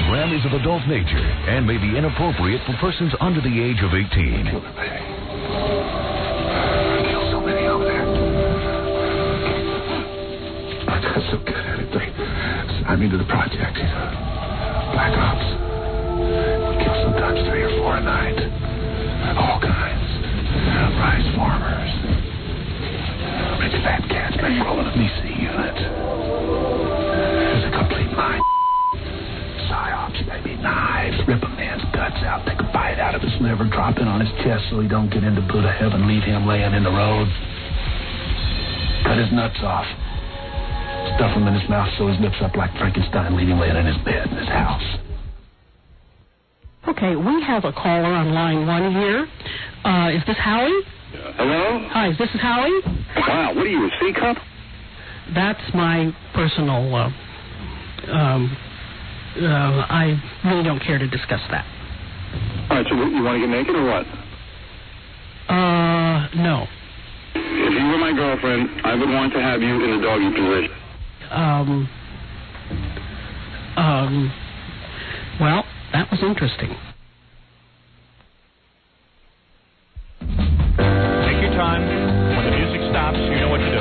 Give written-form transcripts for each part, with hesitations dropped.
program is of adult nature and may be inappropriate for persons under the age of 18. Kill so many over there. I got so good at it. They signed me to the project. Black Ops. Kill sometimes 3 or 4 a night. All kinds. Rice farmers. Rich fat cats rolling a Mesa unit. It's a complete mind. Psyops, baby. Knives. Rip a man's guts out. Take a bite out of his liver. Drop it on his chest so he don't get into Buddha heaven. Leave him laying in the road. Cut his nuts off. Stuff him in his mouth, sew his lips up like Frankenstein. Leave him laying in his bed in his house. Okay, we have a caller on line 1 here. Is this Howie? Hello? Hi, is this Howie? Wow, what are you, a C-cup? That's my personal, I really don't care to discuss that. All right, so you want to get naked or what? No. If you were my girlfriend, I would want to have you in the doggy position. Well, that was interesting. Take your time. When the music stops, you know what to do.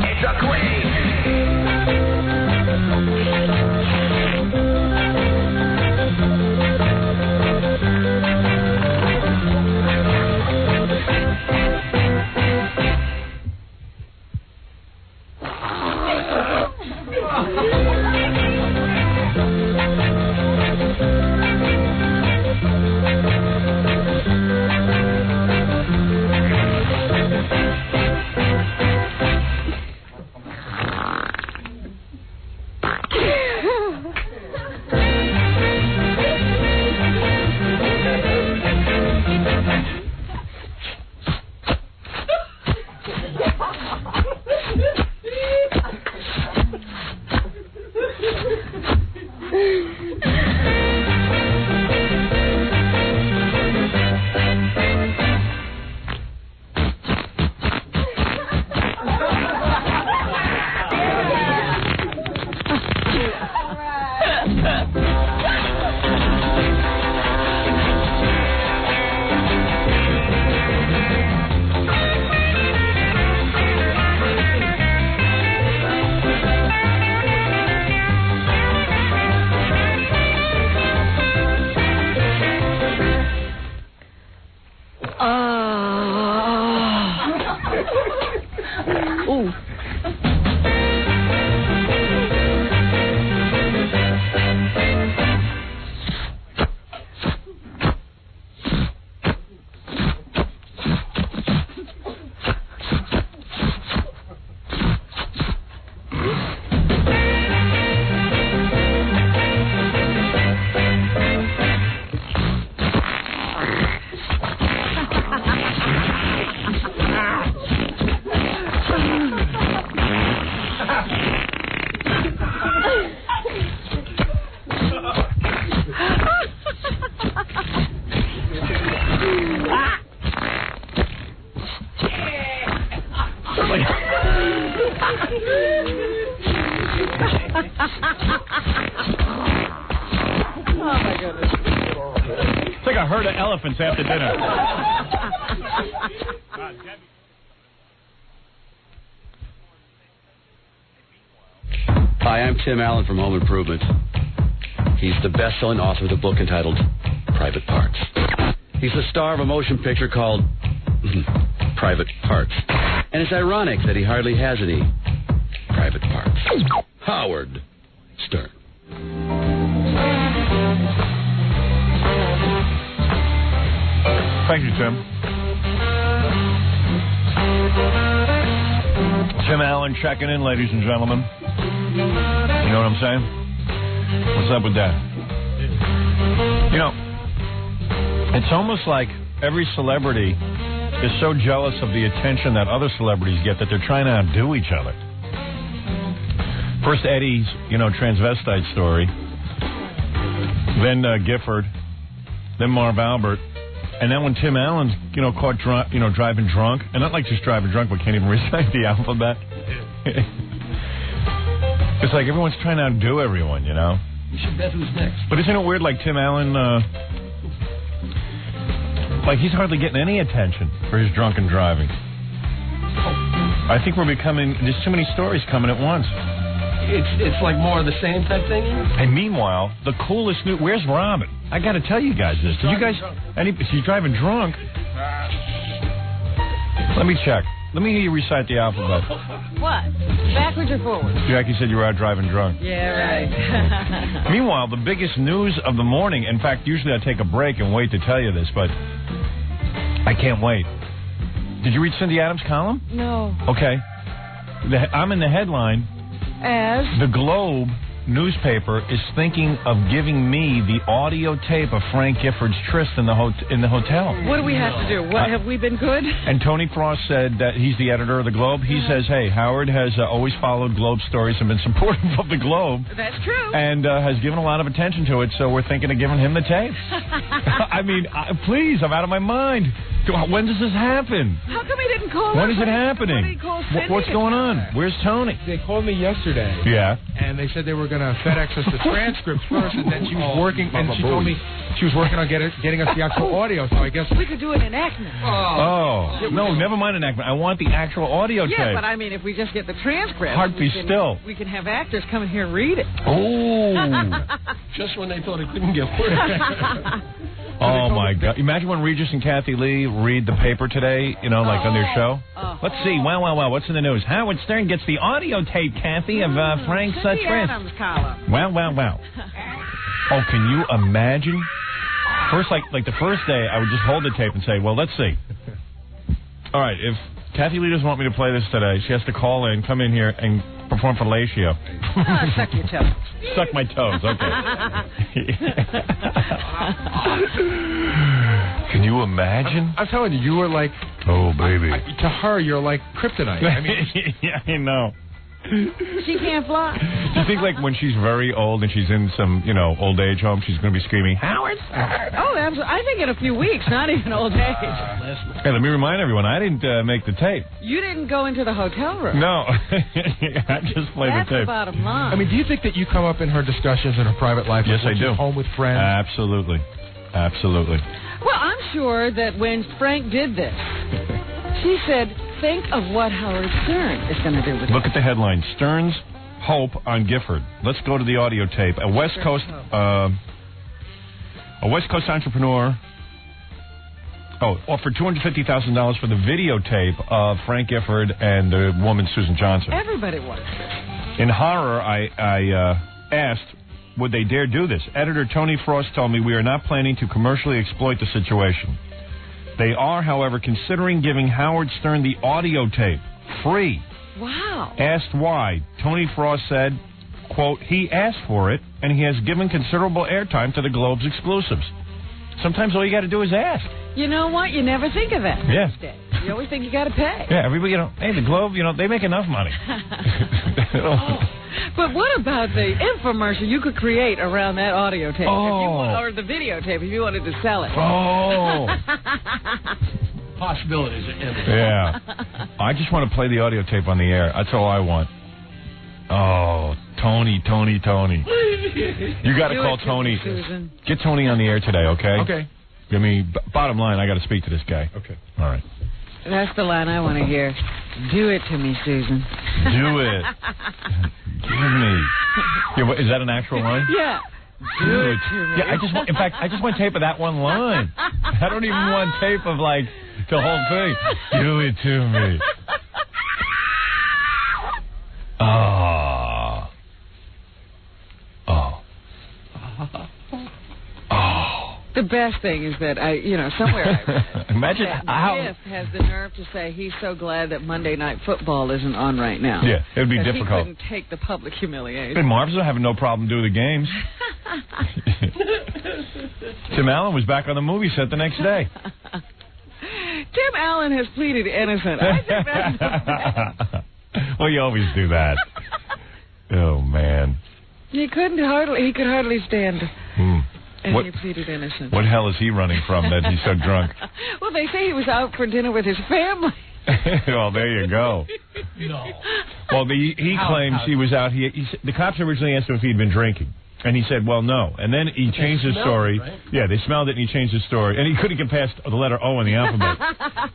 It's a Queen. It's like a herd of elephants after dinner. Hi, I'm Tim Allen from Home Improvement. He's the best-selling author of the book entitled Private Parts. He's the star of a motion picture called Private Parts. And it's ironic that he hardly has any private parts. Howard Stern. Thank you, Tim. Tim Allen checking in, ladies and gentlemen. You know what I'm saying? What's up with that? You know, it's almost like every celebrity is so jealous of the attention that other celebrities get that they're trying to outdo each other. First Eddie's, transvestite story. Then Gifford. Then Marv Albert. And then when Tim Allen's, caught driving drunk, and not like just driving drunk, but can't even recite the alphabet. It's like everyone's trying to outdo everyone, you know? You should bet who's next. But isn't it weird, like Tim Allen, like he's hardly getting any attention for his drunken driving. I think we're becoming, there's too many stories coming at once. It's like more of the same type thing? And meanwhile, the coolest new, where's Robin? I got to tell you guys this. Did you guys, she's driving drunk. Let me check. Let me hear you recite the alphabet. What? Backwards or forwards? Jackie said you were out driving drunk. Yeah, right. Meanwhile, the biggest news of the morning, in fact, usually I take a break and wait to tell you this, but I can't wait. Did you read Cindy Adams' column? No. Okay. I'm in the headline. As? The Globe newspaper is thinking of giving me the audio tape of Frank Gifford's tryst in the hotel. What do we have to do? What, have we been good? And Tony Frost said that he's the editor of the Globe. He says, hey, Howard has always followed Globe stories and been supportive of the Globe. That's true. And has given a lot of attention to it, so we're thinking of giving him the tape. I mean, please, I'm out of my mind. When does this happen? How come he didn't call When us? is it happening? What's going on? Where's Tony? They called me yesterday. Yeah. And they said they were going to FedEx us the transcripts first, and then she was working, and she told me she was working on getting us the actual audio, so I guess... We could do an enactment. Oh. No, never mind enactment. I want the actual audio tape. Yeah, but I mean, if we just get the transcript... Heartbeat still. We can have actors come in here and read it. Oh. Just when they thought it couldn't get worse. Oh, my God. Imagine when Regis and Kathy Lee read the paper today, you know, like on their show. Let's see. Well, what's in the news? Howard Stern gets the audio tape, Kathy, of Frank's tryst. Adams column. Wow. Oh, can you imagine? First, like the first day, I would just hold the tape and say, well, let's see. All right, if Kathy Lee doesn't want me to play this today, she has to call in, come in here, and perform fellatio. Suck your toes. Suck my toes, okay. Can you imagine? I'm telling you, you were like... Oh, baby. To her, you're like kryptonite. I mean... Yeah, I know. She can't fly. Do you think, like, when she's very old and she's in some, you know, old age home, she's going to be screaming, Howard Stern? Oh, absolutely. I think in a few weeks, not even old age. Hey, let me remind everyone, I didn't make the tape. You didn't go into the hotel room. No. I just played That's the tape. the bottom line. I mean, do you think that you come up in her discussions in her private life? Yes, I do. Home with friends? Absolutely. Well, I'm sure that when Frank did this, she said, think of what Howard Stern is going to do with it. Look at the headline, Stern's Hope on Gifford. Let's go to the audio tape. A West Coast entrepreneur offered $250,000 for the videotape of Frank Gifford and the woman Susan Johnson. Everybody wants this. In horror, I asked, would they dare do this? Editor Tony Frost told me we are not planning to commercially exploit the situation. They are, however, considering giving Howard Stern the audio tape free. Wow. Asked why, Tony Frost said, quote, he asked for it, and he has given considerable airtime to the Globe's exclusives. Sometimes all you got to do is ask. You know what? You never think of that. Yeah. You always think you got to pay. Yeah, everybody, hey, the Globe, they make enough money. But what about the infomercial you could create around that audio tape? Or the videotape if you wanted to sell it? Oh. Possibilities are endless. Yeah. I just want to play the audio tape on the air. That's all I want. Oh, Tony. You got to call Tony. Susan. Get Tony on the air today, okay? Okay. I mean, bottom line, I got to speak to this guy. Okay. All right. That's the line I want to hear. Do it to me, Susan. Do it. Give me. Yeah, is that an actual line? Yeah. Do it to me. Yeah, I just want tape of that one line. I don't even want tape of, like, the whole thing. Do it to me. The best thing is that somewhere I read imagine how Biff has the nerve to say he's so glad that Monday Night Football isn't on right now. Yeah, it would be difficult. He couldn't take the public humiliation. And Marv's having no problem doing the games. Tim Allen was back on the movie set the next day. Tim Allen has pleaded innocent. I think that's the best. Well, you always do that. Oh man. He could hardly stand. And he pleaded innocent. What hell is he running from that he's so drunk? Well, they say he was out for dinner with his family. Well, there you go. No. Well, he claims he was out. The cops originally asked him if he'd been drinking. And he said, well, no. And then he changed his story. It, right? Yeah, they smelled it, and he changed his story. And he couldn't get past the letter O in the alphabet.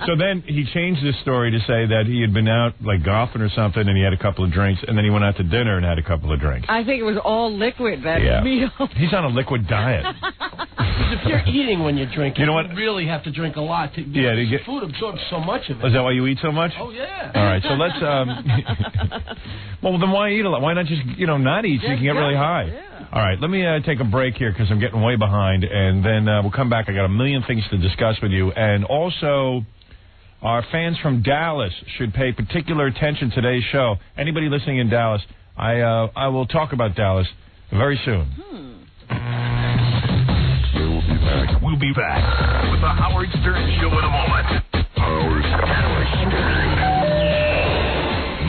So then he changed his story to say that he had been out, like, golfing or something, and he had a couple of drinks, and then he went out to dinner and had a couple of drinks. I think it was all liquid, that meal. He's on a liquid diet. Because if you're eating when you're drinking, you know what? You really have to drink a lot. To get food absorbs so much of it. Is that why you eat so much? Oh, yeah. All right, so let's... well, then why eat a lot? Why not just, not eat so you can get really high? Yeah. All right, let me take a break here because I'm getting way behind, and then we'll come back. I got a million things to discuss with you, and also our fans from Dallas should pay particular attention to today's show. Anybody listening in Dallas, I will talk about Dallas very soon. We'll be back with the Howard Stern Show in a moment. Howard Stern.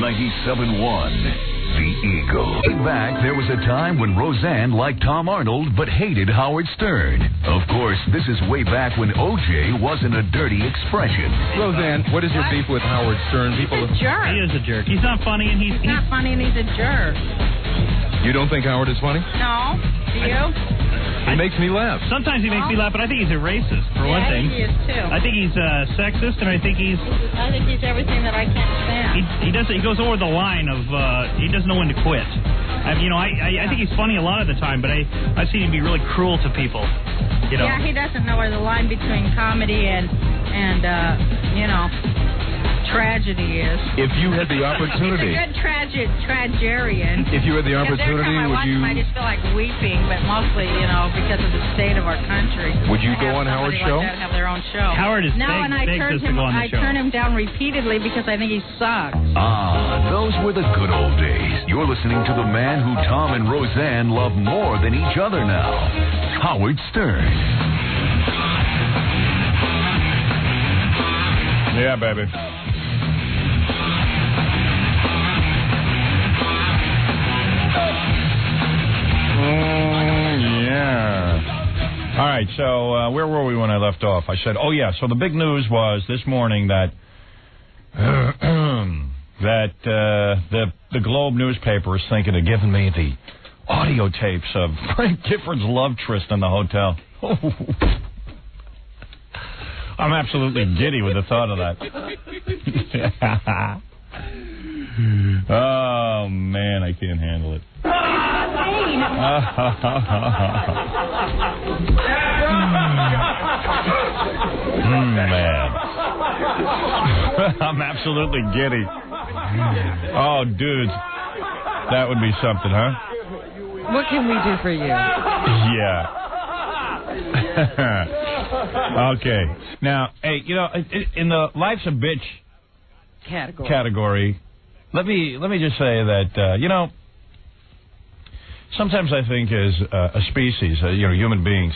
97.1. The Eagle. Back, there was a time when Roseanne liked Tom Arnold but hated Howard Stern. Of course, this is way back when OJ wasn't a dirty expression. Roseanne, what is your beef with Howard Stern? He's a jerk. He is a jerk. He's not funny, and he's not funny, and he's a jerk. You don't think Howard is funny? No. Do you? He makes me laugh. Sometimes he makes me laugh, but I think he's a racist, for one thing. He is, too. I think he's sexist, and I think he's everything that I can't stand. He goes over the line of, he doesn't know when to quit. I think he's funny a lot of the time, but I've seen him be really cruel to people. Yeah, he doesn't know where the line between comedy and tragedy is. If you had the opportunity. He's a good tragedian. If you had the opportunity, would you... I just feel like weeping, but mostly, because of the state of our country. Would you go on Howard's show? Like that have their own show. Howard is and I turned him down repeatedly because I think he sucks. Those were the good old days. You're listening to the man who Tom and Roseanne love more than each other now, Howard Stern. Yeah, baby. Yeah. All right, so where were we when I left off? I said, so the big news was this morning that the Globe newspaper is thinking of giving me the audio tapes of Frank Gifford's love tryst in the hotel. I'm absolutely giddy with the thought of that. Oh, man, I can't handle it. Man. I'm absolutely giddy. Oh, dudes. That would be something, huh? What can we do for you? Yeah. Okay. Now, hey, in the Life's a Bitch category, let me just say that, sometimes I think as a species, human beings,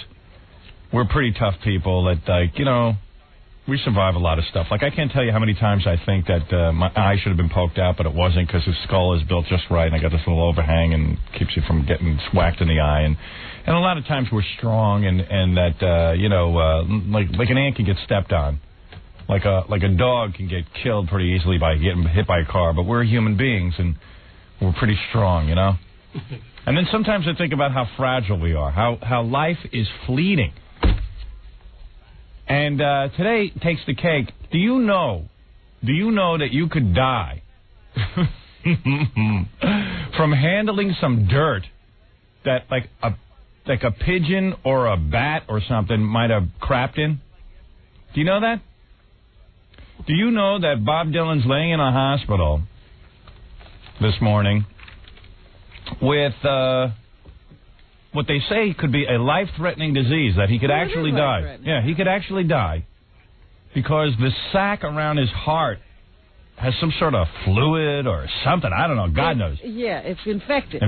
we're pretty tough people that, we survive a lot of stuff. Like, I can't tell you how many times I think that my eye should have been poked out, but it wasn't because his skull is built just right, and I got this little overhang and keeps you from getting whacked in the eye. And a lot of times we're strong and that, like an ant can get stepped on. Like a dog can get killed pretty easily by getting hit by a car, but we're human beings, and we're pretty strong, And then sometimes I think about how fragile we are, how life is fleeting. And today takes the cake. Do you know that you could die from handling some dirt that like a pigeon or a bat or something might have crapped in? Do you know that? Do you know that Bob Dylan's laying in a hospital this morning with what they say could be a life-threatening disease, that he could actually die. Yeah, he could actually die because the sac around his heart has some sort of fluid or something. I don't know. God knows. Yeah, it's infected.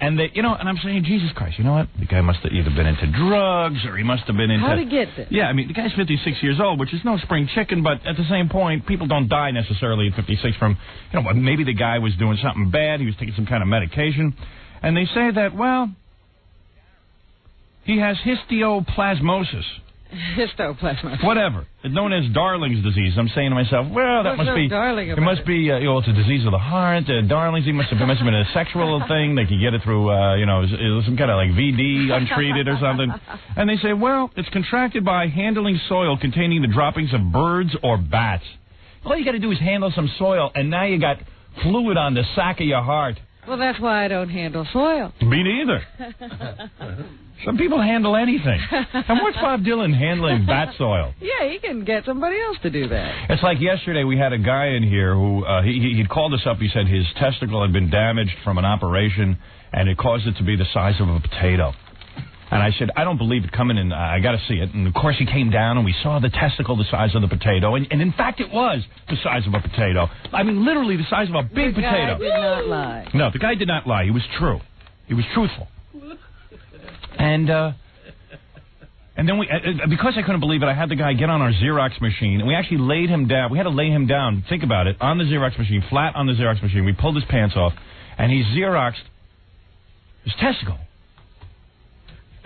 And they, and I'm saying, Jesus Christ, you know what? The guy must have either been into drugs or he must have been into... How to get this? Yeah, I mean, the guy's 56 years old, which is no spring chicken, but at the same point, people don't die necessarily at 56 from, maybe the guy was doing something bad, he was taking some kind of medication, and they say that, well, he has histoplasmosis. Histoplasmosis. Whatever. It's known as Darling's disease. I'm saying to myself, well, that must be... It must be, it's a disease of the heart. Darling's, it must have been a sexual thing. They could get it through, some kind of like VD untreated or something. And they say, well, it's contracted by handling soil containing the droppings of birds or bats. All you got to do is handle some soil, and now you got fluid on the sack of your heart. Well, that's why I don't handle soil. Me neither. Some people handle anything. And what's Bob Dylan handling bat soil? Yeah, he can get somebody else to do that. It's like yesterday we had a guy in here who, he'd called us up. He said his testicle had been damaged from an operation, and it caused it to be the size of a potato. And I said, I don't believe it coming in. I got to see it. And, of course, he came down, and we saw the testicle the size of the potato. And in fact, it was the size of a potato. I mean, literally the size of a big potato. The guy did not lie. No, the guy did not lie. He was true. He was truthful. And then because I couldn't believe it, I had the guy get on our Xerox machine, and we actually laid him down. We had to lay him down, think about it, on the Xerox machine, flat on the Xerox machine. We pulled his pants off, and he Xeroxed his testicle.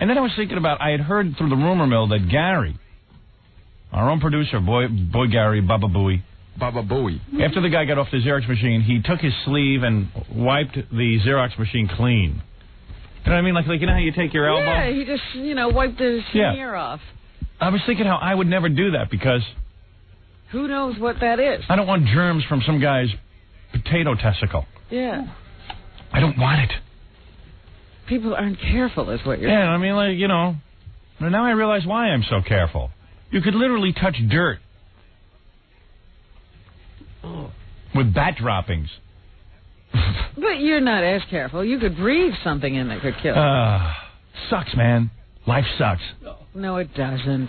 And then I was thinking about, I had heard through the rumor mill that Gary, our own producer, boy Gary, Baba Booey. After the guy got off the Xerox machine, he took his sleeve and wiped the Xerox machine clean. You know what I mean? Like you know how you take your elbow? Yeah, he just, wiped his smear off. I was thinking how I would never do that because... Who knows what that is? I don't want germs from some guy's potato testicle. Yeah. I don't want it. People aren't careful, is what you're saying. Yeah, I mean, now I realize why I'm so careful. You could literally touch dirt with bat droppings. But you're not as careful. You could breathe something in that could kill you. Sucks, man. Life sucks. No, it doesn't.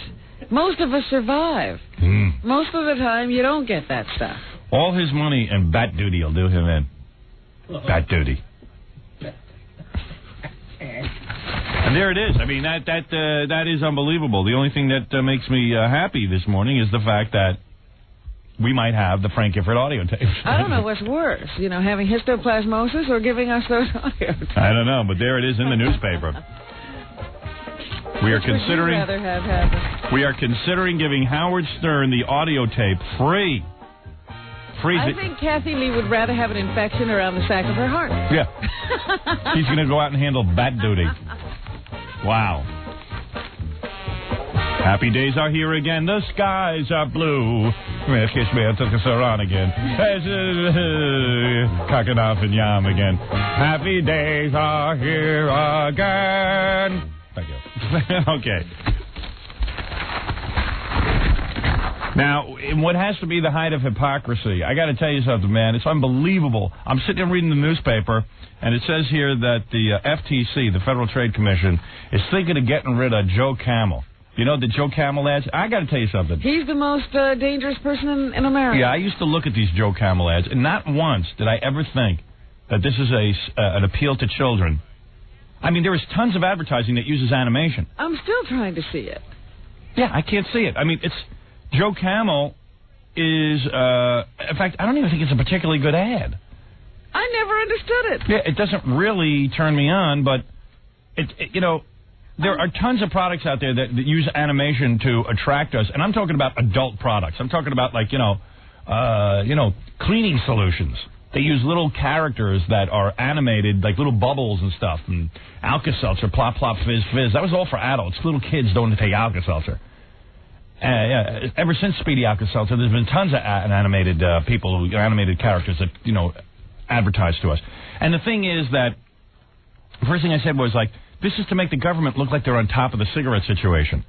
Most of us survive. Most of the time, you don't get that stuff. All his money and bat duty will do him in. Bat duty. And there it is. I mean, that is unbelievable. The only thing that makes me happy this morning is the fact that we might have the Frank Gifford audio tapes. I don't know what's worse, having histoplasmosis or giving us those audio tapes. I don't know, but there it is in the newspaper. We are considering. Would you rather have happened? We are considering giving Howard Stern the audio tape free. I think Kathy Lee would rather have an infection around the sack of her heart. Yeah. She's going to go out and handle bat duty. Wow. Happy days are here again. The skies are blue. Kiss me, I took us on again. Cocking off and yam again. Happy days are here again. Thank you. Okay. Now, what has to be the height of hypocrisy, I got to tell you something, man. It's unbelievable. I'm sitting there reading the newspaper, and it says here that the FTC, the Federal Trade Commission, is thinking of getting rid of Joe Camel. You know the Joe Camel ads? I got to tell you something. He's the most dangerous person in America. Yeah, I used to look at these Joe Camel ads, and not once did I ever think that this is an appeal to children. I mean, there is tons of advertising that uses animation. I'm still trying to see it. Yeah, I can't see it. I mean, it's... Joe Camel is, in fact, I don't even think it's a particularly good ad. I never understood it. Yeah, it doesn't really turn me on, but, there are tons of products out there that use animation to attract us, and I'm talking about adult products. I'm talking about, cleaning solutions. They use little characters that are animated, like little bubbles and stuff, and Alka-Seltzer, plop, plop, fizz, fizz. That was all for adults. Little kids don't take Alka-Seltzer. Ever since Speedy Alka-Seltzer, there's been tons of animated animated characters that, advertise to us. And the thing is that the first thing I said was, this is to make the government look like they're on top of the cigarette situation.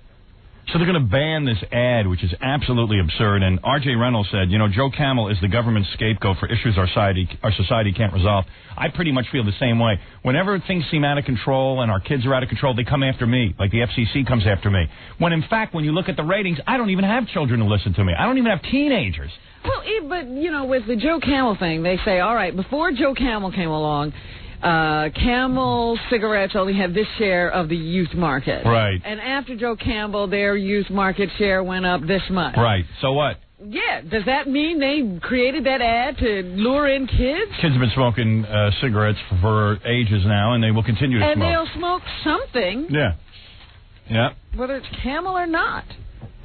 So they're going to ban this ad, which is absolutely absurd. And R.J. Reynolds said, Joe Camel is the government's scapegoat for issues our society can't resolve. I pretty much feel the same way. Whenever things seem out of control and our kids are out of control, they come after me, like the FCC comes after me. When, in fact, when you look at the ratings, I don't even have children to listen to me. I don't even have teenagers. Well, but, with the Joe Camel thing, they say, all right, before Joe Camel came along, Camel cigarettes only had this share of the youth market. Right. And after Joe Camel, their youth market share went up this much. Right. So what? Yeah. Does that mean they created that ad to lure in kids? Kids have been smoking cigarettes for ages now, and they will continue to smoke. And they'll smoke something. Yeah. Yeah. Whether it's camel or not.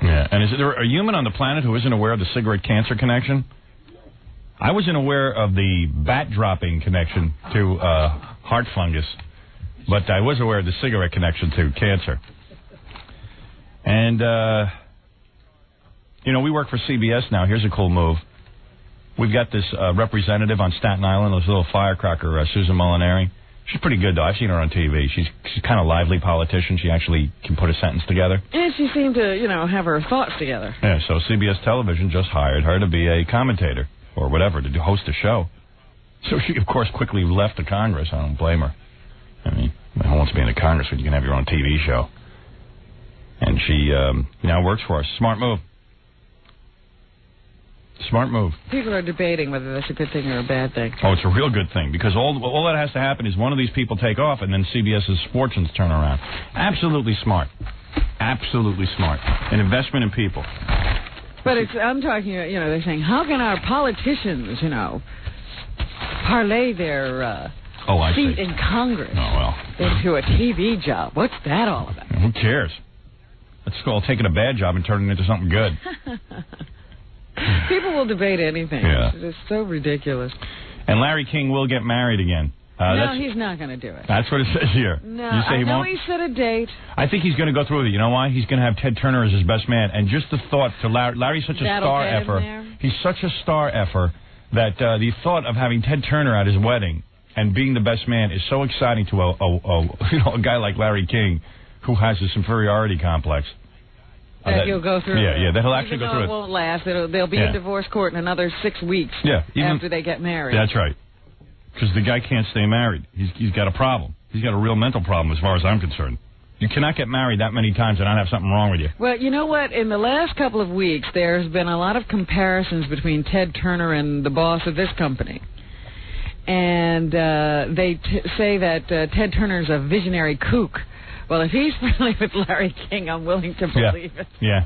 Yeah. And is there a human on the planet who isn't aware of the cigarette cancer connection? I wasn't aware of the bat dropping connection to heart fungus, but I was aware of the cigarette connection to cancer. And, we work for CBS now. Here's a cool move. We've got this representative on Staten Island, this little firecracker, Susan Molinari. She's pretty good, though. I've seen her on TV. She's kind of lively politician. She actually can put a sentence together. And she seemed to, have her thoughts together. Yeah, so CBS Television just hired her to be a commentator or whatever, to host a show. So she, of course, quickly left the Congress. I don't blame her. I mean, who wants to be in the Congress when you can have your own TV show? And she now works for us. Smart move. Smart move. People are debating whether that's a good thing or a bad thing. Oh, it's a real good thing, because all that has to happen is one of these people take off, and then CBS's fortunes turn around. Absolutely smart. Absolutely smart. An investment in people. But I'm talking, they're saying, how can our politicians, parlay their seat in Congress into a TV job? What's that all about? Who cares? Let's call taking a bad job and turning it into something good. People will debate anything. Yeah. It's so ridiculous. And Larry King will get married again. No, he's not going to do it. That's what it says here. No, you say I know won't? he set a date. I think he's going to go through with it. You know why? He's going to have Ted Turner as his best man. And just the thought to Larry's such a star effer. He's such a star effer that the thought of having Ted Turner at his wedding and being the best man is so exciting to a guy like Larry King, who has this inferiority complex. That you'll go through. Yeah, that he'll actually go through it. Won't last. They'll be in divorce court in another 6 weeks. Yeah, after they get married. That's right. Because the guy can't stay married. He's got a problem. He's got a real mental problem, as far as I'm concerned. You cannot get married that many times and not have something wrong with you. Well, you know what? In the last couple of weeks, there's been a lot of comparisons between Ted Turner and the boss of this company. And they say that Ted Turner's a visionary kook. Well, if he's friendly with Larry King, I'm willing to believe it. Yeah.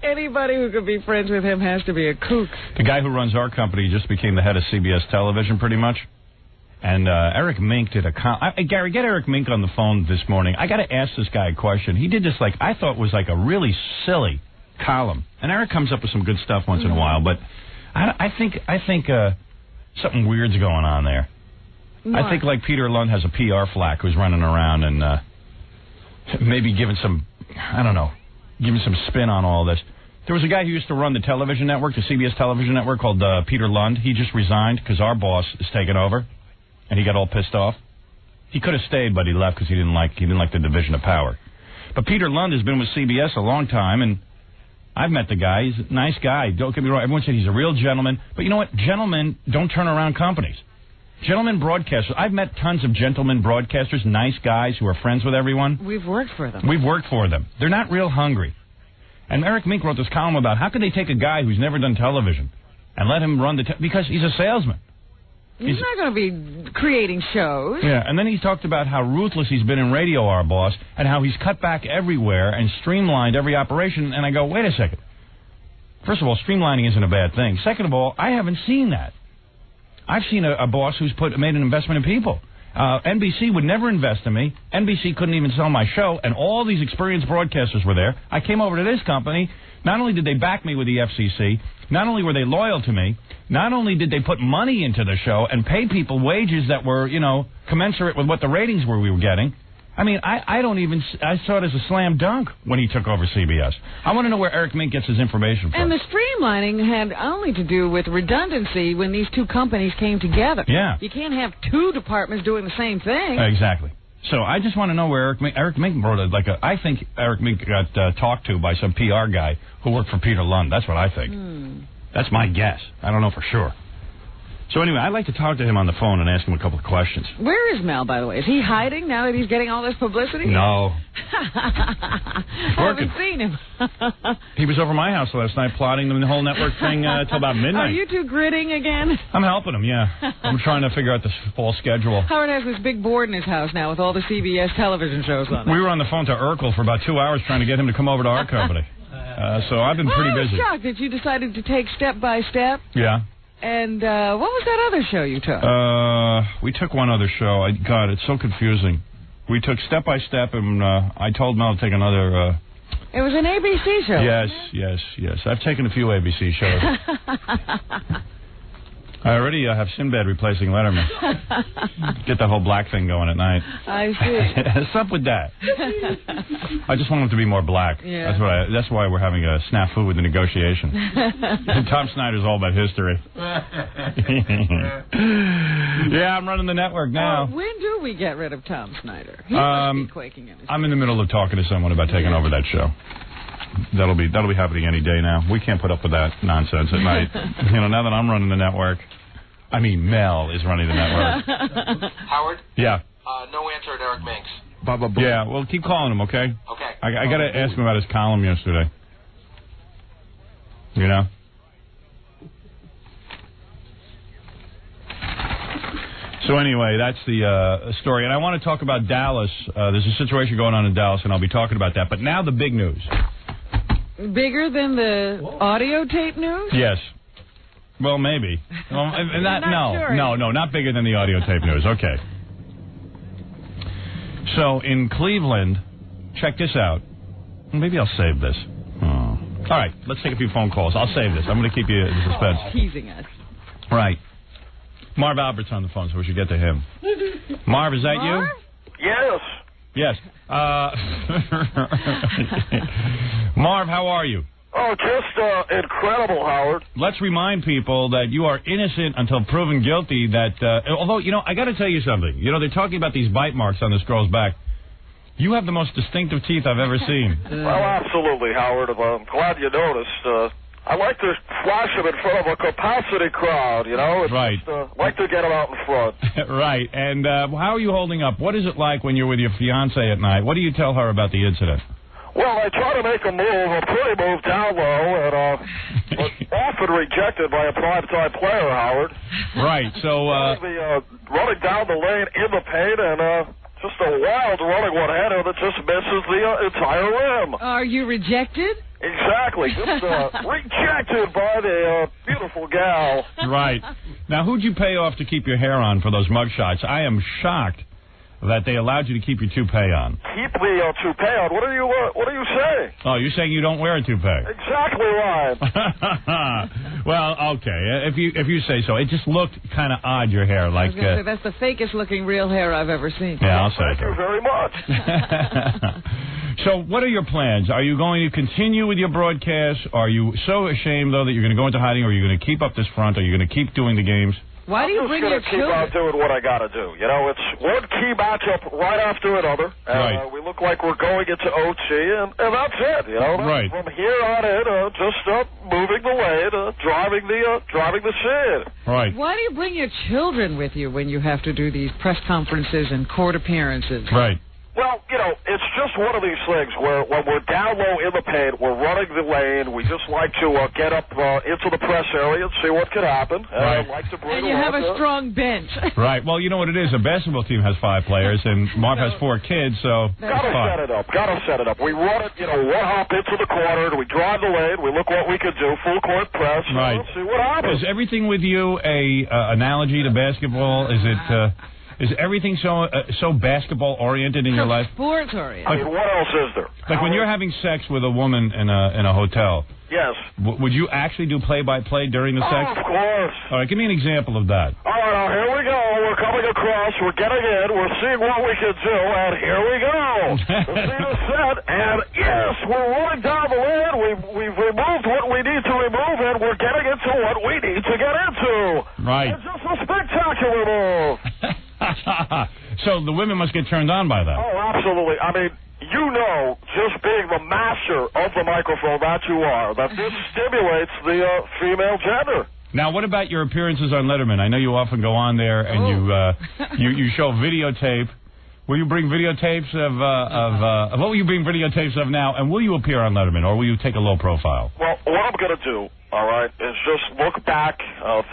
Anybody who could be friends with him has to be a kook. The guy who runs our company just became the head of CBS Television, pretty much. And Eric Mink did Gary, get Eric Mink on the phone this morning. I got to ask this guy a question. He did this, I thought was a really silly column. And Eric comes up with some good stuff once in a while, but I think something weird's going on there. What? I think Peter Lund has a PR flack who's running around and maybe giving some spin on all this. There was a guy who used to run the television network, the CBS television network, called Peter Lund. He just resigned because our boss is taking over, and he got all pissed off. He could have stayed, but he left because he didn't like the division of power. But Peter Lund has been with CBS a long time, and I've met the guy. He's a nice guy. Don't get me wrong. Everyone said he's a real gentleman. But you know what? Gentlemen don't turn around companies. Gentlemen broadcasters. I've met tons of gentlemen broadcasters, nice guys who are friends with everyone. We've worked for them. We've worked for them. They're not real hungry. And Eric Mink wrote this column about how could they take a guy who's never done television and let him run because he's a salesman. He's not going to be creating shows. Yeah, and then he talked about how ruthless he's been in radio, our boss, and how he's cut back everywhere and streamlined every operation. And I go, wait a second. First of all, streamlining isn't a bad thing. Second of all, I haven't seen that. I've seen a boss who's made an investment in people. NBC would never invest in me. NBC couldn't even sell my show, and all these experienced broadcasters were there. I came over to this company. Not only did they back me with the FCC, not only were they loyal to me, not only did they put money into the show and pay people wages that were, commensurate with what the ratings we were getting. I mean, I saw it as a slam dunk when he took over CBS. I want to know where Eric Mink gets his information from. And the streamlining had only to do with redundancy when these two companies came together. Yeah. You can't have two departments doing the same thing. Exactly. So I just want to know where Eric Mink wrote it. I think Eric Mink got talked to by some PR guy who worked for Peter Lund. That's what I think. That's my guess. I don't know for sure. So anyway, I'd like to talk to him on the phone and ask him a couple of questions. Where is Mel, by the way? Is he hiding now that he's getting all this publicity? No. I haven't seen him. He was over my house last night plotting the whole network thing till about midnight. Are you two gritting again? I'm helping him, yeah. I'm trying to figure out the fall schedule. Howard has this big board in his house now with all the CBS television shows on it. We were on the phone to Urkel for about 2 hours trying to get him to come over to our company. So I've been pretty busy. I was shocked that you decided to take step by step. Yeah. And what was that other show you took? We took one other show. God, it's so confusing. We took step by step, and I told Mel to take another... It was an ABC show. Yes. I've taken a few ABC shows. I already have Sinbad replacing Letterman. Get that whole black thing going at night. I see. What's up with that? I just want him to be more black. Yeah. That's why we're having a snafu with the negotiation. Tom Snyder's all about history. Yeah, I'm running the network now. When do we get rid of Tom Snyder? He must be quaking in his I'm in the middle of talking to someone about taking over that show. That'll be happening any day now. We can't put up with that nonsense at night. Now that I'm running the network. I mean, Mel is running the network. Howard? Yeah. No answer at Eric Minks. Yeah, well, keep calling him, okay? Okay. I got to ask him about his column yesterday. You know? So anyway, that's the story. And I want to talk about Dallas. There's a situation going on in Dallas, and I'll be talking about that. But now the big news. Bigger than the audio tape news? Yes. Well, maybe. Well, sure. No, not bigger than the audio tape news. Okay. So in Cleveland, check this out. Maybe I'll save this. All right, let's take a few phone calls. I'll save this. I'm going to keep you in suspense. Teasing us. Right. Marv Albert's on the phone, so we should get to him. Marv, is that you? Yes. Yes. Marv, how are you? Oh, just incredible, Howard. Let's remind people that you are innocent until proven guilty. That although, I got to tell you something. They're talking about these bite marks on this girl's back. You have the most distinctive teeth I've ever seen. Well, absolutely, Howard. I'm glad you noticed. I like to flash them in front of a capacity crowd, Right. Like to get them out in front. Right. And how are you holding up? What is it like when you're with your fiancée at night? What do you tell her about the incident? Well, I try to make a pretty move down low, and was often rejected by a prime-time player, Howard. Right, so... running down the lane in the paint, and just a wild running one-hander that just misses the entire rim. Are you rejected? Exactly. Just rejected by the beautiful gal. Right. Now, who'd you pay off to keep your hair on for those mug shots? I am shocked that they allowed you to keep your toupee on. Keep the toupee on? What are you saying? Oh, you're saying you don't wear a toupee? Exactly right. Well, okay, if you say so. It just looked kind of odd, your hair. Like say, that's the fakest looking real hair I've ever seen. Yeah, I'll say Thank you very much. So, what are your plans? Are you going to continue with your broadcasts? Are you so ashamed, though, that you're going to go into hiding, or are you going to keep up this front? Are you going to keep doing the games? Why do you bring your children? I'm just going to keep on doing what I got to do. It's one key matchup right after another. And, right. We look like we're going into OT, and that's it. Right. From here on in, just moving the lane, driving the shit. Right. Why do you bring your children with you when you have to do these press conferences and court appearances? Right. Well, it's just one of these things where when we're down low in the paint, we're running the lane. We just like to get up into the press area and see what could happen. Right. Like to bring and you have a strong bench. Right. Well, you know what it is. A basketball team has 5 players, and Marv has 4 kids, so Gotta set it up. We run it, one hop into the corner, and we drive the lane. We look what we could do, full court press. Right. See what happens. Is everything with you a analogy to basketball? Is everything so basketball oriented in your life? Sports oriented. I mean, what else is there? Like when you're having sex with a woman in a hotel. Yes. Would you actually do play-by-play during the sex? Of course. All right, give me an example of that. All right, now here we go. We're coming across. We're getting in. We're seeing what we can do, and here we go. The scene is set, and yes, we're rolling down the lane. We've removed what we need to remove, and we're getting into what we need to get into. Right. It's just a spectacular move. So the women must get turned on by that. Oh, absolutely. I mean, just being the master of the microphone that you are, that this stimulates the female gender. Now, what about your appearances on Letterman? I know you often go on there and you show videotape. Will you bring videotapes of what will you bring videotapes of now? And will you appear on Letterman, or will you take a low profile? Well, what I'm going to do, all right, is just look back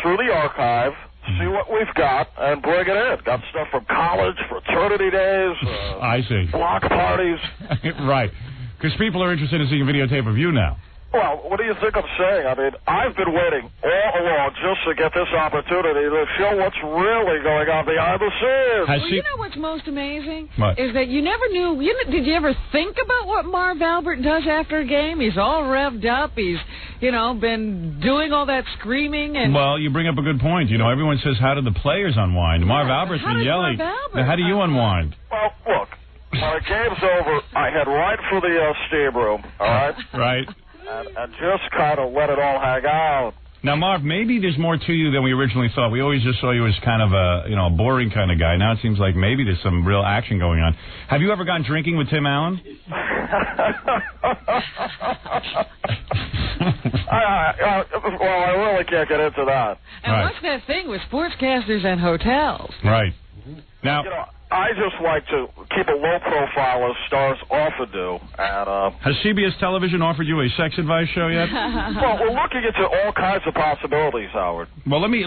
through the archive, see what we've got, and bring it in. Got stuff from college, fraternity days. I see. Block parties. Right. Because people are interested in seeing a videotape of you now. Well, what do you think I'm saying? I mean, I've been waiting all along just to get this opportunity to show what's really going on behind the scenes. Well, you know what's most amazing? What? Is that you never knew. Did you ever think about what Marv Albert does after a game? He's all revved up. He's, been doing all that screaming. And well, you bring up a good point. Everyone says, how do the players unwind? Marv Albert's been yelling. Now, how do you unwind? Well, look, when the game's over, I head right for the steam room, all right? Right. And just kind of let it all hang out. Now, Marv, maybe there's more to you than we originally thought. We always just saw you as kind of a boring kind of guy. Now it seems like maybe there's some real action going on. Have you ever gone drinking with Tim Allen? Well, I really can't get into that. And what's that thing with sportscasters and hotels? Right. Now, I just like to keep a low profile as stars often do. And has CBS Television offered you a sex advice show yet? Well, we're looking into all kinds of possibilities, Howard. Well, let me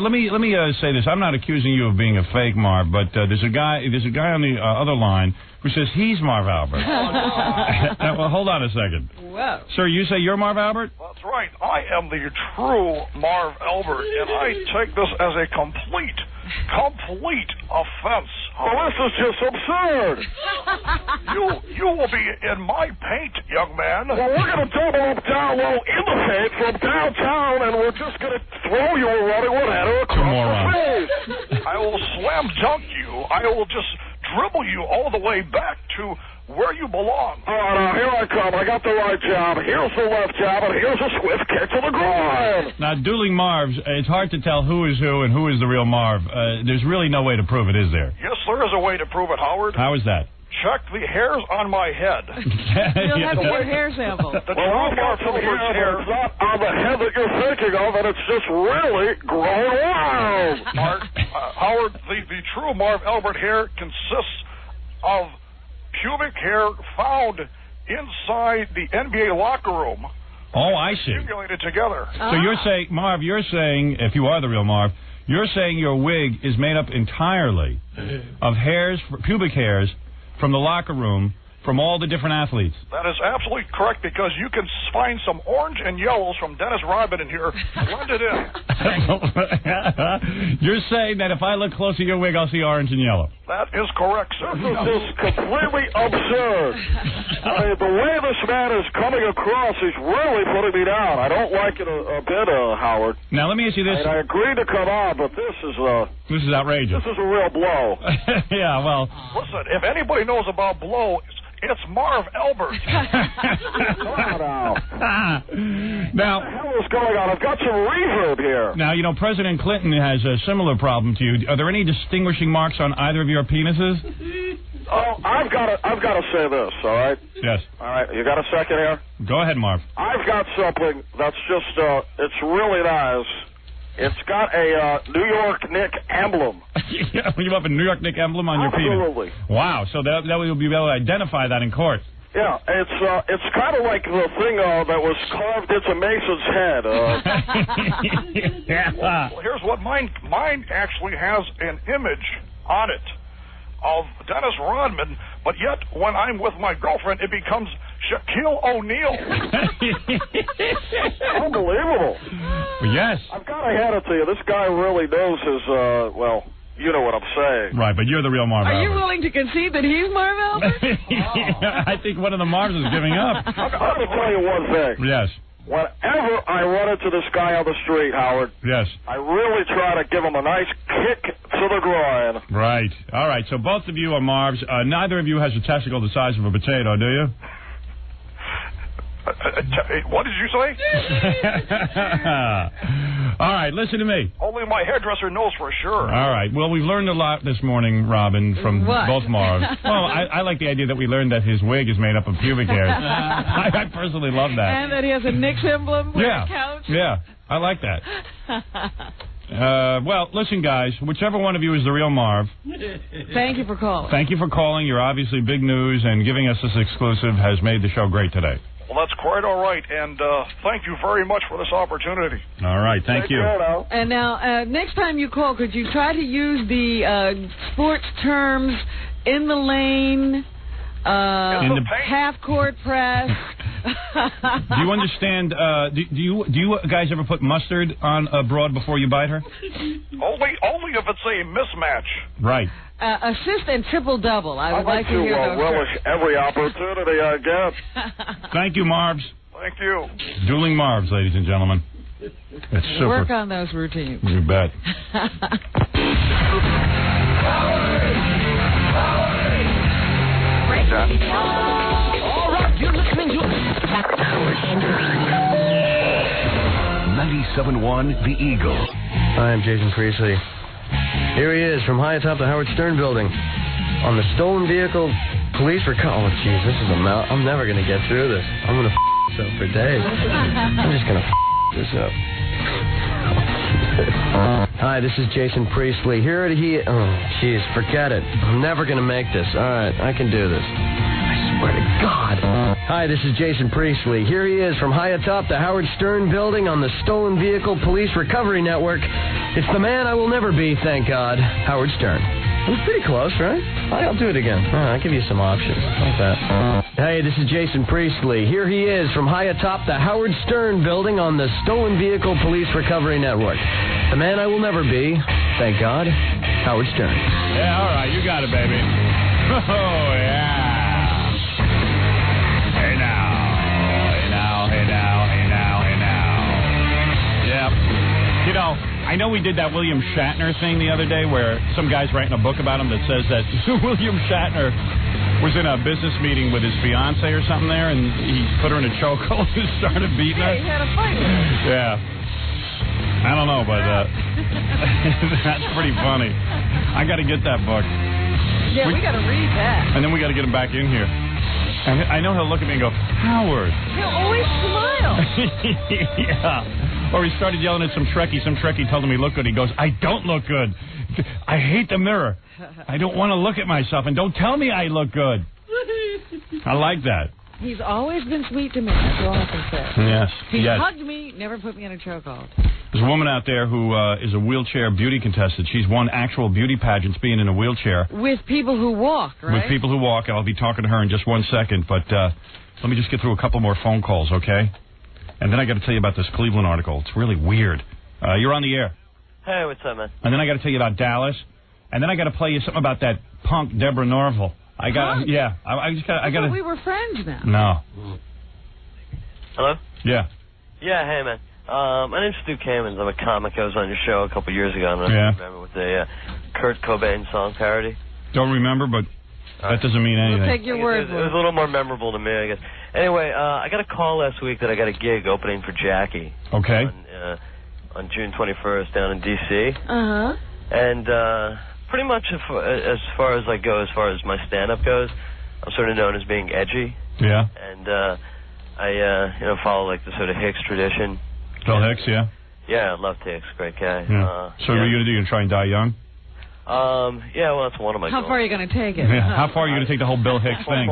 say this. I'm not accusing you of being a fake, Marv, but there's a guy on the other line who says he's Marv Albert. Now, well, hold on a second. Whoa. Sir, you say you're Marv Albert? That's right. I am the true Marv Albert, and I take this as a complete offense. Oh, this is just absurd. You will be in my paint, young man. Well, we're going to double up down low in the paint from downtown, and we're just going to throw you a running one header across the face. I will slam dunk you. I will just dribble you all the way back to where you belong. All right, now, here I come. I got the right jab. Here's the left jab, and here's a swift kick to the groin. Now, dueling Marvs, it's hard to tell who is who and who is the real Marv. There's really no way to prove it, is there? Yes, there is a way to prove it, Howard. How is that? Check the hairs on my head. You'll have to get hair sample. I've got some hair. It's not on the head that you're thinking of, and it's just really growing wild. Howard, the true Marv Albert hair consists of pubic hair found inside the NBA locker room. Oh, I see. Accumulated together. So you're saying, Marv, if you are the real Marv, you're saying your wig is made up entirely of pubic hairs from the locker room from all the different athletes. That is absolutely correct, because you can find some orange and yellows from Dennis Rodman in here blended in. You're saying that if I look close at your wig, I'll see orange and yellow. That is correct, sir. This is completely absurd. I mean, the way this man is coming across, he's really putting me down. I don't like it a bit, Howard. Now, let me ask you this. I agreed to come on, but this is outrageous. This is a real blow. Yeah, well. Listen, if anybody knows about blow, it's Marv Albert. Now, what the hell is going on? I've got some reverb here. Now, President Clinton has a similar problem to you. Are there any distinguishing marks on either of your penises? Oh, I've got to say this, all right? Yes. All right, you got a second here? Go ahead, Marv. I've got something that's just, it's really nice. It's got a New York Knick emblem. You have a New York Knick emblem on your penis? Absolutely. Wow, so that way you'll be able to identify that in court. Yeah, it's kind of like the thing that was carved into Mason's head. Well, here's what mine actually has an image on it of Dennis Rodman, but yet when I'm with my girlfriend, it becomes Shaquille O'Neal. Unbelievable. Well, yes. I've got to hand it to you. This guy really knows his, you know what I'm saying. Right, but you're the real Marv Albert. Are you willing to concede that he's Marv Albert? I think one of the Marvs is giving up. I'm going to tell you one thing. Yes. Whenever I run into this guy on the street, Howard, yes, I really try to give him a nice kick to the groin. Right. All right, so both of you are Marvs. Neither of you has a testicle the size of a potato, do you? What did you say? All right, listen to me. Only my hairdresser knows for sure. All right. Well, we've learned a lot this morning, Robin, from both Marvs. Well, I like the idea that we learned that his wig is made up of pubic hairs. I personally love that. And that he has a Knicks emblem on the couch. Yeah, I like that. Well, listen, guys, whichever one of you is the real Marv. Thank you for calling. Thank you for calling. You're obviously big news, and giving us this exclusive has made the show great today. Well, that's quite all right, and thank you very much for this opportunity. All right, thank you. And now, next time you call, could you try to use the sports terms, in the lane, half-court press. Do you understand? Do you guys ever put mustard on a broad before you bite her? Only if it's a mismatch. Right. Assist and triple-double. I would like to hear those relish first. every opportunity I get. Thank you, Marvs. Thank you. Dueling Marvs, ladies and gentlemen. It's super. Work on those routines. You bet. All right, you're listening to 97.1 The Eagle. Hi, I'm Jason Priestley. Here he is from high atop the Howard Stern building on the stolen vehicle police recovery. Oh, jeez, this is I'm never going to get through this. I'm going to this up for days. I'm just going to this up. Hi, this is Jason Priestley. Here he... Oh, jeez, forget it. I'm never going to make this. All right, I can do this. I swear to God. Hi, this is Jason Priestley. Here he is from high atop the Howard Stern building on the Stolen Vehicle Police Recovery Network. It's the man I will never be, thank God, Howard Stern. It was pretty close, right? I'll do it again. I'll give you some options like that. Hey, this is Jason Priestley. Here he is from high atop the Howard Stern building on the Stolen Vehicle Police Recovery Network. The man I will never be, thank God, Howard Stern. Yeah, all right, you got it, baby. Oh, yeah. Hey now. Hey now, hey now, hey now, hey now. Yep. You know, I know we did that William Shatner thing the other day where some guy's writing a book about him that says that William Shatner was in a business meeting with his fiance or something there, and he put her in a chokehold and started beating her. Yeah, he had a fight with her. Yeah. I don't know, but that's pretty funny. I got to get that book. Yeah, we got to read that. And then we got to get him back in here. I know he'll look at me and go, Howard. He'll always smile. Yeah. Or he started yelling at some Trekkie. Some Trekkie told him he looked good. He goes, I don't look good. I hate the mirror. I don't want to look at myself. And don't tell me I look good. I like that. He's always been sweet to me. That's all I can say. Yes. He hugged me, never put me in a chokehold. There's a woman out there who is a wheelchair beauty contestant. She's won actual beauty pageants being in a wheelchair. With people who walk, right? With people who walk. I'll be talking to her in just 1 second. But let me just get through a couple more phone calls, okay? And then I got to tell you about this Cleveland article. It's really weird. You're on the air. Hey, what's up, man? And then I got to tell you about Dallas. And then I got to play you something about that punk Deborah Norville. I got yeah. I got to. We were friends now. No. Hello? Yeah. Yeah, hey, man. My name's Stu Kamens. I'm a comic. I was on your show a couple years ago. I don't know if you remember with the Kurt Cobain song parody. Don't remember, but that doesn't mean anything. We'll take your word for it. It was a little more memorable to me, I guess. Anyway, I got a call last week that I got a gig opening for Jackie. Okay. On June 21st down in D.C. Uh-huh. And pretty much as far as I go, as far as my stand-up goes, I'm sort of known as being edgy. Yeah. And I follow like the sort of Hicks tradition. Bill Hicks, yeah. Yeah, I love Hicks, great guy. Yeah. So what are you gonna do? You gonna try and die young? Yeah, well, that's one of my How goals. far are you gonna take it? Yeah. How far are you gonna take the whole Bill Hicks thing?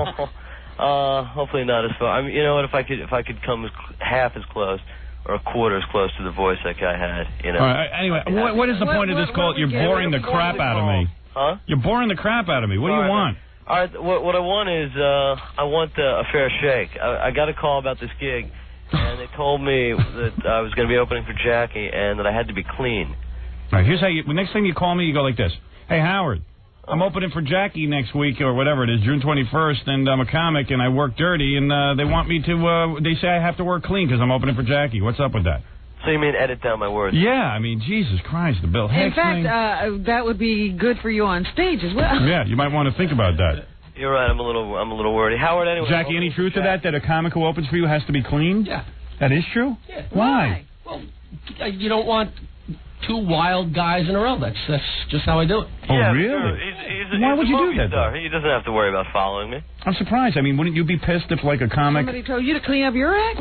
Hopefully not as far. I mean, you know what? If I could come half as close or a quarter as close to the voice that guy had, you know. All right. Anyway, what is the point of this call? You're boring the crap out of me. Huh? You're boring the crap out of me. What do you want? All right. What I want is I want a fair shake. I got a call about this gig, and they told me that I was going to be opening for Jackie and that I had to be clean. All right. Here's how you. Next time you call me, you go like this. Hey, Howard. I'm opening for Jackie next week or whatever it is, June 21st, and I'm a comic and I work dirty, and they want me to. They say I have to work clean because I'm opening for Jackie. What's up with that? So you mean edit down my words? Yeah, I mean, Jesus Christ, the Bill Hicks In fact, thing. that would be good for you on stage as well. Yeah, you might want to think about that. You're right. I'm a little worried. Howard, anyway. Jackie, any truth to that a comic who opens for you has to be clean? Yeah. That is true? Yeah. Why? Well, you don't want two wild guys in a row. That's just how I do it. Oh, yeah, really? Sure. Why he's would a you do movie that, star. though? He doesn't have to worry about following me. I'm surprised. I mean, wouldn't you be pissed if, like, a comic... Somebody told you to clean up your act?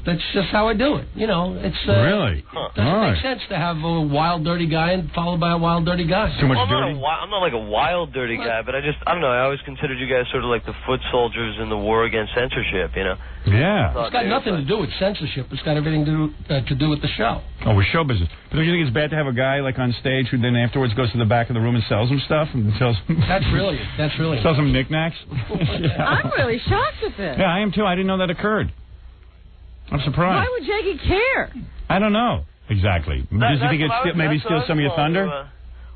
That's just how I do it. You know, it's... really? Doesn't make sense to have a wild, dirty guy and followed by a wild, dirty guy. Too much dirty? dirty? I'm not like a wild, dirty guy, but I don't know, I always considered you guys sort of like the foot soldiers in the war against censorship, you know? Yeah. It's got nothing to do with censorship. It's got everything to do with the show. Oh, with show business. But Don't you think it's bad to have a guy like on stage who then afterwards goes to the back of the room and sells him stuff and sells him? That's brilliant. Sells him knickknacks. Yeah. I'm really shocked at this. Yeah, I am too. I didn't know that occurred. I'm surprised. Why would Jackie care? I don't know exactly. Does he think it's maybe steal some of your thunder?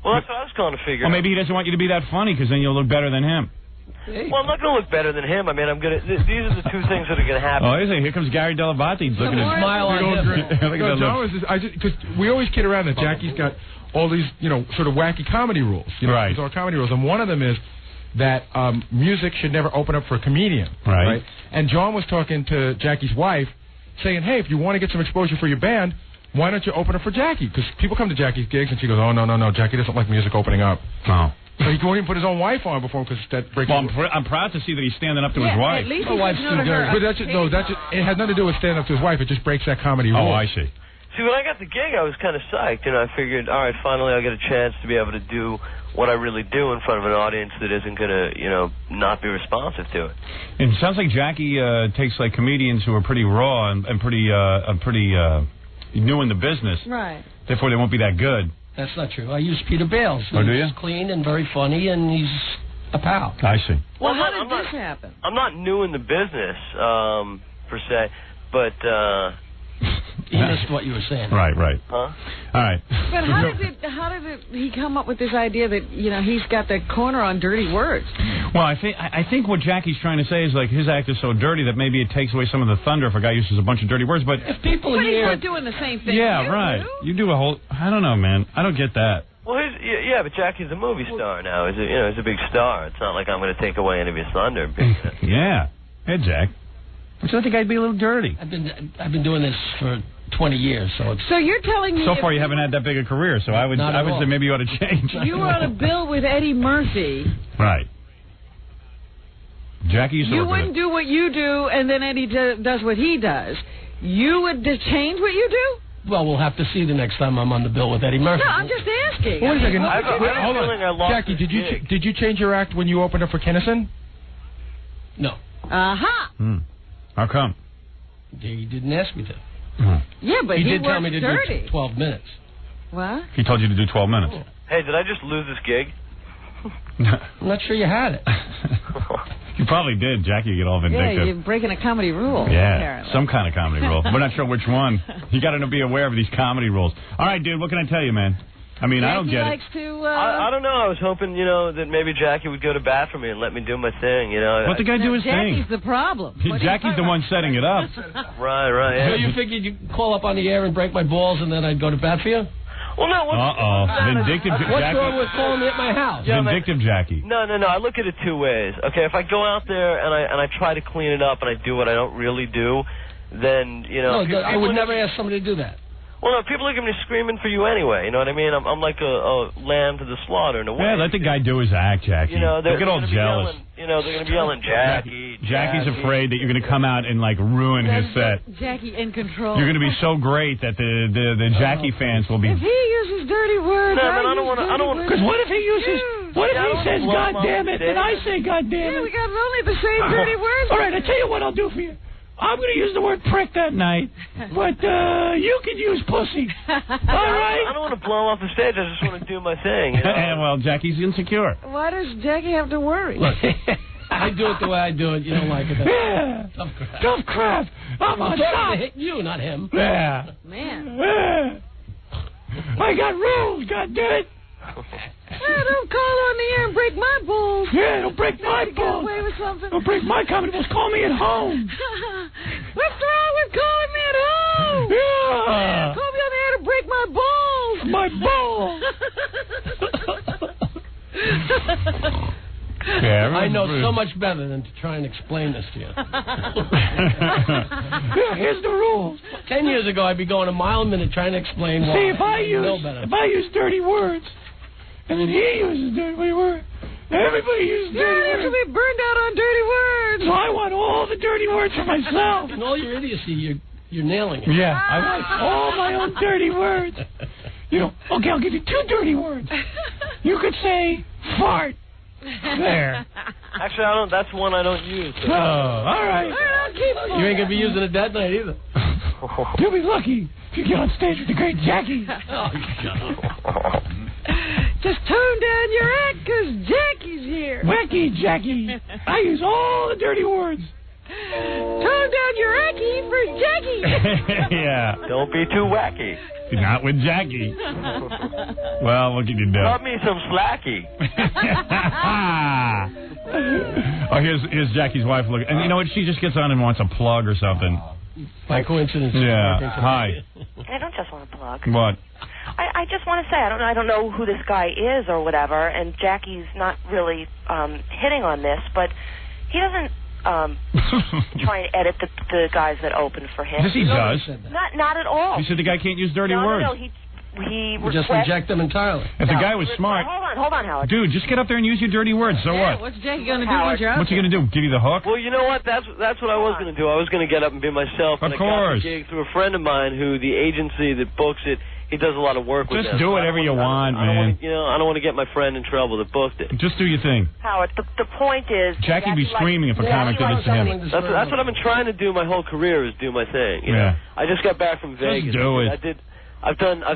Well, that's what I was calling to figure Or out. maybe he doesn't want you to be that funny because then you'll look better than him. Well, I'm not going to look better than him. I mean, these are the two things that are going to happen. Oh, here comes Gary Dell'Abate. Look at his smile on him. Look at that John look. because we always kid around that Jackie's got all these, sort of wacky comedy rules. Right. These are comedy rules, and one of them is that music should never open up for a comedian. Right. And John was talking to Jackie's wife, saying, hey, if you want to get some exposure for your band, why don't you open up for Jackie? Because people come to Jackie's gigs, and she goes, oh, no, Jackie doesn't like music opening up. Oh. So he won't even put his own wife on before because that breaks. Well, I'm proud to see that he's standing up to his wife. At least My wife's too dirty. But it has nothing to do with standing up to his wife. It just breaks that comedy rule. Oh, I see. See, when I got the gig, I was kind of psyched. I figured, all right, finally I'll get a chance to be able to do what I really do in front of an audience that isn't going to, not be responsive to it. It sounds like Jackie takes like comedians who are pretty raw and pretty new in the business. Right. Therefore, they won't be that good. That's not true. I use Peter Bales. Oh, do you? He's clean and very funny, and he's a pal. I see. Well, how did this happen? I'm not new in the business, per se, but... He missed what you were saying. Right. Huh? All right. But how did he come up with this idea that he's got the corner on dirty words? Well, I think what Jackie's trying to say is like his act is so dirty that maybe it takes away some of the thunder if a guy uses a bunch of dirty words. But if people he's hear, not doing the same thing. Yeah, right. You do a whole. I don't know, man. I don't get that. Well, but Jackie's a movie star now. He's a big star. It's not like I'm going to take away any of his thunder. Yeah. Hey, Jack. I still think I'd be a little dirty. I've been doing this for 20 years, so it's... So you're telling me... So far, you haven't had that big a career, so I would say maybe you ought to change. You were on a bill with Eddie Murphy. Right. Jackie used to You work wouldn't do what you do, and then Eddie does what he does. You would change what you do? Well, we'll have to see the next time I'm on the bill with Eddie Murphy. No, I'm just asking. Wait a second. Hold on. Jackie, did you change your act when you opened up for Kinnison? No. Uh-huh. How come? He didn't ask me to. Yeah, but he did tell me to dirty. do 12 minutes. What? He told you to do 12 minutes. Hey, did I just lose this gig? I'm not sure you had it. You probably did, Jackie. You get all vindictive. Yeah, you're breaking a comedy rule. Yeah, apparently. some kind of comedy rule. We're not sure which one. You got to be aware of these comedy rules. All right, dude. What can I tell you, man? I mean, I don't get likes it. To, I don't know. I was hoping, that maybe Jackie would go to bat for me and let me do my thing. Let the guy do his Jackie's thing. the problem. Jackie's the one setting it up. Right. So Yeah. you figured you'd call up on the air and break my balls, and then I'd go to bat for you? Well, no. Vindictive What's Jackie. wrong with calling me at my house? Vindictive Jackie. No. I look at it two ways. Okay, if I go out there and I try to clean it up and I do what I don't really do, then No, I would never ask somebody to do that. Well, no, people are going to be screaming for you anyway. You know what I mean? I'm like a lamb to the slaughter in a way. Yeah, let the guy do his act, Jackie. They're Don't get all gonna be jealous. They're going to be yelling, Jackie. Jackie's afraid that you're going to come out and like ruin his set. Jackie in control. You're going to be so great that the Jackie fans will be. If he uses dirty words, No, but I don't want to. Because what if he uses? What if he says "God damn it" and I say "God damn it"? Yeah, we got only the same dirty words. All right, I tell you what I'll do for you. I'm going to use the word prick that night, but you can use pussy. All right? I don't want to blow off the stage. I just want to do my thing. Well, Jackie's insecure. Why does Jackie have to worry? Look, I do it the way I do it. You don't like it. Yeah. Tough crap. Tough crap. I'm on top. You, not him. Yeah. Man. Yeah. I got rules, goddammit. Don't call on the air and break my balls. Yeah, don't break my Get balls. away with something. Don't break my comedy balls. Call me at home. What's wrong with calling me at home? Yeah. Call me on the air to break my balls. My balls. Yeah, I know so much better than to try and explain this to you. Yeah, here's the rules. 10 years ago, I'd be going a mile a minute trying to explain why. See, if I use dirty words, and then he uses dirty words, everybody uses dirty Yeah, words. we burned out on dirty words. So I want all the dirty words for myself. In all your idiocy, you're nailing it. Yeah, I want all my own dirty words. Okay, I'll give you 2 dirty words. You could say fart. There. Actually, that's one I don't use. Oh, all right. I'll keep You ain't going to be using it that night either. You'll be lucky. You get on stage with the great Jackie. Just tone down your act, because Jackie's here. Wacky Jackie. I use all the dirty words. Tone down your acky for Jackie. Yeah. Don't be too wacky. Not with Jackie. Well, what can you do? Love me some slacky. Oh, here's Jackie's wife looking. And you know what? She just gets on and wants a plug or something. By coincidence. Yeah. Hi. I don't just want to plug. What? I just want to say I don't know who this guy is or whatever, and Jackie's not really hitting on this, but he doesn't try and edit the guys that open for him. Yes, he does. Not at all. He said the guy can't use dirty words. No, he just reject them entirely. If the guy was smart. Hold on, Howard. Dude, just get up there and use your dirty words. So what? What's Jackie going to do with your What's he going to do? Give you the hook? Well, you know what? That's what I was going to do. I was going to get up and be myself. Of and course. I got the gig through a friend of mine who the agency that books it, he does a lot of work with them. Just do whatever you want, man. I don't want to get my friend in trouble that booked it. Just do your thing. Howard, the point is... Jackie be screaming if a comic did this to him. That's what I've been trying to do my whole career, is do my thing. You know? I just got back from Vegas. Just do it.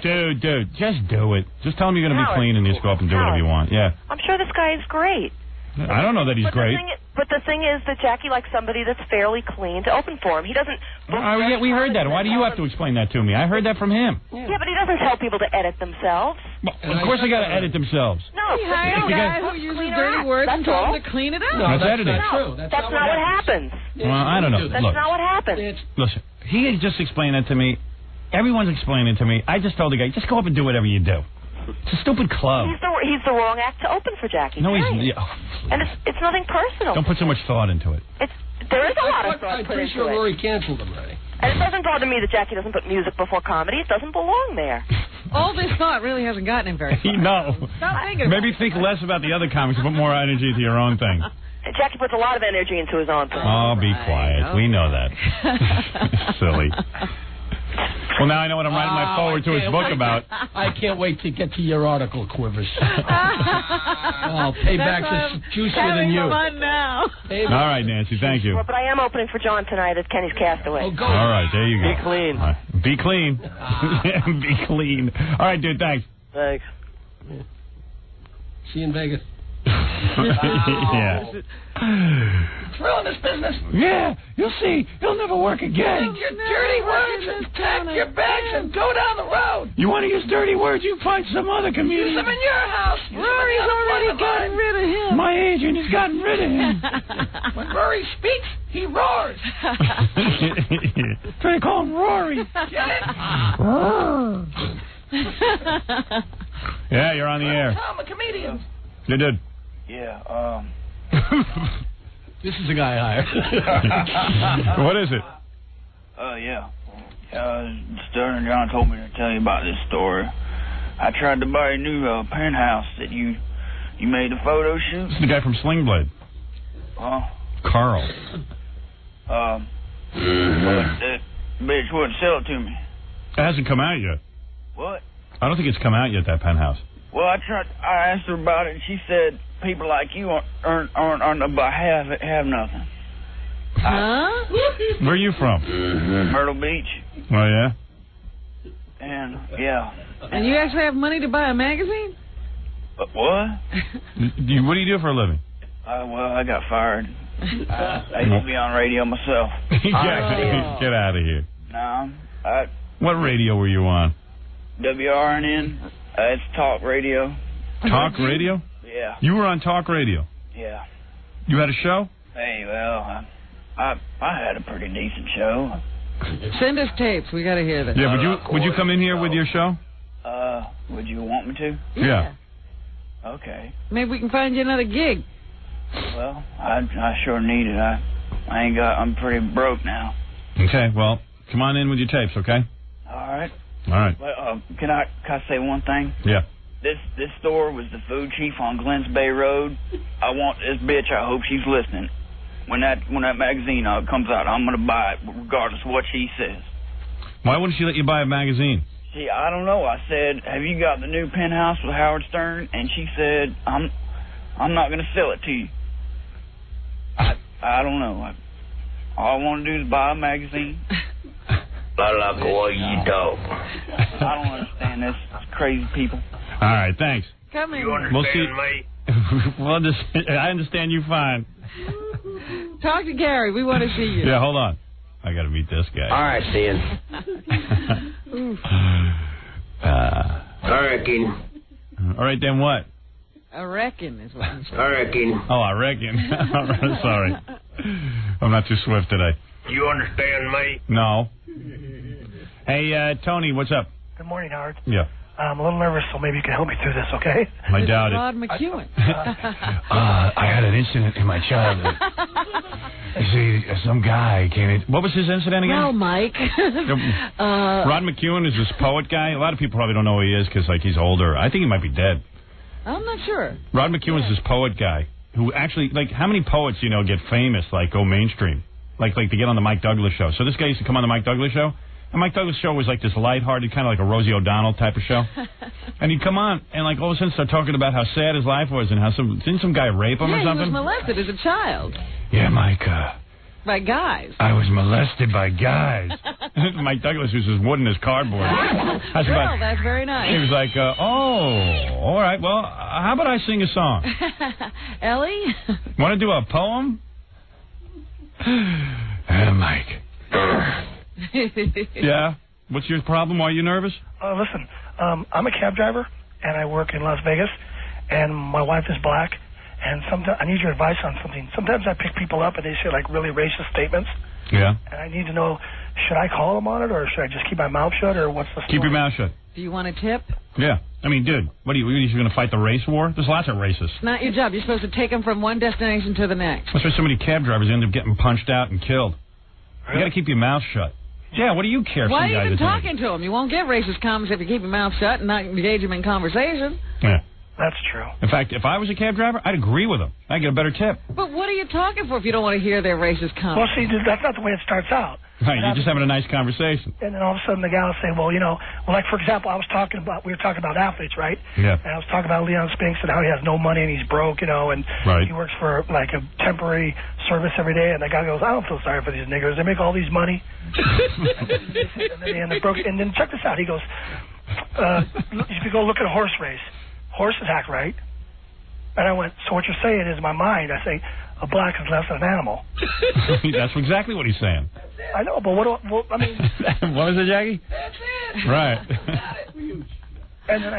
Dude, just do it. Just tell him you're going to be clean and you just go up and do whatever you want. Yeah. I'm sure this guy is great. I don't know that he's great. But the thing is that Jackie likes somebody that's fairly clean to open for him. He doesn't... Yeah, we heard that. Why do you have to explain that to me? I heard that from him. Yeah, but he doesn't tell people to edit themselves. Well, of course they got to edit themselves. No, he hired a guy who uses dirty words and told him to clean it up. No, that's editing. Not true. That's not what happens. Well, I don't know. That's Look, not what happens. listen, he just explained that to me. Everyone's explaining it to me. I just told the guy, just go up and do whatever you do. It's a stupid club. He's the wrong act to open for Jackie. No, he's... And it's nothing personal. Don't put so much thought into it. There is a lot of thought I'm put pretty into sure it. Rory canceled them already. And it doesn't bother me that Jackie doesn't put music before comedy. It doesn't belong there. All this thought really hasn't gotten him very far. No. Stop thinking Maybe think less about the other comics and put more energy into your own thing. Jackie puts a lot of energy into his own thing. Oh, be quiet. We know that. Silly. Well, now I know what I'm writing my forward to his book about. I can't wait to get to your article, Quivers. I'll pay back this juicier than you. Now. All right, Nancy, thank you. Well, but I am opening for John tonight at Kenny's Castaway. Oh, go. All right, there you go. Be clean. Right. Be clean. Be clean. All right, dude, thanks. Thanks. Yeah. See you in Vegas. Yeah. Thrill in this business. Yeah, you'll see. It'll never work again. Take your dirty words and pack your bags and go down the road. You want to use dirty words? You find some other comedian. Use them in your house. Rory's already gotten rid of him. My agent has gotten rid of him. When Rory speaks, he roars. Trying to call him Rory. Get it? Yeah, you're on the air. I'm a comedian. You did. Yeah, This is the guy I hired. What is it? yeah. Stern and John told me to tell you about this story. I tried to buy a new penthouse that you made a photo shoot. This is the guy from Sling Blade. Carl. But that bitch wouldn't sell it to me. It hasn't come out yet. What? I don't think it's come out yet, that penthouse. Well, I asked her about it, and she said people like you aren't about have nothing. Huh? Where are you from? Myrtle Beach. Oh, yeah? And, yeah. And you actually have money to buy a magazine? What? What do you do for a living? Well, I got fired. I used to be on radio myself. Get out of here. No, What radio were you on? WRNN. It's talk radio. Talk radio? Yeah. You were on talk radio? Yeah. You had a show? Hey, well, I had a pretty decent show. Send us tapes. We got to hear this. Yeah, would you come in here with your show? Would you want me to? Yeah. Okay. Maybe we can find you another gig. Well, I sure need it. I'm pretty broke now. Okay, well, come on in with your tapes, okay? All right. All right. Well, can I say one thing? Yeah. This store was the food chief on Glens Bay Road. I want this bitch. I hope she's listening. When that magazine comes out, I'm gonna buy it regardless of what she says. Why wouldn't she let you buy a magazine? See, I don't know. I said, "Have you got the new Penthouse with Howard Stern?" And she said, "I'm not gonna sell it to you." I don't know. All I want to do is buy a magazine. I don't understand this. It's crazy people. All right, thanks. Come in. You understand me? I understand you fine. Talk to Gary. We want to see you. Yeah, hold on. I got to meet this guy. All right, Stan. I reckon. All right, then what? I reckon is what he said. I reckon. Oh, I reckon. Sorry. I'm not too swift today. You understand me? No. Hey, Tony, what's up? Good morning, Howard. Yeah. I'm a little nervous, so maybe you can help me through this, okay? I doubt it. Rod McEwen. I had an incident in my childhood. You see, some guy came in. What was his incident again? Well, Mike. Rod McEwen is this poet guy. A lot of people probably don't know who he is because, like, he's older. I think he might be dead. I'm not sure. Rod McEwen is this poet guy who actually, like, how many poets, you know, get famous, like, go mainstream? Like to get on the Mike Douglas show. So this guy used to come on the Mike Douglas show. And Mike Douglas' show was like this lighthearted, kind of like a Rosie O'Donnell type of show. And he'd come on and like all of a sudden start talking about how sad his life was and how didn't some guy rape him or something? He was molested as a child. Yeah, Mike. By guys. I was molested by guys. Mike Douglas uses wood in his cardboard. That's very nice. He was like, all right, well, how about I sing a song? Ellie? Want to do a poem? Mike. Yeah? What's your problem? Why are you nervous? Listen, I'm a cab driver, and I work in Las Vegas, and my wife is black, and sometimes I need your advice on something. Sometimes I pick people up, and they say, like, really racist statements. Yeah. And I need to know, should I call them on it, or should I just keep my mouth shut, or what's the story? Keep your mouth shut. Do you want a tip? Yeah. I mean, dude, what are you going to fight the race war? There's lots of racists. It's not your job. You're supposed to take them from one destination to the next. That's why so many cab drivers end up getting punched out and killed. You got to keep your mouth shut. Yeah, what do you care? Why are you even talking to him? You won't get racist comments if you keep your mouth shut and not engage him in conversation. Yeah. That's true. In fact, if I was a cab driver, I'd agree with him. I'd get a better tip. But what are you talking for if you don't want to hear their racist comments? Well, see, that's not the way it starts out. Right, you're just having a nice conversation. And then all of a sudden the guy will say, well, like, for example, we were talking about athletes, right? Yeah. And I was talking about Leon Spinks and how he has no money and he's broke, and right. He works for, like, a temporary service every day, and the guy goes, I don't feel sorry for these niggers. They make all these money. And then they end up broke. And then check this out. He goes, if you go look at a horse race, horses act right. And I went, so what you're saying is, in my mind, I say, a black is less than an animal. That's exactly what he's saying. I know, but what what was it, Jackie? That's it. Right. And then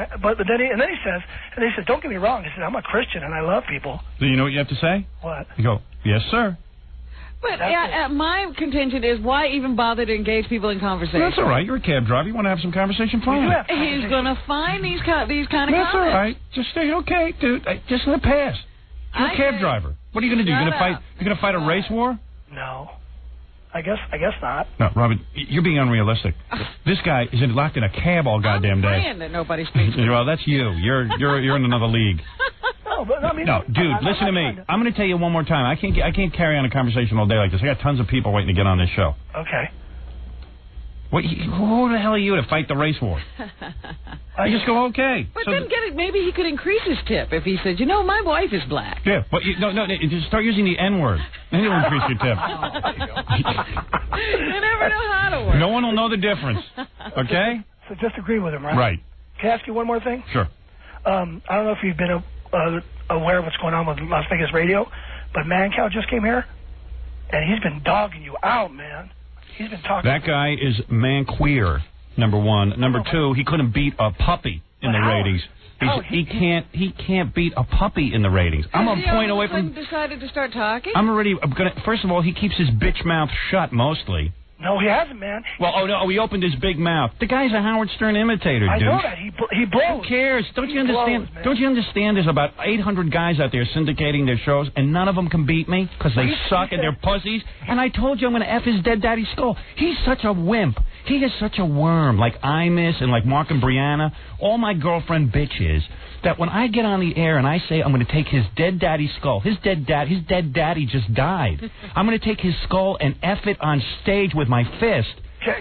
he says, don't get me wrong. He said, I'm a Christian and I love people. Do you know what you have to say? What? You go, yes, sir. But my contention is, why even bother to engage people in conversation? That's all right. You're a cab driver. You want to have some conversation? Fine. He's going to find these kind of That's comments. All right. Just stay okay, dude. Just let it pass. You're a cab driver. What are you going to do? You're going to fight a race war? No. I guess not. No, Robin, you're being unrealistic. This guy is locked in a cab all goddamn day. I'm praying that nobody speaks. Well, that's you. You're in another league. No, dude, listen to me. I'm going to tell you one more time. I can't carry on a conversation all day like this. I got tons of people waiting to get on this show. Okay. Who the hell are you to fight the race war? I just go, okay. But then maybe he could increase his tip if he said, my wife is black. Yeah, but just start using the N-word. Then you'll increase your tip. You never know how to work. No one will know the difference. Okay? So just agree with him, right? Right. Can I ask you one more thing? Sure. I don't know if you've been aware of what's going on with Las Vegas radio, but Mancow just came here, and he's been dogging you out, man. He's been talking. That guy is man queer, number one. Number two, he couldn't beat a puppy in the ratings. He can't beat a puppy in the ratings. I'm a point away from. Decided to start talking. I'm gonna. First of all, he keeps his bitch mouth shut mostly. No, he hasn't, man. Well, he opened his big mouth. The guy's a Howard Stern imitator, dude. I know that. He blows. Who cares? Don't you understand? Don't you understand? There's about 800 guys out there syndicating their shows, and none of them can beat me because they suck and they're pussies. And I told you I'm going to F his dead daddy's skull. He's such a wimp. He is such a worm, like Imus and like Mark and Brianna, all my girlfriend bitches, that when I get on the air and I say I'm going to take his dead daddy's skull, his dead daddy just died. I'm going to take his skull and F it on stage with my fist.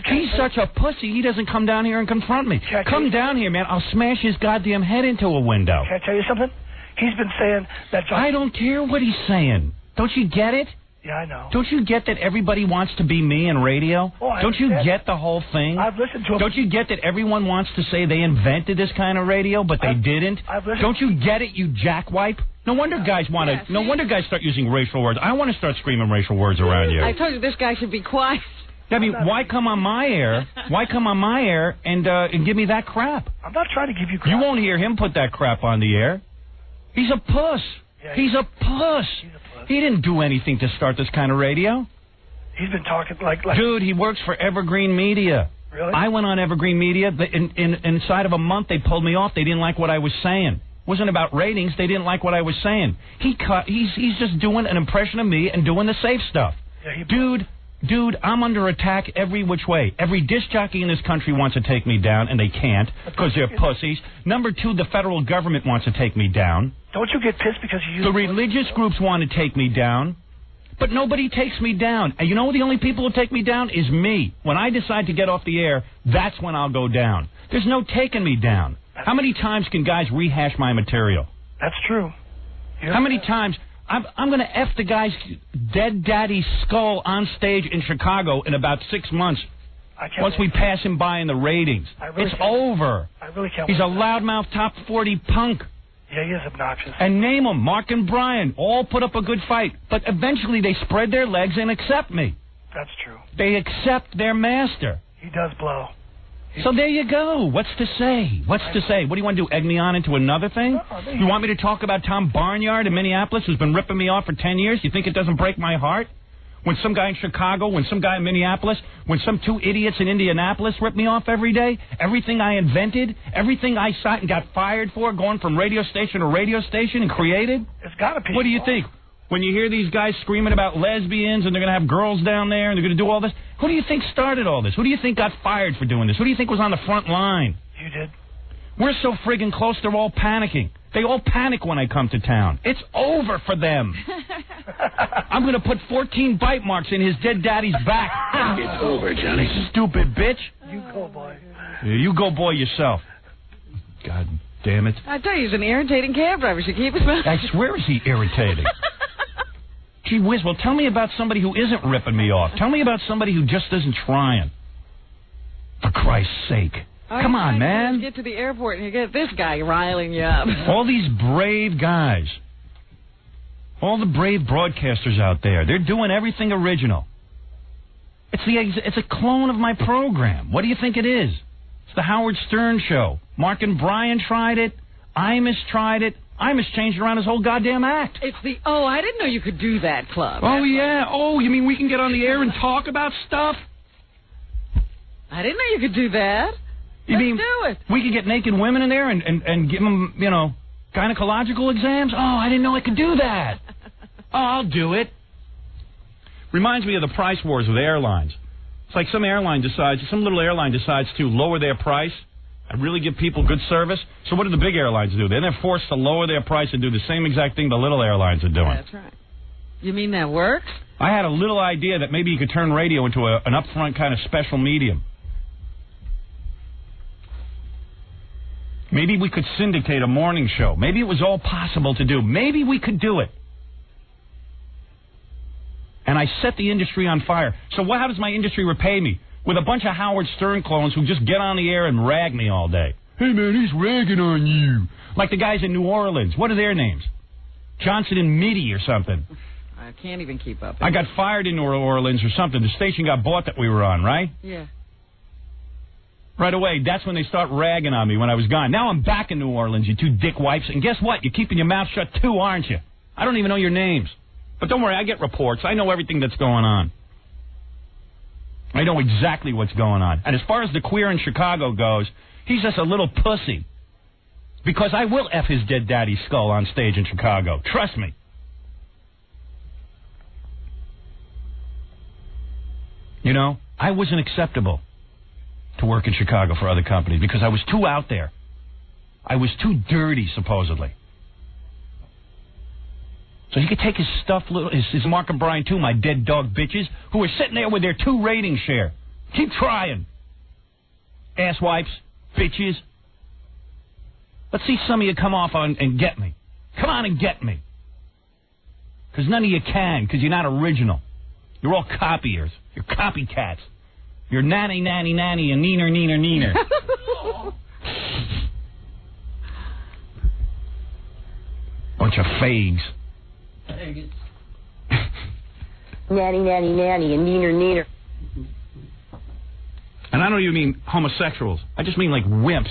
He's such a pussy, he doesn't come down here and confront me. Come down here, man. I'll smash his goddamn head into a window. Can I tell you something? He's been saying that... I don't care what he's saying. Don't you get it? Yeah, I know. Don't you get that everybody wants to be me in radio? Oh, I Don't you understand. get the whole thing? I've listened to 'em. Don't you get that everyone wants to say they invented this kind of radio, but they didn't? I've listened. Don't you get it, you jackwipe? No wonder guys want to. No wonder guys start using racial words. I want to start screaming racial words around you. I told you this guy should be quiet. I mean, why come on my air? Why come on my air and give me that crap? I'm not trying to give you crap. You won't hear him put that crap on the air. He's a puss. Yeah, He's a puss. He didn't do anything to start this kind of radio. He's been talking like Dude, he works for Evergreen Media. Really? I went on Evergreen Media. Inside of a month, they pulled me off. They didn't like what I was saying. It wasn't about ratings. They didn't like what I was saying. He's just doing an impression of me and doing the safe stuff. Yeah, Dude, I'm under attack every which way. Every disc jockey in this country wants to take me down, and they can't because they're pussies. Number two, the federal government wants to take me down. Don't you get pissed because you use The religious groups want to take me down, but nobody takes me down. And you know the only people who take me down is me. When I decide to get off the air, that's when I'll go down. There's no taking me down. How many times can guys rehash my material? That's true. How many times? I'm going to F the guy's dead daddy's skull on stage in Chicago in about 6 months. Once we pass him by in the ratings. It's over. I really can't. He's a wait. loudmouth top 40 punk. Yeah, he is obnoxious. And name them, Mark and Brian, all put up a good fight. But eventually they spread their legs and accept me. That's true. They accept their master. He does blow. So there you go. What's to say? What's to say? What do you want to do, egg me on into another thing? You want me to talk about Tom Barnyard in Minneapolis who's been ripping me off for 10 years? You think it doesn't break my heart? When some guy in Chicago, when some guy in Minneapolis, when some two idiots in Indianapolis rip me off every day, everything I invented, everything I saw and got fired for, going from radio station to radio station and created? It's got to be. What do you think? When you hear these guys screaming about lesbians and they're going to have girls down there and they're going to do all this, who do you think started all this? Who do you think got fired for doing this? Who do you think was on the front line? You did. We're so friggin' close, they're all panicking. They all panic when I come to town. It's over for them. I'm going to put 14 bite marks in his dead daddy's back. It's over, Johnny. Stupid bitch. You go, boy. Yeah, you go, boy, yourself. God damn it. I tell you, he's an irritating cab driver. Should keep his mouth. I swear is he irritating. Gee whiz, well, tell me about somebody who isn't ripping me off. Tell me about somebody who just isn't trying. For Christ's sake. Come on, man. Get to the airport and you get this guy riling you up. All these brave guys. All the brave broadcasters out there. They're doing everything original. It's a clone of my program. What do you think it is? It's the Howard Stern Show. Mark and Brian tried it. Imus tried it. Imus changed around his whole goddamn act. It's the I didn't know you could do that club. Oh, yeah. Oh, you mean we can get on the air and talk about stuff? I didn't know you could do that. You mean do it. We could get naked women in there and give them, gynecological exams? Oh, I didn't know I could do that. Oh, I'll do it. Reminds me of the price wars with airlines. It's like some little airline decides to lower their price and really give people good service. So what do the big airlines do? Then they're forced to lower their price and do the same exact thing the little airlines are doing. That's right. You mean that works? I had a little idea that maybe you could turn radio into an upfront kind of special medium. Maybe we could syndicate a morning show. Maybe it was all possible to do. Maybe we could do it. And I set the industry on fire. So how does my industry repay me? With a bunch of Howard Stern clones who just get on the air and rag me all day. Hey, man, he's ragging on you. Like the guys in New Orleans. What are their names? Johnson and Mitty or something. I can't even keep up. I got fired in New Orleans or something. The station got bought that we were on, right? Yeah. Right away, that's when they start ragging on me when I was gone. Now I'm back in New Orleans, you two dick wipes. And guess what? You're keeping your mouth shut too, aren't you? I don't even know your names. But don't worry, I get reports. I know everything that's going on. I know exactly what's going on. And as far as the queer in Chicago goes, he's just a little pussy. Because I will F his dead daddy's skull on stage in Chicago. Trust me. I wasn't acceptable to work in Chicago for other companies because I was too out there. I was too dirty, supposedly. So he could take his stuff, his Mark and Brian too, my dead dog bitches, who are sitting there with their 2 rating share. Keep trying. Asswipes, bitches. Let's see some of you come off and get me. Come on and get me. Because none of you can, because you're not original. You're all copiers. You're copycats. You're nanny, nanny, nanny, and neener, neener, neener. Bunch of fags. Nanny, nanny, nanny, and neener, neener. And I don't even mean homosexuals. I just mean like wimps.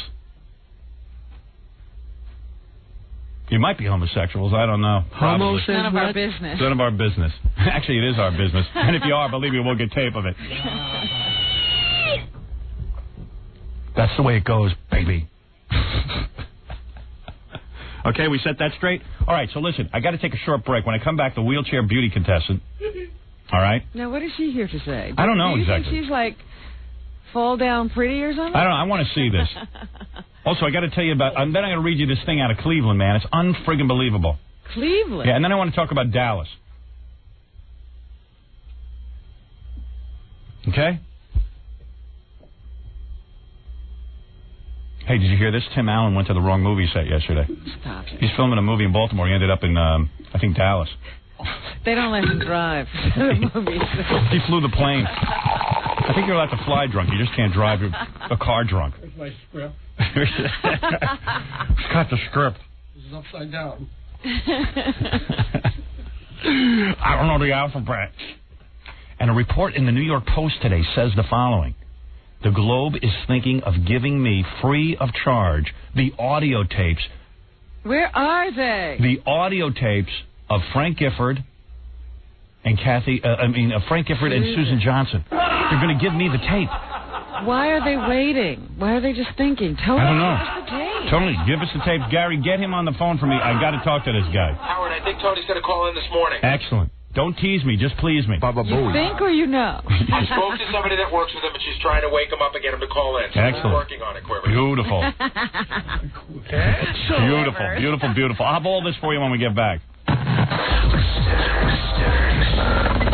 You might be homosexuals. I don't know. Homos is none of our business. None of our business. Actually, it is our business. And if you are, believe me, we'll get tape of it. That's the way it goes, baby. Okay, we set that straight? All right, so listen, I got to take a short break. When I come back, the wheelchair beauty contestant. All right? Now, what is she here to say? I don't know Do you exactly. think she's like fall down pretty or something? I don't know. I want to see this. Also, I got to tell you about, then I'm going to read you this thing out of Cleveland, man. It's unfriggin' believable. Cleveland? Yeah, and then I want to talk about Dallas. Okay? Hey, did you hear this? Tim Allen went to the wrong movie set yesterday. Stop it. He's filming a movie in Baltimore. He ended up in, I think, Dallas. They don't let him drive the movies. He flew the plane. I think you're allowed to fly drunk. You just can't drive a car drunk. Where's my script? He's got the script. This is upside down. I don't know the alphabet. And a report in the New York Post today says the following. The Globe is thinking of giving me free of charge the audio tapes. Where are they? The audio tapes of Frank Gifford and Frank Gifford and Susan Johnson. They're going to give me the tape. Why are they waiting? Why are they just thinking? Tony, I don't know. give us the tape. Tony, give us the tapes. Gary, get him on the phone for me. I got to talk to this guy. Howard, I think Tony's going to call in this morning. Excellent. Don't tease me. Just please me. You think or you know? I spoke to somebody that works with him, and she's trying to wake him up and get him to call in. So Excellent. we're working on it, Quiver. Beautiful. Beautiful, beautiful, beautiful. I'll have all this for you when we get back.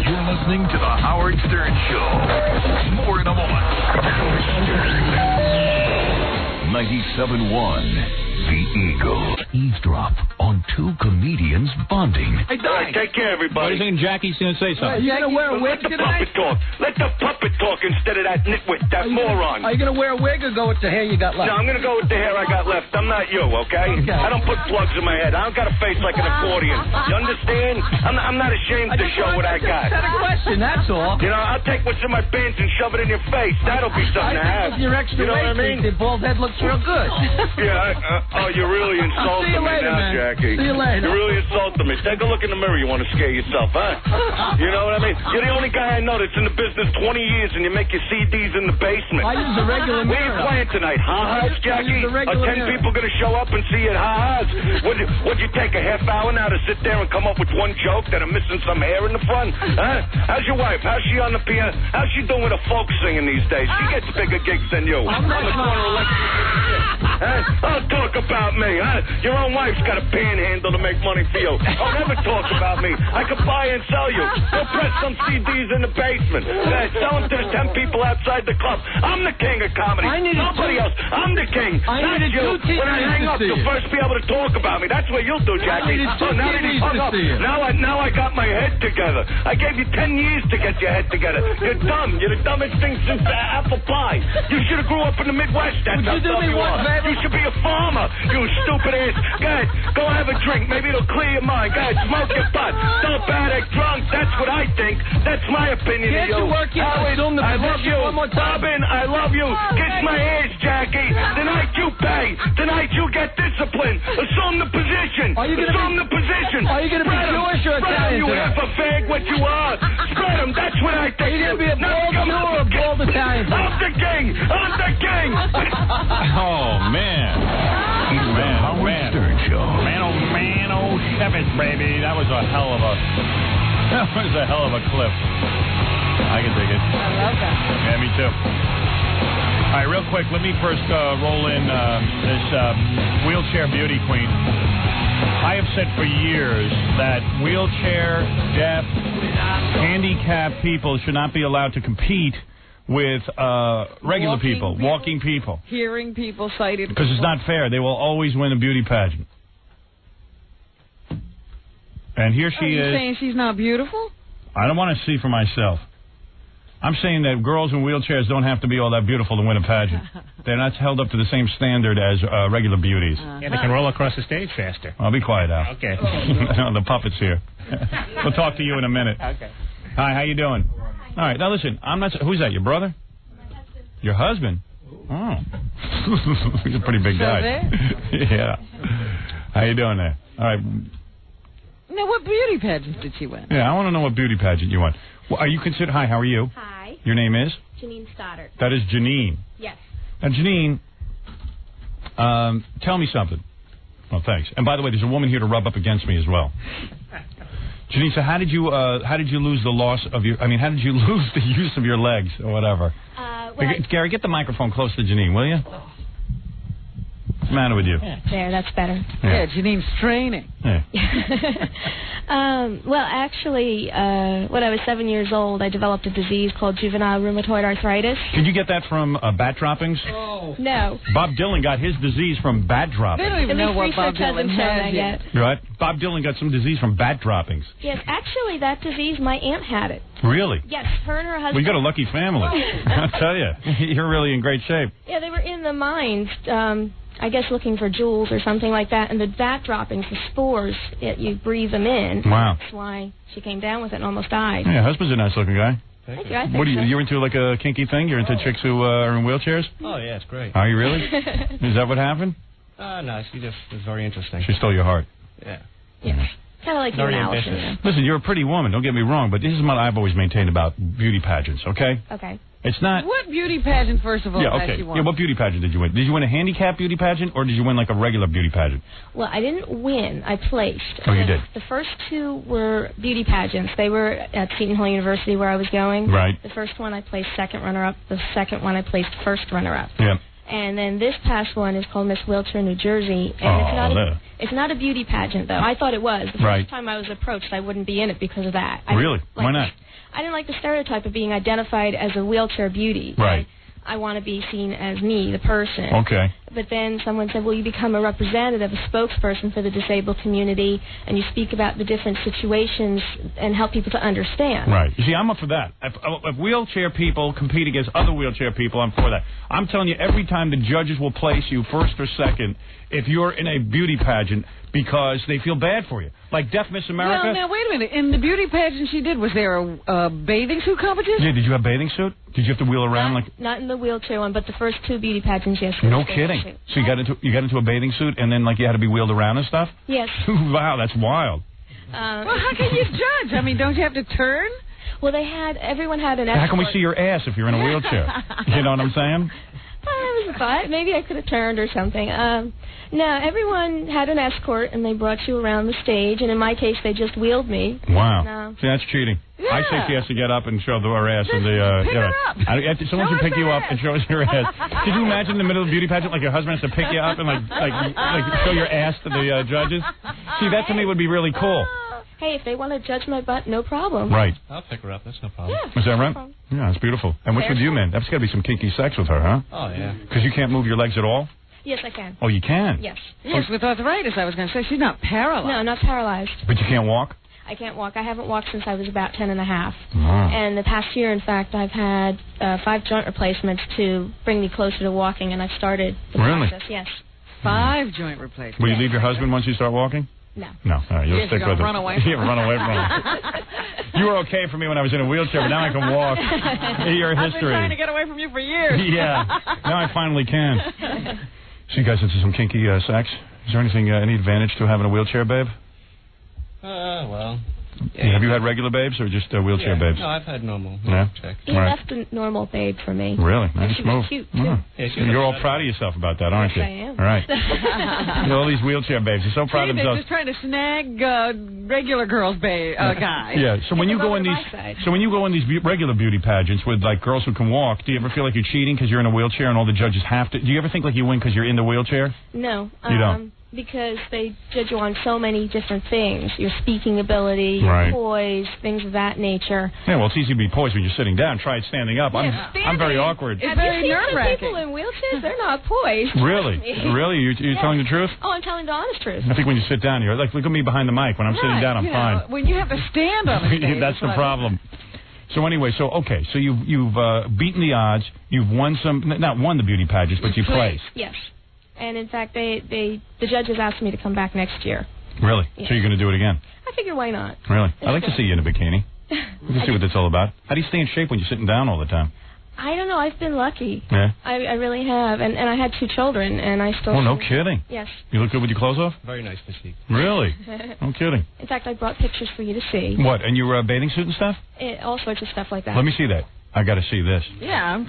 You're listening to the Howard Stern Show. More in a moment. 97.1 The Eagle. Eavesdrop on two comedians bonding. Hey, take care, everybody. What do you think Jackie's going to say something? Are you going to wear a wig tonight? Let the puppet talk. Let the puppet talk instead of that nitwit, that moron. Are you going to wear a wig or go with the hair you got left? No, I'm going to go with the hair I got left. I'm not you, okay? I don't put plugs in my head. I don't got a face like an accordion. You understand? I'm not ashamed to show what I got. That's a question, that's all. You know, I'll take what's in my pants and shove it in your face. That'll be something to have. With your extra you know what I mean? the bald head looks real good. Yeah, you're really insulting See you later, me now, man. Jackie. See you later. You're really insulting me. Take a look in the mirror. You want to scare yourself, huh? You know what I mean? You're the only guy I know that's in the business 20 years and you make your CDs in the basement. I use a regular Where mirror. you playing tonight? Ha-has, Jackie? Are 10 mirror. people going to show up and see you at ha-has? Would you take a half hour now to sit there and come up with one joke that I'm missing some hair in the front? Huh? How's your wife? How's she on the piano? How's she doing with a folk singing these days? She gets bigger gigs than you. On the corner electric. Don't talk about me, huh? Your own wife's got a panhandle to make money for you. Don't ever talk about me. I could buy and sell you. Go press some CDs in the basement. Sell them to the 10 people outside the club. I'm the king of comedy. Nobody else. I'm the king. Not you. When I hang up, you'll first be able to talk about me. That's what you'll do, Jackie. Now that he's hung up, now I got my head together. I gave you 10 years to get your head together. You're dumb. You're the dumbest thing since apple pie. You should have grew up in the Midwest. That's how dumb you are. You should be a farmer. You stupid ass. Go ahead. Go have a drink. Maybe it'll clear your mind. Go ahead. Smoke your butt. Don't addict drunk. That's what I think. That's my opinion of you. Can't you work your Howard, I love you. one more time? Robin, I love you. Kiss my ass, Jackie. Tonight you pay. Tonight you get discipline. Assume the position. Assume the position. Are you going to be Jewish or Italian? You tonight? half a fag what you are. Spread them. That's what I think. Are you going to be a bald Jew or a bald Italian? I'm the king. I'm the king. Oh, man. Man. Stern Show. Man, oh, Shepard, baby. That was a hell of a clip. I can dig it. I love that. Yeah, me too. All right, real quick, let me first roll in this wheelchair beauty queen. I have said for years that wheelchair, deaf, handicapped people should not be allowed to compete with regular people, walking people. Hearing people, sighted people. Because it's not fair. They will always win a beauty pageant. And here she Are you is. saying she's not beautiful? I don't want to see for myself. I'm saying that girls in wheelchairs don't have to be all that beautiful to win a pageant. They're not held up to the same standard as regular beauties. Yeah, they can roll across the stage faster. I'll be quiet now. Okay. The puppet's here. We'll talk to you in a minute. Okay. Hi, how you doing? All right, now listen, I'm not... Who's that, your brother? Your husband? Oh. He's a pretty big guy. Yeah. How you doing there? All right. Now, what beauty pageants did she win? Yeah, I want to know what beauty pageant you won. Well, are you considered... Hi, how are you? Hi. Your name is? Janine Stoddard. That is Janine. Yes. Now, Janine, tell me something. Well, thanks. And by the way, there's a woman here to rub up against me as well. Janine, so how did you lose the loss of your... I mean, how did you lose the use of your legs or whatever? Gary, get the microphone close to Janine, will you? What's the matter with you? There, that's better. Yeah, Janine's training. Yeah. Well, actually, when I was 7 years old, I developed a disease called juvenile rheumatoid arthritis. Did you get that from bat droppings? Oh. No. Bob Dylan got his disease from bat droppings. They don't even know what Bob Dylan had yet. Right? Bob Dylan got some disease from bat droppings. Yes, actually, that disease, my aunt had it. Really? Yes, her and her husband. We got a lucky family. I'll tell you. You're really in great shape. Yeah, they were in the mines, I guess looking for jewels or something like that, and the bat droppings, the spores, you breathe them in. Wow. That's why she came down with it and almost died. Yeah, husband's a nice looking guy. Thank you. I think What are you? so. You're into like a kinky thing? You're into chicks who are in wheelchairs? Oh, yeah, it's great. Are you really? Is that what happened? No, she just is very interesting. She stole your heart. Yeah. Yeah. Kind of like you Very and Allison. ambitious. Listen, you're a pretty woman. Don't get me wrong, but this is what I've always maintained about beauty pageants. Okay? Okay. It's not. What beauty pageant, first of all, Yeah. has Okay. she won? Yeah. What beauty pageant did you win? Did you win a handicap beauty pageant or did you win like a regular beauty pageant? Well, I didn't win. I placed. Oh, you did. The first two were beauty pageants. They were at Seton Hall University where I was going. Right. The first one I placed second runner-up. The second one I placed first runner-up. Yeah. And then this past one is called Miss Wheelchair New Jersey. And it's not a beauty pageant, though. I thought it was. The first time I was approached, I wouldn't be in it because of that. Really? Why not? I didn't like the stereotype of being identified as a wheelchair beauty. Right. I want to be seen as me, the person. Okay. But then someone said, well, you become a representative, a spokesperson for the disabled community, and you speak about the different situations and help people to understand. Right. You see, I'm up for that. If wheelchair people compete against other wheelchair people, I'm for that. I'm telling you, every time the judges will place you first or second if you're in a beauty pageant because they feel bad for you. Like Deaf Miss America. Well, now, wait a minute. In the beauty pageant she did, was there a bathing suit competition? Yeah, did you have a bathing suit? Did you have to wheel around like... Not in the wheelchair one, but the first two beauty pageants, yes. No kidding. So you got into a bathing suit and then like you had to be wheeled around and stuff? Yes. Wow, that's wild. Well, how can you judge? I mean, don't you have to turn? Well, everyone had an escort. How can we see your ass if you're in a wheelchair? You know what I'm saying? I was a thought. Maybe I could have turned or something. No, everyone had an escort, and they brought you around the stage, and in my case, they just wheeled me. Wow. No. See, that's cheating. Yeah. I say she has to get up and show her ass. Just in the, pick her up. Someone should pick you up and show us your ass. Could you imagine in the middle of the beauty pageant, like your husband has to pick you up and like show your ass to the judges? See, that to me would be really cool. Hey, if they want to judge my butt, no problem. Right. I'll pick her up. That's no problem. Yeah, Is that right? problem. Yeah, that's beautiful. And what's with you, man? That's got to be some kinky sex with her, huh? Oh, yeah. Because you can't move your legs at all? Yes, I can. Oh, you can? Yes. Yes, with arthritis, I was going to say. She's not paralyzed. No, not paralyzed. But you can't walk? I can't walk. I haven't walked since I was about 10 and a half. Wow. And the past year, in fact, I've had 5 joint replacements to bring me closer to walking, and I've started the Really? process. Yes. 5 joint replacements. Will you leave your husband once you start walking? No. No. All right, you'll Yes, stick you're with gonna him. run away from Yeah, run away from him. You were okay for me when I was in a wheelchair, but now I can walk. Your I've been history. trying to get away from you for years. Yeah. Now I finally can. So you guys into some kinky sex? Is there anything, any advantage to having a wheelchair, babe? Well. Yeah. Have you had regular babes or just wheelchair babes? No, I've had normal. Yeah. Check. He left a normal babe for me. Really? And Nice she move. was cute, too. Yeah. Yeah, she You're all was- proud of yourself about that, aren't you? Yes, I am. All right. You know, all these wheelchair babes are so proud See, of they're themselves. just trying to snag regular girls' guys. Yeah. So when you go in over these, my side. so when you go in these regular beauty pageants with like girls who can walk, do you ever feel like you're cheating because you're in a wheelchair and all the judges have to? Do you ever think like you win because you're in the wheelchair? No. You don't? Because they judge you on so many different things. Your speaking ability, your Right. poise, things of that nature. Yeah, well, it's easy to be poised when you're sitting down. Try it standing up. I'm very awkward. Have you seen some people in wheelchairs? They're not poised. Really? Trust me. Really? You're telling the truth? Oh, I'm telling the honest truth. I think when you sit down, you're like, look at me behind the mic. When I'm sitting down, I'm fine. When you have to stand on a stage. That's the problem. So anyway, so you've beaten the odds. You've won not won the beauty pageants, but you placed. Yes. And in fact, the judges asked me to come back next year. Really? Yeah. So you're going to do it again? I figure why not? Really? I'd like to see you in a bikini. We can see what that's all about. How do you stay in shape when you're sitting down all the time? I don't know. I've been lucky. Yeah. I really have. And I had 2 children, and I still... Oh, no kidding. Yes. You look good with your clothes off? Very nice physique. Really? No kidding. In fact, I brought pictures for you to see. What, and your bathing suit and stuff? All sorts of stuff like that. Let me see that. I got to see this. Yeah, I'm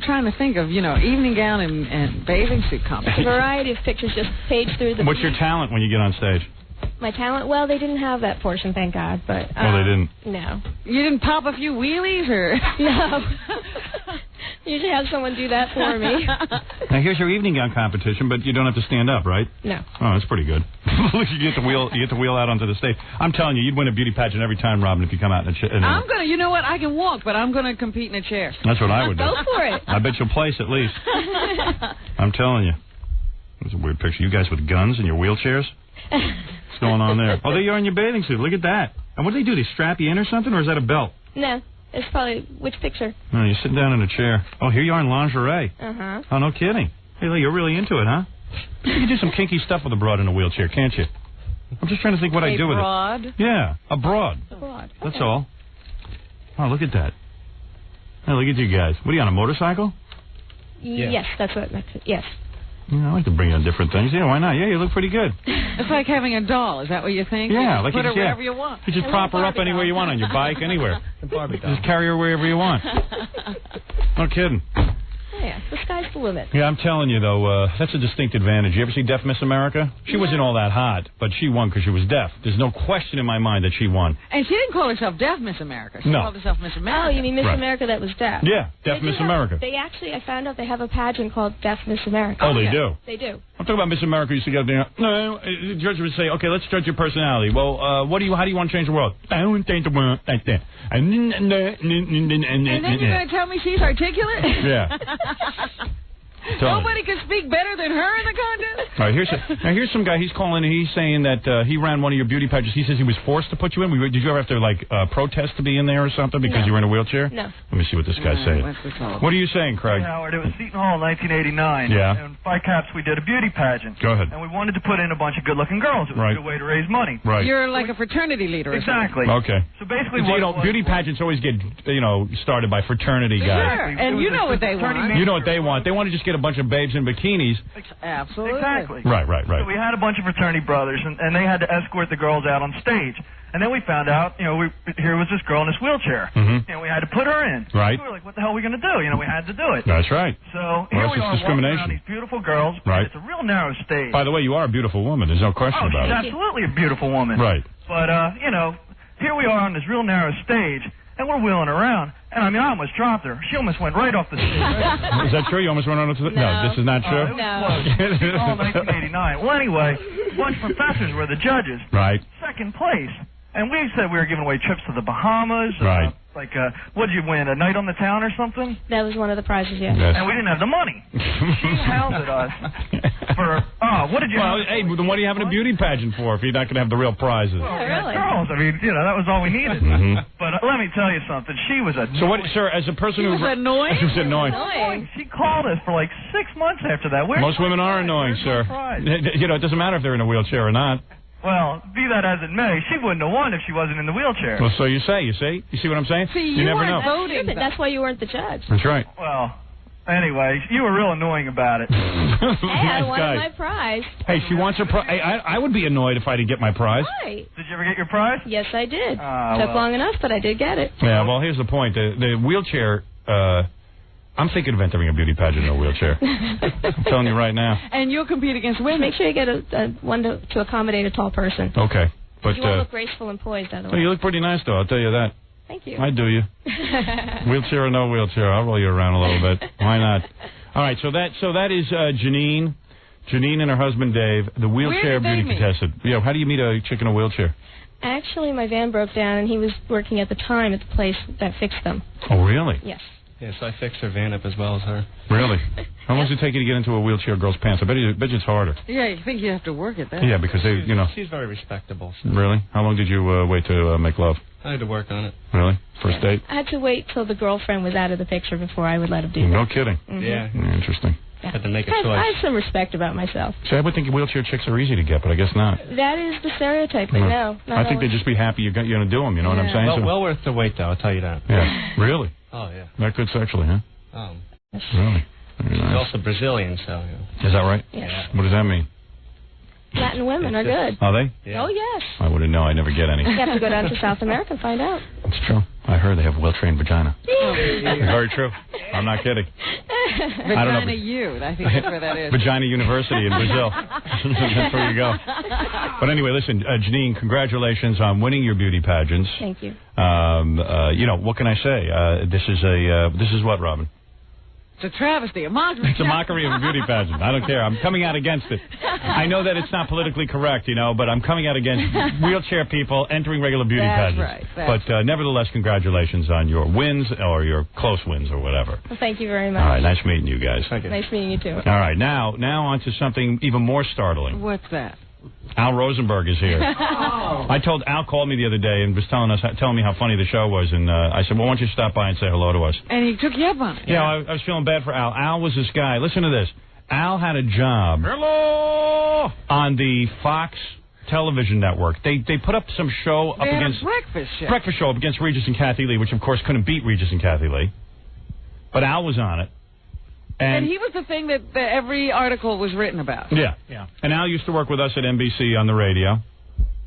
trying to think of, evening gown and bathing suit It's a competition. variety of pictures, just page through the... What's your talent when you get on stage? My talent? Well, they didn't have that portion, thank God. But Oh, they didn't? No. You didn't pop a few wheelies, or? No. Usually have someone do that for me. Now, here's your evening gown competition, but you don't have to stand up, right? No. Oh, that's pretty good. You get the wheel out onto the stage. I'm telling you, you'd win a beauty pageant every time, Robin, if you come out in a I'm going to, you know what? I can walk, but I'm going to compete in a chair. That's what I would do. Go for it. I bet you'll place at least. I'm telling you. That's a weird picture. You guys with guns in your wheelchairs? What's going on there? Oh, there you are in your bathing suit. Look at that. And what do? They strap you in or something, or is that a belt? No. It's probably... Which picture? No, you're sitting down in a chair. Oh, here you are in lingerie. Uh-huh. Oh, no kidding. Hey, Lee, you're really into it, huh? You can do some kinky stuff with a broad in a wheelchair, can't you? I'm just trying to think what I do with it. Yeah, a broad. That's all. Oh, look at that. Hey, look at you guys. What are you, on a motorcycle? Yes, that's what... Yes. Yeah, I like to bring in different things. Yeah, why not? Yeah, you look pretty good. It's like having a doll. Is that what you think? Yeah, you like put her yeah. wherever you want. You just prop her up anywhere you want, on your bike, anywhere. Just carry her wherever you want. No kidding. Yeah, the sky's the limit. Yeah, I'm telling you, though, that's a distinct advantage. You ever see Deaf Miss America? She wasn't all that hot, but she won because she was deaf. There's no question in my mind that she won. And she didn't call herself Deaf Miss America. She No. called herself Miss America. Oh, you mean Miss Right. America that was deaf? Yeah, Deaf They Miss do America. They actually, I found out they have a pageant called Deaf Miss America. Oh, they do? They do. I'm talking about Miss America. Used to get there. No, the judge would say, "Okay, let's judge your personality. Well, how do you want to change the world?" I don't change the world like that. And then you're going to tell me she's articulate? Yeah. Nobody can speak better than her in the contest? All right, here's some guy. He's calling and he's saying that he ran one of your beauty pageants. He says he was forced to put you in. Did you ever have to protest to be in there or something because you were in a wheelchair? No. Let me see what this guy's saying. What are you saying, Craig? Hey, Howard, it was Seton Hall in 1989. Yeah. And Phi Caps, we did a beauty pageant. Go ahead. And we wanted to put in a bunch of good-looking girls. It was Right. a good way to raise money. Right. You're like a fraternity leader. Or Exactly. Okay. So basically, beauty pageants always get started by fraternity guys. Sure, and you know what they want. You know what they want. They want to just get a bunch of babes in bikinis. Absolutely. Exactly. Right. So we had a bunch of fraternity brothers, and they had to escort the girls out on stage. And then we found out, here was this girl in this wheelchair. Mm-hmm. And we had to put her in. Right. We were like, what the hell are we going to do? We had to do it. That's right. So Well, here that's we are just walking discrimination. around these beautiful girls. Right. And it's a real narrow stage. By the way, you are a beautiful woman. There's no question Oh, about she's it. absolutely a beautiful woman. Right. But, here we are on this real narrow stage, and we're wheeling around. And, I almost dropped her. She almost went right off the stage. Is that true? You almost went on to the... No, this is not true? It was close. It was all 1989. Well, anyway, a bunch of professors were the judges. Right. Second place. And we said we were giving away trips to the Bahamas. Right. What did you win? A night on the town or something? That was one of the prizes, yes. And we didn't have the money. She hounded us for, what did you Well, hey, then what are you having a beauty pageant for if you're not going to have the real prizes? Well, girls. That was all we needed. Mhm. But let me tell you something. She was annoying. So what, sir, as a person who... annoying? She was annoying. She called us for 6 months after that. Most women are annoying, sir. It doesn't matter if they're in a wheelchair or not. Well, be that as it may, she wouldn't have won if she wasn't in the wheelchair. Well, so you say. You see what I'm saying? See, you never know. voting. That's why you weren't the judge. That's right. Well, anyway, you were real annoying about it. Hey, I Nice wanted guy. my prize. Hey, she wants her prize. I would be annoyed if I didn't get my prize. Right. Did you ever get your prize? Yes, I did. Ah, Took well. long enough, but I did get it. Yeah, well, here's the point. The wheelchair, I'm thinking of entering a beauty pageant in a wheelchair. I'm telling you right now. And you'll compete against women. Make sure you get one to accommodate a tall person. Okay. But You won't look graceful and poised otherwise. well, you look pretty nice, though, I'll tell you that. Thank you. I do you. Wheelchair or no wheelchair, I'll roll you around a little bit. Why not? All right, so that is Janine. Janine and her husband Dave, the wheelchair beauty contestant. Yeah, how do you meet a chick in a wheelchair? Actually, my van broke down, and he was working at the time at the place that fixed them. Oh, really? Yes. Yes, I fixed her van up as well as her. Really? How long does it take you to get into a wheelchair girl's pants? I bet it's harder. Yeah, you think you have to work at that. Yeah, because they, you know. She's very respectable. So. Really? How long did you wait to make love? I had to work on it. Really? First date? I had to wait till the girlfriend was out of the picture before I would let him do that. No kidding. Mm-hmm. Yeah. Interesting. Yeah. Had to make a choice. I have some respect about myself. See, I would think wheelchair chicks are easy to get, but I guess not. That is the stereotype, but no. I think they'd just be happy you're going to do them, you know what I'm saying? Well worth the wait, though, I'll tell you that. Yeah. Really? Oh, yeah. That good sexually, huh? Really? She's also Brazilian, so... You know. Is that right? Yes. What does that mean? Latin women are good. Are they? Yeah. Oh, yes. I wouldn't know. I never get any. You have to go down to South America and find out. It's true. I heard they have well-trained vagina. Yeah. Very true. I'm not kidding. I don't know. Vagina U. I think that's where that is. Vagina University in Brazil. That's where you go. But anyway, listen, Janine, congratulations on winning your beauty pageants. Thank you. You know, what can I say? This is what, Robin? It's a travesty, a mockery. It's a mockery of a beauty pageant. I don't care. I'm coming out against it. I know that it's not politically correct, you know, but I'm coming out against wheelchair people entering regular beauty pageants. Right. But nevertheless, congratulations on your wins or your close wins or whatever. Well, thank you very much. All right, nice meeting you guys. Thank you. Nice meeting you too. All right, now on to something even more startling. What's that? Al Rosenberg is here. Al called me the other day and was telling me how funny the show was, and I said, well, why don't you stop by and say hello to us? And he took you up on it. Yeah, I was feeling bad for Al. Al was this guy. Listen to this. Al had a job on the Fox television network. They put up some show up against breakfast show up against Regis and Kathy Lee, which of course couldn't beat Regis and Kathy Lee. But Al was on it. And he was the thing that every article was written about. Yeah. And Al used to work with us at NBC on the radio.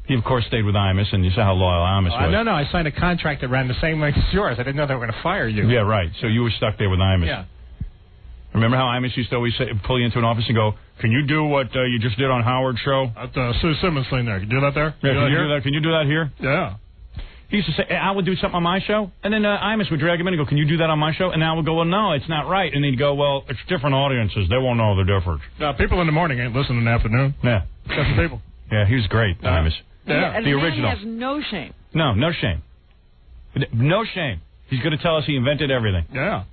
He, of course, stayed with Imus, and you saw how loyal Imus was. No, I signed a contract that ran the same length as yours. I didn't know they were going to fire you. Yeah, right. So you were stuck there with Imus. Yeah. Remember how Imus used to always pull you into an office and go, can you do what you just did on Howard's show? At the Sue Simmons thing there. Can you do that there? Yeah, can you do that here? Yeah. He used to say, Al would do something on my show, and then Imus would drag him in and go, can you do that on my show? And Al would go, well, no, it's not right. And he'd go, well, it's different audiences. They won't know the difference. People in the morning ain't listening in the afternoon. Yeah. Different people. Yeah, he was great, Imus. Yeah. The original. And he has no shame. No shame. No shame. He's going to tell us he invented everything. Yeah.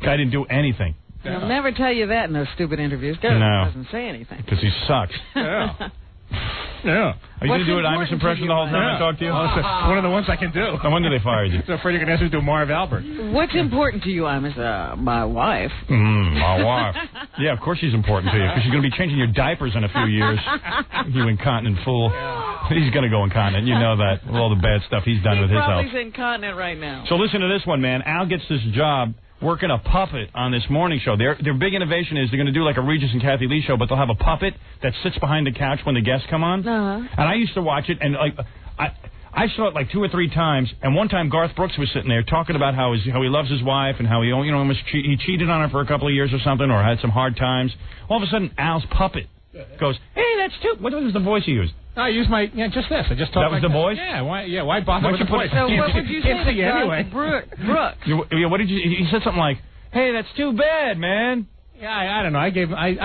Guy didn't do anything. Yeah. He'll never tell you that in those stupid interviews. He doesn't say anything. Because he sucks. Yeah. Yeah. Are you going to do an Imus impression the whole time I talk to you? Well, it's one of the ones I can do. No wonder they fired you. I'm afraid you're going to ask me to do Marv Albert. What's important to you, Imus? My wife. My wife. Yeah, of course she's important to you, because she's going to be changing your diapers in a few years. You incontinent fool. He's going to go incontinent. You know that. With all the bad stuff he's done with his health. He's incontinent right now. So listen to this one, man. Al gets this job working a puppet on this morning show. Their big innovation is they're going to do like a Regis and Kathy Lee show, but they'll have a puppet that sits behind the couch when the guests come on. Uh-huh. And I used to watch it, and like I saw it like 2 or 3 times. And one time Garth Brooks was sitting there talking about how he loves his wife and how he he cheated on her for a couple of years or something, or had some hard times. All of a sudden, Al's puppet goes, "Hey, that's too." What was the voice he used? I used just this. I just talked. That was the voice. Yeah. Why bother with the voice? So what would you say to anyway? Brooks? What did you? He said something like, "Hey, that's too bad, man." Yeah, I don't know. I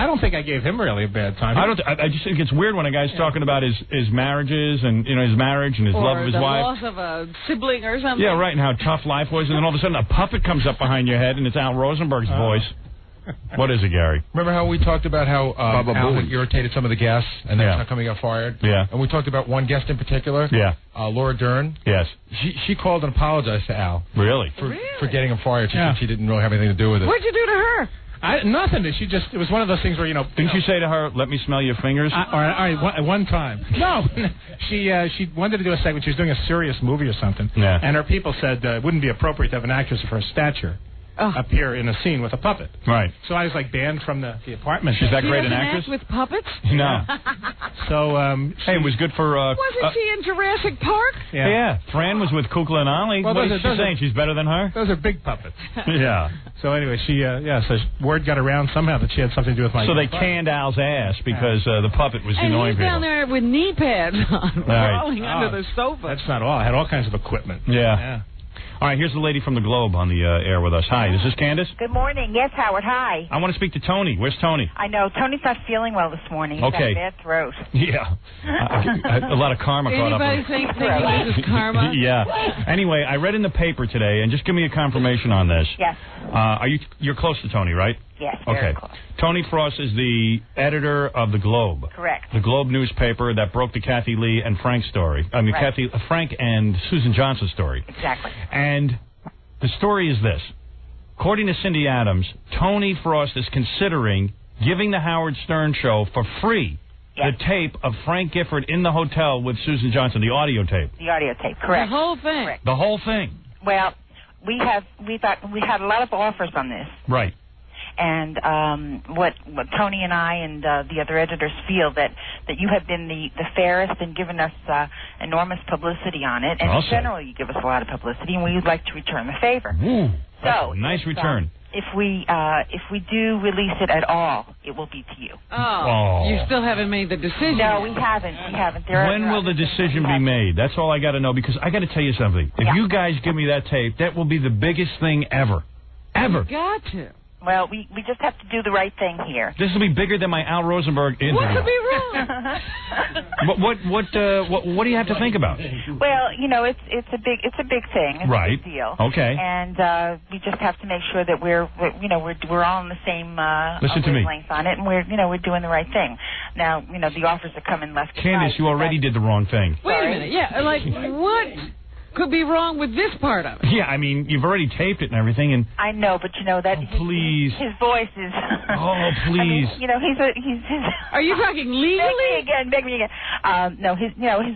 don't think I gave him really a bad time. I just think it's weird when a guy's talking about his marriages and his marriage and his love of his wife. Or the loss of a sibling or something. Yeah, right. And how tough life was, and then all of a sudden a puppet comes up behind your head and it's Al Rosenberg's voice. What is it, Gary? Remember how we talked about how Al had irritated some of the guests, and that's how come he got fired? Yeah. And we talked about one guest in particular. Yeah. Laura Dern. Yes. She called and apologized to Al. Really? For getting him fired. She said she didn't really have anything to do with it. What'd you do to her? Nothing. It was one of those things where, Didn't you say to her, let me smell your fingers? All right, one time. No. She wanted to do a segment. She was doing a serious movie or something. Yeah. And her people said it wouldn't be appropriate to have an actress of her stature appear in a scene with a puppet. Right. So I was banned from the apartment. She's that great an actress? With puppets? No. So, hey, it was good for... Wasn't she in Jurassic Park? Yeah. Fran was with Kukla and Ollie. Well, what is she saying? She's better than her? Those are big puppets. Yeah. So anyway, so word got around somehow that she had something to do with my... So they canned Al's ass because the puppet was annoying people. And he's down there with knee pads on, crawling under the sofa. That's not all. I had all kinds of equipment. Yeah. All right, here's the lady from the Globe on the air with us. Hi, this is Candace. Good morning. Yes, Howard. Hi. I want to speak to Tony. Where's Tony? I know. Tony's not feeling well this morning. He's got Okay. a bad throat. Yeah. A lot of karma caught up. Anybody thinking this is karma? Yeah. Anyway, I read in the paper today, and just give me a confirmation on this. Yes. You're close to Tony, right? Yes, very Okay. close. Tony Frost is the editor of the Globe. Correct. The Globe newspaper that broke the Kathy Lee and Frank story. I mean, Right. Frank and Susan Johnson story. Exactly. And the story is this. According to Cindy Adams, Tony Frost is considering giving the Howard Stern show for free the tape of Frank Gifford in the hotel with Susan Johnson, the audio tape. The audio tape. Correct. The whole thing. Correct. The whole thing. Well, we had a lot of offers on this. Right. And what Tony and I and the other editors feel that you have been the fairest and given us enormous publicity on it. And Awesome. in general, you give us a lot of publicity, and we would like to return the favor. Ooh, So, nice return. If we do release it at all, it will be to you. Oh, you still haven't made the decision. No, we haven't. We haven't. When will the decision be made? That's all I got to know, because I got to tell you something. If you guys give me that tape, that will be the biggest thing ever. Ever. You got to. Well, we just have to do the right thing here. This will be bigger than my Al Rosenberg interview. What could be wrong? What do you have to think about? Well, it's a big thing. It's Right. a big deal. Okay. And we just have to make sure that we're all on the same Listen to me. wavelength on it, and we're doing the right thing. Now, the offers are coming left and Candace, right. you already did the wrong thing. Wait a minute. Yeah, like, what could be wrong with this part of it? Yeah, I mean, you've already taped it and everything, and I know, but that please. his voice is. Oh, please. I mean, he's. Are you talking legally? Beg me again. No, his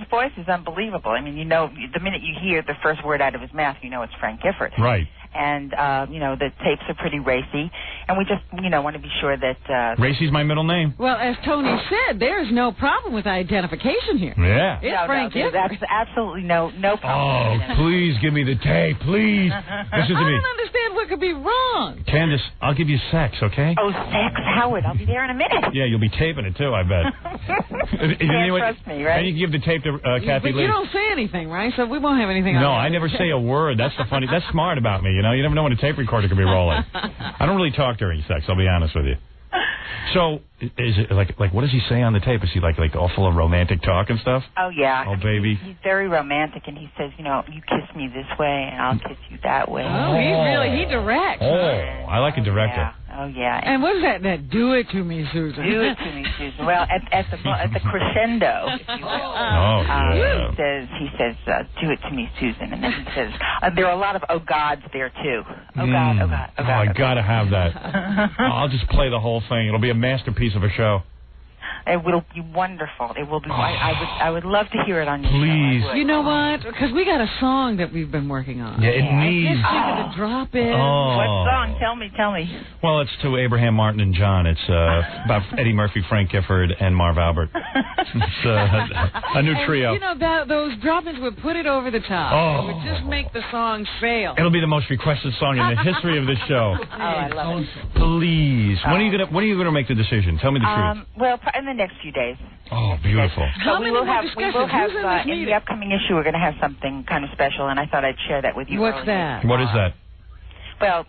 voice is unbelievable. I mean, the minute you hear the first word out of his mouth, it's Frank Gifford. Right. And the tapes are pretty racy, and we just want to be sure that. Racy's my middle name. Well, as Tony said, there's no problem with identification here. Yeah. It's Frank Gifford. That's absolutely no problem. Oh, please give me the tape, please. Listen to I me. don't understand what could be wrong. Candace, I'll give you sex, okay? Oh, sex, Howard. I'll be there in a minute. Yeah, you'll be taping it, too, I bet. You can't trust me, right? And you can give the tape to Kathy But Lee. you don't say anything, right? So we won't have anything on No, there. I never say a word. That's smart about me, you never know when a tape recorder could be rolling. I don't really talk during sex, I'll be honest with you. So, is it like what does he say on the tape? Is he like all full of romantic talk and stuff? Oh, yeah. Oh, baby. He's very romantic, and he says, you kiss me this way, and I'll kiss you that way. Oh, he directs. Oh, I like a director. Yeah. Oh, yeah. And what is that do it to me, Susan? Do it to me, Susan. Well, at the crescendo, if you will. Oh, yeah. He says, do it to me, Susan. And then he says, there are a lot of oh gods there, too. Oh, God, oh, God, oh, God. I got to have that. I'll just play the whole thing. It'll be a masterpiece of a show. It will be wonderful. It will be. I would love to hear it on your Please. show. You know what? Because we got a song that we've been working on. Yeah, it needs. I just figured to drop it. Oh. What song? Tell me. Well, it's to Abraham Martin and John. It's about Eddie Murphy, Frank Gifford, and Marv Albert. It's a new trio. And, those drop-ins would put it over the top. Oh. It would just make the song sail. It'll be the most requested song in the history of this show. Oh, I love it. Please. When are you gonna make the decision? Tell me the truth. Well, in the next few days. Oh, beautiful. But we will have in the upcoming issue. We're going to have something kind of special, and I thought I'd share that with you. What's that? What is that? Well,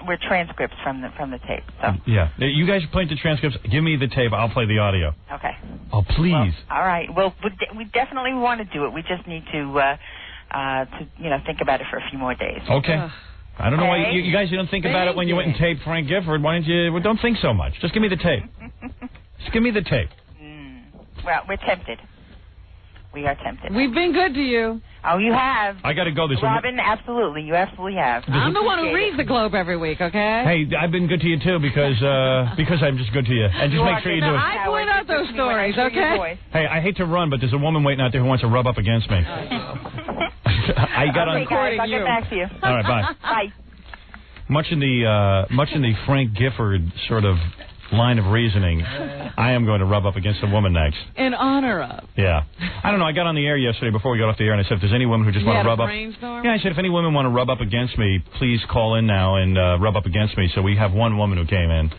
we're transcripts from the tape. So. Yeah. You guys are playing the transcripts. Give me the tape. I'll play the audio. Okay. Oh, please. Well, all right. Well, we definitely want to do it. We just need to think about it for a few more days. Okay. I don't know why you guys didn't think about it when you went and taped Frank Gifford. Why didn't you? Well, don't think so much. Just give me the tape. Just give me the tape. Well, we're tempted. We are tempted. We've been good to you. Oh, you have. I got to go this week. Robin, absolutely. You absolutely have. I'm the one who reads the Globe every week, okay? Hey, I've been good to you, too, because I'm just good to you. And just make sure you do it. I point out those stories, okay? Hey, I hate to run, but there's a woman waiting out there who wants to rub up against me. I got on. I'll get back to you. All right, bye. Bye. Much in the Frank Gifford sort of line of reasoning, I am going to rub up against a woman next. In honor of. Yeah. I don't know. I got on the air yesterday before we got off the air, and I said, if there's any women who just want to rub up. Yeah, I said, if any women want to rub up against me, please call in now and rub up against me. So we have one woman who came in.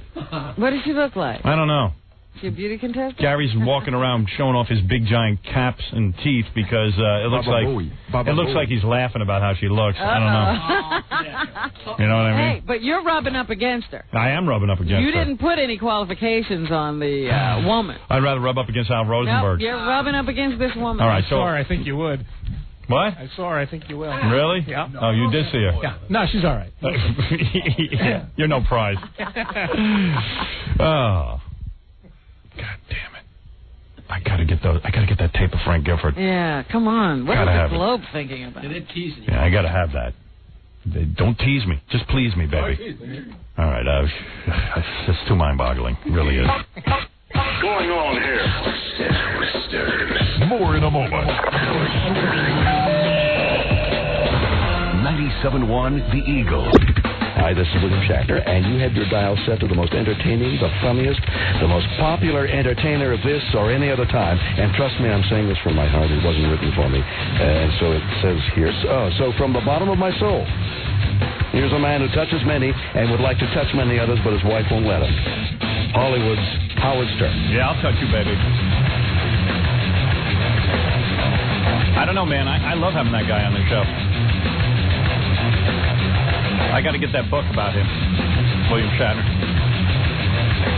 What does she look like? I don't know. Is he a beauty contestant? Gary's walking around showing off his big giant caps and teeth because it looks like he's laughing about how she looks. I don't know. You know what I mean? Hey, but you're rubbing up against her. I am rubbing up against her. You didn't put any qualifications on the woman. I'd rather rub up against Al Rosenberg. Nope, you're rubbing up against this woman. All right, so I think you would. What? I saw her. I think you will. Really? Yeah. Oh, you did see her? Yeah. No, she's all right. Yeah. You're no prize. Oh. God damn it. I gotta get that tape of Frank Gifford. Yeah, come on. What is the Globe thinking about? They're teasing you. Yeah, I gotta have that. Don't tease me. Just please me, baby. All right, it's too mind-boggling. It really is. What's going on here? More in a moment. 97.1 The Eagle. Hi, this is William Shatner, and you had your dial set to the most entertaining, the funniest, the most popular entertainer of this or any other time. And trust me, I'm saying this from my heart. It wasn't written for me. And so it says here, so from the bottom of my soul, here's a man who touches many and would like to touch many others, but his wife won't let him. Hollywood's Howard Stern. Yeah, I'll touch you, baby. I don't know, man. I love having that guy on the show. I got to get that book about him, William Shatner.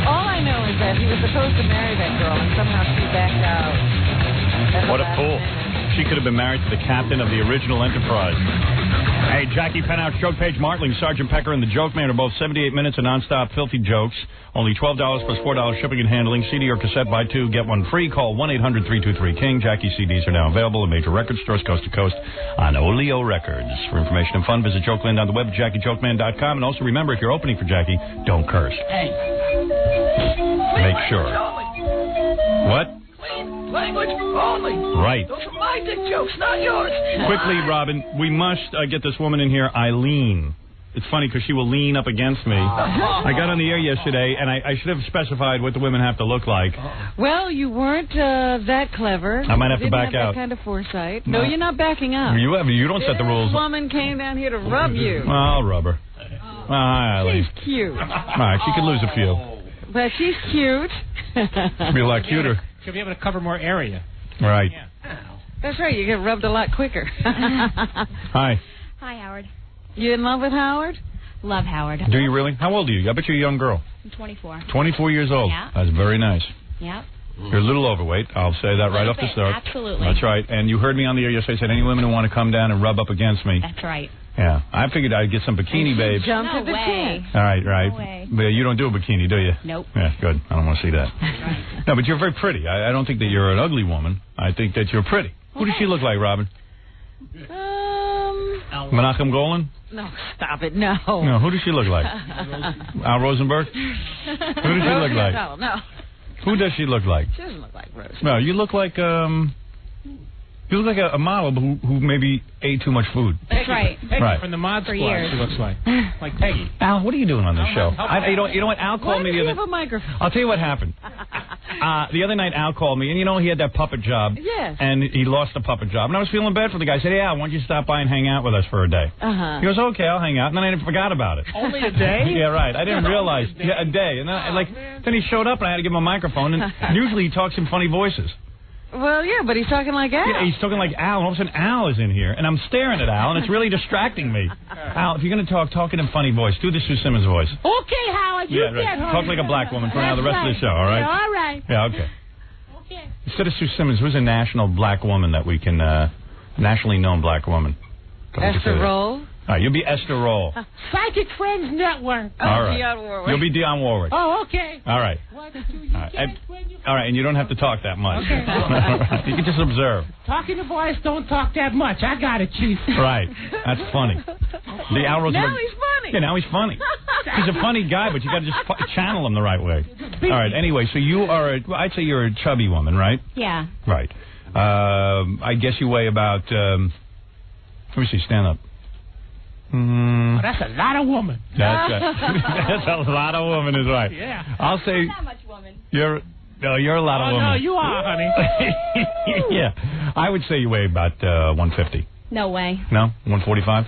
All I know is that he was supposed to marry that girl, and somehow she backed out. What a fool. She could have been married to the captain of the original Enterprise. Hey, Jackie Penthouse, Joke Page Martling, Sergeant Pecker, and the Joke Man are both 78 minutes of nonstop filthy jokes. Only $12 plus $4 shipping and handling. CD or cassette, buy two, get one free. Call 1-800-323-KING. Jackie CDs are now available at major record stores coast to coast on Oleo Records. For information and fun, visit Jokeland on the web at JackieJokeman.com. And also remember, if you're opening for Jackie, don't curse. Hey. Make sure. What? Language only. Right. Those are my dick jokes, not yours. Quickly, Robin, we must get this woman in here, Eileen. It's funny because she will lean up against me. I got on the air yesterday, and I should have specified what the women have to look like. Well, you weren't that clever. I might have to back out. out. That kind of foresight. No, you're not backing up. You don't set the rules. This woman came down here to rub you. Well, I'll rub her. Hi, Eileen. She's cute. All right, she could lose a few. But she's cute. Be a lot cuter. She'll be able to cover more area. Right. That's right. You get rubbed a lot quicker. Hi. Hi, Howard. You in love with Howard? Love Howard. Do you really? How old are you? I bet you're a young girl. I'm 24. 24 years old. Yeah. That's very nice. Yeah. You're a little overweight. I'll say that right off the start. Absolutely. That's right. And you heard me on the air yesterday. I said any women who want to come down and rub up against me. That's right. Yeah. I figured I'd get some bikini babes. Jump at the chance. All right, right. No way. But you don't do a bikini, do you? Nope. Yeah, good. I don't want to see that. No, but you're very pretty. I don't think that you're an ugly woman. I think that you're pretty. Who does she look like, Robin? Menachem Golan? No, stop it. No. No, who does she look like? Al Rosenberg? Who does she look like? No. Who does she look like? She doesn't look like Rose. No, you look like you look like a model who maybe ate too much food. That's right. Right. From the Mod For Squad, years. she looks like Peggy. Al, what are you doing on this show? You know what? Al Why called me does the he other. have a microphone? I'll tell you what happened. The other night, Al called me, and he had that puppet job. Yes. And he lost the puppet job, and I was feeling bad for the guy. I said, "Hey, Al, why don't you stop by and hang out with us for a day?" Uh-huh. He goes, "Okay, I'll hang out." And then I forgot about it. Only a day? Yeah, right. I didn't realize. Yeah, a day. And then he showed up, and I had to give him a microphone. And usually he talks in funny voices. Well, yeah, but he's talking like Al. Yeah, he's talking like Al, and all of a sudden Al is in here, and I'm staring at Al, and it's really distracting me. Al, if you're going to talk in a funny voice. Do the Sue Simmons voice. Okay, Howard, you Yeah, right. get her. Talk like a black woman for now the rest of the show, all right? Yeah, all right. Yeah, okay. Instead of Sue Simmons, who's a national black woman that we can, nationally known black woman? Esther Roll? All right, you'll be Esther Roll. Psychic Friends Network. All right. Dionne Warwick. You'll be Dionne Warwick. Oh, okay. All right. What do you All right. All right, and you don't have to talk that much. Okay. You can just observe. Talking to boys don't talk that much. I got it, Chief. Right. That's funny. The Al Rosenberg. Now he's funny. Yeah, now he's funny. He's a funny guy, but you got to just channel him the right way. All right. Anyway, so you are I'd say you're a chubby woman, right? Yeah. Right. I guess you weigh about. Let me see. Stand up. Oh, that's a lot of woman. That's a lot of woman is right. Yeah. I'll say. Not much woman. You're a lot of woman. No, you are, honey. Yeah. I would say you weigh about 150. No way. No? 145?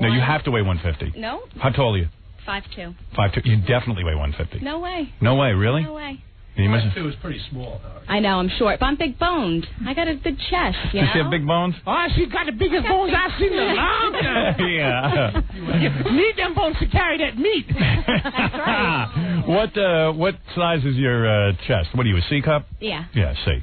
No, you have to weigh 150. No. How tall are you? 5'2". 5'2". You definitely weigh 150. No way. No way, really? No way. You must. It was pretty small. I know, I'm short, but I'm big boned. I got a good chest, you Does know? she have big bones? Oh, she got the biggest bones I've seen in a long time. Yeah. You need them bones to carry that meat. That's right. What size is your chest? What are you, a C cup? Yeah. Yeah, C.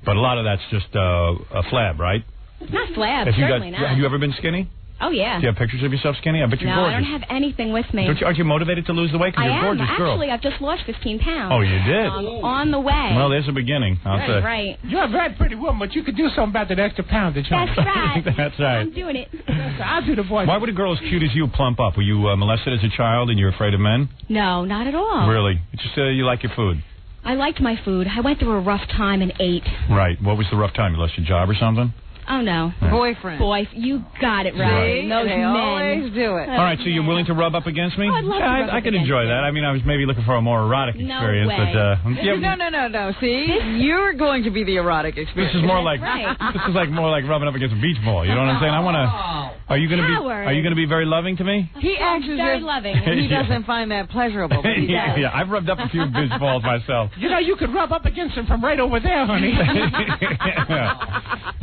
But a lot of that's just a flab, right? Not flab, If you certainly got, not. Have you ever been skinny? Oh, yeah. Do you have pictures of yourself skinny? I bet you're No, gorgeous. I don't have anything with me. Aren't you motivated to lose the weight? Because you're a gorgeous girl. Actually, I've just lost 15 pounds. Oh, you did? On the way. Well, there's a beginning, I'll say. That's right. You're a very pretty woman, but you could do something about that extra pound that you That's right. That's right. I'm doing it. I'll do the voice. Why would a girl as cute as you plump up? Were you molested as a child and you're afraid of men? No, not at all. Really? It's just you like your food. I liked my food. I went through a rough time and ate. Right. What was the rough time? You lost your job or something? Oh, no. Yeah. Boyfriend. You got it right. See? Those They men. always do it. All right, so you're willing to rub up against me? Oh, I'd love to rub I up could against enjoy you. that. I mean, I was maybe looking for a more erotic No experience, way. but yeah, No. See, you're going to be the erotic experience. this is more like right. this is like more like rubbing up against a beach ball. You know what I'm saying? I want to. Are you going to be very loving to me? He acts as very if loving. he doesn't find that pleasurable, but he does. Yeah, I've rubbed up a few beach balls myself. You know, you could rub up against him from right over there, honey.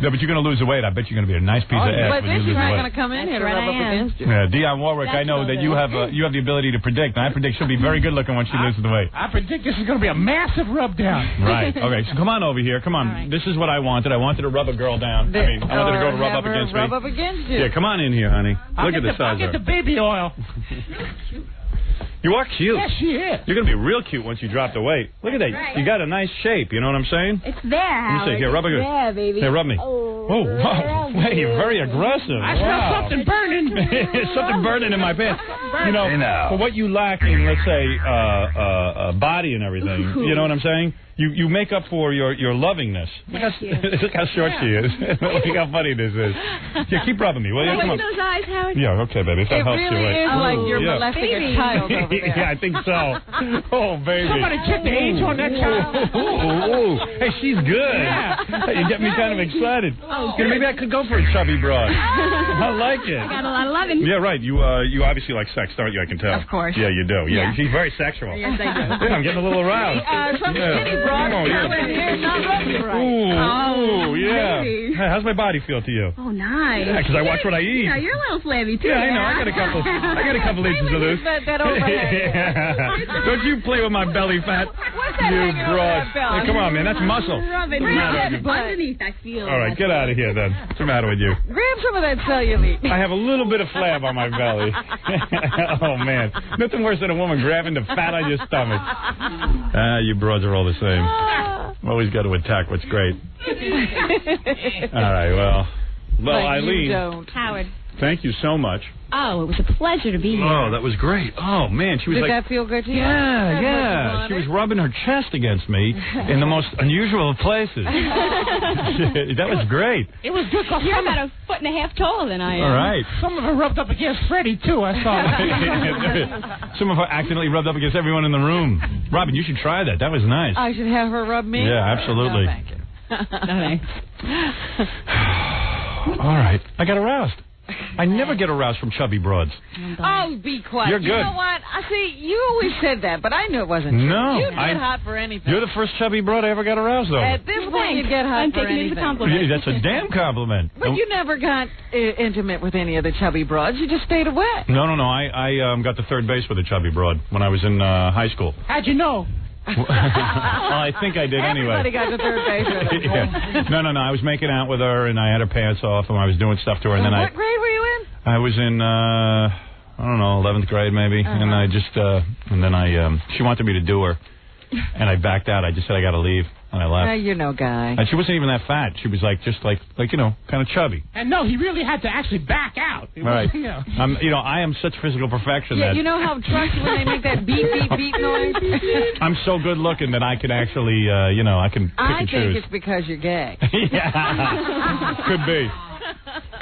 No, but you're going to lose the weight. I bet you're going to be a nice piece of ass But when this you is lose the not weight. going to come in That's here to right, rub I up am. against you. Yeah, Dionne Warwick, I That's know that you have the ability to predict, and I predict she'll be very good looking when she loses the weight. I predict this is going to be a massive rub down. Right. Okay. So come on over here. Come on. right. This is what I wanted. I wanted to rub a girl down. I wanted a girl to rub up against me. Rub up against you. Yeah. Come on in here, honey. Look at the size I'll of get her. the baby oil. You are cute. Yes, she is. You're gonna be real cute once you drop the weight. Look at that. Right. You got a nice shape. You know what I'm saying? It's there, Let me see. Howard. Here, rub it. Yeah, baby. Here, rub me. Oh, wow. Hey, you're very aggressive. I smell Wow. something burning. Something burning in my pants. You know, Hey, now. for what you lack in, let's say, body and everything, you know what I'm saying? You make up for your lovingness. Look how short she is. Look how funny this is. Yeah, keep rubbing me, will you? Look Come at on. those eyes, Howard. Yeah, okay, baby. If that It helps really you. is like you're yeah. molesting Baby. a child over there. Yeah, I think so. Oh, baby. Somebody check the age on that child. Ooh. Hey, she's good. Yeah. You get me kind of excited. Oh, Yeah, maybe I could go for a chubby broad. I like it. I got a lot of loving. Yeah, right. You obviously like sex, don't you? I can tell. Of course. Yeah, you do. Yeah, Yeah. she's very sexual. Yes, I do. Yeah, I'm getting a little aroused. Some Yeah. skinny broad Oh, yeah. come in here not rubbing right. Ooh, yeah. baby. Hey, how's my body feel to you? Oh, nice. Yeah, 'cause I watch what I eat. Yeah, you're a little flabby, too. Yeah, I know. I got a couple inches of this. That overhead. Yeah. Don't you play with my belly fat, What's that you hanging over broad. that belt? Hey, come on, man. That's muscle. Rub it. What's the matter with you? Underneath, I feel. All right, get out of here then. What's the matter with you? Grab some of that cellulite. I have a little bit of flab on my belly. Oh, man. Nothing worse than a woman grabbing the fat on your stomach. You broads are all the same. Always got to attack what's great. All right, well, But Eileen, you don't. Howard. thank you so much. Oh, it was a pleasure to be here. Oh, that was great. Oh, man, she was Did like... that feel good to you? Yeah. She was rubbing her chest against me in the most unusual of places. That was great. It was good because You're about a foot and a half taller than I am. All right. some of it rubbed up against Freddie, too, I saw. Some of her accidentally rubbed up against everyone in the room. Robin, you should try that. That was nice. I should have her rub me? Yeah, absolutely. No, thank you. No, thanks. All right. I got aroused. I never get aroused from chubby broads. Oh, be quiet. You're You good. know what? I see. You always said that, but I knew it wasn't true. No, You get hot for anything. You're the first chubby broad I ever got aroused over. At this point, you get hot I'm for taking it as a anything. compliment. Yeah, that's a damn compliment. But you never got intimate with any of the chubby broads. You just stayed away. No. I got to third base with a chubby broad when I was in high school. How'd you know? Well, I think I did anyway. Everybody got to third base with her. Yeah. No. I was making out with her, and I had her pants off, and I was doing stuff to her, and then What grade were you in? I was in, I don't know, 11th grade maybe, and I just, and then she wanted me to do her, and I backed out. I just said I got to leave, and I left. You know, guy. And she wasn't even that fat. She was like, just like you know, kind of chubby. And no, he really had to actually back out. It Right. wasn't, you know. I am such physical perfection Yeah, that you know how trucks, when they make that beep, beep, beep noise? I'm so good looking that I can actually, I can pick I and think choose. it's because you're gay. Yeah. Could be.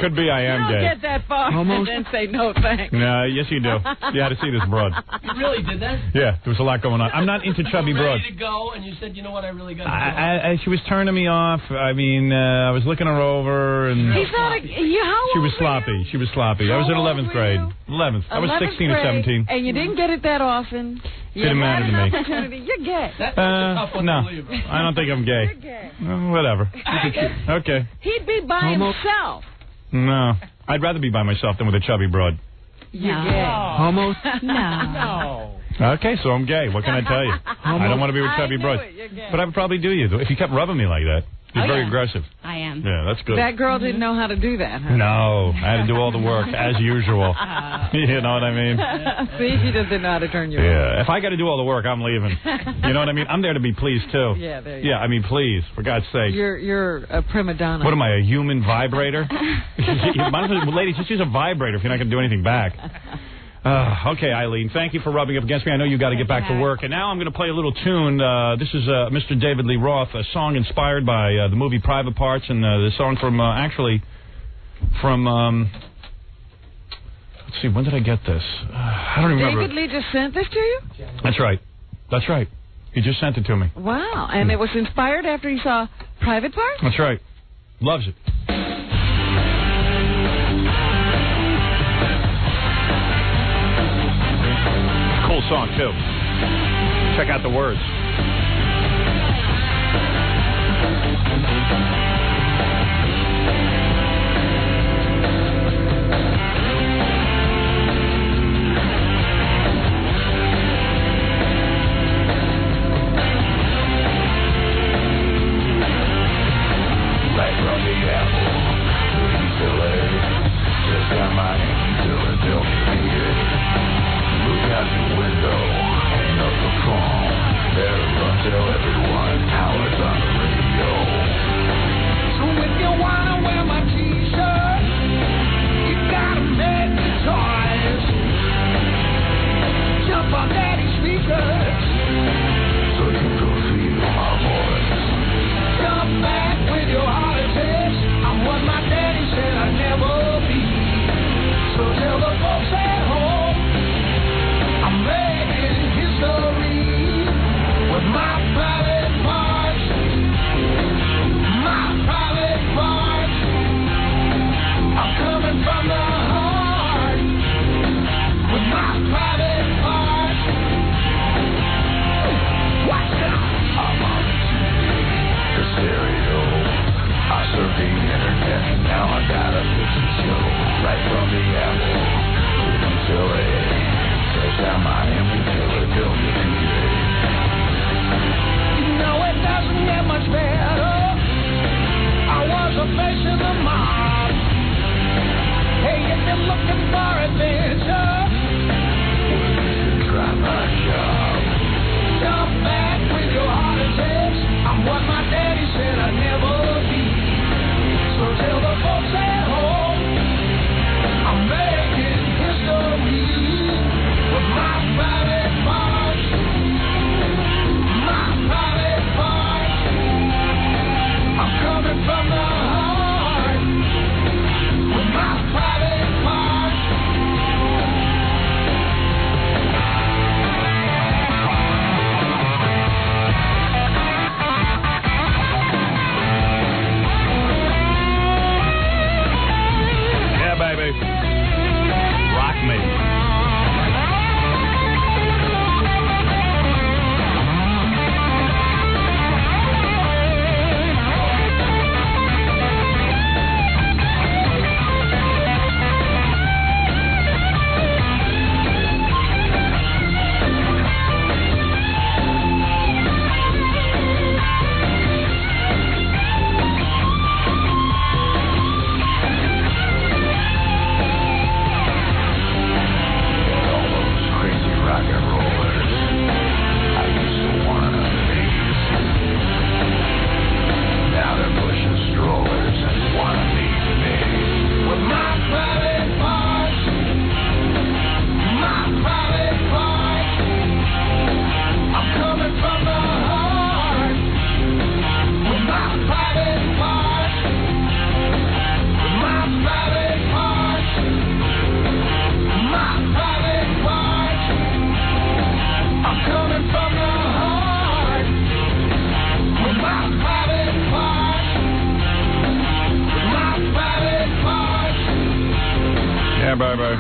Could be I am you gay. don't get that far Almost. and then say no thanks. No, yes you do. You had to see this broad. You really did that? Yeah, there was a lot going on. I'm not into chubby You were broads. ready to go, and you said, you know what, I really got to go. She was turning me off. I mean, I was looking her over, and He's not a, you, how she old was were sloppy. She was sloppy. I was in 11th grade. 11th. I was 11th 16 or grade, 17. And you didn't get it that often. Didn't matter to me. Opportunity. You're gay. No, I don't think I'm gay. You're gay. Whatever. Okay. He'd be by himself. No, I'd rather be by myself than with a chubby broad. You're gay. Homos? No. Okay, so I'm gay. What can I tell you? I don't want to be with chubby broads. But I would probably do you if you kept rubbing me like that. You're very aggressive. I am. Yeah, that's good. That girl didn't know how to do that, huh? No, I had to do all the work as usual. You know what I mean? See, he just didn't know how to turn you on. Yeah, if I got to do all the work, I'm leaving. You know what I mean? I'm there to be pleased too. Yeah, there you go. I mean, please, for God's sake. You're a prima donna. What am I, a human vibrator? Ladies, just use a vibrator if you're not going to do anything back. Okay, Eileen, thank you for rubbing up against me. I know you got to get back to work. And now I'm going to play a little tune. This is Mr. David Lee Roth, a song inspired by the movie Private Parts, and the song from, let's see, when did I get this? I don't remember. David Lee just sent this to you? That's right. That's right. He just sent it to me. Wow, and it was inspired after he saw Private Parts? That's right. Loves it. Cool song, too. Check out the words. Right from the apple to UCLA, just got my hands to Philadelphia. Look out the window, hang up the phone. Better run, tell everyone how it's on the radio. So if you wanna wear my t-shirt, you gotta make the choice. Jump on daddy's speakers, so you can feel my voice. Jump back with your heart attached. I'm what my daddy said I'd never be. So tell the folks at home I'm making history with my private parts. My private parts. I'm coming from the heart with my private parts. Watch out! I'm on the stereo. I serve the internet, and now I got a fiction show. Right from the apple to UCLA. Touchdown Miami, Philadelphia, PA. You know it doesn't get much better. I was a face in the mob. Hey, if you're looking for adventure, try my job. Jump back with your heart attached. I'm what my daddy said I'd never be. So tell the folks at home I'm making history with my private parts. My private parts. I'm coming from the heart with my private parts. Baby. Rock me.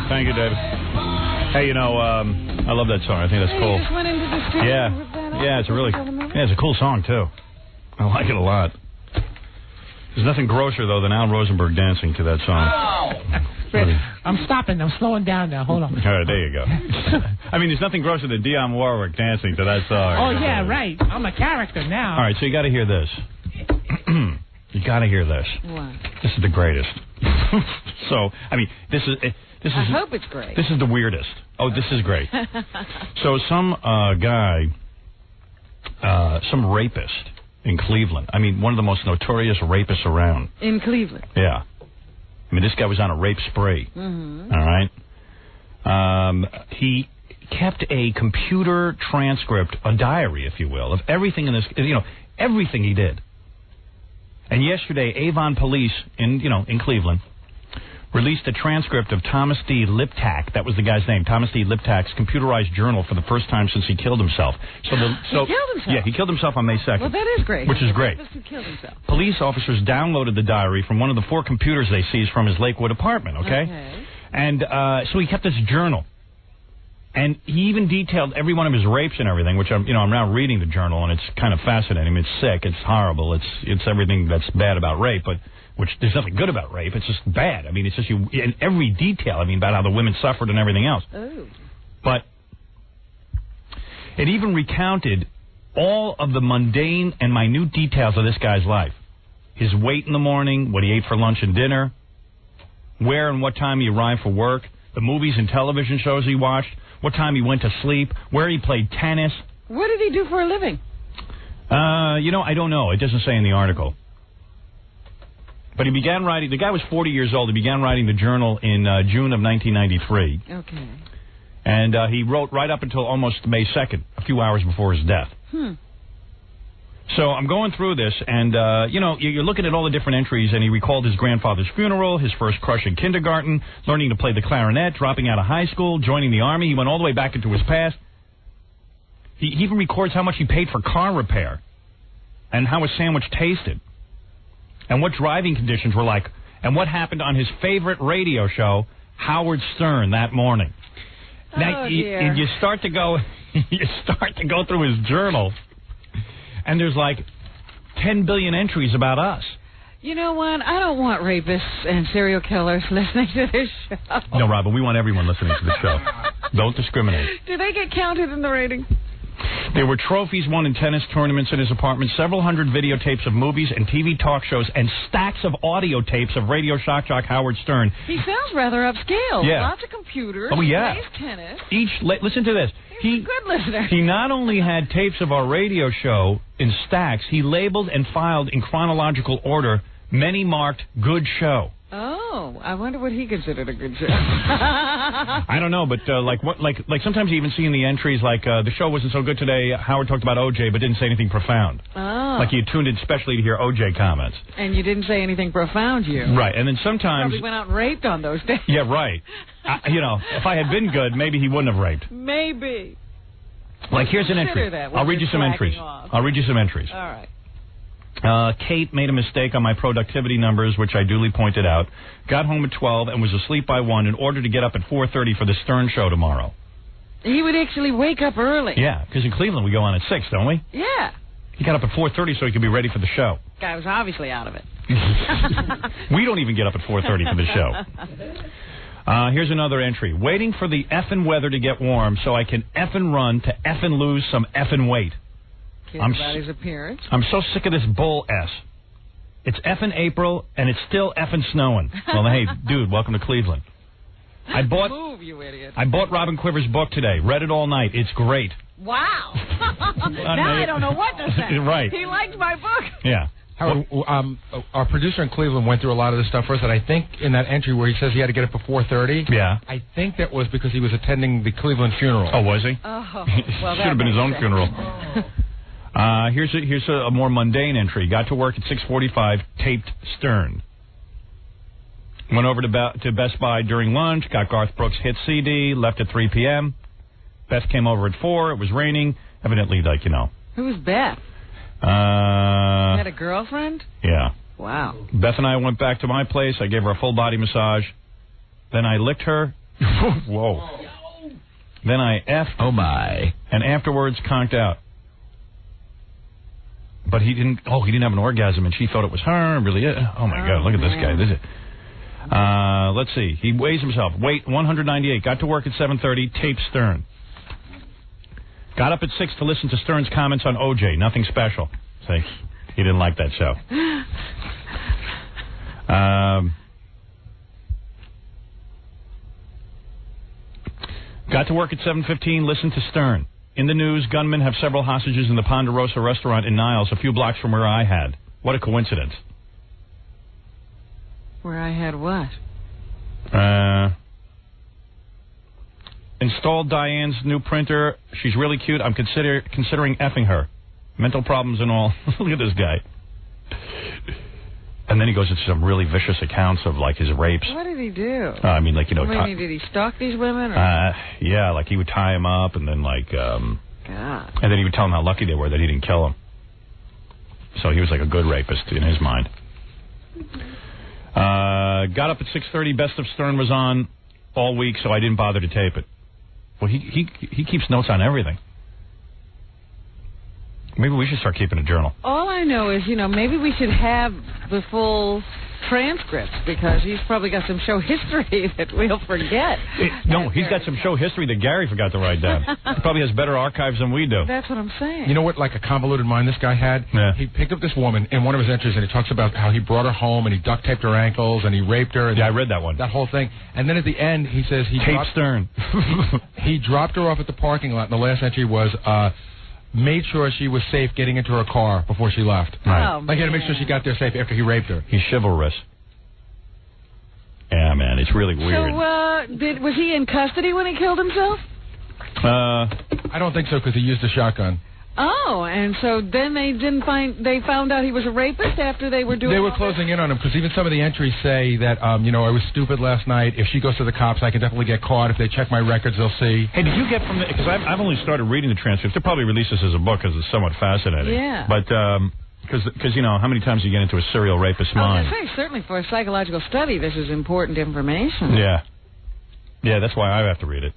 Thank you, David. Hey, you know, I love that song. I think that's Hey, cool. you just went into the studio Yeah. with that on? Yeah, it's a cool song, too. I like it a lot. There's nothing grosser, though, than Al Rosenberg dancing to that song. I'm stopping. I'm slowing down now. Hold on. All right, there you go. I mean, there's nothing grosser than Dionne Warwick dancing to that song. Oh, yeah, right. I'm a character now. All right, so you got to hear this. You got to hear this. What? This is the greatest. So, I mean, this is. I hope it's great. This is the weirdest. Oh, this is great. So some guy, some rapist in Cleveland. I mean, one of the most notorious rapists around. In Cleveland. Yeah. I mean, this guy was on a rape spree. Mm-hmm. All right. He kept a computer transcript, a diary, if you will, of everything in this, everything he did. And yesterday, Avon Police in Cleveland released a transcript of Thomas D. Liptak. That was the guy's name. Thomas D. Liptak's computerized journal for the first time since he killed himself. He killed himself? Yeah, he killed himself on May 2nd. Well, that is great. Which is great. Who killed himself? Police officers downloaded the diary from one of the 4 computers they seized from his Lakewood apartment, okay? And so he kept this journal. And he even detailed every one of his rapes and everything, which I'm now reading the journal, and it's kind of fascinating. It's sick. It's horrible. It's everything that's bad about rape, but which there's nothing good about rape. It's just bad. I mean, it's just in every detail. I mean, about how the women suffered and everything else. Oh. But it even recounted all of the mundane and minute details of this guy's life. His weight in the morning, what he ate for lunch and dinner, where and what time he arrived for work, the movies and television shows he watched, what time he went to sleep, where he played tennis. What did he do for a living? I don't know. It doesn't say in the article. But he began writing. The guy was 40 years old. He began writing the journal in June of 1993. Okay. And he wrote right up until almost May 2nd, a few hours before his death. So I'm going through this, and, you're looking at all the different entries, and he recalled his grandfather's funeral, his first crush in kindergarten, learning to play the clarinet, dropping out of high school, joining the Army. He went all the way back into his past. He even records how much he paid for car repair and how a sandwich tasted and what driving conditions were like and what happened on his favorite radio show, Howard Stern, that morning. Now, you start to go through his journal, and there's like 10 billion entries about us. You know what? I don't want rapists and serial killers listening to this show. No, Robin, we want everyone listening to the show. Don't discriminate. Do they get counted in the rating? There were trophies won in tennis tournaments in his apartment, several hundred videotapes of movies and TV talk shows, and stacks of audio tapes of radio shock jock Howard Stern. He sounds rather upscale. Yeah. Lots of computers. Oh, yeah. Plays tennis. Listen to this. He's a good listener. He not only had tapes of our radio show in stacks, he labeled and filed in chronological order, many marked good show. Oh, I wonder what he considered a good show. I don't know, but like sometimes you even see in the entries the show wasn't so good today. Howard talked about OJ, but didn't say anything profound. Oh. Like you tuned in specially to hear OJ comments. And you didn't say anything profound, you. Right, and then sometimes Probably went out and raped on those days. Yeah, right. If I had been good, maybe he wouldn't have raped. Maybe. Like here's an entry. I'll read you some entries. I'll read you some entries. All right. Kate made a mistake on my productivity numbers, which I duly pointed out. Got home at 12 and was asleep by 1 in order to get up at 4:30 for the Stern show tomorrow. He would actually wake up early. Yeah, because in Cleveland we go on at 6, don't we? Yeah. He got up at 4:30 so he could be ready for the show. Guy was obviously out of it. We don't even get up at 4:30 for the show. Here's another entry. Waiting for the effing weather to get warm so I can effing run to effing lose some effing weight. About his appearance. I'm so sick of this bull S. It's effing April, and it's still effing snowing. Well, hey, dude, welcome to Cleveland. Move, you idiot. I bought Robin Quiver's book today. Read it all night. It's great. Wow. Now I don't know what to say. Right. He liked my book. Yeah. Howard, our producer in Cleveland went through a lot of this stuff for us, and I think in that entry where he says he had to get up at 4:30, yeah, I think that was because he was attending the Cleveland funeral. Oh, was he? Oh, well, should have been his own funeral. Here's a more mundane entry. Got to work at 6:45, taped Stern. Went over to Best Buy during lunch, got Garth Brooks' hit CD, left at 3 p.m. Beth came over at 4. It was raining. Evidently, Who's Beth? Had a girlfriend? Yeah. Wow. Beth and I went back to my place. I gave her a full body massage. Then I licked her. Whoa. Then I effed. Oh, my. And afterwards conked out. But he didn't have an orgasm, and she thought it was her. Really? Oh, my God, look at this guy. This is... let's see. He weighs himself. Weight 198. Got to work at 7:30. Taped Stern. Got up at 6 to listen to Stern's comments on OJ. Nothing special. See, he didn't like that show. Got to work at 7:15. Listened to Stern. In the news, gunmen have several hostages in the Ponderosa restaurant in Niles, a few blocks from where I had. What a coincidence. Where I had what? Installed Diane's new printer. She's really cute. I'm considering effing her. Mental problems and all. Look at this guy. And then he goes into some really vicious accounts of, like, his rapes. What did he do? I mean, like, you know... did he stalk these women? Or? Yeah, like, he would tie them up and then, like... God. And then he would tell them how lucky they were that he didn't kill them. So he was, like, a good rapist in his mind. Got up at 6:30. Best of Stern was on all week, so I didn't bother to tape it. Well, he keeps notes on everything. Maybe we should start keeping a journal. All I know is, maybe we should have the full transcripts, because he's probably got some show history that we'll forget. No, he's got some show history that Gary forgot to write down. He probably has better archives than we do. That's what I'm saying. You know what, like a convoluted mind this guy had? Yeah. He picked up this woman in one of his entries, and he talks about how he brought her home, and he duct taped her ankles, and he raped her. And I read that one. That whole thing. And then at the end, he says he Tape Stern. he dropped her off at the parking lot, and the last entry was... made sure she was safe getting into her car before she left. Right. Oh, like, he had to make sure she got there safe after he raped her. He's chivalrous. Yeah, man, it's really weird. So, was he in custody when he killed himself? I don't think so, because he used a shotgun. Oh, and so then they found out he was a rapist after they were doing They were closing in on him, because even some of the entries say that, I was stupid last night. If she goes to the cops, I can definitely get caught. If they check my records, they'll see. Hey, did you get from the... Because I've only started reading the transcripts. They'll probably release this as a book, because it's somewhat fascinating. Yeah. But, because how many times do you get into a serial rapist's mind? I was going to say, certainly for a psychological study, this is important information. Yeah. Yeah, that's why I have to read it.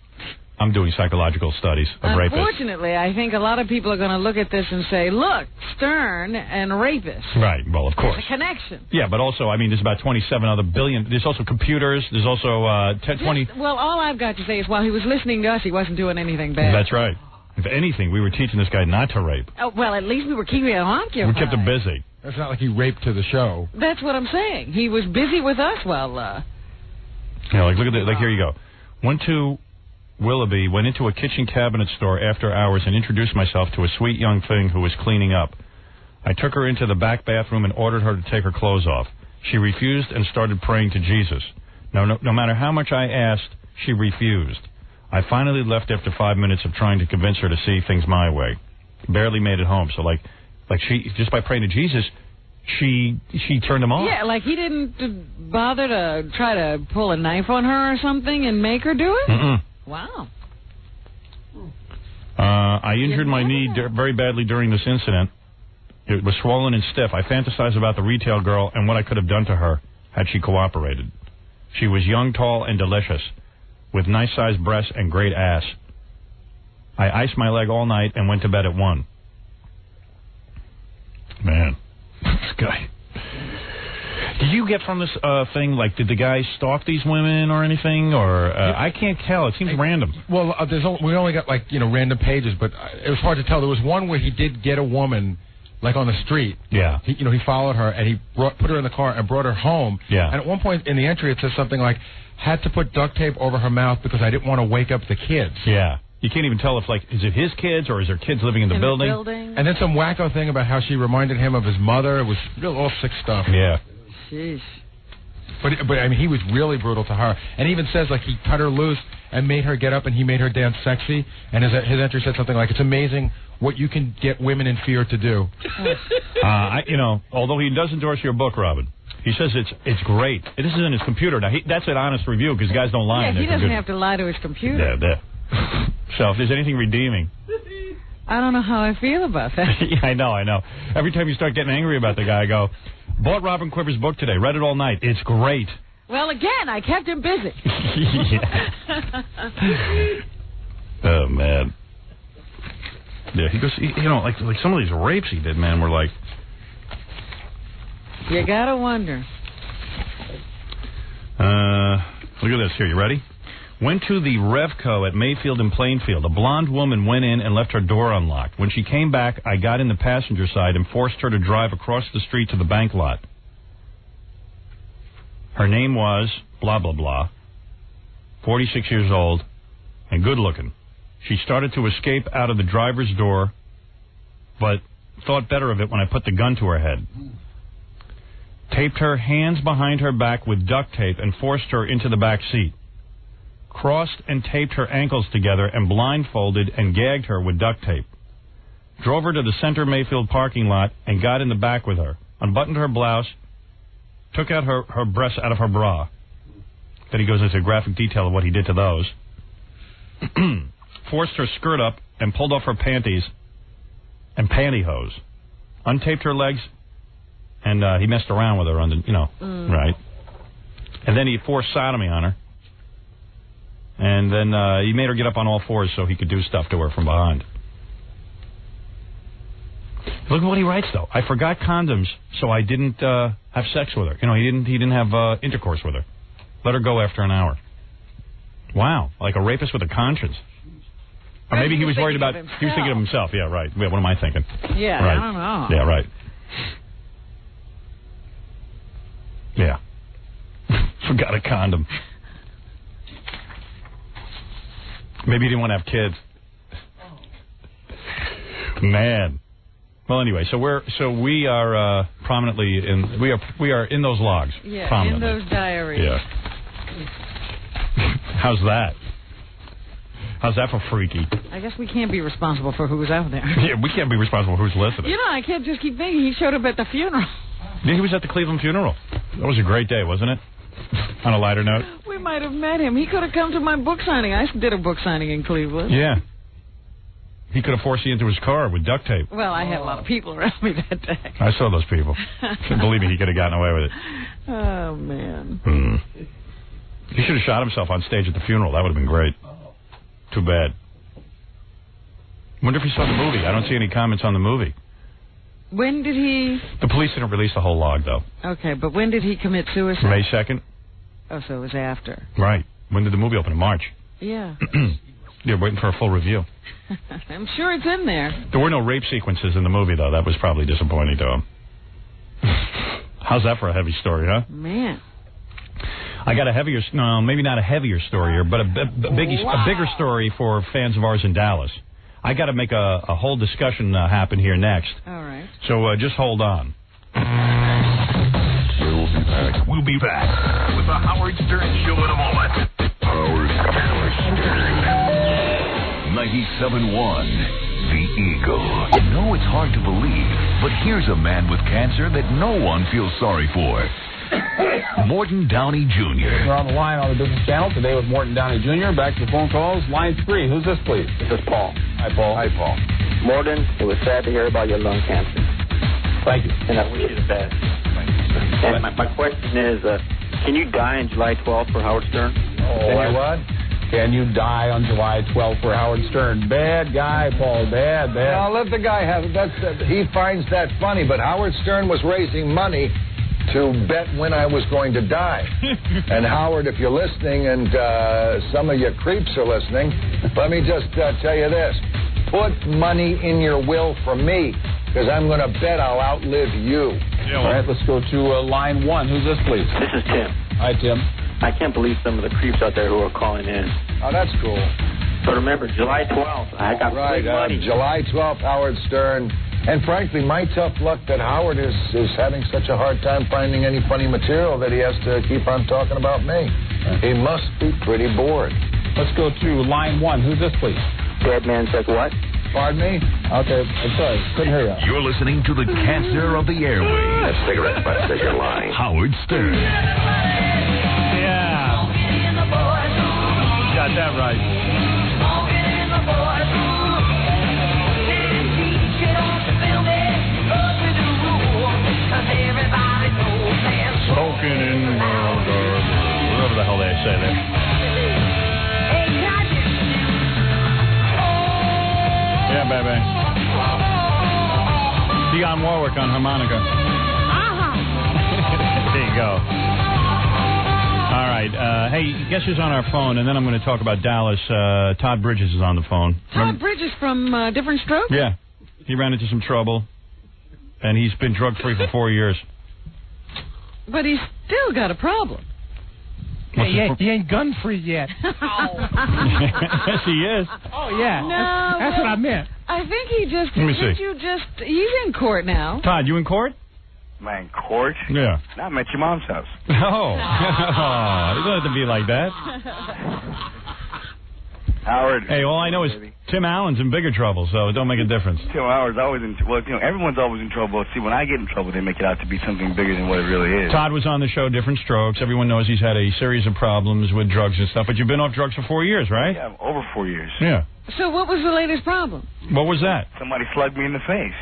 I'm doing psychological studies of rapists. Unfortunately, I think a lot of people are going to look at this and say, look, Stern and rapist. Right, well, of course. There's a connection. Yeah, but also, there's about 27 other billion. There's also computers. There's also 20... Well, all I've got to say is while he was listening to us, he wasn't doing anything bad. That's right. If anything, we were teaching this guy not to rape. Oh, well, at least we were keeping him occupied. We kept him busy. It's not like he raped to the show. That's what I'm saying. He was busy with us while... Yeah, like, look at that. Like, here you go. Went to Willoughby, went into a kitchen cabinet store after hours and introduced myself to a sweet young thing who was cleaning up. I took her into the back bathroom and ordered her to take her clothes off. She refused and started praying to Jesus. No matter how much I asked, she refused. I finally left after 5 minutes of trying to convince her to see things my way. Barely made it home. So, like she, just by praying to Jesus, she turned him off. Yeah, like he didn't bother to try to pull a knife on her or something and make her do it? Mm-mm. Wow. I injured my knee very badly during this incident. It was swollen and stiff. I fantasized about the retail girl and what I could have done to her had she cooperated. She was young, tall, and delicious, with nice-sized breasts and great ass. I iced my leg all night and went to bed at 1. Man, this guy. Did you get from this thing, like, did the guy stalk these women or anything? Or I can't tell. It seems random. Well, we only got, random pages, but it was hard to tell. There was one where he did get a woman, like, on the street. Yeah. He followed her, and he put her in the car and brought her home. Yeah. And at one point in the entry, it says something like, had to put duct tape over her mouth because I didn't want to wake up the kids. Yeah. You can't even tell if, is it his kids or is there kids living in the building? And then some wacko thing about how she reminded him of his mother. It was all sick stuff. Yeah. Jeez. But he was really brutal to her. And he even says, he cut her loose and made her get up and he made her dance sexy. And his entry said something like, it's amazing what you can get women in fear to do. Although he does endorse your book, Robin, he says it's great. This is in his computer. Now, that's an honest review because guys don't lie in their he doesn't computer. have to lie to his computer. Yeah. So if there's anything redeeming. I don't know how I feel about that. Yeah, I know. Every time you start getting angry about the guy, I go, bought Robin Quiver's book today, read it all night. It's great. Well, again, I kept him busy. Oh, man. Yeah, he goes, you know, like some of these rapes he did, man, were like... You gotta wonder. Look at this here. You ready? Went to the Revco at Mayfield and Plainfield. A blonde woman went in and left her door unlocked. When she came back, I got in the passenger side and forced her to drive across the street to the bank lot. Her name was blah, blah, blah, 46 years old and good looking. She started to escape out of the driver's door, but thought better of it when I put the gun to her head. Taped her hands behind her back with duct tape and forced her into the back seat. Crossed and taped her ankles together and blindfolded and gagged her with duct tape. Drove her to the Center Mayfield parking lot and got in the back with her. Unbuttoned her blouse, took out her breasts out of her bra. Then he goes into graphic detail of what he did to those. Forced her skirt up and pulled off her panties and pantyhose. Untaped her legs, and he messed around with her on the, right. And then he forced sodomy on her. And then he made her get up on all fours so he could do stuff to her from behind. Look at what he writes, though. I forgot condoms, so I didn't have sex with her. You know, he didn't have intercourse with her. Let her go after an hour. Wow, like a rapist with a conscience. Or maybe he was worried about... He was thinking of himself. Yeah, right. What am I thinking? Yeah, right. I don't know. Yeah, right. Yeah. Forgot a condom. Maybe he didn't want to have kids. Man. Well, anyway, so we are prominently in we are in those logs. Yeah, in those diaries. Yeah. How's that? How's that for freaky? I guess we can't be responsible for who's out there. Yeah, we can't be responsible for who's listening. You know, I can't just keep thinking he showed up at the funeral. Yeah, he was at the Cleveland funeral. That was a great day, wasn't it? On a lighter note. We might have met him. He could have come to my book signing. I did a book signing in Cleveland. Yeah. He could have forced you into his car with duct tape. Well, I had a lot of people around me that day. I saw those people. Believe me, he could have gotten away with it. Oh, man. He should have shot himself on stage at the funeral. That would have been great. Too bad. Wonder if he saw the movie. I don't see any comments on the movie. When did he... The police didn't release the whole log, though. Okay, but when did he commit suicide? May 2nd. Oh, so it was after. Right. When did the movie open? In March. Yeah. You're waiting for a full review. I'm sure it's in there. There were no rape sequences in the movie, though. That was probably disappointing to him. How's that for a heavy story, huh? Man. I got a heavier... No, maybe not a heavier story here, but a bigger story for fans of ours in Dallas. I got to make a whole discussion happen here next. All right. So just hold on. We'll be back with the Howard Stern Show in a moment. Howard Stern. 97.1, The Eagle. I know it's hard to believe, but here's a man with cancer that no one feels sorry for. Morton Downey Jr. We're on the line on the Business Channel today with Morton Downey Jr. Back to the phone calls. Line 3. Who's this, please? This is Paul. Hi, Paul. Hi, Paul. Morton, it was sad to hear about your lung cancer. Thank you. And I wish you the best. And my question is, can you die on July 12th for Howard Stern? What? Can you die on July 12th for Howard Stern? Bad guy, Paul. Bad. Now, let the guy have it. He finds that funny, but Howard Stern was raising money to bet when I was going to die. And Howard, if you're listening, and some of your creeps are listening, let me just tell you this. Put money in your will for me, because I'm going to bet I'll outlive you. All right, let's go to line 1. Who's this, please? This is Tim. Hi, Tim. I can't believe some of the creeps out there who are calling in. Oh, that's cool. So remember, July 12th, I got big money. July 12th, Howard Stern. And frankly, my tough luck that Howard is having such a hard time finding any funny material that he has to keep on talking about me. He must be pretty bored. Let's go to line 1. Who's this, please? Dead man says what? Pardon me? Okay, I'm sorry. Couldn't hear you. You're listening to the cancer of the airways. That cigarette butt says you're lying. Howard Stern. Yeah. Got that right. Smoking in whatever the hell they say there. work on harmonica. There you go. All right. Hey, guess who's on our phone? And then I'm going to talk about Dallas. Todd Bridges is on the phone. Todd Bridges from Different Strokes? Yeah. He ran into some trouble, and he's been drug-free for 4 years. But he's still got a problem. He ain't gun-free yet. Yes, he is. Oh, yeah. No. That's what I meant. I think he just... Let me see. He's in court now. Todd, you in court? Am I in court? Yeah. No, I'm at your mom's house. Oh. You don't have to be like that. Howard. Hey, all I know is Tim Allen's in bigger trouble, so it don't make a difference. Tim Howard's always in... Well, everyone's always in trouble. See, when I get in trouble, they make it out to be something bigger than what it really is. Todd was on the show, Different Strokes. Everyone knows he's had a series of problems with drugs and stuff, but you've been off drugs for 4 years, right? Yeah, over 4 years. Yeah. So what was the latest problem? What was that? Somebody slugged me in the face.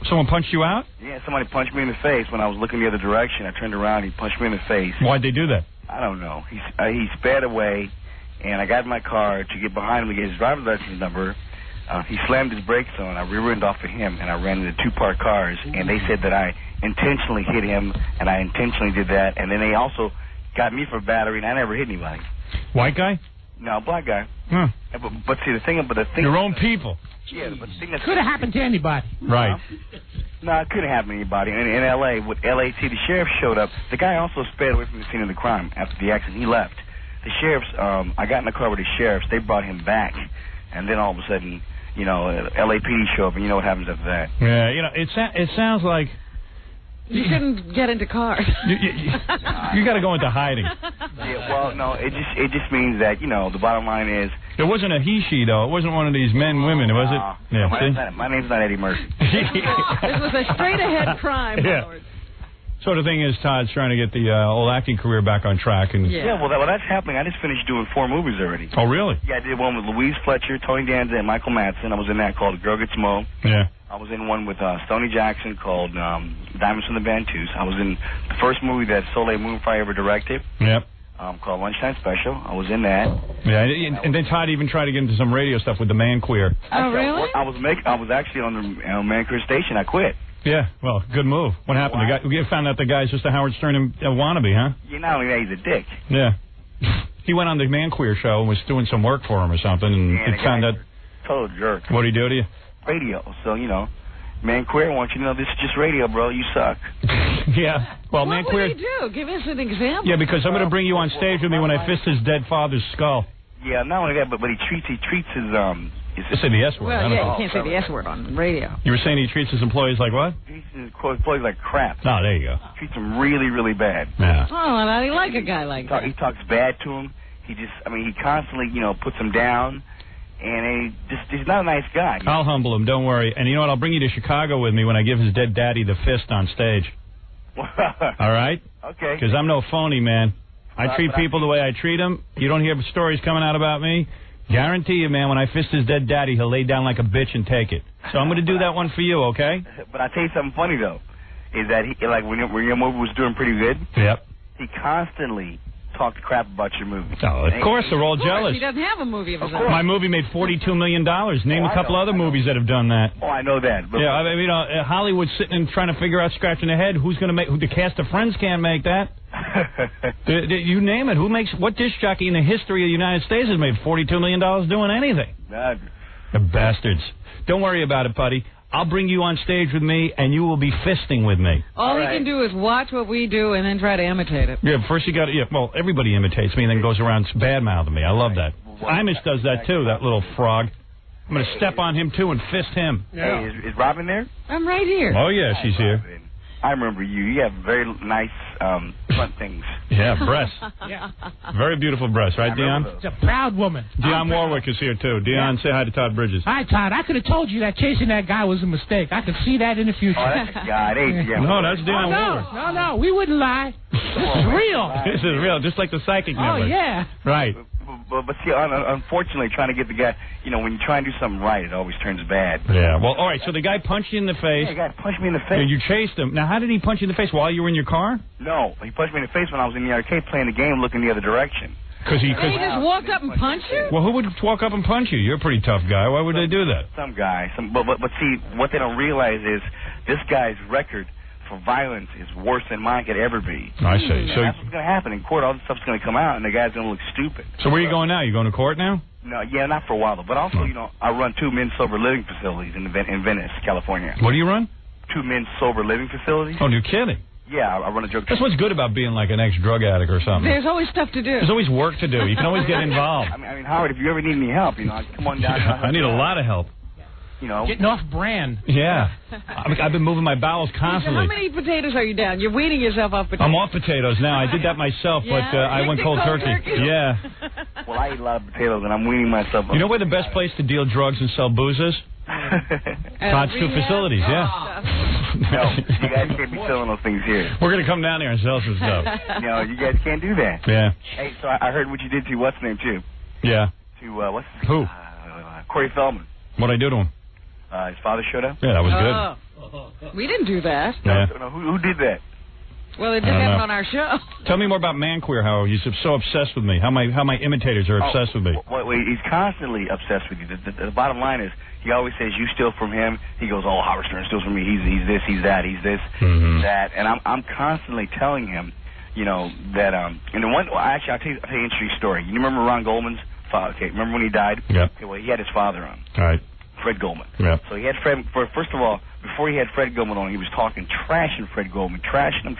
Someone punched you out? Yeah, somebody punched me in the face when I was looking the other direction. I turned around, he punched me in the face. Why'd they do that? I don't know. He sped away, and I got in my car to get behind him to get his driver's license number. He slammed his brakes on. I rear-ended off of him, and I ran into two parked cars. And they said that I intentionally hit him, and I intentionally did that. And then they also got me for battery, and I never hit anybody. White guy? No, black guy. Huh. But see, the thing... Your own people. Yeah, but the thing that... Could have happened to anybody. Right. No, it couldn't happen to anybody. In L.A., with LAT, the sheriff showed up. The guy also sped away from the scene of the crime after the accident. He left. The sheriffs, I got in the car with the sheriffs. They brought him back. And then all of a sudden, LAPD show up, and you know what happens after that. Yeah, it sounds like... You shouldn't get into cars. You got to go into hiding. Yeah, well, no, it just means that, the bottom line is... It wasn't a he-she, though. It wasn't one of these men-women, was it? Yeah, my name's not Eddie Murphy. This was a straight-ahead crime, Howard. So the thing is, Todd's trying to get the old acting career back on track. And Yeah, well, that's happening. I just finished doing 4 movies already. Oh, really? Yeah, I did one with Louise Fletcher, Tony Danza, and Michael Madsen. I was in that called Girl Gets Mo. Yeah. I was in one with Stoney Jackson called Diamonds from the Bantus. I was in the first movie that Soleil Moonfire ever directed. Yep. Called Lunchtime Special. I was in that. Yeah, and then Todd even tried to get into some radio stuff with the Man Queer. Oh, really? I was actually on the Man Queer station. I quit. Yeah, well, good move. What happened? You found out the guy's just a Howard Stern wannabe, huh? Yeah, not only that, he's a dick. Yeah. He went on the Man Queer show and was doing some work for him or something, and it found out... Total jerk. What'd he do to you? Radio. So, Man Queer wants you to know this is just radio, bro. You suck. Yeah. Well, Man Queer... What would he do? Give us an example. Yeah, because I'm going to bring you on stage with me when I fist his dead father's skull. Yeah, not only that, but he treats his You say the S word. Well, yeah, you can't say the S word on radio. You were saying he treats his employees like what? He treats his employees like crap. Oh, there you go. Treats them really, really bad. Yeah. Oh, and I like a guy like that. He talks bad to him. He constantly, puts him down. And he's not a nice guy. I'll humble him, don't worry. And you know what? I'll bring you to Chicago with me when I give his dead daddy the fist on stage. All right? Okay. Because I'm no phony, man. I treat people the way I treat them. You don't hear stories coming out about me. Guarantee you, man, when I fist his dead daddy, he'll lay down like a bitch and take it. So I'm going to do that one for you, okay? But I tell you something funny, though, is that when your movie was doing pretty good, yep, he constantly talked crap about your movie. Oh, of course, they're all jealous. He doesn't have a movie of his own. My movie made $42 million. Name a couple other movies that have done that. Oh, I know that. But yeah, Hollywood's sitting and trying to figure out, scratching their head, who's going to make... The cast of Friends can't make that. You name it. What disc jockey in the history of the United States has made $42 million doing anything? None. The bastards. Don't worry about it, buddy. I'll bring you on stage with me, and you will be fisting with me. All he can do is watch what we do and then try to imitate it. Yeah, first you got to... Yeah, well, everybody imitates me and then goes around bad-mouthing me. I love that. Imus does that, too, that little frog. I'm going to step on him, too, and fist him. Yeah. Hey, is Robin there? I'm right here. Oh, yeah, she's here. I remember you. You have very nice front things. Yeah, breasts. Yeah. Very beautiful breasts, right, Dion? She's a proud woman. Dionne Warwick is here, too. Dion, say hi to Todd Bridges. Hi, Todd. I could have told you that chasing that guy was a mistake. I could see that in the future. Oh, that's God. No, that's Dionne Warwick. No, we wouldn't lie. It's real. This is real, just like the psychic network. Oh, yeah. Right. But see, unfortunately, trying to get the guy, when you try and do something right, it always turns bad. Yeah, well, all right, so the guy punched you in the face. Yeah, the guy punched me in the face. And you chased him. Now, how did he punch you in the face? While you were in your car? No, he punched me in the face when I was in the arcade playing the game looking the other direction. Because he just walk up and punch you? Well, who would walk up and punch you? You're a pretty tough guy. Why would they do that? Some guy. But see, what they don't realize is this guy's record for violence is worse than mine could ever be. I see. So that's what's going to happen in court. All this stuff's going to come out, and the guy's going to look stupid. So where are you going now? You going to court now? No, yeah, not for a while, though. But also, I run 2 men's sober living facilities in Venice, California. What do you run? 2 men's sober living facilities. Oh, you're kidding. Yeah, I run a drug. That's what's good about being like an ex-drug addict or something. There's always stuff to do. There's always work to do. You can always get involved. I mean, Howard, if you ever need any help, come on down. I need a lot of help. Getting off brand. Yeah. I've been moving my bowels constantly. How many potatoes are you down? You're weaning yourself off potatoes. I'm off potatoes now. I did that myself, but I went cold turkey. Yeah. Well, I eat a lot of potatoes, and I'm weaning myself off. You know where the best place to deal drugs and sell booze is? Todd's 2 facilities, yeah. No, you guys can't be selling those things here. We're going to come down here and sell some stuff. No, you guys can't do that. Yeah. Hey, so I heard what you did to what's his name, too. Yeah. To, what's his name? Who? Corey Feldman. What'd I do to him? His father showed up? Yeah, that was good. We didn't do that. Yeah. No, who did that? Well, it didn't happen on our show. Tell me more about Man Queer, how he's so obsessed with me, how my imitators are obsessed with me. Well, he's constantly obsessed with you. The bottom line is, he always says, you steal from him. He goes, oh, Howard Stern steals from me. He's this, he's that, he's this, that. And I'm constantly telling him, that, and the one, actually, I'll tell you an interesting story. You remember Ron Goldman's father? Okay, remember when he died? Yeah. Okay, well, he had his father on. All right. Fred Goldman. Yeah. So he had Fred, first of all, before he had Fred Goldman on, he was talking, trashing Fred Goldman, trashing him.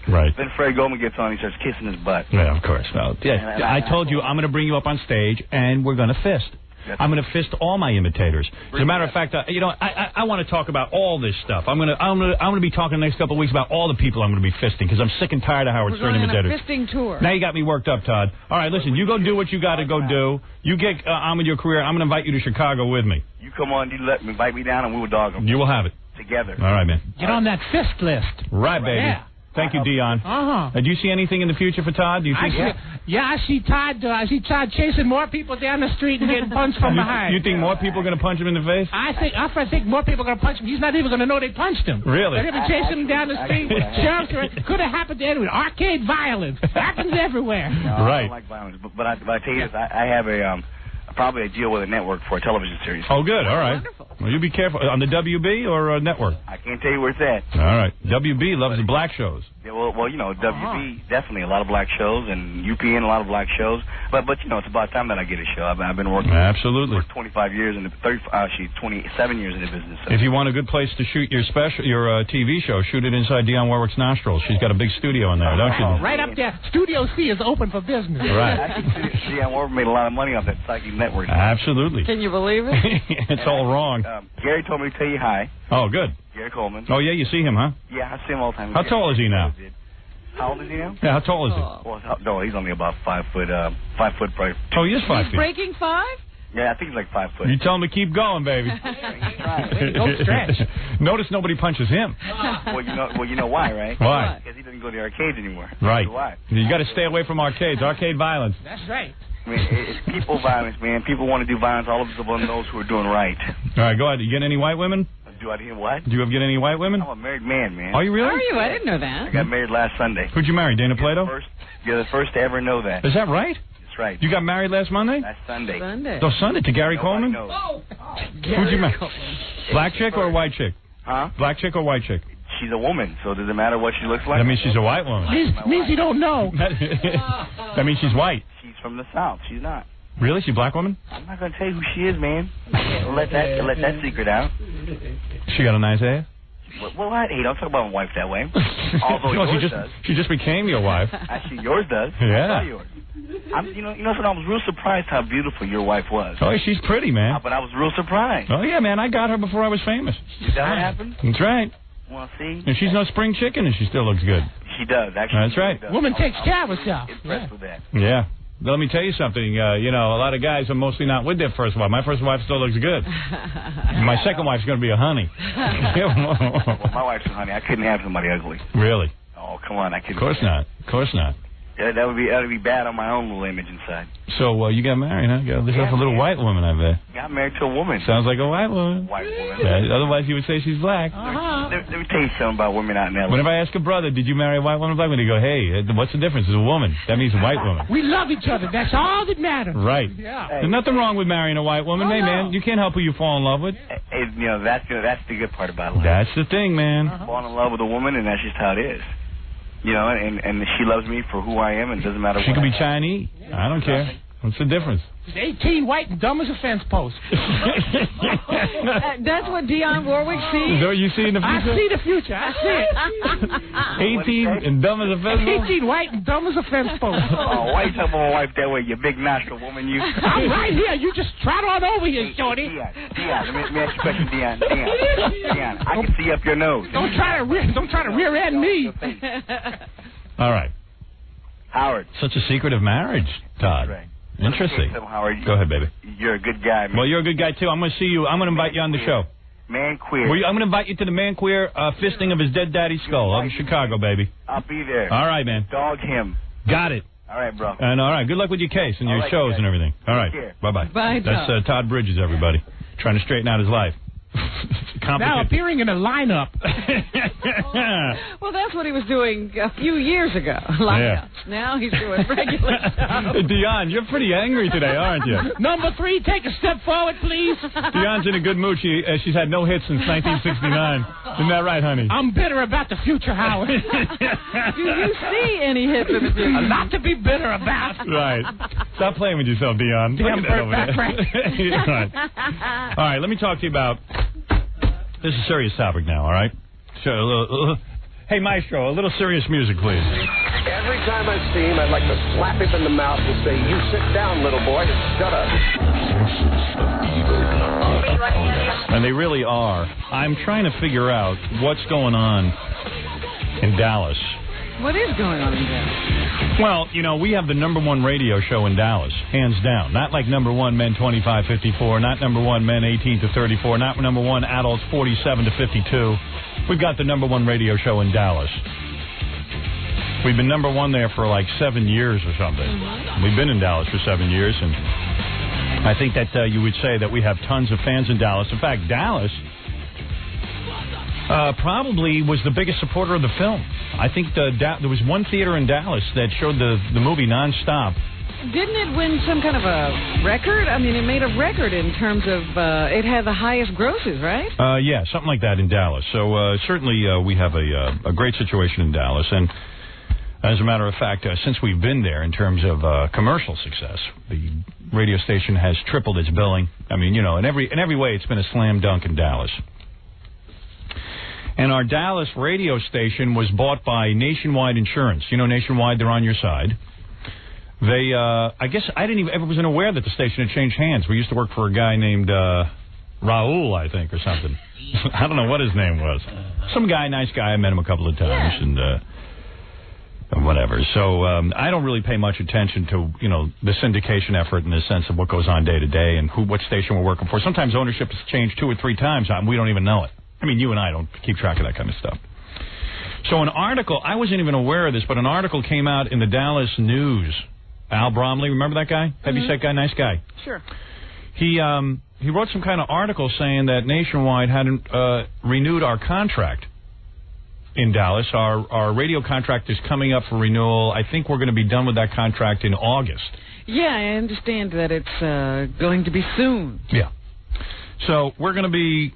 Right. Then Fred Goldman gets on, he starts kissing his butt. Yeah, of course. Well, yeah, I told you I'm going to bring you up on stage, and we're going to fist. I'm going to fist all my imitators. As a matter of fact, I want to talk about all this stuff. I'm going to be talking the next couple of weeks about all the people I'm going to be fisting because I'm sick and tired of Howard Stern imitators. We're going on a fisting tour. Now you got me worked up, Todd. All right, listen, you go do what you got to go do. You get on with your career. I'm going to invite you to Chicago with me. You come on, you invite me down, and we will dog them. You will have it. Together. All right, man. Get on that fist list. Right, baby. Yeah. Thank you, Dion. Uh-huh. Do you see anything in the future for Todd? Do you think? I see Todd chasing more people down the street and getting punched from behind. You think more people are going to punch him in the face? I think more people are going to punch him. He's not even going to know they punched him. Really? They're going to chase him down the street. Sheriffs could have happened to anyone. Arcade violence happens everywhere. No, I don't like violence, but I tell you this, I have probably a deal with a network for a television series. Oh, good. All right. Well, you be careful. On the WB or network? I can't tell you where it's at. All right. WB loves the black shows. Yeah, well, WB, definitely a lot of black shows, and UPN, a lot of black shows. But it's about time that I get a show. I've been working Absolutely. for 27 years in the business. So. If you want a good place to shoot your TV show, shoot it inside Dionne Warwick's nostrils. She's got a big studio in there, don't you? Right up there. Studio C is open for business. Right. Dionne Warwick made a lot of money off that psychic network. Absolutely. Can you believe it? It's all wrong. Gary told me to tell you hi. Oh, good. Gary Coleman. Oh, yeah, you see him, huh? Yeah, I see him all the time. How tall is he now? How old is he now? Yeah, how tall is he? Well, no, he's only about 5 foot. 5 foot, probably. Oh, he is 5 feet. Breaking 5? Yeah, I think he's like 5 foot. You tell him to keep going, baby. Don't stretch. Notice nobody punches him. Well, you know why, right? Why? Because he doesn't go to the arcades anymore. Right. Why? You got to stay away from arcades. Arcade violence. That's right. I mean, it's people violence, man. People want to do violence. All of us are those who are doing right. All right, go ahead. You get any white women? Do I hear what? Do you ever get any white women? I'm a married man, man. Are you really? Are you? I didn't know that. I got married last Sunday. Who'd you marry, Dana Plato? You're the first to ever know that. Is that right? That's right. You got married last Monday? Last Sunday. Oh, Sunday to Gary Coleman? Knows. Who'd you marry? Black chick or white chick? Huh? Black chick or white chick? She's a woman, so does it matter what she looks like? That means she's a white woman. Means you don't know. That means she's white. She's from the South. She's not. Really? She's a black woman? I'm not going to tell you who she is, man. Let that secret out. She got a nice ass? Well, hey, don't talk about my wife that way. Although yours does. She just became your wife. Actually, yours does. Yeah. Yours. You know what? I was real surprised how beautiful your wife was. Oh, she's pretty, man. But I was real surprised. Oh, yeah, man. I got her before I was famous. Is that what happened? That's right. Well, see? And she's no spring chicken, and she still looks good. She does, actually. That's right. Woman takes care of herself. Impressed with that. Yeah. Let me tell you something. A lot of guys are mostly not with their first wife. My first wife still looks good. My second wife's going to be a honey. Well, my wife's a honey. I couldn't have somebody ugly. Really? Oh, come on. I couldn't. Of course not. Of course not. Yeah, that would be bad on my own little image inside. So you got married, huh? Got yourself a little white woman, I bet. Got married to a woman. Sounds like a white woman. White woman. Yeah, otherwise, you would say she's black. Uh-huh. Let me tell you something about women out in L.A. Whenever I ask a brother, did you marry a white woman or black woman, they go, hey, what's the difference? It's a woman. That means a white woman. We love each other. That's all that matters. Right. Yeah. There's nothing wrong with marrying a white woman. Hey, man, you can't help who you fall in love with. You know, that's the good part about life. That's the thing, man. Fall in love with a woman, and that's just how it is. You know, and she loves me for who I am, and it doesn't matter what. She could be Chinese. I don't care. What's the difference? He's 18, white, and dumb as a fence post. That's what Dionne Warwick sees? Is that what you see in the future? I see the future. I see it. 18 and dumb as a fence post? 18, white, and dumb as a fence post. Oh, why you talking about my wife that way, you big nostril woman, you? I'm right here. You just trot on over here, shorty. Dion, let me ask you a question, Dion, I can see up your nose. Don't try to rear end me. All right. Howard. Such a secretive marriage, Todd. Right. Interesting. Howard, go ahead, baby. You're a good guy, man. Well, you're a good guy, too. I'm going to see you. I'm going to invite you on the show. Man queer. I'm going to invite you to the man queer fisting of his dead daddy's skull up in Chicago, baby. I'll be there. All right, man. Dog him. Got it. All right, bro. And all right, good luck with your case and your shows and everything. All right. Bye-bye. Bye, That's Todd Bridges, everybody. Trying to straighten out his life. Now appearing in a lineup. Well, that's what he was doing a few years ago. Lineups. Now he's doing regular stuff. Dionne, you're pretty angry today, aren't you? Number 3, take a step forward, please. Dionne's in a good mood. She's had no hits since 1969. Isn't that right, honey? I'm bitter about the future, Howard. Do you see any hits in the future? A lot to be bitter about. Right. Stop playing with yourself, Dionne. Damn Look at that over Burt there. Right. All right, let me talk to you about... This is a serious topic now, all right? Hey, Maestro, a little serious music, please. Every time I see him, I'd like to slap him in the mouth and say, you sit down, little boy, and shut up. And they really are. I'm trying to figure out what's going on in Dallas. What is going on in Dallas? Well, you know, we have the #1 radio show in Dallas, hands down. Not like #1 men 25-54, not #1 men 18-34, not #1 adults 47-52. We've got the #1 radio show in Dallas. We've been #1 there for like 7 years or something. We've been in Dallas for 7 years, and I think that you would say that we have tons of fans in Dallas. In fact, Dallas probably was the biggest supporter of the film. I think there was one theater in Dallas that showed the movie nonstop. Didn't it win some kind of a record? I mean, it made a record in terms of it had the highest grosses, right? Yeah, something like that in Dallas. So certainly we have a great situation in Dallas. And as a matter of fact, since we've been there in terms of commercial success, the radio station has tripled its billing. I mean, you know, in every way, it's been a slam dunk in Dallas. And our Dallas radio station was bought by Nationwide Insurance. You know Nationwide, they're on your side. They, I guess I wasn't aware that the station had changed hands. We used to work for a guy named Raul, I think, or something. I don't know what his name was. Some guy, nice guy. I met him a couple of times, and whatever. So I don't really pay much attention to, you know, the syndication effort in the sense of what goes on day to day and what station we're working for. Sometimes ownership has changed 2 or 3 times, and we don't even know it. I mean, you and I don't keep track of that kind of stuff. So an article, I wasn't even aware of this, but an article came out in the Dallas News. Al Bromley, remember that guy? Heavyset guy, nice guy. Sure. He wrote some kind of article saying that Nationwide hadn't renewed our contract in Dallas. Our radio contract is coming up for renewal. I think we're going to be done with that contract in August. Yeah, I understand that it's going to be soon. Yeah. So we're going to be,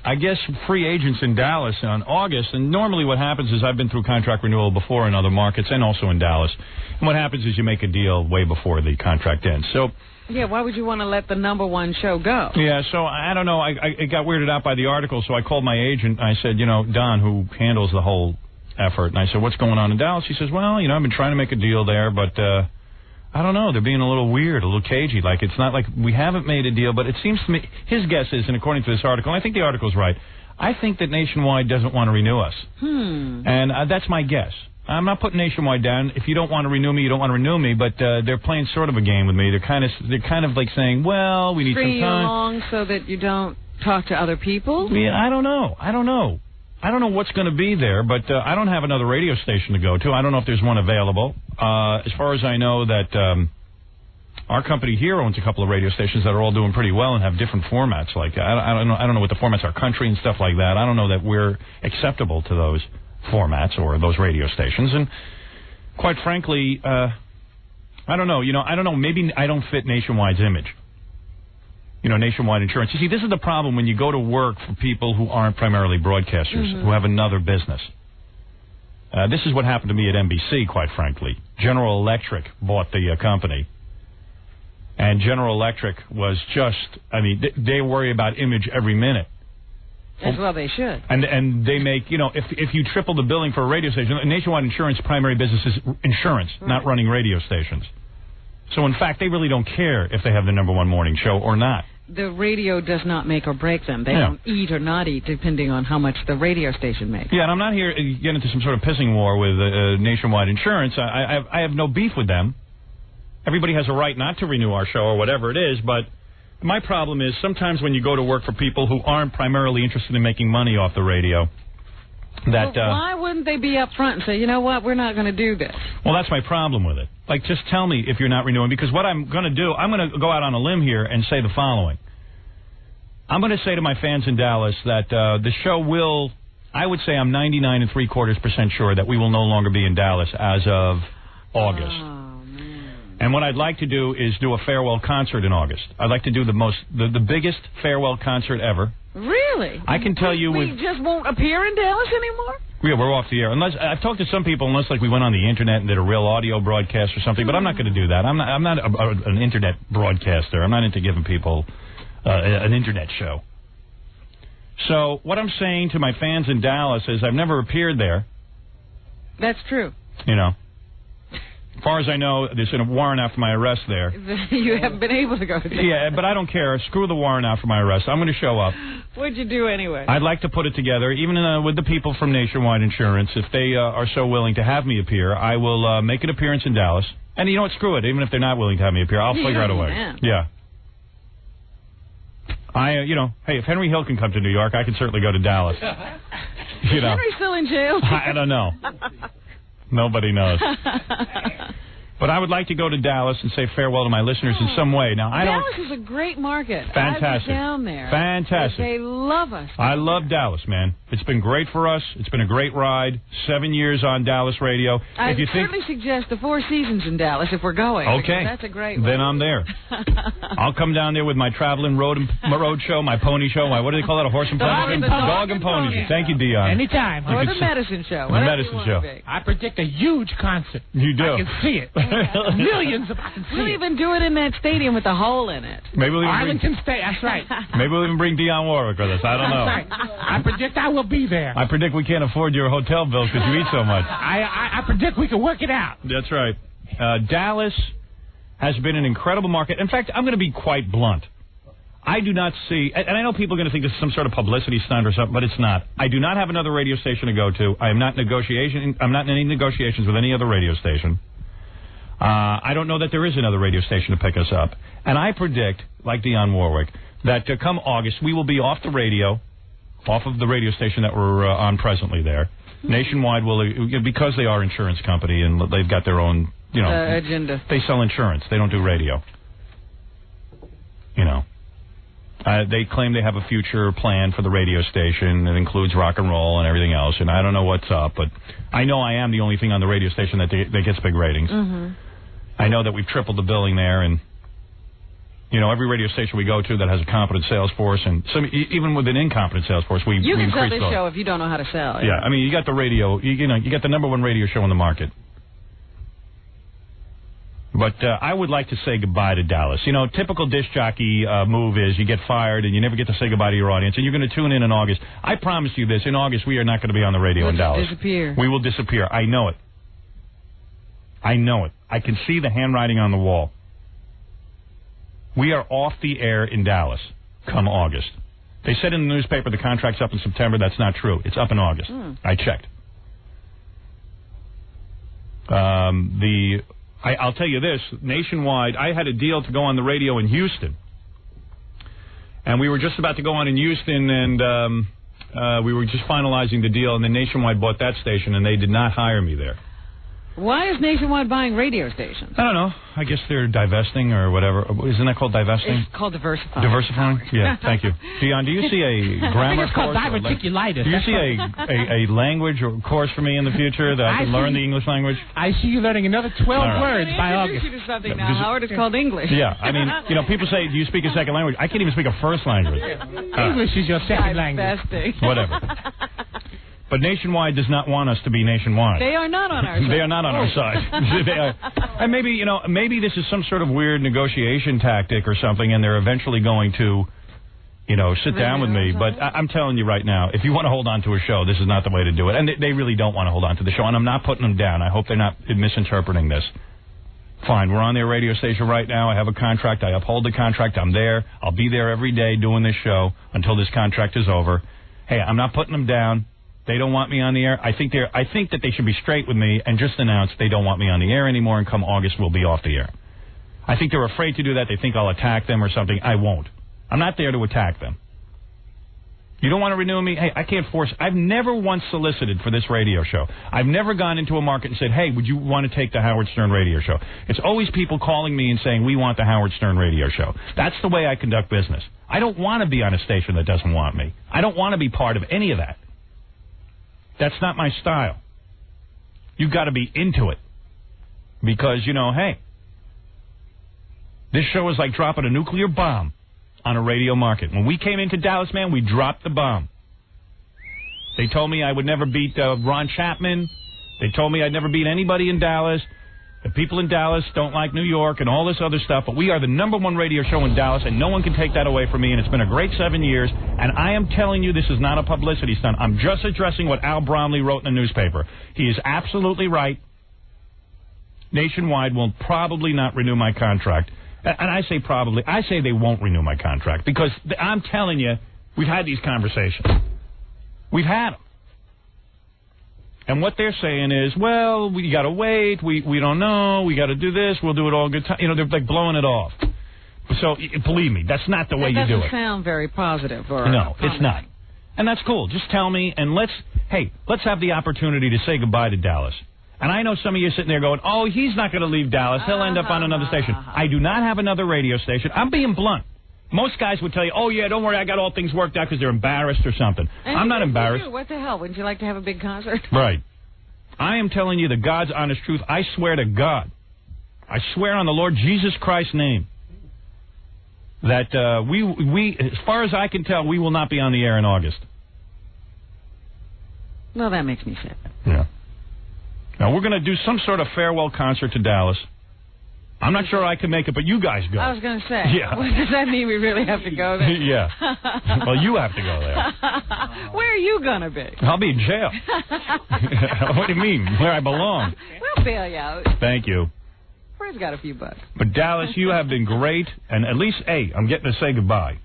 I guess, free agents in Dallas on August. And normally what happens is I've been through contract renewal before in other markets and also in Dallas. And what happens is you make a deal way before the contract ends. So yeah, why would you want to let the #1 show go? Yeah, so I don't know. I got weirded out by the article, so I called my agent. I said, you know, Don, who handles the whole effort, and I said, what's going on in Dallas? He says, well, you know, I've been trying to make a deal there, but I don't know. They're being a little weird, a little cagey. Like, it's not like we haven't made a deal, but it seems to me, his guess is, and according to this article, and I think the article's right, I think that Nationwide doesn't want to renew us. And that's my guess. I'm not putting Nationwide down. If you don't want to renew me, you don't want to renew me. But they're playing sort of a game with me. They're kind of like saying, well, we need some time. String you along so that you don't talk to other people? Yeah, I don't know. I don't know what's going to be there, but I don't have another radio station to go to. I don't know if there's one available. As far as I know, that Our company here owns a couple of radio stations that are all doing pretty well and have different formats. Like I don't know what the formats are, country and stuff like that. I don't know that we're acceptable to those formats or those radio stations. And quite frankly, I don't know. I don't know. Maybe I don't fit Nationwide's image. Nationwide Insurance. You see, this is the problem when you go to work for people who aren't primarily broadcasters, who have another business. This is what happened to me at NBC, quite frankly. General Electric bought the company. And General Electric was just, they worry about image every minute. As well they should. And they make, if you triple the billing for a radio station, Nationwide Insurance primary business is insurance, not running radio stations. So, in fact, they really don't care if they have the #1 morning show or not. The radio does not make or break them. They don't eat or not eat, depending on how much the radio station makes. Yeah, and I'm not here to get into some sort of pissing war with Nationwide Insurance. I have no beef with them. Everybody has a right not to renew our show or whatever it is, but my problem is sometimes when you go to work for people who aren't primarily interested in making money off the radio, that... why wouldn't they be up front and say, you know what, we're not going to do this? Well, that's my problem with it. Like, just tell me if you're not renewing, because what I'm going to do, I'm going to go out on a limb here and say the following. I'm going to say to my fans in Dallas that the show will, I would say I'm 99 3/4% sure that we will no longer be in Dallas as of August. And what I'd like to do is do a farewell concert in August. I'd like to do the biggest farewell concert ever. Really? I can tell you we just won't appear in Dallas anymore? Yeah, we're off the air. Unless I've talked to some people, unless like we went on the internet and did a real audio broadcast or something. But I'm not going to do that. I'm not an internet broadcaster. I'm not into giving people an internet show. So what I'm saying to my fans in Dallas is I've never appeared there. That's true. As far as I know, there's a warrant out for my arrest there. You haven't been able to go to Dallas. Yeah, but I don't care. Screw the warrant out for my arrest. I'm going to show up. What'd you do anyway? I'd like to put it together, even with the people from Nationwide Insurance. If they are so willing to have me appear, I will make an appearance in Dallas. And you know what? Screw it. Even if they're not willing to have me appear, I'll figure out a way. Yeah. Hey, if Henry Hill can come to New York, I can certainly go to Dallas. Is Henry still in jail? I don't know. Nobody knows. But I would like to go to Dallas and say farewell to my listeners in some way. Now, Dallas is a great market. Fantastic. I was down there. Fantastic. They love us. I love Dallas, man. It's been great for us. It's been a great ride. 7 years on Dallas radio. I would certainly suggest the Four Seasons in Dallas if we're going. Okay. That's a great one. Then I'm there. I'll come down there with my traveling road show, my pony show, what do they call it, a horse and pony show? Dog and pony show. Thank you, Dion. Anytime. Or the medicine show. The medicine show. I predict a huge concert. You do. I can see it. Millions of us. We'll even do it in that stadium with the hole in it. Maybe we'll Arlington State. That's right. Maybe we'll even bring Dionne Warwick with us. I don't know. That's right. I predict I will be there. I predict we can't afford your hotel bills because you eat so much. I predict we can work it out. That's right. Dallas has been an incredible market. In fact, I'm going to be quite blunt. I do not see, and I know people are going to think this is some sort of publicity stunt or something, but it's not. I do not have another radio station to go to. I'm not in any negotiations with any other radio station. I don't know that there is another radio station to pick us up. And I predict, like Dionne Warwick, that come August, we will be off the radio, off of the radio station that we're on presently there. Nationwide will, because they are an insurance company and they've got their own, agenda. They sell insurance. They don't do radio. They claim they have a future plan for the radio station that includes rock and roll and everything else, and I don't know what's up, but I know I am the only thing on the radio station that gets big ratings. Mm-hmm. I know that we've tripled the billing there, and every radio station we go to that has a competent sales force, and even with an incompetent sales force, we you can increase sell this show if you don't know how to sell. Yeah, I mean, you got the radio, you got the #1 radio show in the market. But I would like to say goodbye to Dallas. Typical disc jockey move is you get fired and you never get to say goodbye to your audience, and you're going to tune in August. I promise you this, in August we are not going to be on the radio in Dallas. Disappear. We will disappear. I know it. I know it. I can see the handwriting on the wall. We are off the air in Dallas come August. They said in the newspaper the contract's up in September. That's not true. It's up in August. I checked. I'll tell you this, Nationwide, I had a deal to go on the radio in Houston. And we were just about to go on in Houston, and we were just finalizing the deal, and then Nationwide bought that station, and they did not hire me there. Why is Nationwide buying radio stations? I don't know. I guess they're divesting or whatever. Isn't that called divesting? It's called diversifying. Diversifying? Yeah, thank you. Dion, do you see a grammar I think it's called course? diverticulitis. Do you see a language or course for me in the future that I can learn the English language? I see you learning another 12 words by August. You to something now, Howard. It's called English. Yeah, I mean, people say, do you speak a second language? I can't even speak a first language. English is your second language. Whatever. But Nationwide does not want us to be nationwide. They are not on our side. They are not on our side. They are, and maybe this is some sort of weird negotiation tactic or something, and they're eventually going to, sit down with me. But I'm telling you right now, if you want to hold on to a show, this is not the way to do it. And they really don't want to hold on to the show, and I'm not putting them down. I hope they're not misinterpreting this. Fine, we're on their radio station right now. I have a contract. I uphold the contract. I'm there. I'll be there every day doing this show until this contract is over. Hey, I'm not putting them down. They don't want me on the air. I think that they should be straight with me and just announce they don't want me on the air anymore, and come August we'll be off the air. I think they're afraid to do that. They think I'll attack them or something. I won't. I'm not there to attack them. You don't want to renew me? Hey, I can't force. I've never once solicited for this radio show. I've never gone into a market and said, hey, would you want to take the Howard Stern radio show? It's always people calling me and saying, we want the Howard Stern radio show. That's the way I conduct business. I don't want to be on a station that doesn't want me. I don't want to be part of any of that. That's not my style. You've got to be into it. Because, hey, this show is like dropping a nuclear bomb on a radio market. When we came into Dallas, man, we dropped the bomb. They told me I would never beat Ron Chapman. They told me I'd never beat anybody in Dallas. The people in Dallas don't like New York and all this other stuff, but we are the #1 radio show in Dallas, and no one can take that away from me, and it's been a great 7 years, and I am telling you this is not a publicity stunt. I'm just addressing what Al Bromley wrote in the newspaper. He is absolutely right. Nationwide will probably not renew my contract. And I say probably. I say they won't renew my contract, because I'm telling you, we've had these conversations. We've had them. And what they're saying is, well, we got to wait. We don't know. We got to do this. We'll do it all good time. They're like blowing it off. So believe me, that's not the way you do it. That doesn't sound very positive. No, it's not. And that's cool. Just tell me, and let's have the opportunity to say goodbye to Dallas. And I know some of you sitting there going, oh, he's not going to leave Dallas. He'll end up on another station. I do not have another radio station. I'm being blunt. Most guys would tell you, oh, yeah, don't worry, I got all things worked out, because they're embarrassed or something. And I'm not embarrassed. What the hell? Wouldn't you like to have a big concert? Right. I am telling you the God's honest truth. I swear to God. I swear on the Lord Jesus Christ's name that we, as far as I can tell, we will not be on the air in August. Well, that makes me sad. Yeah. Now, we're going to do some sort of farewell concert to Dallas. I'm not sure I can make it, but you guys go. I was going to say. Yeah. Well, does that mean we really have to go there? Yeah. Well, you have to go there. Where are you going to be? I'll be in jail. What do you mean? Where I belong. We'll bail you out. Thank you. Fred's got a few bucks. But Dallas, you have been great, and at least, hey, I'm getting to say goodbye.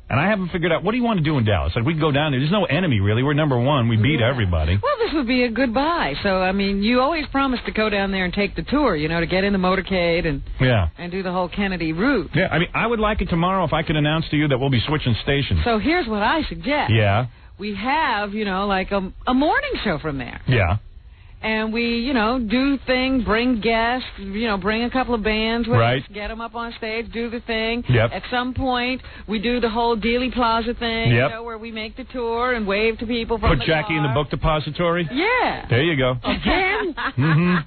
And I haven't figured out, what do you want to do in Dallas? Like, we can go down there. There's no enemy, really. We're #1. We beat everybody. Well, this would be a goodbye. So, I mean, you always promised to go down there and take the tour, to get in the motorcade and do the whole Kennedy route. Yeah, I mean, I would like it tomorrow if I could announce to you that we'll be switching stations. So here's what I suggest. Yeah. We have, like a morning show from there. Yeah. And we, do thing, bring guests, bring a couple of bands with us, get them up on stage, do the thing. Yep. At some point, we do the whole Dealey Plaza thing, where we make the tour and wave to people from Put Jackie in the book depository? Yeah. There you go. Again? Mm-hmm.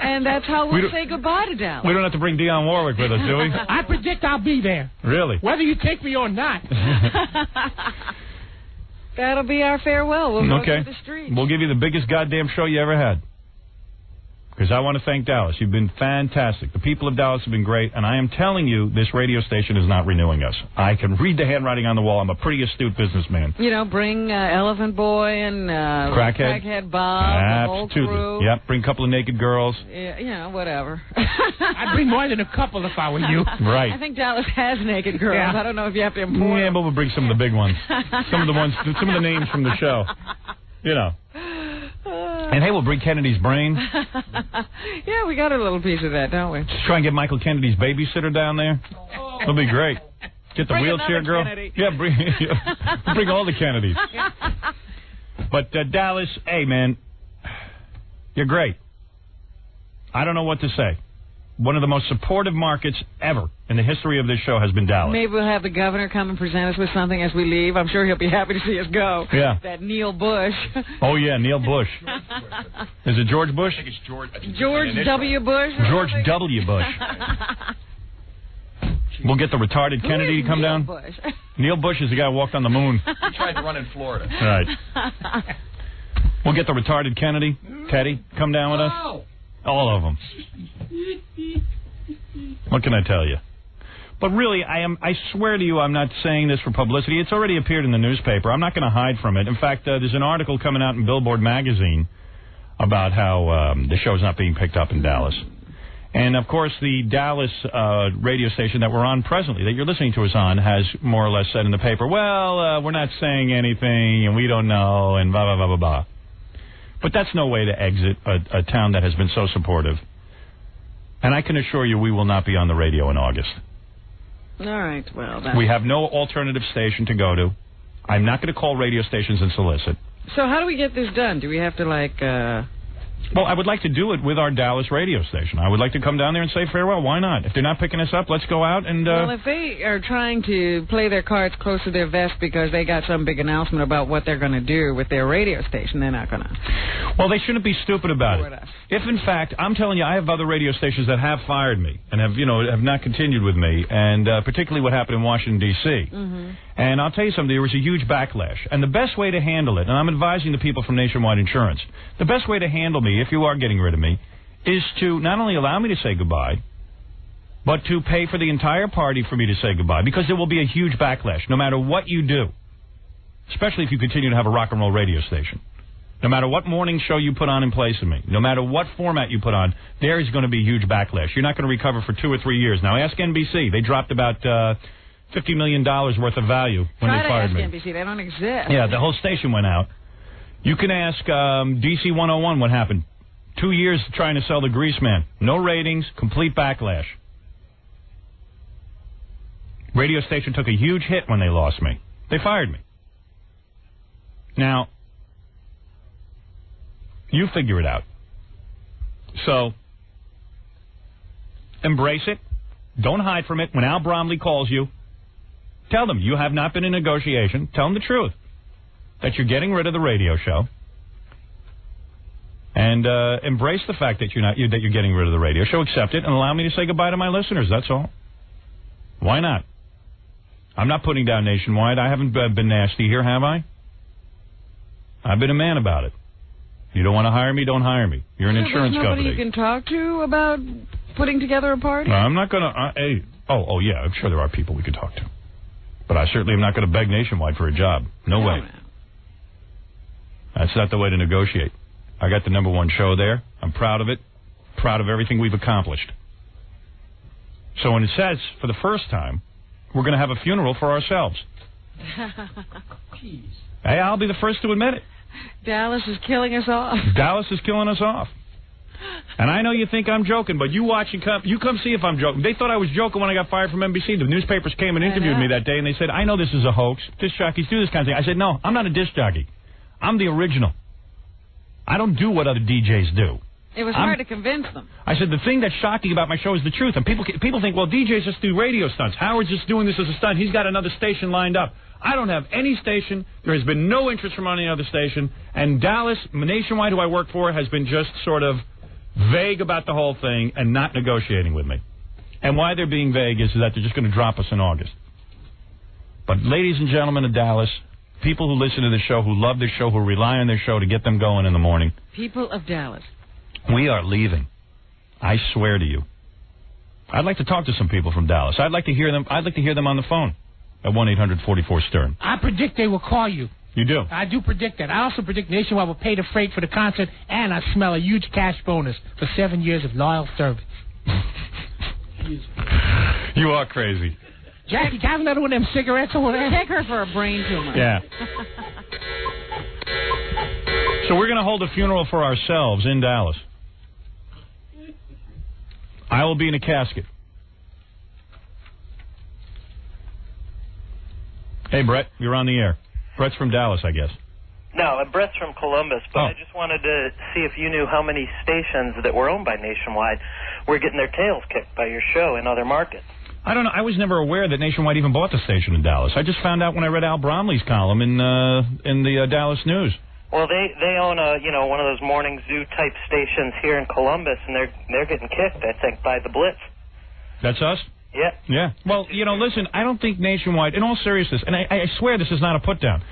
And that's how we'll say goodbye to Dallas. We don't have to bring Dionne Warwick with us, do we? I predict I'll be there. Really? Whether you take me or not. That'll be our farewell. We'll go through the streets. We'll give you the biggest goddamn show you ever had. Because I want to thank Dallas. You've been fantastic. The people of Dallas have been great. And I am telling you, this radio station is not renewing us. I can read the handwriting on the wall. I'm a pretty astute businessman. Bring Elephant Boy and Crackhead Bob, the whole crew. Yep, bring a couple of naked girls. Yeah, whatever. I'd bring more than a couple if I were you. Right. I think Dallas has naked girls. Yeah. I don't know if you have to import them. But we'll bring some of the big ones. Some of the names from the show. And hey, we'll bring Kennedy's brain. Yeah, we got a little piece of that, don't we? Just try and get Michael Kennedy's babysitter down there. It'll be great. Get the wheelchair girl. Kennedy. Yeah, bring all the Kennedys. But Dallas, hey man, You're great. I don't know what to say. One of the most supportive markets ever in the history of this show has been Dallas. Maybe we'll have the governor come and present us with something as we leave. I'm sure he'll be happy to see us go. Yeah. That Neil Bush. Oh, yeah, Neil Bush. Is it George Bush? I think it's George. George W. Bush? George W. Bush. We'll get the retarded Kennedy to come down. Bush? Neil Bush is the guy who walked on the moon. He tried to run in Florida. Right. We'll get the retarded Kennedy, Teddy, come down with us. All of them. What can I tell you? But really, I swear to you, I'm not saying this for publicity. It's already appeared in the newspaper. I'm not going to hide from it. In fact, there's an article coming out in Billboard magazine about how the show's not being picked up in Dallas. And, of course, the Dallas radio station that we're on presently, that you're listening to us on, has more or less said in the paper, well, we're not saying anything, and we don't know, and blah, blah, blah, blah, blah. But that's no way to exit a town that has been so supportive. And I can assure you we will not be on the radio in August. All right, well, we have no alternative station to go to. I'm not going to call radio stations and solicit. So how do we get this done? Do we have to, Well, I would like to do it with our Dallas radio station. I would like to come down there and say farewell. Why not? If they're not picking us up, let's go out and... Well, if they are trying to play their cards close to their vest because they got some big announcement about what they're going to do with their radio station, they're not going to... Well, they shouldn't be stupid about it. If, in fact, I'm telling you, I have other radio stations that have fired me and have not continued with me, and particularly what happened in Washington, D.C. Mm-hmm. And I'll tell you something, there was a huge backlash. And the best way to handle it, and I'm advising the people from Nationwide Insurance, the best way to handle me, if you are getting rid of me, is to not only allow me to say goodbye, but to pay for the entire party for me to say goodbye, because there will be a huge backlash, no matter what you do, especially if you continue to have a rock and roll radio station. No matter what morning show you put on in place of me, no matter what format you put on, there is going to be a huge backlash. You're not going to recover for 2 or 3 years. Now, ask NBC. They dropped about... $50 million worth of value when they fired me. NBC. They don't exist. Yeah, the whole station went out. You can ask DC 101 what happened. 2 years trying to sell the Grease Man. No ratings, complete backlash. Radio station took a huge hit when they lost me. They fired me. Now, you figure it out. So, embrace it. Don't hide from it. When Al Bromley calls you, tell them you have not been in negotiation. Tell them the truth, that you're getting rid of the radio show, and embrace the fact that you're getting rid of the radio show. Accept it and allow me to say goodbye to my listeners. That's all. Why not? I'm not putting down Nationwide. I haven't been nasty here, have I? I've been a man about it. You don't want to hire me? Don't hire me. You're an insurance company. Nobody you can talk to about putting together a party? No, I'm not going to. Oh, yeah. I'm sure there are people we could talk to. But I certainly am not going to beg Nationwide for a job. No way. That's not the way to negotiate. I got the #1 show there. I'm proud of it. Proud of everything we've accomplished. So when it says, for the first time, we're going to have a funeral for ourselves. Jeez. Hey, I'll be the first to admit it. Dallas is killing us off. Dallas is killing us off. And I know you think I'm joking, but you watch and come see if I'm joking. They thought I was joking when I got fired from NBC. The newspapers came and interviewed me that day, and they said, I know this is a hoax. Disc jockeys do this kind of thing. I said, no, I'm not a disc jockey. I'm the original. I don't do what other DJs do. It was hard to convince them. I said, the thing that's shocking about my show is the truth. And people think, well, DJs just do radio stunts. Howard's just doing this as a stunt. He's got another station lined up. I don't have any station. There has been no interest from any other station. And Dallas, Nationwide, who I work for, has been just sort of vague about the whole thing and not negotiating with me. And why they're being vague is that they're just going to drop us in August. But ladies and gentlemen of Dallas, people who listen to the show, who love the show, who rely on their show to get them going in the morning. People of Dallas. We are leaving. I swear to you. I'd like to talk to some people from Dallas. I'd like to hear them. I'd like to hear them on the phone at 1-800-44-STERN. I predict they will call you. You do? I do predict that. I also predict Nationwide will pay the freight for the concert, and I smell a huge cash bonus for 7 years of loyal service. You are crazy. Jackie, can I have another one of them cigarettes over there? Take her for a brain tumor. Yeah. So we're going to hold a funeral for ourselves in Dallas. I will be in a casket. Hey, Brett, you're on the air. Brett's from Dallas, I guess. No, Brett's from Columbus, but I just wanted to see if you knew how many stations that were owned by Nationwide were getting their tails kicked by your show in other markets. I don't know. I was never aware that Nationwide even bought the station in Dallas. I just found out when I read Al Bromley's column in the Dallas News. Well, they own one of those morning zoo type stations here in Columbus, and they're getting kicked, I think, by the Blitz. That's us? Yeah. Yeah. Well, listen, I don't think Nationwide, in all seriousness, and I swear this is not a put down.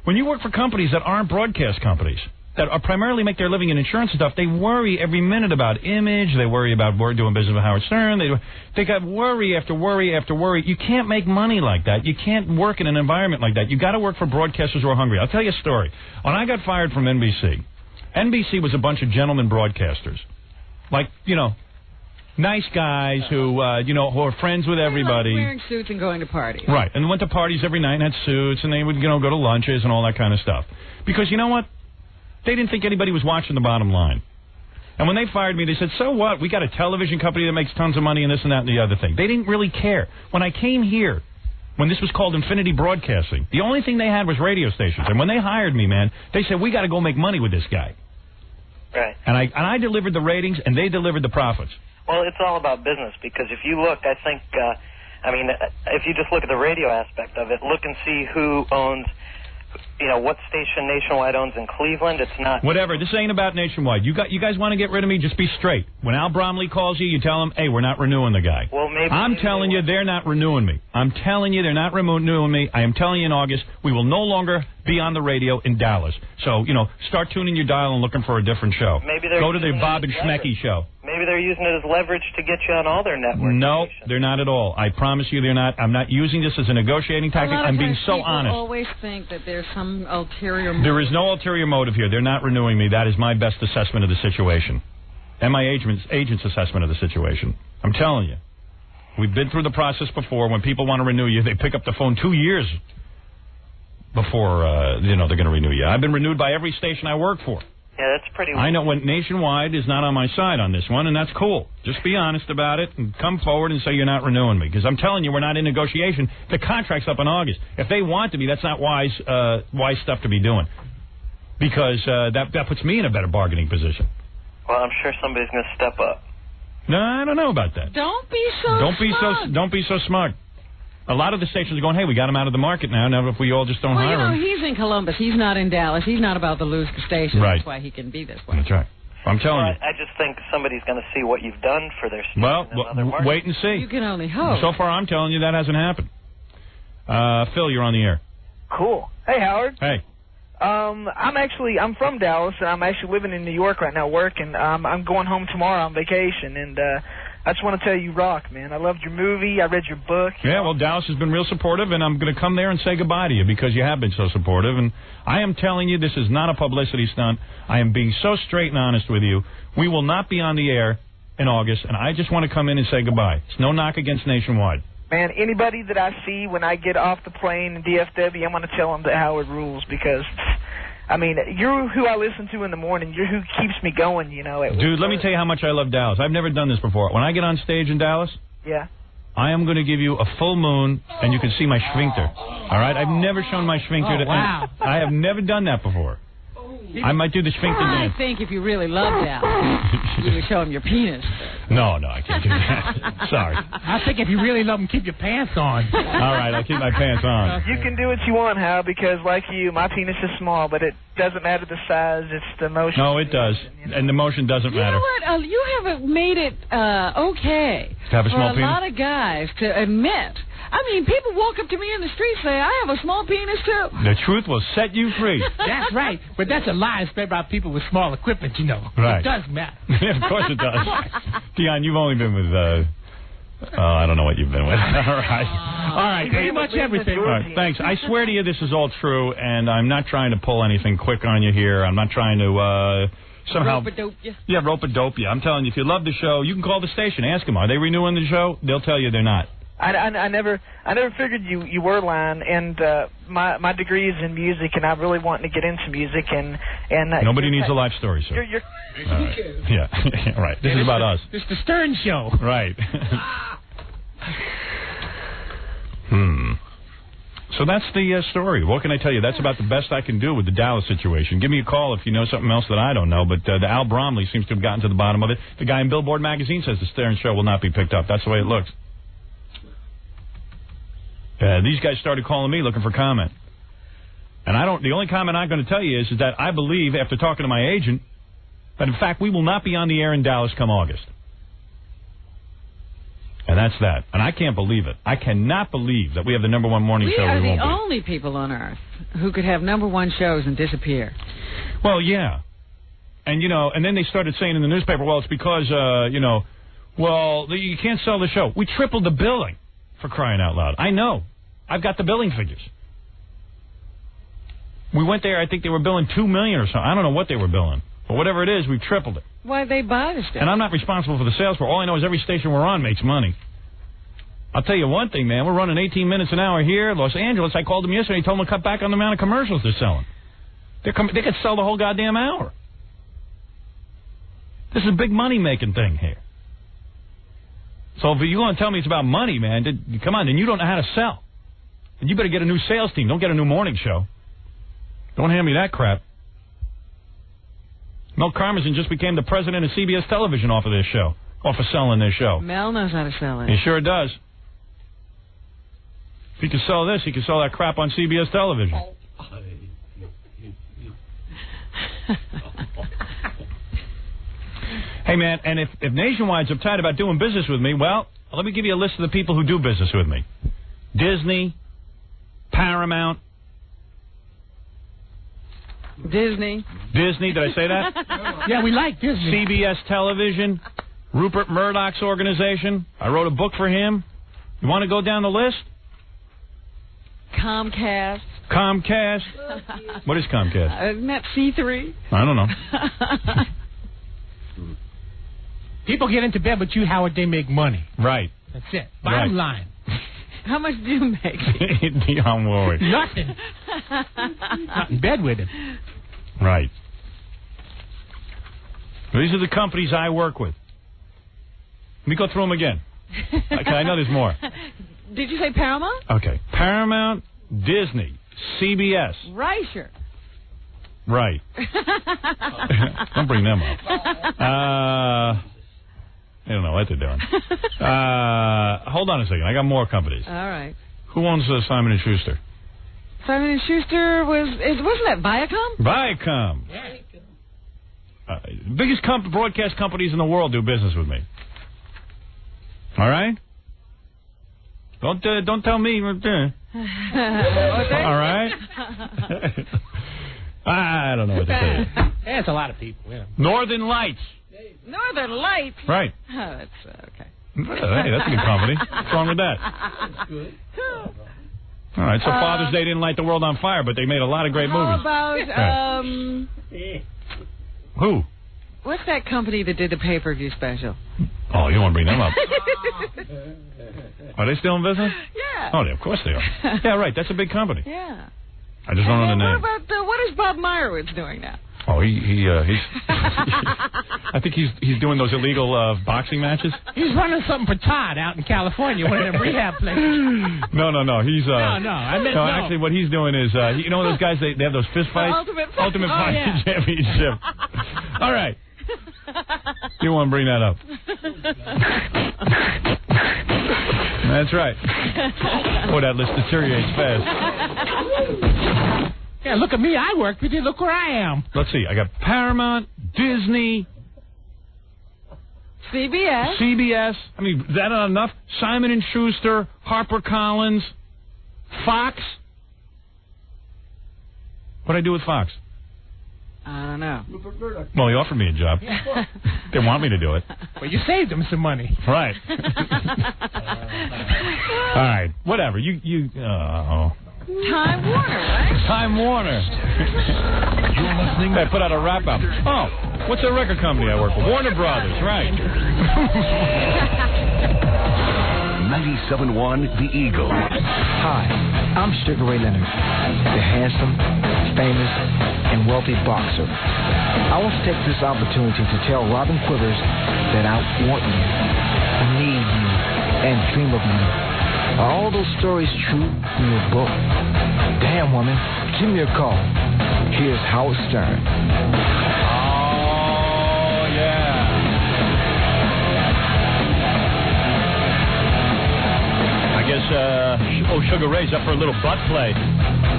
When you work for companies that aren't broadcast companies, that are primarily make their living in insurance stuff, they worry every minute about image. They worry about doing business with Howard Stern. They got worry after worry after worry. You can't make money like that. You can't work in an environment like that. You got to work for broadcasters who are hungry. I'll tell you a story. When I got fired from NBC was a bunch of gentlemen broadcasters, like nice guys who who are friends with everybody. Wearing suits and going to parties. Right, and went to parties every night and had suits, and they would go to lunches and all that kind of stuff. Because you know what? They didn't think anybody was watching the bottom line. And when they fired me, they said, so what? We got a television company that makes tons of money and this and that and the other thing. They didn't really care. When I came here, when this was called Infinity Broadcasting, the only thing they had was radio stations. And when they hired me, man, they said, we got to go make money with this guy. Right. And I delivered the ratings, and they delivered the profits. Well, it's all about business, because if you look, I think, if you just look at the radio aspect of it, look and see who owns, what station Nationwide owns in Cleveland. It's not... Whatever. This ain't about Nationwide. You guys want to get rid of me? Just be straight. When Al Bromley calls you, you tell him, hey, we're not renewing the guy. Well, maybe... I'm telling you, they're not renewing me. I'm telling you, they're not renewing me. I am telling you in August, we will no longer be on the radio in Dallas. So, start tuning your dial and looking for a different show. Maybe they're Go to the Bob and Schmecky show. Maybe they're using it as leverage to get you on all their networks. No, they're not at all. I promise you they're not. I'm not using this as a negotiating tactic. I'm being so honest. People always think that there's some ulterior motive. There is no ulterior motive here. They're not renewing me. That is my best assessment of the situation. And my agent's assessment of the situation. I'm telling you. We've been through the process before. When people want to renew you, they pick up the phone 2 years before they're going to renew you. I've been renewed by every station I work for. Yeah, that's pretty weird. I know when Nationwide is not on my side on this one, and that's cool. Just be honest about it and come forward and say you're not renewing me. Because I'm telling you, we're not in negotiation. The contract's up in August. If they want to be, that's not wise stuff to be doing. Because that puts me in a better bargaining position. Well, I'm sure somebody's going to step up. No, I don't know about that. Don't be so smug. Don't be so smart. A lot of the stations are going, hey, we got him out of the market now. Now, if we all just don't hire him. He's in Columbus. He's not in Dallas. He's not about to lose the station. Right. That's why he can be this way. That's right. I'm telling you. I just think somebody's going to see what you've done for their station. Well, wait and see. You can only hope. So far, I'm telling you that hasn't happened. Phil, you're on the air. Cool. Hey, Howard. Hey. I'm from Dallas, and I'm actually living in New York right now working. I'm going home tomorrow on vacation, and I just want to tell you rock, man. I loved your movie. I read your book. Yeah, well, Dallas has been real supportive, and I'm going to come there and say goodbye to you because you have been so supportive. And I am telling you, this is not a publicity stunt. I am being so straight and honest with you. We will not be on the air in August, and I just want to come in and say goodbye. It's no knock against Nationwide. Man, anybody that I see when I get off the plane in DFW, I'm going to tell them that Howard rules because... you're who I listen to in the morning. You're who keeps me going, Dude, let me tell you how much I love Dallas. I've never done this before. When I get on stage in Dallas, yeah, I am going to give you a full moon, and you can see my sphincter. All right? I've never shown my sphincter. Wow. I have never done that before. I might do the sphincter dance. I think if you really loved Dallas, you would show him your penis. No, I can't do that. Sorry. I think if you really love him, keep your pants on. All right, I'll keep my pants on. You can do what you want, Hal, because like you, my penis is small, but it doesn't matter the size. It's the motion. No, it does. And the motion doesn't matter. You know what? You haven't made it okay to have a small for a lot of guys to admit. People walk up to me in the street and say, I have a small penis, too. The truth will set you free. That's right. But that's a lie spread about people with small equipment, Right. It does matter. Of course it does. Dion, you've only been with, I don't know what you've been with. All right. Pretty much everything. All right, thanks. I swear to you this is all true, and I'm not trying to pull anything quick on you here. I'm not trying to... somehow rope-a-dope you. Yeah, rope-a-dope you. I'm telling you, if you love the show, you can call the station. Ask them, are they renewing the show? They'll tell you they're not. I never figured you were lying, and my degree is in music, and I really want to get into music, and nobody needs a life story, sir. You're right. Yeah, right. This is about us. It's the Stern Show. Right. So that's the story. What can I tell you? That's about the best I can do with the Dallas situation. Give me a call if you know something else that I don't know. But the Al Bromley seems to have gotten to the bottom of it. The guy in Billboard magazine says the Stern Show will not be picked up. That's the way it looks. These guys started calling me looking for comment. And the only comment I'm going to tell you is that I believe, after talking to my agent, that in fact we will not be on the air in Dallas come August. And that's that. And I can't believe it. I cannot believe that we have the number one morning show. We are the only people on earth who could have number one shows and disappear. Well, yeah. And, and then they started saying in the newspaper, well, it's because, you can't sell the show. We tripled the billing, for crying out loud. I know. I've got the billing figures. We went there, I think they were billing $2 million or something. I don't know what they were billing. But whatever it is, we've tripled it. Why they buy the stuff? And I'm not responsible for the sales for. All I know is every station we're on makes money. I'll tell you one thing, man. We're running 18 minutes an hour here. Los Angeles, I called them yesterday. Told them to cut back on the amount of commercials they're selling. They could sell the whole goddamn hour. This is a big money-making thing here. So if you want to tell me it's about money, man, come on, then you don't know how to sell. And you better get a new sales team. Don't get a new morning show. Don't hand me that crap. Mel Karmazin just became the president of CBS Television off of this show, off of selling this show. Mel knows how to sell it. He sure does. If he can sell this, he can sell that crap on CBS Television. Hey, man, and if Nationwide's uptight about doing business with me, well, let me give you a list of the people who do business with me. Disney, Paramount. Disney, did I say that? Yeah, we like Disney. CBS Television, Rupert Murdoch's organization. I wrote a book for him. You want to go down the list? Comcast. What is Comcast? Isn't that C3? I don't know. People get into bed with you, Howard, they make money. Right. That's it. Bottom line. How much do you make? I'm worried. Nothing. Not in bed with him. Right. These are the companies I work with. Let me go through them again. Okay, I know there's more. Did you say Paramount? Okay. Paramount, Disney, CBS. Reicher. Right. Don't bring them up. I don't know what they're doing. Hold on a second. I got more companies. All right. Who owns Simon & Schuster? Simon & Schuster wasn't that Viacom? Viacom. Biggest broadcast companies in the world do business with me. All right? Don't tell me. All right? I don't know what to say. That's a lot of people. Yeah. Northern Lights. Northern Lights? Right. Oh, that's okay. Hey, that's a good company. What's wrong with that? That's good. All right, so Father's Day didn't light the world on fire, but they made a lot of great movies. How about, Who? What's that company that did the pay-per-view special? Oh, you want to bring them up? Are they still in business? Yeah. Oh, of course they are. Yeah, right, that's a big company. Yeah. I just don't know the name. What is Bob Meyerowitz doing now? Oh, he's I think he's doing those illegal boxing matches. He's running something for Todd out in California, one of them rehab places. No. He's no. Actually, what he's doing is you know those guys they have those fist fights. Ultimate Fighting Championship. All right. You want to bring that up? That's right. Boy, that list deteriorates fast. Yeah, look at me. I worked with you. Look where I am. Let's see. I got Paramount, Disney, CBS. I mean, is that not enough? Simon & Schuster, HarperCollins, Fox. What'd I do with Fox? I don't know. Well, he offered me a job. Didn't want me to do it. Well, you saved him some money. Right. All right. Whatever. Time Warner, right? Time Warner. You're listening. I put out a rap album. Oh, what's the record company I work with? Warner Brothers, right. 97.1 The Eagle. Hi, I'm Sugar Ray Leonard, the handsome, famous, and wealthy boxer. I want to take this opportunity to tell Robin Quivers that I want you, need you, and dream of you Are all those stories true in your book? Damn, woman, give me a call. Here's Howard Stern. Oh, yeah. I guess, Sugar Ray's up for a little butt play.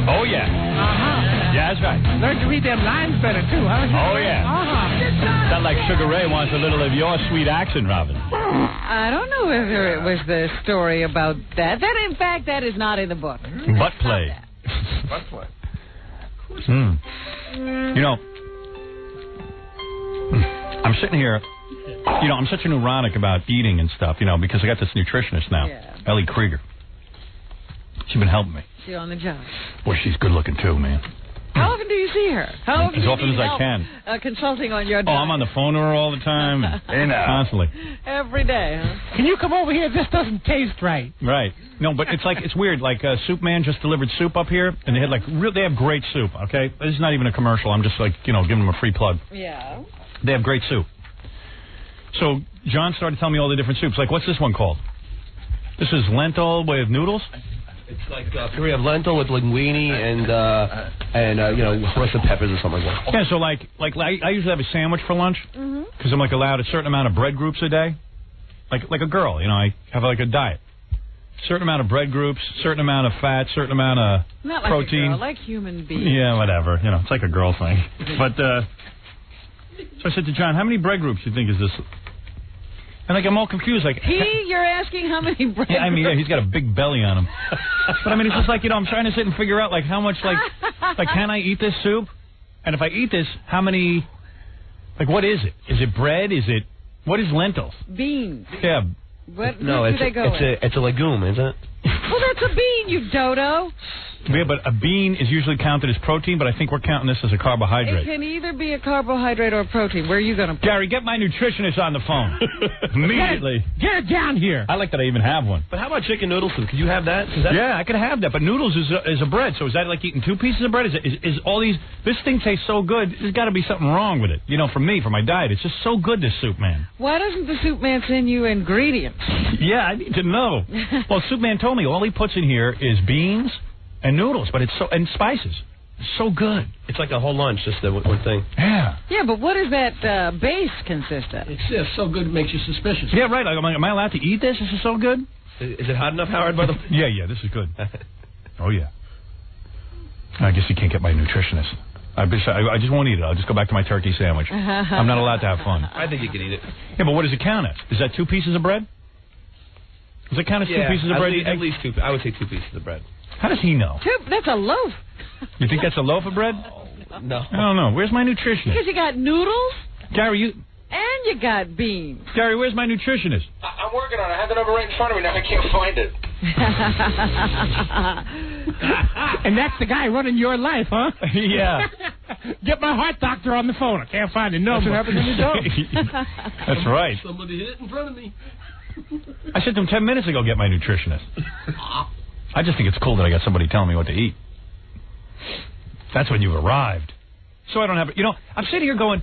Oh, yeah. Uh-huh. Yeah, that's right. Learn to read them lines better, too, huh? Oh, yeah. Uh-huh. Sound like Sugar Ray wants a little of your sweet accent, Robin. I don't know whether it was the story about that. That, in fact, that is not in the book. Butt play. Butt play. You know, I'm sitting here, you know, I'm such a neurotic about eating and stuff, you know, because I got this nutritionist now, Ellie Krieger. She's been helping me. She's on the job. Boy, she's good looking too, man. How often do you see her? How often As do you often need as I help, can. Consulting on your Oh, diet? I'm on the phone to her all the time, constantly. Every day, huh? Can you come over here? This doesn't taste right. Right. No, but it's like, it's weird. Like, Soup Man just delivered soup up here, and they had like, they have great soup, okay? This is not even a commercial. I'm just like, you know, giving them a free plug. Yeah. They have great soup. So John started telling me all the different soups. Like, what's this one called? This is lentil with noodles? It's like we have lentil with linguine and you know, roasted peppers or something like that. Yeah, so like I usually have a sandwich for lunch because I'm like allowed a certain amount of bread groups a day. Like a girl, you know, I have like a diet. Certain amount of bread groups, certain amount of fat, certain amount of Not like protein. a girl, like human beings. Yeah, whatever. You know, it's like a girl thing. But so I said to John, how many bread groups do you think is this? And like I'm all confused. Like You're asking how many bread? Yeah, I mean, yeah, he's got a big belly on him. But I mean, it's just like, you know, I'm trying to sit and figure out like how much like can I eat this soup? And if I eat this, how many? Like, what is it? Is it bread? What is lentils? Beans. Yeah. What do they go with? It's a legume, isn't it? Well, that's a bean, you dodo. Yeah, but a bean is usually counted as protein, but I think we're counting this as a carbohydrate. It can either be a carbohydrate or a protein. Where are you going to put Gary, get my nutritionist on the phone. Immediately. Get it down here. I like that I even have one. But how about chicken noodle soup? Could you have that? Yeah, I could have that. But noodles is a bread, so is that like eating two pieces of bread? Is all these... This thing tastes so good, there's got to be something wrong with it. You know, for me, for my diet. It's just so good, this Soup Man. Why doesn't the Soup Man send you ingredients? Yeah, I need to know. Well, Soup Man told me all he puts in here is beans and noodles, but it's and spices. It's so good. It's like a whole lunch, just the one thing. Yeah. Yeah, but what does that base consist of? It's so good it makes you suspicious. Yeah, right. Like, am I allowed to eat this? This is so good. Is it hot enough, Howard? By the way? Yeah, this is good. Oh, yeah. I guess you can't get my nutritionist. I just won't eat it. I'll just go back to my turkey sandwich. I'm not allowed to have fun. I think you can eat it. Yeah, but what does it count as? Is that 2 pieces of bread? Does it count as 2 pieces of bread? At least 2. I would say 2 pieces of bread. How does he know? That's a loaf. You think that's a loaf of bread? No. I don't know. Where's my nutritionist? Because you got noodles. Gary, And you got beans. Gary, where's my nutritionist? I'm working on it. I have the number right in front of me now. I can't find it. And that's the guy running your life, huh? Yeah. Get my heart doctor on the phone. I can't find the number. That's what happens when you don't. That's right. Somebody hit it in front of me. I said to him 10 minutes ago, get my nutritionist. I just think it's cool that I got somebody telling me what to eat. That's when you arrived. So I don't have... You know, I'm sitting here going...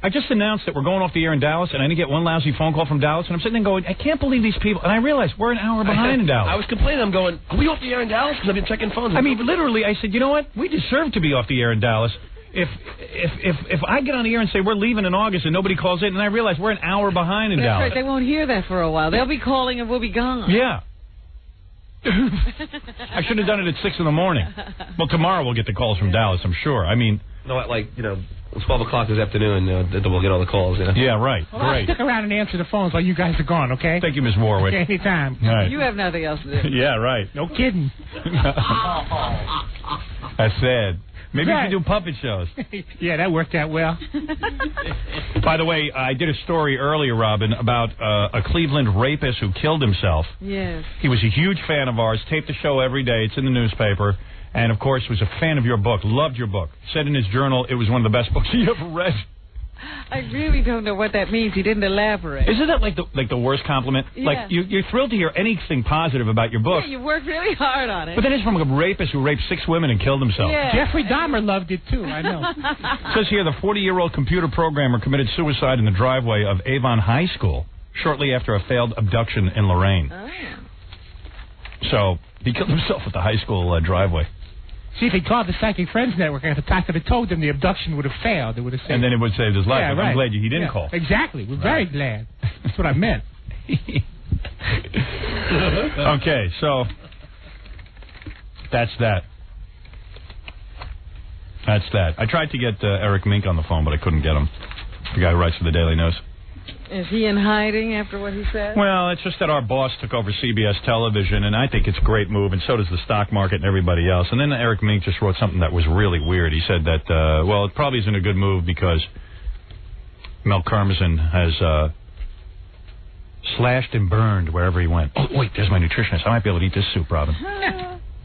I just announced that we're going off the air in Dallas, and I didn't get one lousy phone call from Dallas, and I'm sitting there going, I can't believe these people... And I realized we're an hour behind in Dallas. I was complaining. I'm going, are we off the air in Dallas? Because I've been checking phones. I mean, literally, I said, you know what? We deserve to be off the air in Dallas. If I get on the air and say we're leaving in August and nobody calls in, and I realize we're an hour behind in That's Dallas. right. They won't hear that for a while. They'll be calling and we'll be gone. Yeah. I should have done it at 6 in the morning. Well, tomorrow we'll get the calls from Dallas, I'm sure. I mean... No, like, 12 o'clock this afternoon, we'll get all the calls, Yeah, right. Well, I'll stick around and answer the phones while you guys are gone, okay? Thank you, Miss Warwick. Okay, anytime. Right. You have nothing else to do. Yeah, right. No kidding. That's sad. Maybe you should do puppet shows. Yeah, that worked out well. By the way, I did a story earlier, Robin, about a Cleveland rapist who killed himself. Yes. He was a huge fan of ours, taped the show every day. It's in the newspaper. And, of course, was a fan of your book, loved your book. Said in his journal it was one of the best books he ever read. I really don't know what that means. He didn't elaborate. Isn't that like the worst compliment? Yeah. Like, you're thrilled to hear anything positive about your book. Yeah, you worked really hard on it. But that is from a rapist who raped 6 women and killed himself. Yeah. Jeffrey Dahmer loved it, too, I know. It says here the 40-year-old computer programmer committed suicide in the driveway of Avon High School shortly after a failed abduction in Lorraine. Oh. So he killed himself at the high school driveway. See, if he called the Psychic Friends Network at the time, could have told them the abduction would have failed. It would have saved And then it would save his life. Yeah, I'm right. glad he didn't call. Exactly. We're very glad. That's what I meant. Okay, so that's that. That's that. I tried to get Eric Mink on the phone, but I couldn't get him. The guy who writes for the Daily News. Is he in hiding after what he said? Well, it's just that our boss took over CBS television, and I think it's a great move, and so does the stock market and everybody else. And then Eric Mink just wrote something that was really weird. He said that, well, it probably isn't a good move because Mel Karmazin has slashed and burned wherever he went. Oh, wait, there's my nutritionist. I might be able to eat this soup, Robin.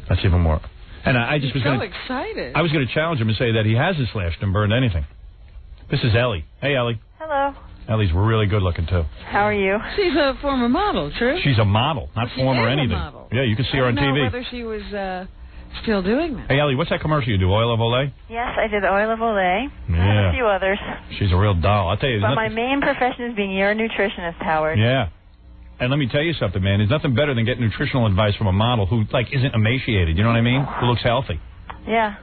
That's even more. And I just was so going to... excited. I was going to challenge him and say that he hasn't slashed and burned anything. This is Ellie. Hey, Ellie. Hello. Ellie's really good looking, too. How are you? She's a former model, true? She's a model, not former a anything. Model. Yeah, you can see her on I don't know TV. whether she was still doing that. Hey, Ellie, what's that commercial you do? Oil of Olay? Yes, I did Oil of Olay. Yeah. I have a few others. She's a real doll. I'll tell you. But my main profession is being your nutritionist, Howard. Yeah. And let me tell you something, man. There's nothing better than getting nutritional advice from a model who, like, isn't emaciated. You know what I mean? Who looks healthy. Yeah.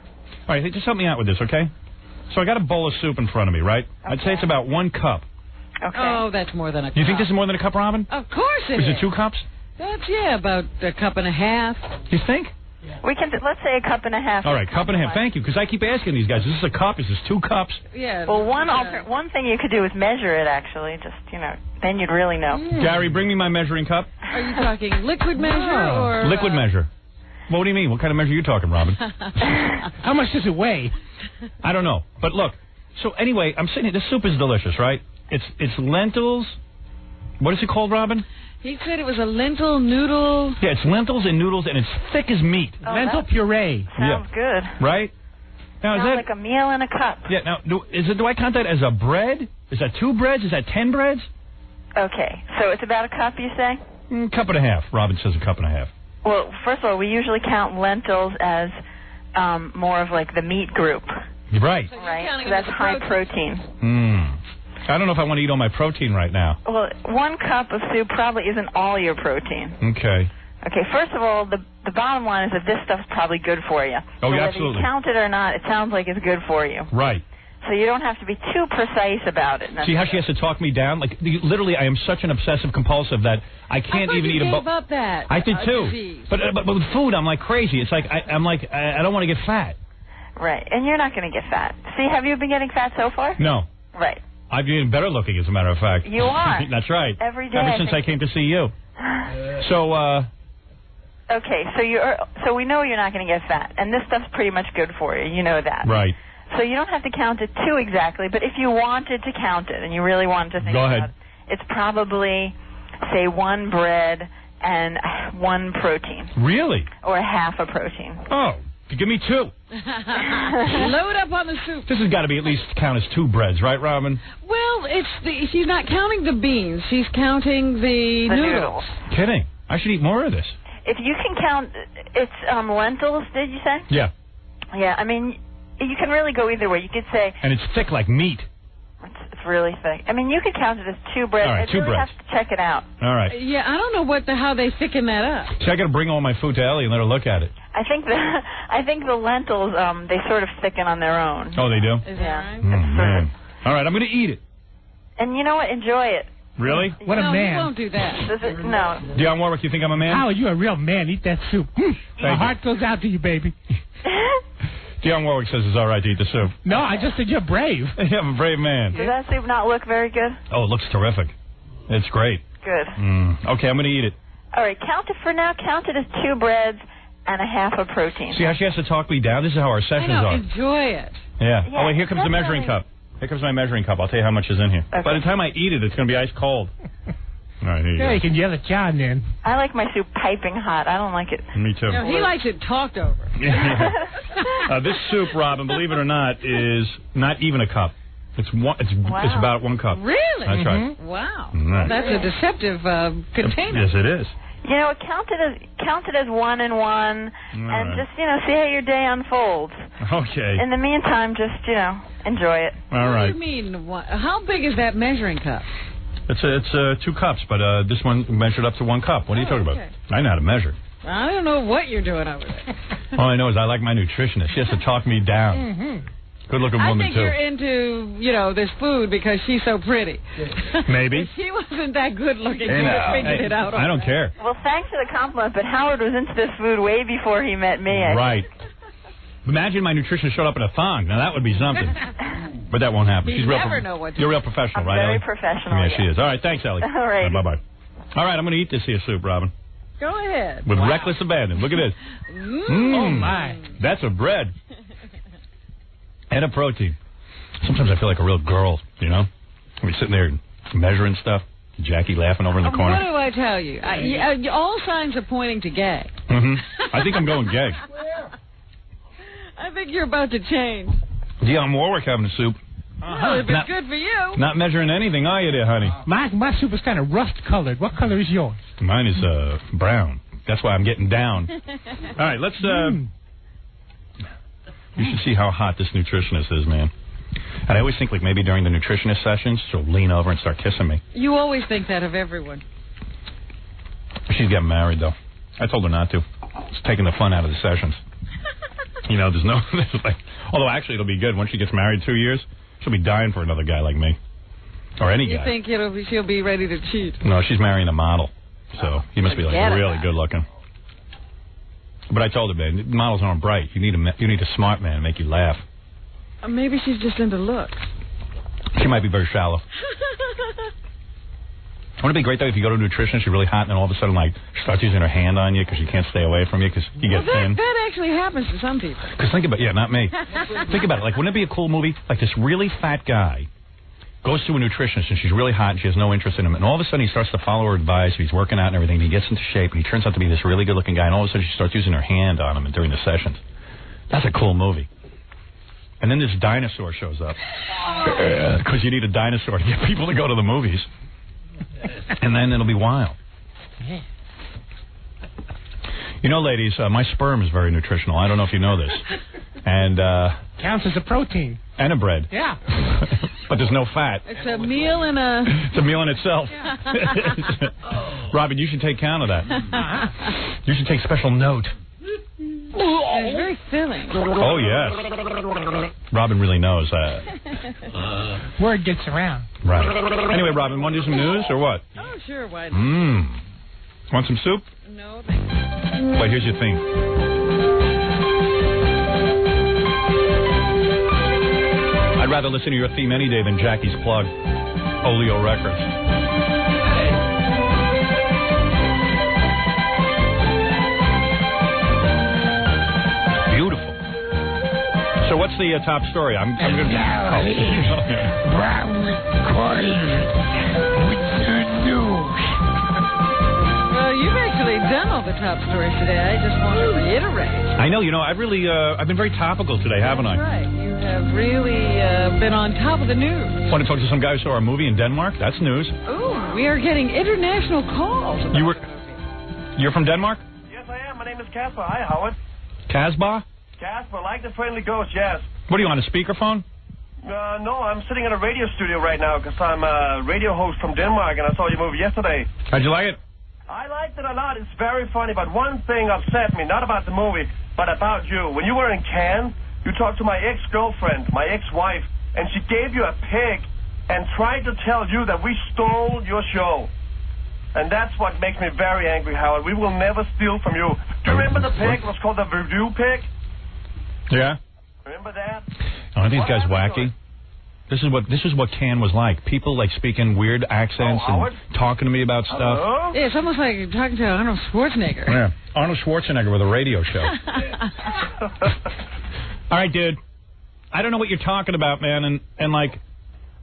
All right, hey, just help me out with this, okay? So I got a bowl of soup in front of me, right? Okay. I'd say it's about 1 cup. Okay. Oh, that's more than a cup. You think this is more than a cup, Robin? Of course it is. Is it 2 cups? That's, about a cup and a half. You think? We can, let's say a cup and a half. All right, cup and a half. Thank you, because I keep asking these guys, is this a cup? Is this 2 cups? Yeah. Well, one thing you could do is measure it, actually. Just, then you'd really know. Gary, bring me my measuring cup. Are you talking liquid measure or... Liquid measure. Well, what do you mean? What kind of measure are you talking, Robin? How much does it weigh? I don't know. But look, so anyway, I'm sitting here. This soup is delicious, right? It's lentils. What is it called, Robin? He said it was a lentil noodle. Yeah, it's lentils and noodles, and it's thick as meat. Oh, Lentil puree. Sounds good. Right? Now, Sounds like a meal in a cup. Yeah, now, do I count that as a bread? Is that 2 breads? Is that 10 breads? Okay, so it's about a cup, you say? Cup and a half. Robin says a cup and a half. Well, first of all, we usually count lentils as more of like the meat group. Right. Right, so that's high protein. I don't know if I want to eat all my protein right now. Well, 1 cup of soup probably isn't all your protein. Okay. Okay, first of all, the bottom line is that this stuff's probably good for you. Oh, so yeah, whether absolutely. you count it or not, it sounds like it's good for you. Right. So you don't have to be too precise about it. See how she has to talk me down? Like, literally, I am such an obsessive compulsive that I can't even eat a bowl. I gave up that. I did too. Disease. But with food, I'm like crazy. It's like I don't want to get fat. Right, and you're not going to get fat. See, have you been getting fat so far? No. Right. I've been better looking, as a matter of fact. You are. That's right. Every day. Ever since I came to see you. So, Okay, so we know you're not going to get fat, and this stuff's pretty much good for you. You know that. Right. So you don't have to count it too exactly, but if you wanted to count it and you really wanted to think Go about ahead. it, it's probably, say, 1 bread and 1 protein. Really? Or a half a protein. Oh, give me 2. Load up on the soup. This has got to be at least count as 2 breads, right, Robin? Well, she's not counting the beans. She's counting the noodles. Kidding. I should eat more of this. If you can count, it's lentils, did you say? Yeah. Yeah, I mean, you can really go either way. You could say... And it's thick like meat. It's really thick. I mean, you could count it as 2 breads. All right, I 2 really breads. have to check it out. All right. Yeah, I don't know how they thicken that up. See, I got to bring all my food to Ellie and let her look at it. I think the lentils, they sort of thicken on their own. Oh, they do? Is that right? Man. All right, I'm going to eat it. And you know what? Enjoy it. Really? What a No, man. he won't do that. No. Dionne Warwick, you think I'm a man? Howard, you're a real man. Eat that soup. My you. heart goes out to you, baby. Dionne Warwick says it's all right to eat the soup. No, I just said you're brave. Yeah, I'm a brave man. Does that soup not look very good? Oh, it looks terrific. It's great. Good. Okay, I'm going to eat it. All right, count it for now. Count it as 2 breads and a half a protein. See how she has to talk me down? This is how our sessions are. Enjoy it. Yeah. Yeah, Oh, wait, here comes the measuring cup. Here comes my measuring cup. I'll tell you how much is in here. Okay. By the time I eat it, it's going to be ice cold. All right, here you Yeah, go. you can yell at John then. I like my soup piping hot. I don't like it. Me too. No, he likes it talked over. This soup, Robin, believe it or not, is not even a cup. It's about 1 cup. Really? That's right. Wow. Right. That's a deceptive container. Yes, it is. You know, count it as 1 and 1, and just see how your day unfolds. Okay. In the meantime, just enjoy it. All What right. do you mean? How big is that measuring cup? It's 2 cups, but this one measured up to 1 cup. What are you talking okay. about? I know how to measure. I don't know what you're doing over there. All I know is I like my nutritionist. She has to talk me down. Mm-hmm. Good-looking woman, I think you're into, this food because she's so pretty. Maybe. If she wasn't that good-looking, you would have figured it out. I don't care. Well, thanks for the compliment, but Howard was into this food way before he met me. Right. Imagine my nutritionist showed up in a thong. Now, that would be something. But that won't happen. She's never know what to You're do. real professional, I'm right, very Ellie? professional, Yeah, yes. she is. All right, thanks, Ellie. All right. Bye-bye. All right, I'm going to eat this here soup, Robin. Go ahead. With reckless abandon. Look at this. Oh, my. That's a bread. And a protein. Sometimes I feel like a real girl, I'll be sitting there measuring stuff. Jackie laughing over in the corner. What do I tell you? All signs are pointing to gay. Mm-hmm. I think I'm going gay. I think you're about to change. Dionne Warwick having a soup. Well, if it's good for you. Not measuring anything, are you there, honey? My soup is kind of rust-colored. What color is yours? Mine is brown. That's why I'm getting down. All right, let's... You should see how hot this nutritionist is, man. And I always think, like, maybe during the nutritionist sessions, she'll lean over and start kissing me. You always think that of everyone. She's getting married, though. I told her not to. It's taking the fun out of the sessions. There's no... although, actually, it'll be good. Once she gets married 2 years, she'll be dying for another guy like me. Or any guy. You think she'll be ready to cheat? No, she's marrying a model. So he must be, like, really good looking. But I told her, man, models aren't bright. You need a smart man to make you laugh. Maybe she's just into looks. She might be very shallow. Wouldn't it be great, though, if you go to a nutritionist, you're really hot, and then all of a sudden, like, she starts using her hand on you because she can't stay away from you because you get thin? That actually happens to some people. Because think about it. Yeah, not me. Think about it. Like, wouldn't it be a cool movie? Like, this really fat guy goes to a nutritionist, and she's really hot, and she has no interest in him, and all of a sudden, he starts to follow her advice, he's working out and everything, and he gets into shape, and he turns out to be this really good-looking guy, and all of a sudden, she starts using her hand on him during the sessions. That's a cool movie. And then this dinosaur shows up. Because you need a dinosaur to get people to go to the movies. And then it'll be wild. Ladies, my sperm is very nutritional. I don't know if you know this. And counts as a protein. And a bread. Yeah. But there's no fat. It's a meal and a... It's a meal in itself. Robin, you should take count of that. You should take special note. It's very filling. Oh, yes. Robin really knows. Word gets around. Right. Anyway, Robin, want to do some news or what? Oh, sure. Why not? Want some soup? No, thank you. Wait, here's your thing. I'd rather listen to your theme any day than Jackie's plug. Oleo Records. So what's the top story? I'm going to... Well, you've actually done all the top stories today. I just want to reiterate. I know. I've been very topical today, haven't I? That's right. You have really been on top of the news. Want to talk to some guy who saw our movie in Denmark? That's news. Ooh, we are getting international calls. You're from Denmark? Yes, I am. My name is Casper. Hi, Howard. Casbah? Casper, like the friendly ghost, yes. What are you, on a speakerphone? No, I'm sitting in a radio studio right now because I'm a radio host from Denmark and I saw your movie yesterday. How'd you like it? I liked it a lot. It's very funny, but one thing upset me, not about the movie, but about you. When you were in Cannes, you talked to my ex-girlfriend, my ex-wife, and she gave you a pig and tried to tell you that we stole your show. And that's what makes me very angry, Howard. We will never steal from you. Do you remember the pig? It was called the Voodoo Pig. Yeah. Remember that? Aren't these guys wacky? This is what Cannes was like. People like speaking weird accents and talking to me about stuff. Hello? Yeah, it's almost like you're talking to Arnold Schwarzenegger. Yeah, Arnold Schwarzenegger with a radio show. All right, dude. I don't know what you're talking about, man, and like,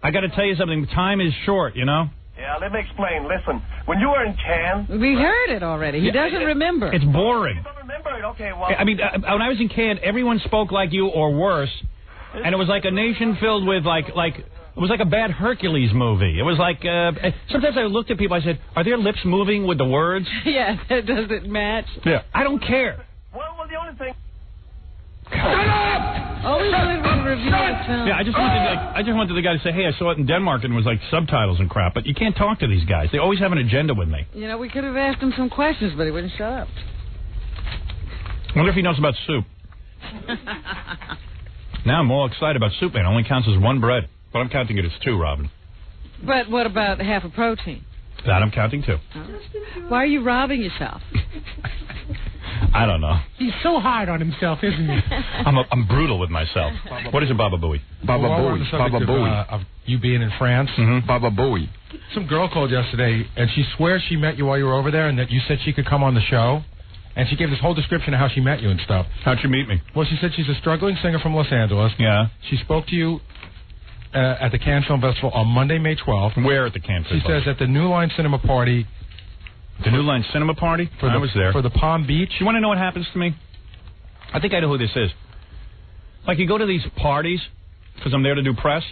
I got to tell you something. Time is short, Yeah, let me explain. Listen, when you were in Cannes... We heard it already. He doesn't remember. It's boring. You don't remember it? Okay, well... I mean, when I was in Cannes, everyone spoke like you or worse, and it was like a nation filled with, it was like a bad Hercules movie. It was like, sometimes I looked at people, I said, are their lips moving with the words? Yeah, that doesn't match. Yeah, I don't care. Well, the only thing... Shut up! Oh, we really review the film. Yeah, I just wanted the guy to say, hey, I saw it in Denmark and it was like subtitles and crap, but you can't talk to these guys. They always have an agenda with me. We could have asked him some questions, but he wouldn't shut up. wonder if he knows about soup. Now I'm all excited about Soup Man. It only counts as one bread. But I'm counting it as two, Robin. But what about half a protein? That I'm counting too. Why are you robbing yourself? I don't know. He's so hard on himself, isn't he? I'm brutal with myself. What is a Baba Booey? Baba Booey. Baba Booey. Of you being in France. Baba Booey. Some girl called yesterday, and she swears she met you while you were over there, and that you said she could come on the show. And she gave this whole description of how she met you and stuff. How'd she meet me? Well, she said she's a struggling singer from Los Angeles. Yeah. She spoke to you at the Cannes Film Festival on Monday, May 12th. Where at the Cannes Film Festival? She says at the New Line Cinema Party. The New Line Cinema Party? I was there. For the Palm Beach. You want to know what happens to me? I think I know who this is. Like, you go to these parties, because I'm there to do press.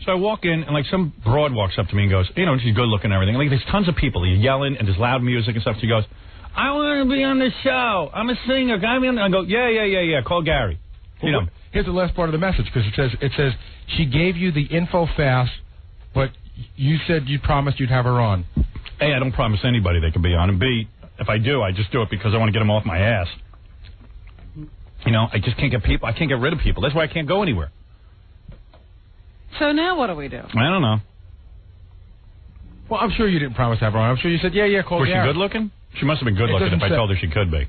So I walk in, and, like, some broad walks up to me and goes, you know, she's good-looking and everything. Like, there's tons of people. You're yelling, and there's loud music and stuff. She goes, I want to be on the show. I'm a singer. Can I be on? I go, yeah. Call Gary. You know. Here's the last part of the message, because it says she gave you the info fast, but you said you promised you'd have her on. A, I don't promise anybody they can be on, and B, if I do, I just do it because I want to get them off my ass. You know, I just can't get people. I can't get rid of people. That's why I can't go anywhere. So now what do we do? I don't know. Well, I'm sure you didn't promise to have her on. I'm sure you said, yeah, call Was Gary. she good-looking? She must have been good-looking if I told her she could be.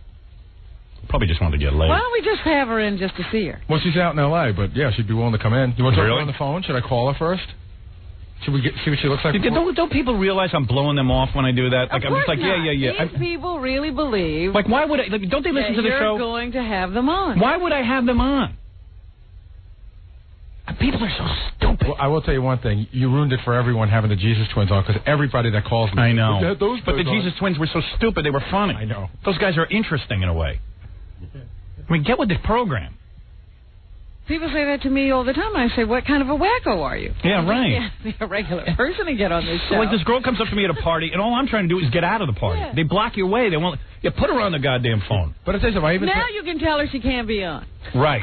Probably just wanted to get laid. Why don't we just have her in just to see her? Well, she's out in L.A., but, yeah, she'd be willing to come in. You want to talk to her Really? on the phone? Should I call her first? Should we see what she looks like? Don't people realize I'm blowing them off when I do that? Like, I'm just like, yeah. These people really believe. Like, why would I? Like, don't they listen to the show? You're going to have them on. Why would I have them on? People are so stupid. Well, I will tell you one thing. You ruined it for everyone having the Jesus Twins on, because everybody that calls me. I know. Those but the Jesus Twins were so stupid, they were funny. I know. Those guys are interesting in a way. I mean, get with this program. People say that to me all the time. I say, what kind of a wacko are you? Yeah, right. You can't be a regular person to get on this show. Like, this girl comes up to me at a party, and all I'm trying to do is get out of the party. Yeah. They block your way. They won't. Yeah, put her on the goddamn phone. But I tell you something. Now you can tell her she can't be on. Right.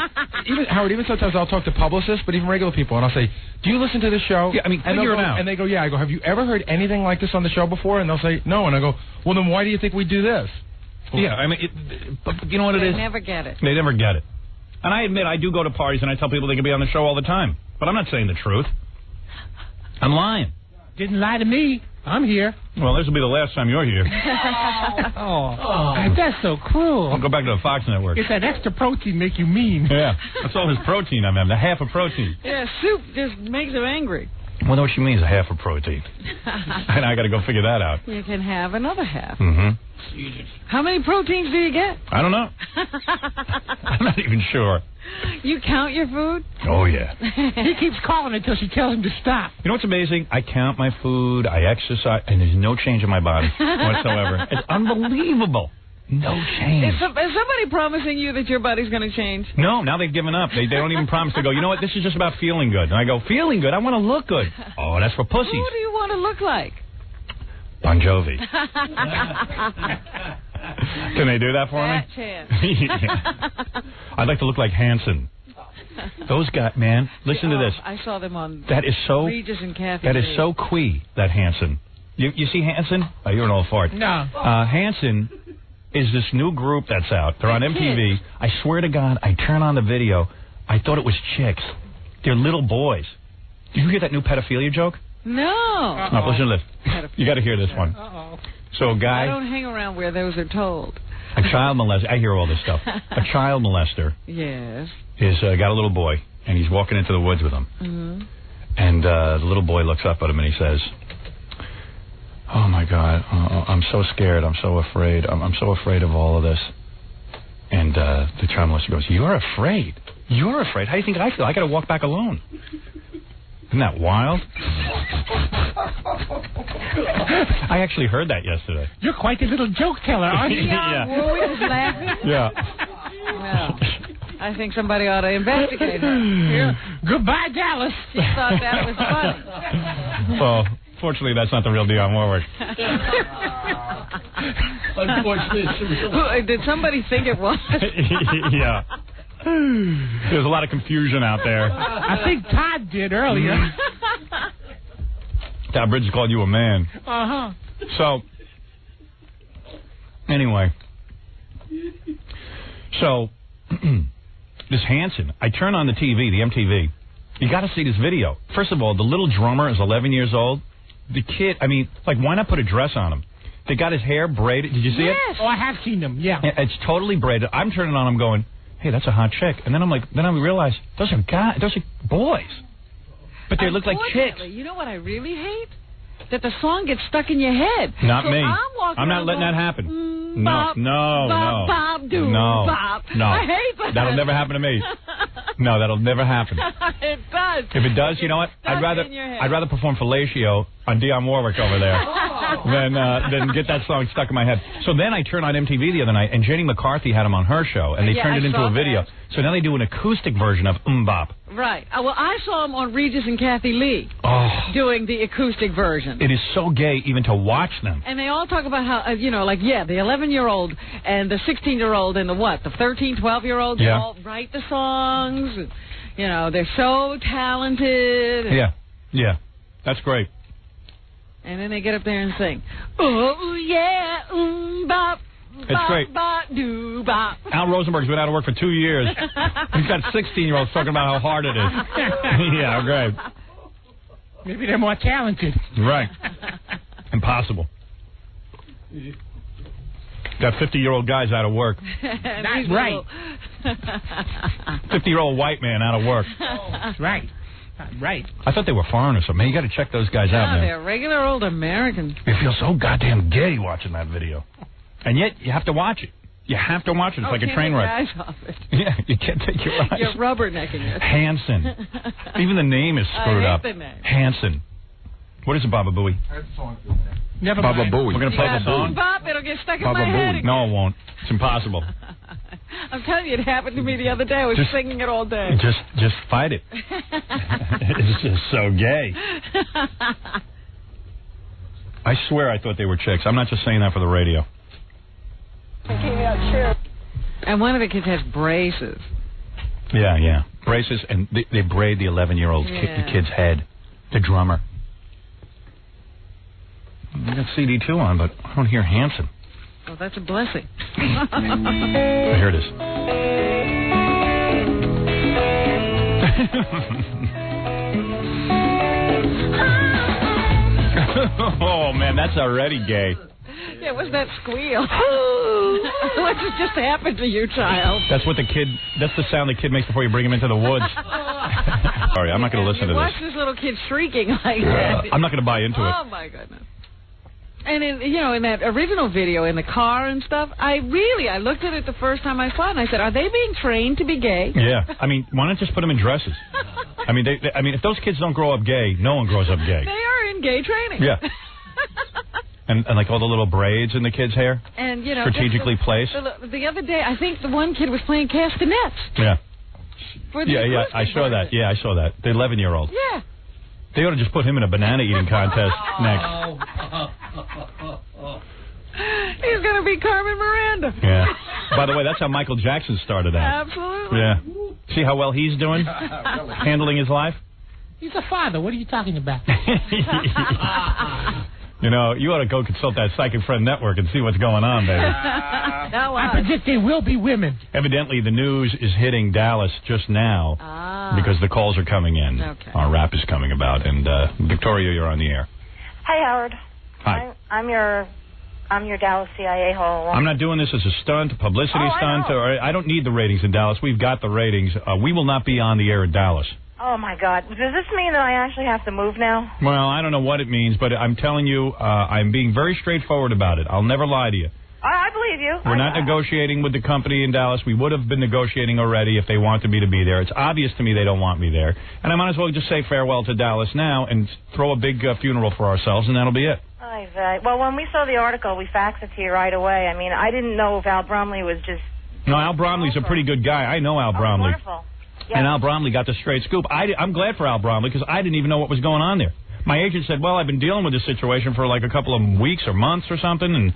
Howard, even sometimes I'll talk to publicists, but even regular people, and I'll say, do you listen to this show? Yeah, I mean, figure it out. And they go, yeah. I go, have you ever heard anything like this on the show before? And they'll say, no. And I go, well, then why do you think we do this? Yeah, I mean, but you know what it is? They never get it. They never get it. And I admit, I do go to parties and I tell people they can be on the show all the time. But I'm not saying the truth. I'm lying. Didn't lie to me. I'm here. Well, this will be the last time you're here. That's so cruel. I'll go back to the Fox Network. It's that extra protein make you mean. Yeah, that's all this protein I'm having, a half a protein. Yeah, soup just makes him angry. Well, what she means, a half a protein. And I got to go figure that out. You can have another half. Mm-hmm. How many proteins do you get? I don't know. I'm not even sure. You count your food? Oh, yeah. He keeps calling until she tells him to stop. You know what's amazing? I count my food, I exercise, and there's no change in my body whatsoever. It's unbelievable. No change. Is somebody promising you that your body's going to change? No, now they've given up. They don't even promise. They go, you know what, this is just about feeling good. And I go, feeling good? I want to look good. Oh, that's for pussies. Who do you want to look like? Bon Jovi. Can they do that for me? Chance. Yeah. I'd like to look like Hanson. Those guys, man, listen to this. I saw them on that is so, Regis and Kathy. That is so quee, that Hanson. You see Hanson? Oh, you're an old fart. No. Hanson is this new group that's out. They're on MTV. I swear to God, I turn on the video. I thought it was chicks. They're little boys. Did you hear that new pedophilia joke? No. No, listen to this. You got to hear this one. So a guy... I don't hang around where those are told. A child molester. I hear all this stuff. A child molester. Yes. Is got a little boy, and he's walking into the woods with him. Mm-hmm. And the little boy looks up at him and he says, "Oh my God, I'm so scared. I'm so afraid. I'm so afraid of all of this." And the child molester goes, "You're afraid? You're afraid? How do you think I feel? I got to walk back alone." Isn't that wild? I actually heard that yesterday. You're quite a little joke teller, aren't you? Yeah. Were we just laughing? Yeah. Well, I think somebody ought to investigate her. Yeah. Goodbye, Dallas. She thought that was funny. Well, fortunately, that's not the real Dionne Warwick. Unfortunately. Did somebody think it was? Yeah. There's a lot of confusion out there. I think Todd did earlier. Todd Bridges called you a man. Uh-huh. So, anyway, So, this Hanson, I turn on the TV, the MTV. You got to see this video. First of all, the little drummer is 11 years old. The kid, I mean, like, why not put a dress on him? They got his hair braided. Did you see it? Oh, I have seen them, yeah. It's totally braided. I'm turning on, I'm going, hey, that's a hot chick. And then I realize, those are guys, those are boys. But they look like chicks. You know what I really hate? That the song gets stuck in your head. Not so me. I'm not letting that happen. Bop, No. bop, do, No. bop. No. I hate that. That'll never happen to me. No, that'll never happen. It does. If it does, you know what? I'd rather perform Fellatio on Dionne Warwick over there than get that song stuck in my head. So then I turned on MTV the other night, and Jenny McCarthy had him on her show, and they turned it into a video. That. So now they do an acoustic version of Bop. Right. Well, I saw him on Regis and Kathy Lee doing the acoustic version. It is so gay even to watch them. And they all talk about how, the 11-year-old and the 16-year-old and the 13, 12-year-old, they all write the songs. And, they're so talented. Yeah. That's great. And then they get up there and sing, oh, yeah, bop. It's great. Bop, do, bop. Al Rosenberg's been out of work for 2 years. He's got 16-year-olds talking about how hard it is. Yeah, great. Maybe they're more talented. Right. Impossible. That 50-year-old guy's out of work. That's right. 50-year-old white man out of work. That's right. Right. I thought they were foreigners. So, man, you got to check those guys out, man. They're regular old Americans. You feel so goddamn gay watching that video. And yet, you have to watch it. You have to watch it. It's like a train wreck. Can't take your eyes off it. Yeah, you can't take your eyes. You're rubbernecking it. Hanson. Even the name is screwed up. I hate the name. Hanson. What is it, Baba Booey? Never Baba mind. Booey. We're going to play the song? Bop, it'll get stuck in Baba my head Booey. again. No, it won't. It's impossible. I'm telling you, it happened to me the other day. I was singing it all day. Just fight it. It's just so gay. I swear I thought they were chicks. I'm not just saying that for the radio. And one of the kids has braces. Yeah. Braces, and they braid the 11-year-old kid's head. The drummer. I got CD2 on, but I don't hear Hanson. Oh, that's a blessing. Here it is. Oh, man, that's already gay. Yeah, what's that squeal? What just happened to you, child? That's the sound the kid makes before you bring him into the woods. Sorry, I'm not going to listen to this. Watch this little kid shrieking like that. I'm not going to buy into it. Oh, my goodness. And in that original video in the car and stuff, I looked at it the first time I saw it, and I said, are they being trained to be gay? Yeah. I mean, why not just put them in dresses? I mean, if those kids don't grow up gay, no one grows up gay. They are in gay training. Yeah. And like all the little braids in the kids' hair, and strategically placed. The other day, I think the one kid was playing castanets. Yeah. Yeah. I saw that. Yeah, I saw that. The 11-year-old. Yeah. They ought to just put him in a banana eating contest next. He's going to be Carmen Miranda. Yeah. By the way, that's how Michael Jackson started out. Absolutely. Yeah. See how well he's doing? Handling his life? He's a father. What are you talking about? You ought to go consult that Psychic Friend Network and see what's going on, baby. I predict there will be women. Evidently, the news is hitting Dallas just now because the calls are coming in. Okay. Our rap is coming about. And, Victoria, you're on the air. Hi, Howard. Hi. I'm your Dallas CIA all along. I'm not doing this as a stunt, a publicity stunt. I don't need the ratings in Dallas. We've got the ratings. We will not be on the air in Dallas. Oh, my God. Does this mean that I actually have to move now? Well, I don't know what it means, but I'm telling you, I'm being very straightforward about it. I'll never lie to you. I believe you. We're not negotiating with the company in Dallas. We would have been negotiating already if they wanted me to be there. It's obvious to me they don't want me there. And I might as well just say farewell to Dallas now and throw a big funeral for ourselves, and that'll be it. Well, when we saw the article, we faxed it to you right away. I mean, I didn't know if Al Bromley was just... No, Al Bromley's a pretty good guy. I know Al Bromley. Wonderful. Yeah. And Al Bromley got the straight scoop. I'm glad for Al Bromley because I didn't even know what was going on there. My agent said, well, I've been dealing with this situation for like a couple of weeks or months or something, and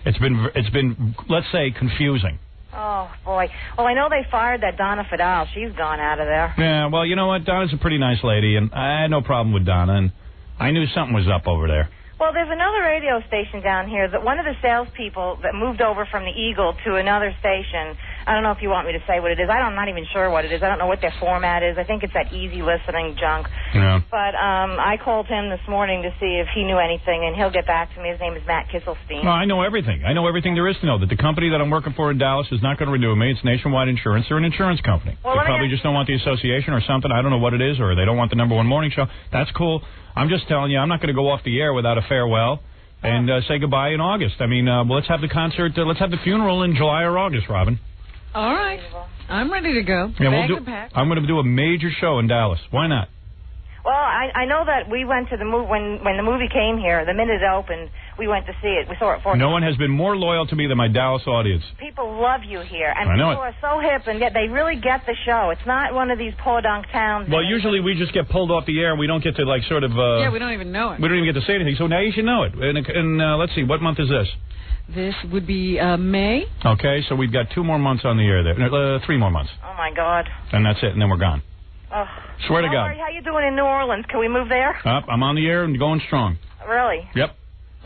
it's been let's say, confusing. Oh, boy. Well, I know they fired that Donna Fidel. She's gone out of there. Yeah, well, you know what? Donna's a pretty nice lady, and I had no problem with Donna, and I knew something was up over there. Well, there's another radio station down here that one of the salespeople that moved over from the Eagle to another station, I don't know if you want me to say what it is. I'm not even sure what it is. I don't know what their format is. I think it's that easy listening junk. Yeah. But I called him this morning to see if he knew anything, and he'll get back to me. His name is Matt Kisselstein. Well, I know everything. I know everything there is to know. That the company that I'm working for in Dallas is not going to renew me. It's Nationwide Insurance. They're an insurance company. Well, they probably just don't want the association or something. I don't know what it is, or they don't want the #1 morning show. That's cool. I'm just telling you, I'm not going to go off the air without a farewell and say goodbye in August. I mean, well, let's have the concert. Let's have the funeral in July or August, Robin. All right. I'm ready to go. Yeah, Bags and packed. I'm going to do a major show in Dallas. Why not? Well, I know that we went to the movie when the movie came here. The minute it opened, we went to see it. We saw it for. No one has been more loyal to me than my Dallas audience. People love you here, and I know people are so hip, and yet they really get the show. It's not one of these podunk towns. Well, usually we just get pulled off the air, and we don't get to like sort of. Yeah, we don't even know it. We don't even get to say anything. So now you should know it. And let's see, what month is this? This would be May. Okay, so we've got 2 more months on the air there. 3 more months. Oh my God. And that's it, and then we're gone. Oh. Swear to God. Howard, how you doing in New Orleans? Can we move there? I'm on the air and going strong. Really? Yep.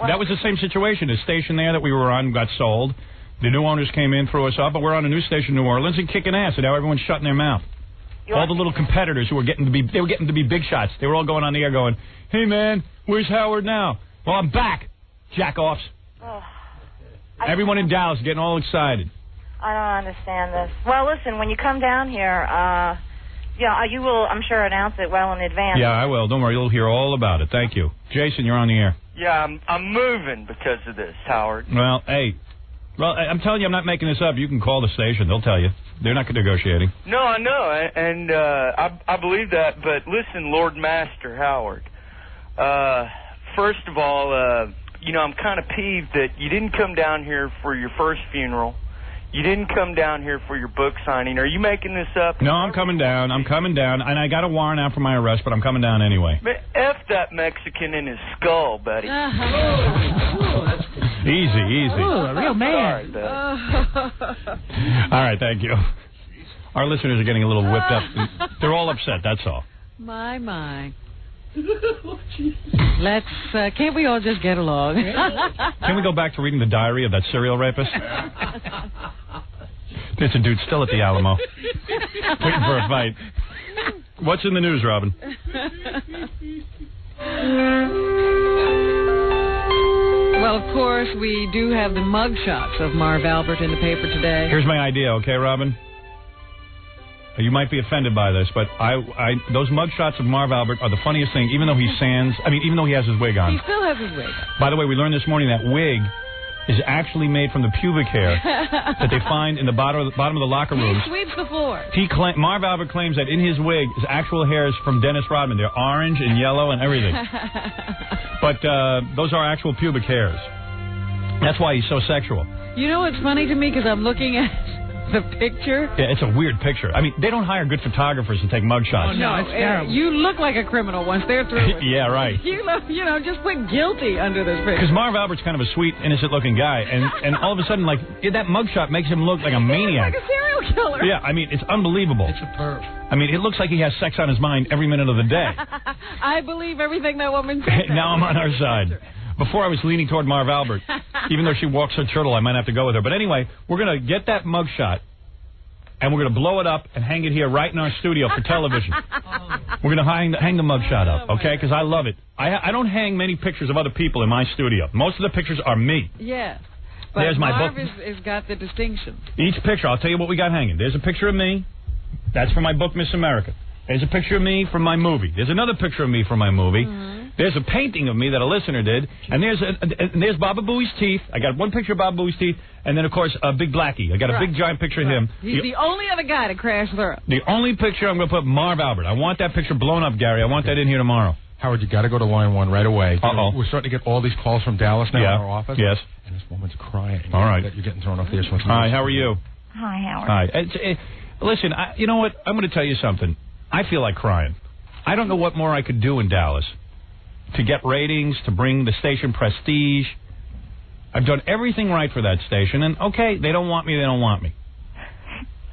That was the same situation. The station there that we were on got sold. The new owners came in, threw us up, but we're on a new station in New Orleans and kicking ass, and now everyone's shutting their mouth. All the little competitors who were getting to be big shots. They were all going on the air going, "Hey man, where's Howard now?" Well, I'm back, jack-offs. Oh. Everyone in Dallas getting all excited. I don't understand this. Well, listen, when you come down here, you will, I'm sure, announce it well in advance. Yeah, I will. Don't worry, you'll hear all about it. Thank you. Jason, you're on the air. Yeah, I'm moving because of this, Howard. Well, hey. Well, I'm telling you, I'm not making this up. You can call the station. They'll tell you. They're not negotiating. No, I know, and I believe that. But listen, Lord Master Howard, first of all, I'm kind of peeved that you didn't come down here for your first funeral. You didn't come down here for your book signing. Are you making this up? No, I'm coming down. And I got a warrant out for my arrest, but I'm coming down anyway. F that Mexican in his skull, buddy. Easy. Ooh, a real man. All right, thank you. Our listeners are getting a little whipped up. They're all upset, that's all. My. Let's, can't we all just get along? Can we go back to reading the diary of that serial rapist? There's a dude still at the Alamo, waiting for a fight. What's in the news, Robin? Well, of course, we do have the mug shots of Marv Albert in the paper today. Here's my idea, okay, Robin? You might be offended by this, but those mug shots of Marv Albert are the funniest thing, even though he even though he has his wig on. He still has his wig on. By the way, we learned this morning that wig is actually made from the pubic hair that they find in the bottom of the locker rooms. He sweeps the floor. Marv Albert claims that in his wig, his actual hairs from Dennis Rodman. They're orange and yellow and everything. But those are actual pubic hairs. That's why he's so sexual. You know what's funny to me? Because I'm looking at the picture. Yeah, it's a weird picture. I mean, they don't hire good photographers to take mug shots. Oh, no, it's terrible. You look like a criminal once they're through with Yeah, right. You know, just put guilty under this picture. Because Marv Albert's kind of a sweet, innocent-looking guy, and all of a sudden, like, that mugshot makes him look like a maniac. Like a serial killer. Yeah, I mean, it's unbelievable. It's a perv. I mean, it looks like he has sex on his mind every minute of the day. I believe everything that woman said. Now I'm on her side. Before I was leaning toward Marv Albert. Even though she walks her turtle, I might have to go with her. But anyway, we're going to get that mugshot, and we're going to blow it up and hang it here right in our studio for television. We're going to hang the mugshot up, okay? Because I love it. I don't hang many pictures of other people in my studio. Most of the pictures are me. Yeah. But There's my Marv book. has got the distinction. Each picture, I'll tell you what we got hanging. There's a picture of me. That's from my book, Miss America. There's a picture of me from my movie. There's another picture of me from my movie. Mm-hmm. There's a painting of me that a listener did. And there's Baba Booey's teeth. I got one picture of Baba Booey's teeth. And then, of course, Big Blackie. I got a big, giant picture of him. He's the only other guy to crash through. The only picture I'm going to put Marv Albert. I want that picture blown up, Gary. I want that in here tomorrow. Howard, you got to go to line 1 right away. Uh-oh. We're starting to get all these calls from Dallas now in our office. Yes. And this woman's crying. All right. That you're getting thrown off the air. Hi, how are you? Hi, Howard. Hi. Listen, you know what? I'm going to tell you something. I feel like crying. I don't know what more I could do in Dallas to get ratings, to bring the station prestige. I've done everything right for that station, and okay, they don't want me, they don't want me.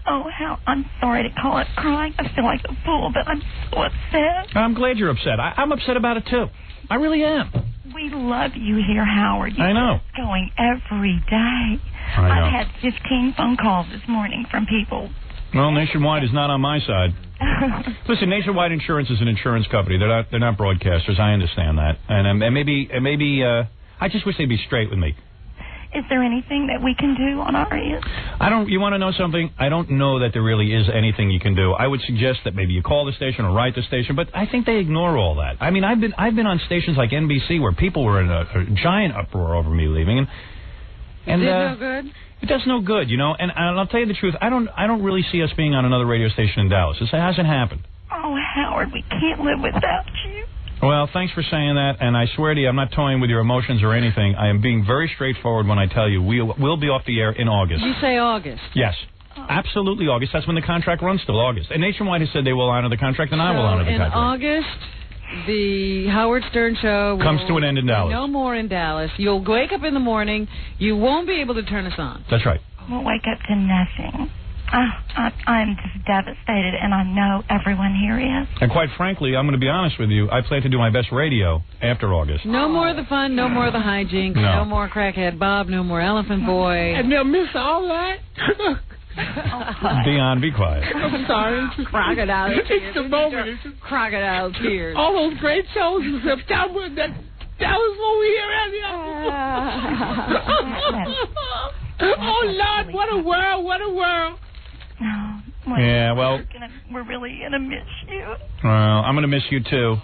Oh, I'm sorry to call it crying. I feel like a fool, but I'm so upset. I'm glad you're upset. I'm upset about it, too. I really am. We love you here, Howard. I know. Going every day. I know. I've had 15 phone calls this morning from people. Well, Nationwide is not on my side. Listen, Nationwide Insurance is an insurance company. They're not broadcasters. I understand that, and maybe I just wish they'd be straight with me. Is there anything that we can do on our end? You want to know something? I don't know that there really is anything you can do. I would suggest that maybe you call the station or write the station, but I think they ignore all that. I mean, I've been on stations like NBC where people were in a giant uproar over me leaving, and Is it no good? It does no good, you know. And I'll tell you the truth. I don't really see us being on another radio station in Dallas. This hasn't happened. Oh, Howard, we can't live without you. Well, thanks for saying that, and I swear to you, I'm not toying with your emotions or anything. I am being very straightforward when I tell you we'll be off the air in August. You say August? Yes, absolutely August. That's when the contract runs till August. And Nationwide has said they will honor the contract, and I will honor the contract. In August, the Howard Stern Show comes to an end in Dallas. No more in Dallas. You'll wake up in the morning. You won't be able to turn us on. That's right. We'll wake up to nothing. I'm just devastated, and I know everyone here is. And quite frankly, I'm going to be honest with you, I plan to do my best radio after August. No more of the fun, no more of the hijinks, no more Crackhead Bob, no more Elephant Boy. And they'll miss all that. Dion, be quiet. I'm sorry. Crocodile tears. It's the moment. It's crocodile tears. All those great shows in September, that was what we hear. Oh, Lord, what a world, what a world. Yeah, well, we're really going to miss you. Well, I'm going to miss you, too.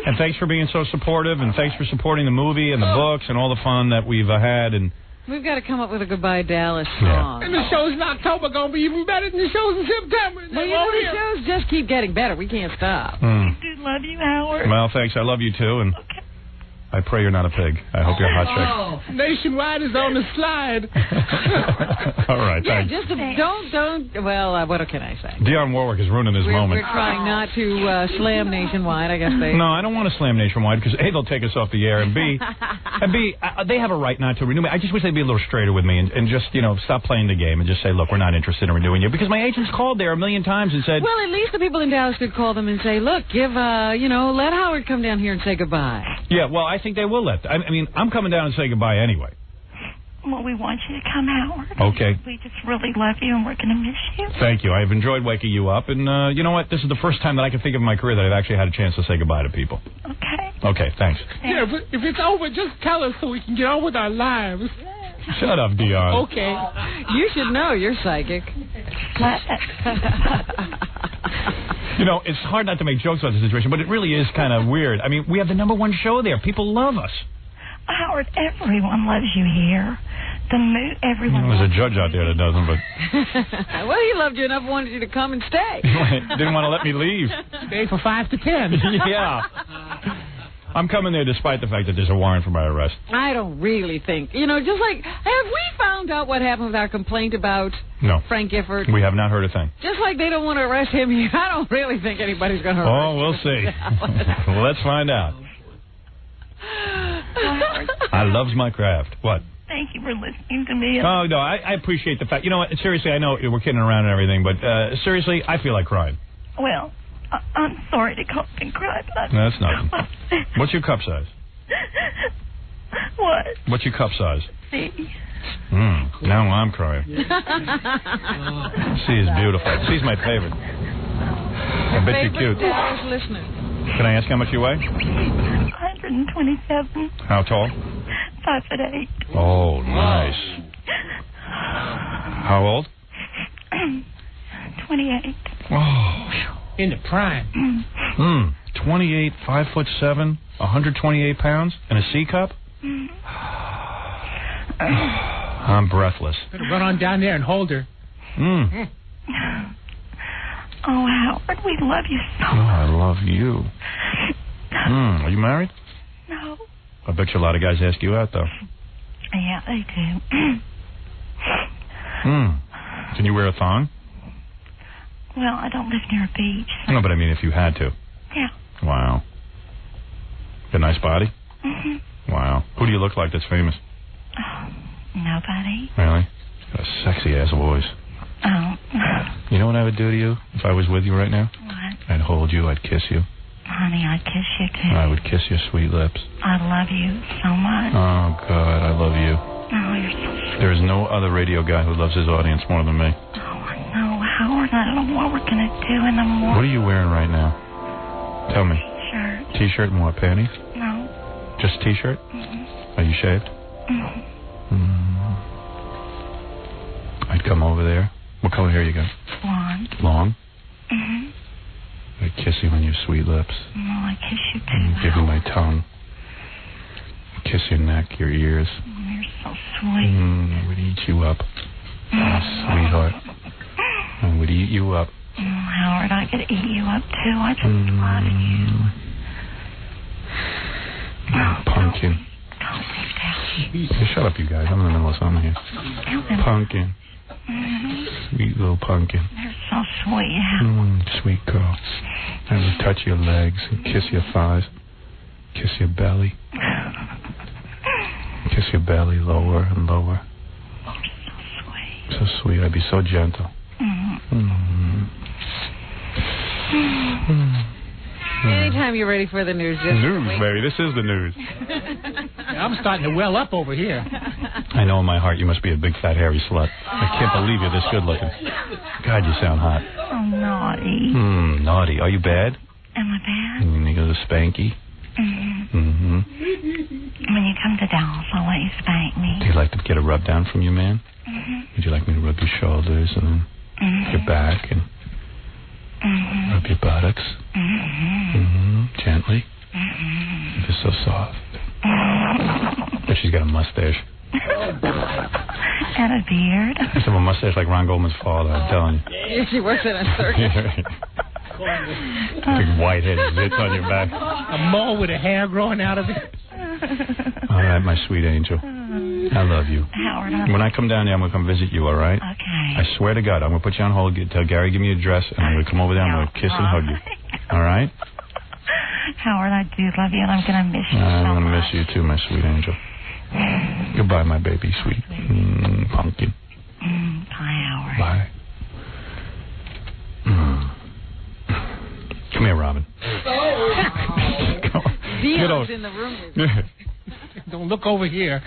And thanks for being so supportive, and thanks for supporting the movie and the books and all the fun that we've had. And we've got to come up with a Goodbye Dallas song. And the shows in October going to be even better than the shows in September. Well, the shows just keep getting better. We can't stop. I do love you, Howard. Well, thanks. I love you, too. And I pray you're not a pig. I hope you're a hot chick. Nationwide is on the slide. All right, thanks. Just don't. Well, what can I say? Dionne Warwick is ruining his moment. We're trying not to slam Nationwide. I guess they. No, I don't want to slam Nationwide because A, they'll take us off the air, and B, they have a right not to renew me. I just wish they'd be a little straighter with me and just stop playing the game and just say, look, we're not interested in renewing you, because my agents called there a million times and said. Well, at least the people in Dallas could call them and say, look, let Howard come down here and say goodbye. Yeah, well, I think they will let. I mean, I'm coming down and say goodbye anyway. Well, we want you to come, Howard. Okay. We just really love you, and we're going to miss you. Thank you. I've enjoyed waking you up, and you know what? This is the first time that I can think of in my career that I've actually had a chance to say goodbye to people. Okay. Okay, thanks. Yeah, but if it's over, just tell us so we can get on with our lives. Shut up, Dionne. Okay. You should know. You're psychic. It's hard not to make jokes about the situation, but it really is kind of weird. I mean, we have the #1 show there. People love us. Howard, everyone loves you here. Everyone. There's a judge out there that doesn't, but. Well, he loved you enough, wanted you to come and stay. Didn't want to let me leave. Stay for 5 to 10. Yeah. I'm coming there despite the fact that there's a warrant for my arrest. I don't really think. Just like, have we found out what happened with our complaint about Frank Gifford? We have not heard a thing. Just like they don't want to arrest him here, I don't really think anybody's going to arrest him. Oh, we'll see. Well, let's find out. I loves my craft. What? Thank you for listening to me. Oh, no, I appreciate the fact. You know what? Seriously, I know we're kidding around and everything, but seriously, I feel like crying. Well, I'm sorry to come and cry, but That's nothing. What's your cup size? What? What's your cup size? C. Now I'm crying. C is beautiful. C's my favorite. I bet you're cute. Listener. Can I ask how much you weigh? 127. How tall? 5'8". Oh, nice. How old? 28. Oh, in the prime. 28, 5'7", 128 pounds, and a C cup? I'm breathless. Better run on down there and hold her. Oh, Howard, we love you so much. I love you. Are you married? No. I bet you a lot of guys ask you out, though. Yeah, they do. Can you wear a thong? Well, I don't live near a beach. So. No, but I mean if you had to. Yeah. Wow. Got a nice body? Mm-hmm. Wow. Who do you look like that's famous? Oh, nobody. Really? Got a sexy-ass voice. Oh. You know what I would do to you if I was with you right now? What? I'd hold you. I'd kiss you. Honey, I'd kiss you, too. I would kiss your sweet lips. I love you so much. Oh, God, I love you. Oh, you're so sweet. There is no other radio guy who loves his audience more than me. Oh, I know, Howard. I don't know what we're going to do in the morning. What are you wearing right now? Tell me. Shirt. T-shirt and what, panties? No. Just T-shirt? Mm-hmm. Are you shaved? Mm-hmm. I'd come over there. What color hair you got? Blonde. Long? Mm-hmm. I'd kiss you on your sweet lips. No, I kiss you too. Give you my tongue. Kiss your neck, your ears. You're so sweet. I would eat you up. Oh, sweetheart. I would eat you up. Howard, I could eat you up too. I just love you. Pumpkin. Hey, shut up, you guys. I'm in the middle of something here. Pumpkin. Sweet little pumpkin. You're so sweet, Howard. Sweet girl. I would touch your legs and kiss your thighs. Kiss your belly. Kiss your belly lower and lower. You're so sweet. So sweet. I'd be so gentle. Anytime you're ready for the news, just News, wait. baby. This is the news. I'm starting to well up over here. I know in my heart you must be a big, fat, hairy slut. I can't believe you're this good looking. God, you sound hot. Oh, naughty. Naughty. Are you bad? Am I bad? You go to spanky? Mm-hmm. When you come to Dallas, I'll let you spank me. Do you like to get a rub down from you, man? Mm-hmm. Would you like me to rub your shoulders and then your back and rub your buttocks? Gently. You're so soft. But she's got a mustache. And a beard. She's got a mustache like Ron Goldman's father, I'm telling you. Yeah, she works in a circus. Big white-headed zits on your back. A mole with a hair growing out of it. All right, my sweet angel. I love you. Howard, when I come down there, I'm going to come visit you, all right? Okay. I swear to God, I'm going to put you on hold, tell Gary give me your address, and I'm going to come over there, I'm going to kiss and hug you. All right? Howard, I do love you, and I'm going to miss you I'm so going to much. miss you, too, my sweet angel. Goodbye, my baby, sweet. Pumpkin. Bye, Howard. Bye. Come here, Robin. Dion's in the room. Don't look over here.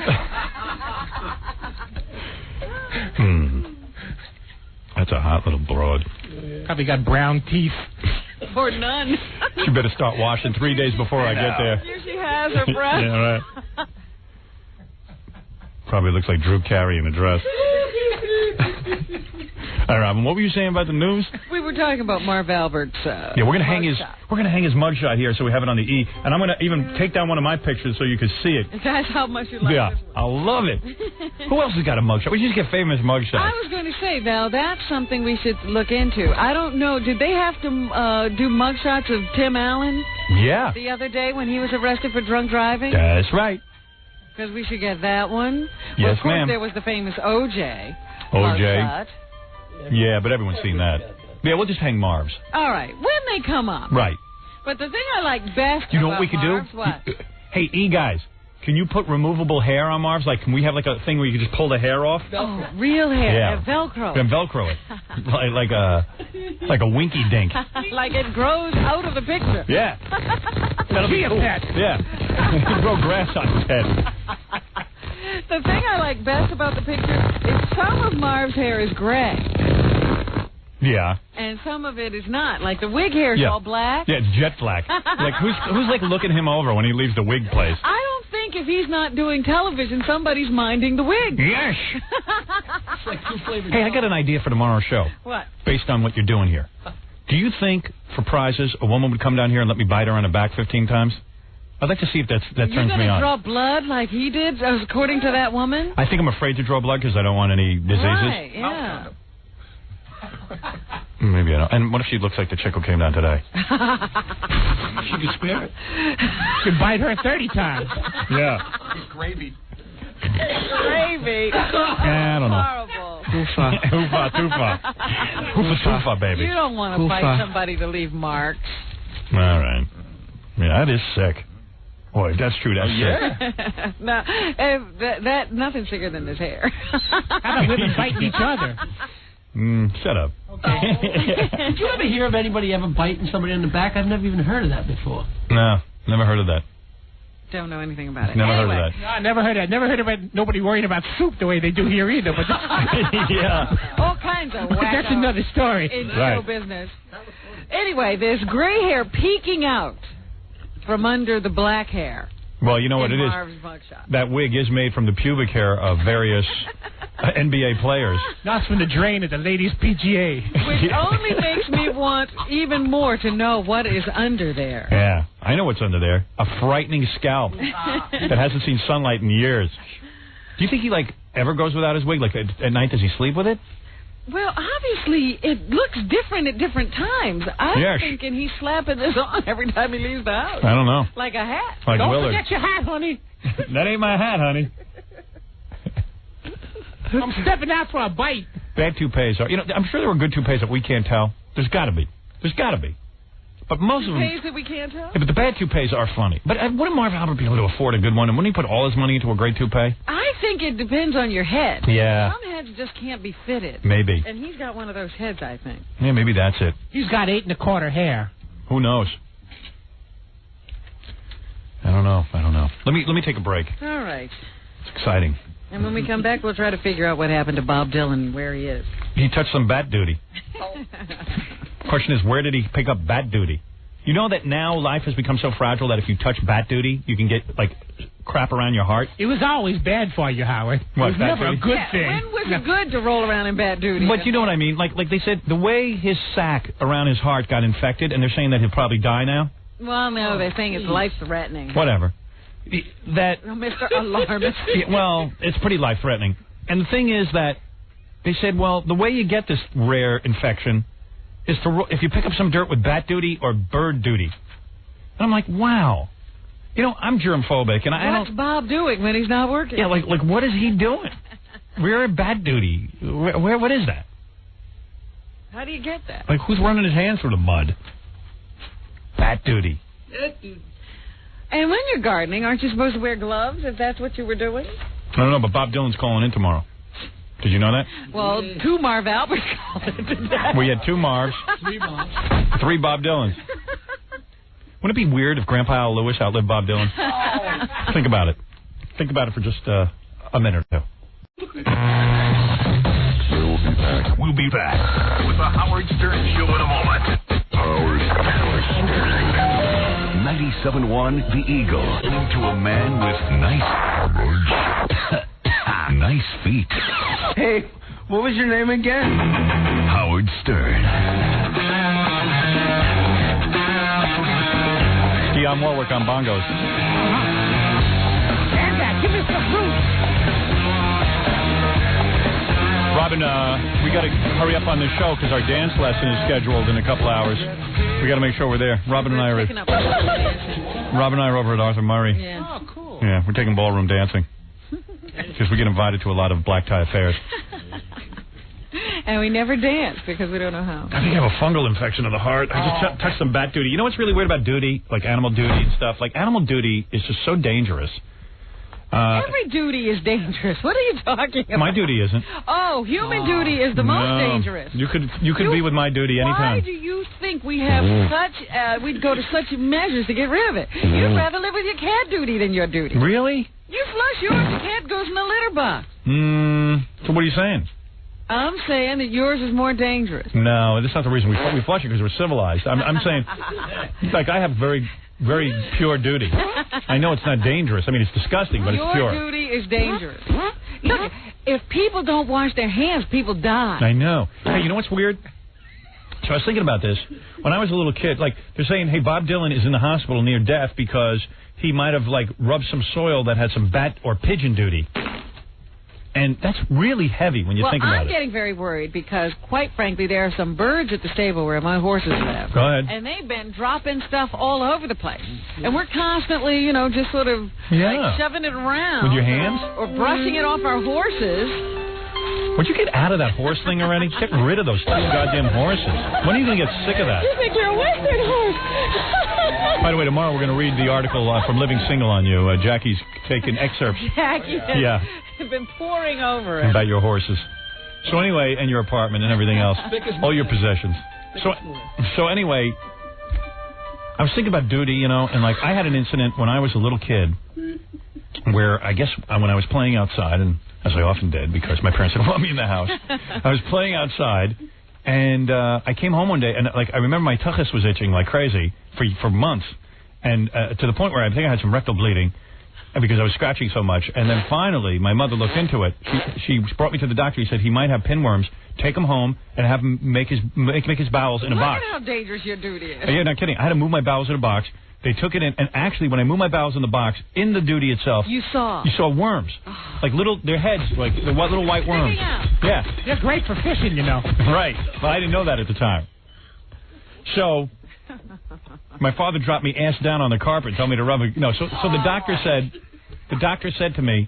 That's a hot little broad. Probably got brown teeth. Or none. She better start washing 3 days before I get there. Here she has her breath. Yeah, right. Probably looks like Drew Carey in a dress. All right, Robin, what were you saying about the news? We were talking about Marv Albert's. Yeah, we're gonna hang his mugshot here so we have it on the E, and I'm gonna even take down one of my pictures so you can see it. That's how much you like Yeah, this I love it. Who else has got a mugshot? We just get famous mugshots. I was going to say, now, that's something we should look into. I don't know. Did they have to do mugshots of Tim Allen? Yeah. The other day when he was arrested for drunk driving? That's right. Because we should get that one. Yes, well, of course, ma'am. there was the famous O.J. O.J. Yeah, but everyone's seen that. Yeah, we'll just hang Marv's. All right, when they come up. Right. But the thing I like best You know about what we could Marv's, do? What? Hey, E guys, can you put removable hair on Marv's? Like, can we have like a thing where you can just pull the hair off? Oh, real hair. Yeah. Velcro. Then Velcro it. like a winky dink. Like it grows out of the picture. Yeah. That'll be cool. Yeah. You can grow grass on his head. The thing I like best about the picture is some of Marv's hair is gray. Yeah. And some of it is not. Like the wig hair is all black. Yeah, it's jet black. Like who's like looking him over when he leaves the wig place? I don't think if he's not doing television, somebody's minding the wig. Yes. Hey, I got an idea for tomorrow's show. What? Based on what you're doing here. Do you think for prizes a woman would come down here and let me bite her on the back 15 times? I'd like to see if that turns me You're going to on. draw blood like he did, according to that woman? I think I'm afraid to draw blood because I don't want any diseases. Right, yeah. Maybe I don't. And what if she looks like the chick who came down today? She could spare it. You could bite her 30 times. Yeah. Gravy. Gravy. I don't know. Horrible. Hoofa. Hoofa, toofa. Hoofa, toofa, baby. You don't want to bite somebody to leave marks. All right. Yeah, that is sick. Boy, if that's true, that's sick. No, that nothing's bigger than his hair. How about women biting each other? Shut up. Did you ever hear of anybody ever biting somebody in the back? I've never even heard of that before. No, never heard of that. Don't know anything about it. Never anyway. heard of that. No, I never heard that. Never heard about nobody worrying about soup the way they do here either. But yeah. All kinds of but that's wacko another story. in show business. Anyway, there's gray hair peeking out from under the black hair. Well, you know what it is? Marv's mugshot. That wig is made from the pubic hair of various NBA players. That's from the drain at the ladies' PGA. Which only makes me want even more to know what is under there. Yeah, I know what's under there. A frightening scalp that hasn't seen sunlight in years. Do you think he, ever goes without his wig? Like, at night, does he sleep with it? Well, obviously, it looks different at different times. I'm thinking he's slapping this on every time he leaves the house. I don't know. Like a hat. Like Don't Willard. forget your hat, honey. That ain't my hat, honey. I'm stepping out for a bite. Bad toupees are... I'm sure there were good toupees that we can't tell. There's got to be. But most of them... Toupees that we can't tell? Yeah, but the bad toupees are funny. But wouldn't Marv Albert be able to afford a good one? And wouldn't he put all his money into a great toupee? I think it depends on your head. Yeah. Some heads just can't be fitted. Maybe. And he's got one of those heads, I think. Yeah, maybe that's it. He's got 8 1/4 hair. Who knows? I don't know. Let me take a break. All right. It's exciting. And when we come back, we'll try to figure out what happened to Bob Dylan, where he is. He touched some bat duty. Question is, where did he pick up bat duty? You know that now life has become so fragile that if you touch bat duty, you can get, crap around your heart? It was always bad for you, Howard. What, it was bat never duty? a good thing. When was it good to roll around in bat duty? But you know what I mean? Like they said, the way his sac around his heart got infected, and they're saying that he'll probably die now? Well, no, they're saying it's life-threatening. Whatever. That... Oh, Mr. Alarmist. Well, it's pretty life-threatening. And the thing is that they said, well, the way you get this rare infection is if you pick up some dirt with bat duty or bird duty. And I'm like, wow. I'm germ-phobic, and I don't... What's Bob doing when he's not working? Yeah, like what is he doing? We're at bat duty. What is that? How do you get that? Like, who's running his hands through the mud? Bat duty. And when you're gardening, aren't you supposed to wear gloves if that's what you were doing? I don't know, but Bob Dylan's calling in tomorrow. Did you know that? Well, 2 Marv Alberts called in today. We had 2 Marvs. 3 Bob Dylans. Wouldn't it be weird if Grandpa Al Lewis outlived Bob Dylan? Think about it. Think about it for just a minute or 2. We'll be back with the Howard Stern Show in a moment. Howard Stern. 97.1 The Eagle. Into a man with nice feet. Hey, what was your name again? Howard Stern. Dionne Warwick on bongos. And that, give me some fruit. Robin, we got to hurry up on this show because our dance lesson is scheduled in a couple hours. We got to make sure we're there. Robin and I are over at Arthur Murray. Yeah. Oh, cool. Yeah, we're taking ballroom dancing because we get invited to a lot of black tie affairs. And we never dance because we don't know how. I think I have a fungal infection of the heart. I just touched some bat duty. You know what's really weird about duty, like animal duty and stuff? Like animal duty is just so dangerous. Every duty is dangerous. What are you talking about? My duty isn't. Oh, human duty is the most dangerous. You could be with my duty anytime. Why do you think we have we'd go to such measures to get rid of it? You'd rather live with your cat duty than your duty. Really? You flush yours, the cat goes in the litter box. So what are you saying? I'm saying that yours is more dangerous. No, that's not the reason we flush it because we're civilized. I'm saying, like, I have very, very pure duty. I know it's not dangerous. I mean, it's disgusting, but it's pure. Your duty is dangerous. Look, if people don't wash their hands, people die. I know. Hey, you know what's weird? So I was thinking about this. When I was a little kid, like, they're saying, hey, Bob Dylan is in the hospital near death because he might have, like, rubbed some soil that had some bat or pigeon duty. And that's really heavy when you think about it. Well, I'm getting very worried because, quite frankly, there are some birds at the stable where my horses live. Go ahead. And they've been dropping stuff all over the place. And we're constantly, just sort of like shoving it around. With your hands? Or brushing it off our horses. Would you get out of that horse thing already? Get rid of those goddamn horses. When are you going to get sick of that? You think you're a Western horse. By the way, tomorrow we're going to read the article from Living Single on you. Jackie's taking excerpts. Jackie has been pouring over it. About your horses. So anyway, and your apartment and everything else. All your possessions. So anyway, I was thinking about duty, you know, and like I had an incident when I was a little kid where I guess when I was playing outside, and as I often did because my parents didn't want me in the house, I was playing outside, and I came home one day, and like I remember my tuchus was itching like crazy for months, and to the point where I think I had some rectal bleeding because I was scratching so much. And then finally, my mother looked into it. She brought me to the doctor. He said he might have pinworms. Take him home and have him make his bowels in a box. Look at how dangerous your duty is. Yeah, not kidding. I had to move my bowels in a box. They took it in, and actually, when I moved my bowels in the box, in the duty itself, you saw worms, like their heads, like the little white worms. Yeah, they're great for fishing, you know. Right. Well, I didn't know that at the time. So my father dropped me ass down on the carpet, told me to rub it. No, so the doctor said to me,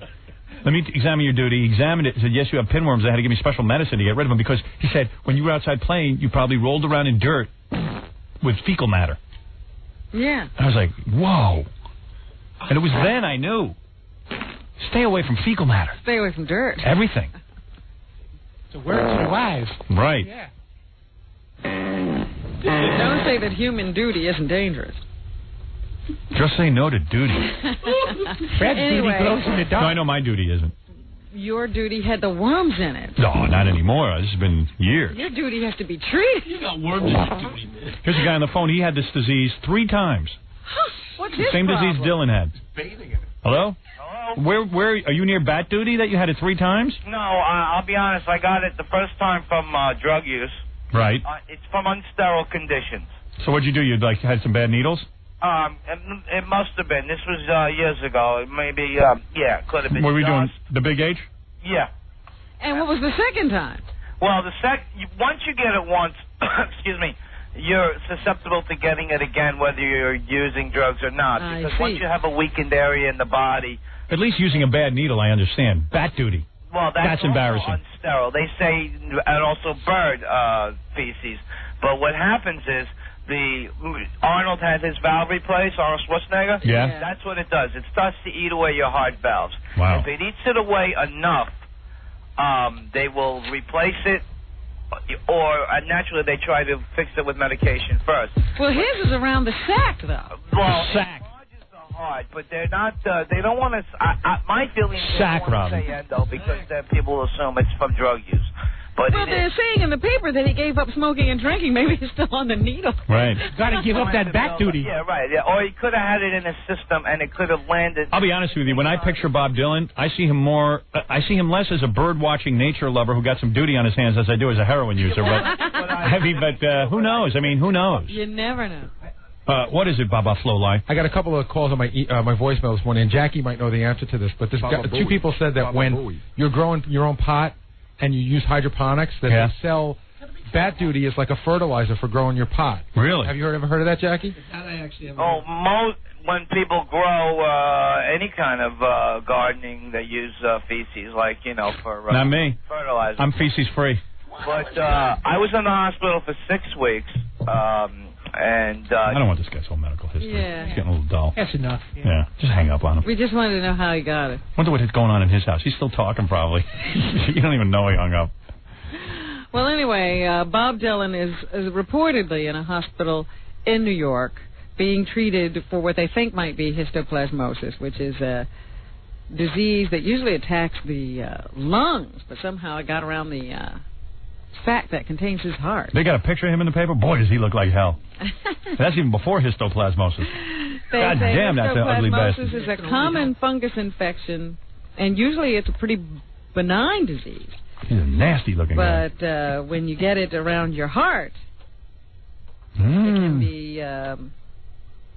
let me examine your duty. He examined it and said, yes, you have pinworms. They had to give me special medicine to get rid of them because he said when you were outside playing, you probably rolled around in dirt with fecal matter. Yeah. I was like, whoa. And it was then I knew. Stay away from fecal matter. Stay away from dirt. Everything. It's a word to the wise. Right. Yeah. Don't say that human duty isn't dangerous. Just say no to duty. Fred's Anyway. duty glows in the No, dark. I know my duty isn't. Your duty had the worms in it. No, not anymore. This has been years. Your duty has to be treated. You got worms in your duty, man. Here's a guy on the phone. He had this disease 3 times. What's his Same problem? disease Dylan had. Hello? Hello? Where are you near bat duty that you had it 3 times? No, I'll be honest. I got it the first time from drug use. Right. It's from unsterile conditions. So what'd you do? You had some bad needles? It must have been. This was years ago. Maybe, yeah, could have been. What were we doing? The big H? Yeah. And what was the second time? Well, once you get it once, excuse me, you're susceptible to getting it again, whether you're using drugs or not. I Because see. once you have a weakened area in the body. At least using a bad needle, I understand. Bat duty. Well, that's embarrassing. also unsterile. They say, and also bird feces. But what happens is, Arnold had his valve replaced, Arnold Schwarzenegger. Yeah. That's what it does. It starts to eat away your heart valves. Wow. If it eats it away enough, they will replace it, or naturally they try to fix it with medication first. Well, his is around the sack, though. Well, The sack. it enlarges the heart, but they're not. They don't want to. My feeling is Sack, they don't want to Robin. say endo because then people will assume it's from drug use. But Well, they're saying in the paper that he gave up smoking and drinking. Maybe he's still on the needle. Right. Got to give up that back duty. Yeah, right. Yeah. Or he could have had it in his system, and it could have landed. I'll be honest with you. When I picture Bob Dylan, I see him less as a bird-watching nature lover who got some duty on his hands as I do as a heroin user. But who knows? I mean, who knows? You never know. What is it, Baba Flowline? I got a couple of calls on my my voicemail this morning, and Jackie might know the answer to this. But two people said that when you're growing your own pot and you use hydroponics, that they sell bat duty as like a fertilizer for growing your pot. Really? Have you ever heard of that, Jackie? When people grow any kind of gardening, they use feces, like for Not me. fertilizer. I'm feces free. But I was in the hospital for 6 weeks, and I don't want this guy's whole medical history. Yeah. It's getting a little dull. That's enough. Yeah, just hang up on him. We just wanted to know how he got it. Wonder what's going on in his house. He's still talking, probably. You don't even know he hung up. Well, anyway, Bob Dylan is reportedly in a hospital in New York being treated for what they think might be histoplasmosis, which is a disease that usually attacks the lungs, but somehow it got around the sac that contains his heart. They got a picture of him in the paper? Boy, does he look like hell. That's even before histoplasmosis. God They say damn, that's an ugly bastard. histoplasmosis is a common fungus infection, and usually it's a pretty benign disease. He's a nasty-looking guy. But when you get it around your heart, it can be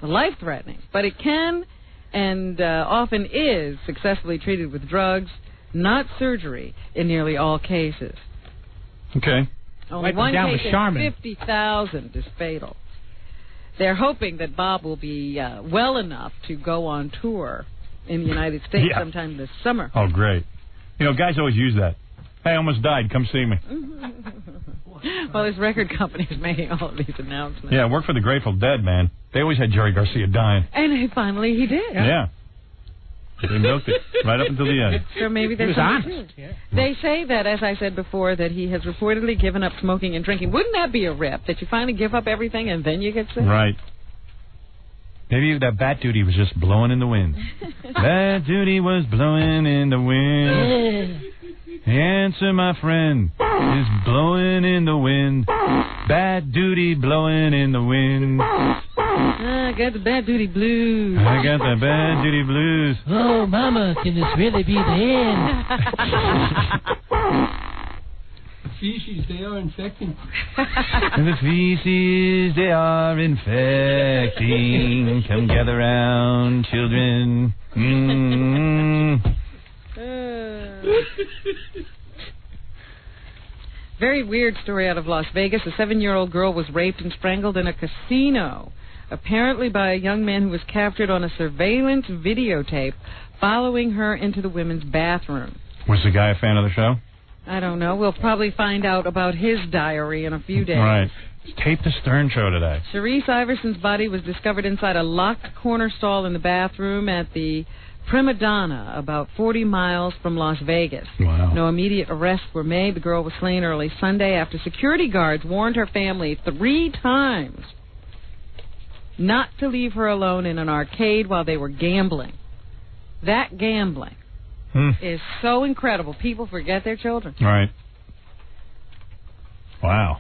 life-threatening. But it can and often is successfully treated with drugs, not surgery, in nearly all cases. Okay. Only Wipe one them down case with in Charmin. 50,000 is fatal. They're hoping that Bob will be well enough to go on tour in the United States sometime this summer. Oh, great. Guys always use that. Hey, I almost died. Come see me. Well, his record company is making all of these announcements. Yeah, I work for the Grateful Dead, man. They always had Jerry Garcia dying. And finally he did. Yeah. They milked it right up until the end. So maybe there's something to it. They say that, as I said before, that he has reportedly given up smoking and drinking. Wouldn't that be a rip, that you finally give up everything and then you get sick? Right. Maybe that bat duty was just blowing in the wind. Bat duty was blowing in the wind. The answer, my friend, is blowing in the wind. Bat duty blowing in the wind. I got the bad duty blues. I got the bad duty blues. Oh, Mama, can this really be the end? Feces, they are infecting. The feces, they are infecting. Come gather round, children. Very weird story out of Las Vegas. A 7-year-old girl was raped and strangled in a casino, apparently by a young man who was captured on a surveillance videotape following her into the women's bathroom. Was the guy a fan of the show? I don't know. We'll probably find out about his diary in a few days. Right. Tape the Stern Show today. Sharice Iverson's body was discovered inside a locked corner stall in the bathroom at the Prima Donna, about 40 miles from Las Vegas. Wow. No immediate arrests were made. The girl was slain early Sunday after security guards warned her family 3 times not to leave her alone in an arcade while they were gambling. That gambling is so incredible. People forget their children. Right. Wow.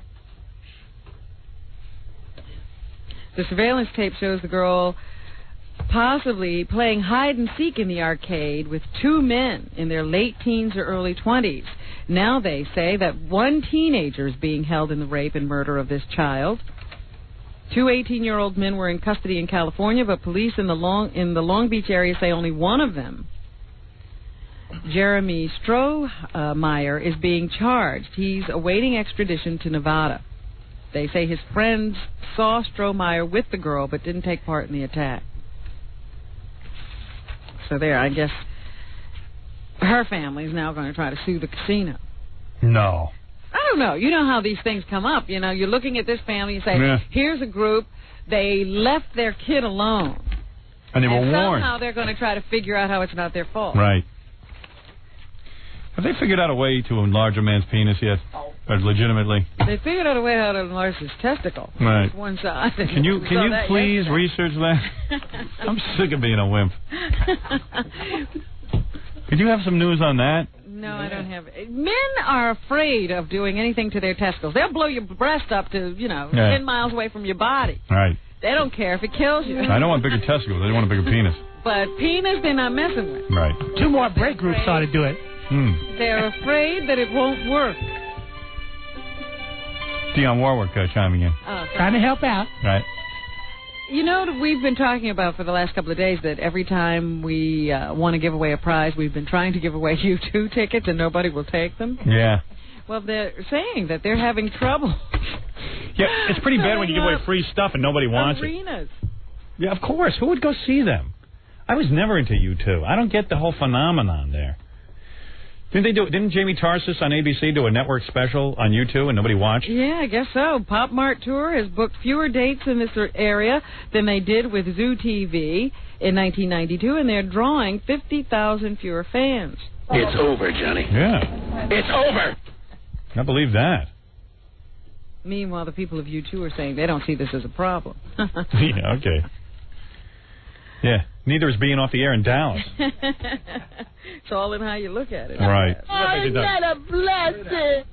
The surveillance tape shows the girl possibly playing hide-and-seek in the arcade with 2 men in their late teens or early 20s. Now they say that 1 teenager is being held in the rape and murder of this child. 2 18-year-old men were in custody in California, but police in the Long Beach area say only one of them, Jeremy Strohmeyer, is being charged. He's awaiting extradition to Nevada. They say his friends saw Strohmeyer with the girl but didn't take part in the attack. So there, I guess her family is now going to try to sue the casino. No. I don't know. You know how these things come up. You know, you're looking at this family and say, here's a group. They left their kid alone. And they were warned. Somehow they're going to try to figure out how it's not their fault. Right. Have they figured out a way to enlarge a man's penis yet? Or legitimately? They figured out a way how to enlarge his testicle. Right. It's one side. Can you please research that? I'm sick of being a wimp. Could you have some news on that? No, I don't have it. Men are afraid of doing anything to their testicles. They'll blow your breast up to, 10 miles away from your body. Right. They don't care if it kills you. I don't want bigger testicles. I don't want a bigger penis. But penis, they're not messing with. Right. 2 more break groups ought to do it. They're afraid that it won't work. Dionne Warwick chiming in. Trying to help out. Right. You know, we've been talking about for the last couple of days that every time we want to give away a prize, we've been trying to give away U2 tickets and nobody will take them. Yeah. Well, they're saying that they're having trouble. Yeah, it's pretty bad when you give away free stuff and nobody wants arenas. it. Yeah, of course. Who would go see them? I was never into U2. I don't get the whole phenomenon there. Didn't Jamie Tarsis on ABC do a network special on U2 and nobody watched? Yeah, I guess so. Pop Mart Tour has booked fewer dates in this area than they did with Zoo TV in 1992, and they're drawing 50,000 fewer fans. It's over, Johnny. Yeah. It's over. I believe that. Meanwhile, the people of U2 are saying they don't see this as a problem. Yeah, okay. Yeah, neither is being off the air in Dallas. It's all in how you look at it. Right. I'm not a blessing.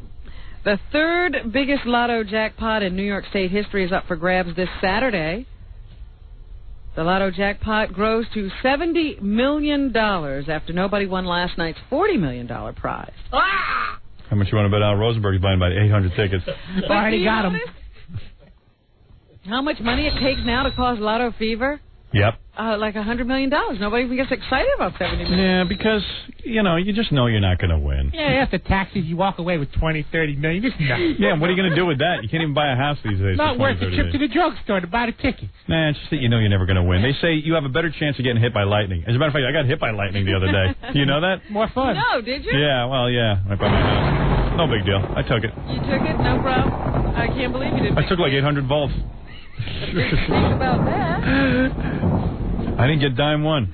The 3rd biggest lotto jackpot in New York State history is up for grabs this Saturday. The lotto jackpot grows to $70 million after nobody won last night's $40 million prize. How much you want to bet Al Rosenberg's buying about 800 tickets? Already got them. How much money it takes now to cause lotto fever? Yep. Like $100 million. Nobody even gets excited about $70 million. Yeah, because, you just know you're not going to win. Yeah, after taxes, you walk away with $20, $30 million. Just nothing. Yeah, what are you going to do with that? You can't even buy a house these days. Not worth the trip to the drugstore to buy the ticket. Nah, it's just that you know you're never going to win. They say you have a better chance of getting hit by lightning. As a matter of fact, I got hit by lightning the other day. You know that? More fun. No, did you? Yeah, well, yeah. Right by my house. No big deal. I took it. You took it? No problem. I can't believe you didn't. I took like 800 volts. Think about that. I didn't get dime one.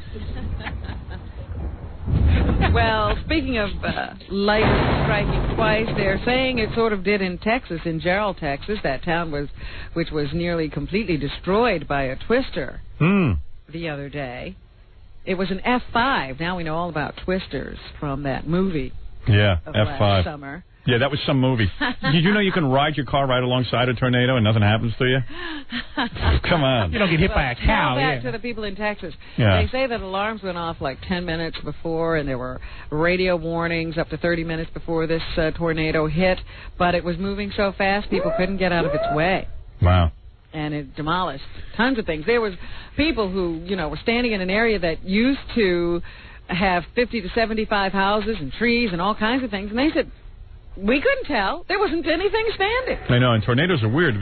Well, speaking of lightning striking twice, they're saying it sort of did in Texas, in Gerald, Texas. That town which was nearly completely destroyed by a twister the other day. It was an F5. Now we know all about twisters from that movie. Yeah, of F5. Last summer. Yeah, that was some movie. Did you know you can ride your car right alongside a tornado and nothing happens to you? Come on. You don't get hit by a cow. Tell that to the people in Texas. Yeah. They say that alarms went off like 10 minutes before, and there were radio warnings up to 30 minutes before this tornado hit, but it was moving so fast people couldn't get out of its way. Wow. And it demolished tons of things. There was people who, were standing in an area that used to have 50 to 75 houses and trees and all kinds of things, and they said, we couldn't tell. There wasn't anything standing. I know, and tornadoes are weird.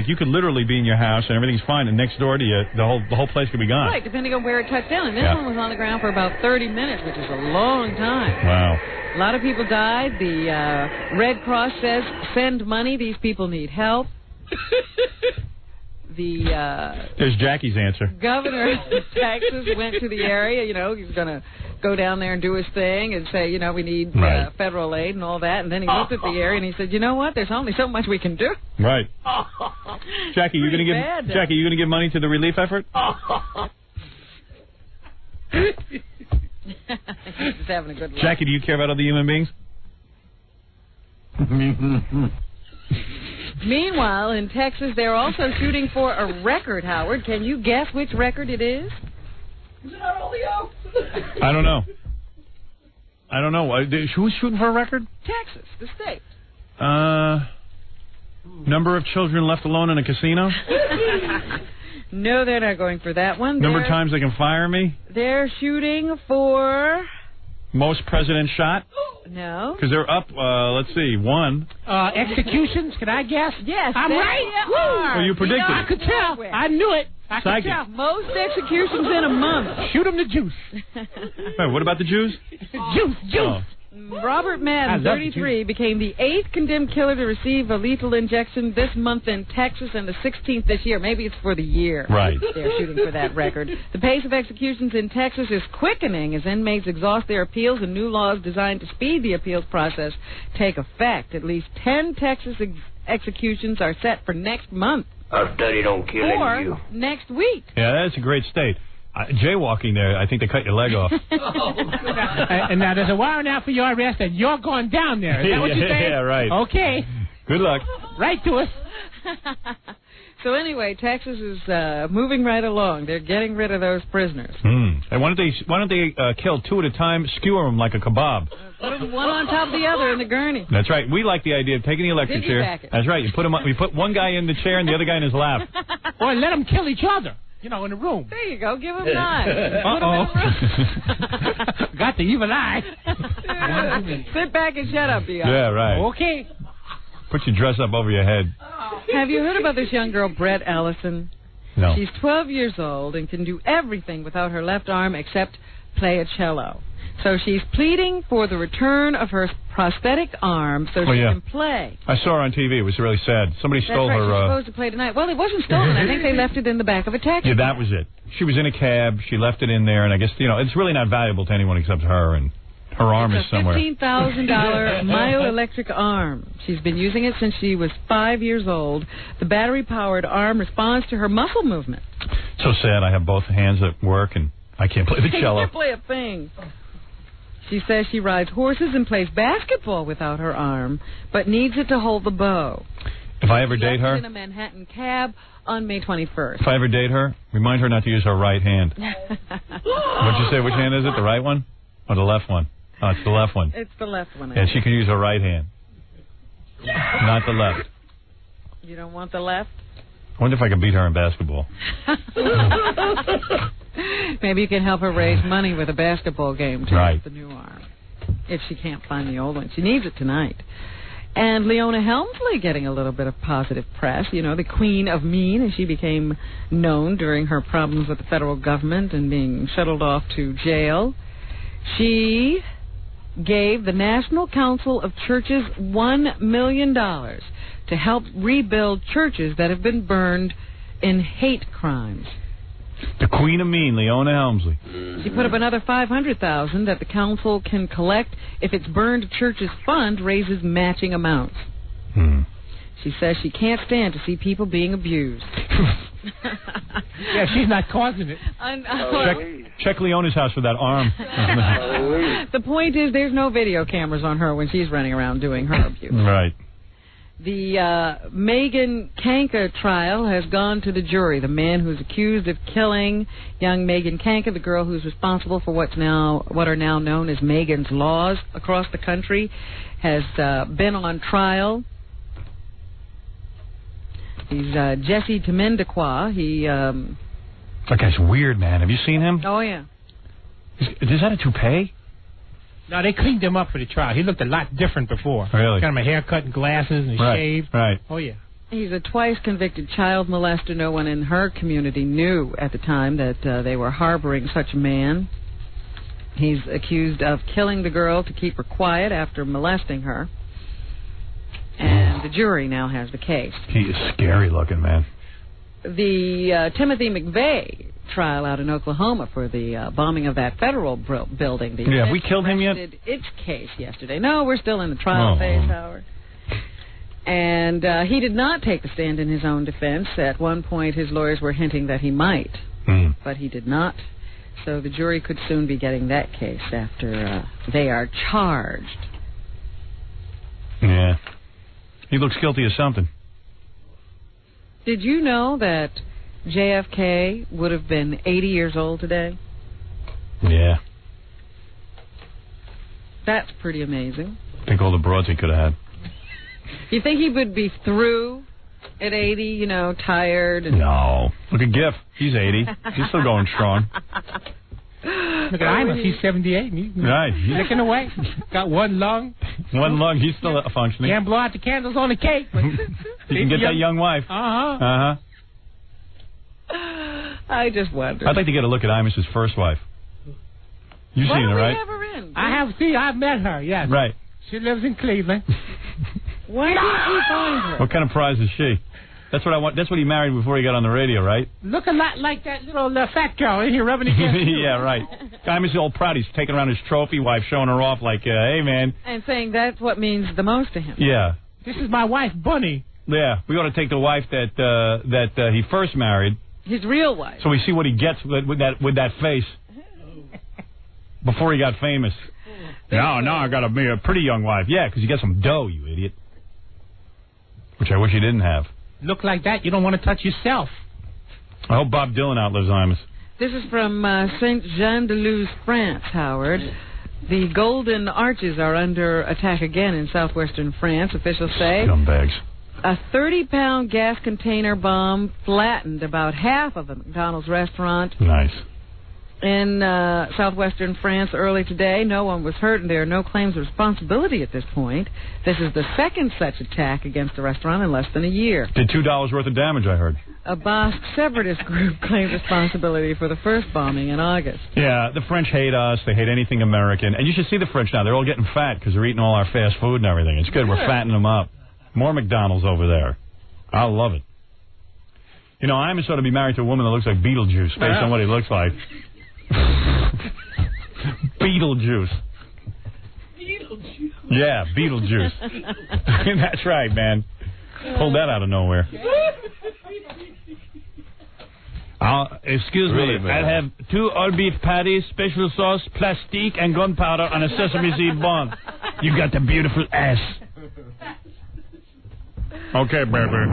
You could literally be in your house and everything's fine, and next door to you, the whole place could be gone. Right, depending on where it touched down. And this one was on the ground for about 30 minutes, which is a long time. Wow. A lot of people died. The Red Cross says, send money. These people need help. There's Jackie's answer. Governor of Texas went to the area. He was going to go down there and do his thing and say, we need federal aid and all that. And then he looked at the area and he said, you know what? There's only so much we can do. Right. Jackie, you going to give money to the relief effort? He's just having a good laugh. Jackie, do you care about other human beings? Meanwhile, in Texas, they're also shooting for a record, Howard. Can you guess which record it is? I don't know. Who's shooting for a record? Texas, the state. Number of children left alone in a casino? No, they're not going for that one. Number of times they can fire me? They're shooting for... Most presidents shot? No. Because they're up, let's see, one. Executions, can I guess? Yes. I'm right. Well, you predicted. I could tell. I knew it. I could tell. Most executions in a month. Shoot them the juice. Wait, what about the Jews? Juice. Oh. Robert Madden, 33, became the 8th condemned killer to receive a lethal injection this month in Texas and the 16th this year. Maybe it's for the year. Right. They're shooting for that record. The pace of executions in Texas is quickening as inmates exhaust their appeals and new laws designed to speed the appeals process take effect. At least 10 Texas executions are set for next month. Our study don't kill any of you. Or next week. Yeah, that's a great state. Jaywalking there, I think they cut your leg off. And now there's a warrant out for your arrest, and you're going down there. Is that what you're saying? Yeah, right. Okay. Good luck. Right to us. So anyway, Texas is moving right along. They're getting rid of those prisoners. And why don't they kill two at a time, skewer them like a kebab? Put them one on top of the other in the gurney. That's right. We like the idea of taking the electric chair. That's right. You put one guy in the chair and the other guy in his lap. Or let them kill each other. In the room. There you go. Give him knives. Got the evil eye. Sit back and shut up, you guys. Yeah, right. Okay. Put your dress up over your head. Have you heard about this young girl, Brett Ellison? No. She's 12 years old and can do everything without her left arm except play a cello. So she's pleading for the return of her prosthetic arm so she can play. I saw her on TV. It was really sad. Somebody stole her. She's supposed to play tonight. Well, it wasn't stolen. I think they left it in the back of a taxi. Yeah, that was it. She was in a cab. She left it in there, and I guess it's really not valuable to anyone except her, and her arm is somewhere. It's a $15,000 myoelectric arm. She's been using it since she was 5 years old. The battery-powered arm responds to her muscle movement. So sad. I have both hands at work, and I can't play the cello. You can't play a thing. She says she rides horses and plays basketball without her arm, but needs it to hold the bow. If I ever date her, in a Manhattan cab on May 21st. If I ever date her, remind her not to use her right hand. What'd you say? Which hand is it? The right one or the left one? Oh, it's the left one. It's the left one. Yeah, she can use her right hand, not the left. You don't want the left? I wonder if I can beat her in basketball. Maybe you can help her raise money with a basketball game to right. use the new arm. If she can't find the old one. She needs it tonight. And Leona Helmsley getting a little bit of positive press. The Queen of Mean, as she became known during her problems with the federal government and being shuttled off to jail. She gave the National Council of Churches $1 million to help rebuild churches that have been burned in hate crimes. The Queen of Mean, Leona Helmsley. She put up another $500,000 that the council can collect if its burned church's fund raises matching amounts. She says she can't stand to see people being abused. Yeah, she's not causing it. Check Leona's house for that arm. The point is, there's no video cameras on her when she's running around doing her abuse. Right. The Megan Kanka trial has gone to the jury. The man who's accused of killing young Megan Kanka, the girl who's responsible for what are now known as Megan's Laws across the country, has been on trial. He's Jesse Temendaqua. That guy's weird, man. Have you seen him? Oh, yeah. Is that a toupee? No, they cleaned him up for the trial. He looked a lot different before. Really? Got him a haircut and glasses and shaved. Right. Oh, yeah. He's a twice-convicted child molester. No one in her community knew at the time that they were harboring such a man. He's accused of killing the girl to keep her quiet after molesting her. And the jury now has the case. He is scary looking, man. The Timothy McVeigh trial out in Oklahoma for the bombing of that federal building. Have we killed him yet? Its case yesterday. No, we're still in the trial phase, Howard. And he did not take the stand in his own defense. At one point, his lawyers were hinting that he might, but he did not. So the jury could soon be getting that case after they are charged. Yeah. He looks guilty of something. Did you know that JFK would have been 80 years old today? Yeah. That's pretty amazing. Think all the broads he could have had. You think he would be through at 80, tired? And No. Look at Giff. He's 80. He's still going strong. Look at Imus. He's 78. Right. He's licking away. Got one lung. One lung. He's still functioning. Can't blow out the candles on the cake. But you can get that young wife. I just wonder. I'd like to get a look at Imus's first wife. You've seen her, right? I've met her, yes. Right. She lives in Cleveland. Why didn't you find her? What kind of prize is she? That's what I want. That's what he married before he got on the radio, right? Look a lot like that little fat girl in here rubbing against you. Yeah, right. Imus is all proud. He's taking around his trophy wife, showing her off like, hey, man. And saying that's what means the most to him. Yeah. This is my wife, Bunny. Yeah. We ought to take the wife that he first married. His real wife. So we see what he gets with that face before he got famous. Now I got to be a pretty young wife. Yeah, because you got some dough, you idiot. Which I wish he didn't have. Look like that, you don't want to touch yourself. I hope Bob Dylan outlives Imus. This is from Saint-Jean-de-Luz, France, Howard. The Golden Arches are under attack again in southwestern France, officials say. Scumbags. A 30-pound gas container bomb flattened about half of a McDonald's restaurant. Nice. In southwestern France early today. No one was hurt, and there are no claims of responsibility at this point. This is the second such attack against the restaurant in less than a year. Did $2 worth of damage, I heard. A Basque separatist group claimed responsibility for the first bombing in August. Yeah, the French hate us. They hate anything American. And you should see the French now. They're all getting fat because they're eating all our fast food and everything. It's good. We're fattening them up. More McDonald's over there. I love it. Imus ought to be married to a woman that looks like Beetlejuice based on what he looks like. Beetlejuice. Yeah, Beetlejuice. That's right, man. Pulled that out of nowhere. Excuse me, I'll have 2 all-beef patties, special sauce, plastique, and gunpowder on a sesame seed bun. You got the beautiful ass. Okay, baby.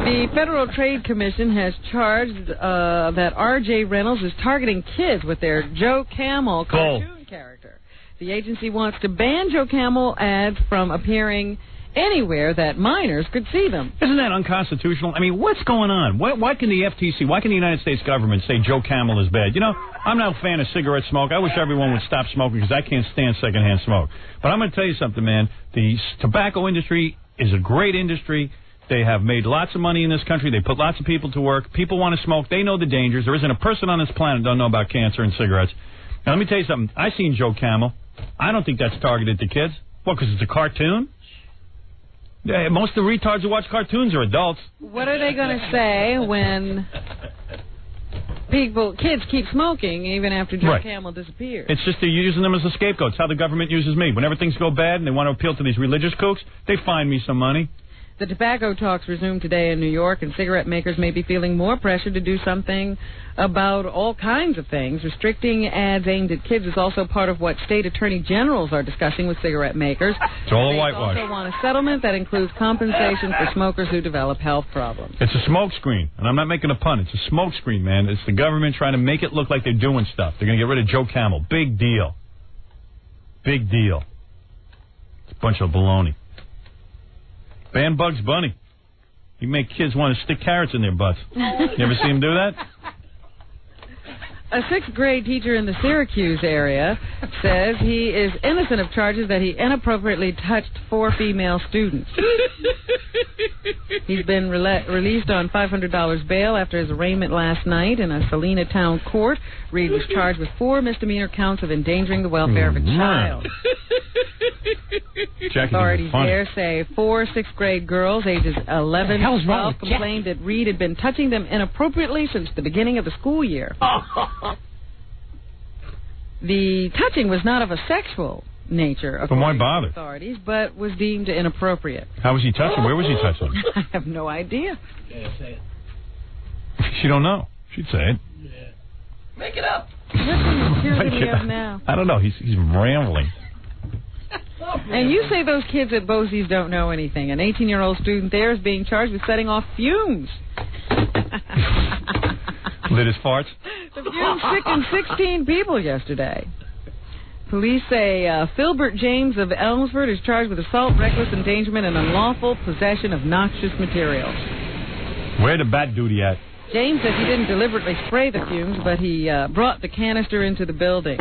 The Federal Trade Commission has charged that R.J. Reynolds is targeting kids with their Joe Camel cartoon character. The agency wants to ban Joe Camel ads from appearing anywhere that minors could see them. Isn't that unconstitutional? I mean, what's going on? Why can the FTC, why can the United States government say Joe Camel is bad? I'm not a fan of cigarette smoke. I wish everyone would stop smoking because I can't stand secondhand smoke. But I'm going to tell you something, man. The tobacco industry is a great industry. They have made lots of money in this country. They put lots of people to work. People want to smoke. They know the dangers. There isn't a person on this planet that doesn't know about cancer and cigarettes. Now, let me tell you something. I seen Joe Camel. I don't think that's targeted to kids. What, because it's a cartoon? Yeah, most of the retards who watch cartoons are adults. What are they going to say when kids keep smoking even after Joe Camel disappears? It's just they're using them as a scapegoat. It's how the government uses me. Whenever things go bad and they want to appeal to these religious kooks, they find me some money. The tobacco talks resume today in New York, and cigarette makers may be feeling more pressure to do something about all kinds of things. Restricting ads aimed at kids is also part of what state attorney generals are discussing with cigarette makers. It's all a whitewash. They also want a settlement that includes compensation for smokers who develop health problems. It's a smoke screen, and I'm not making a pun. It's a smoke screen, man. It's the government trying to make it look like they're doing stuff. They're going to get rid of Joe Camel. Big deal. Big deal. It's a bunch of baloney. Ban Bugs Bunny. He make kids want to stick carrots in their butts. You ever see him do that? A sixth grade teacher in the Syracuse area says he is innocent of charges that he inappropriately touched 4 female students. He's been released on $500 bail after his arraignment last night in a Salina town court. Reed was charged with 4 misdemeanor counts of endangering the welfare of a child. Authorities there say 4 sixth-grade girls ages 11 to 12 complained that Reed had been touching them inappropriately since the beginning of the school year. The touching was not of a sexual nature, according to authorities, but was deemed inappropriate. How was he touching? Where was he touching? I have no idea. Yeah, say it. She don't know. She'd say it. Yeah. Make it up. What kind of material do we have now? I don't know. He's rambling. And you say those kids at Bosie's don't know anything. An 18-year-old student there is being charged with setting off fumes. Lit his farts? The fumes sickened 16 people yesterday. Police say Philbert James of Elmsford is charged with assault, reckless endangerment, and unlawful possession of noxious materials. Where the bat duty at? James says he didn't deliberately spray the fumes, but he brought the canister into the building.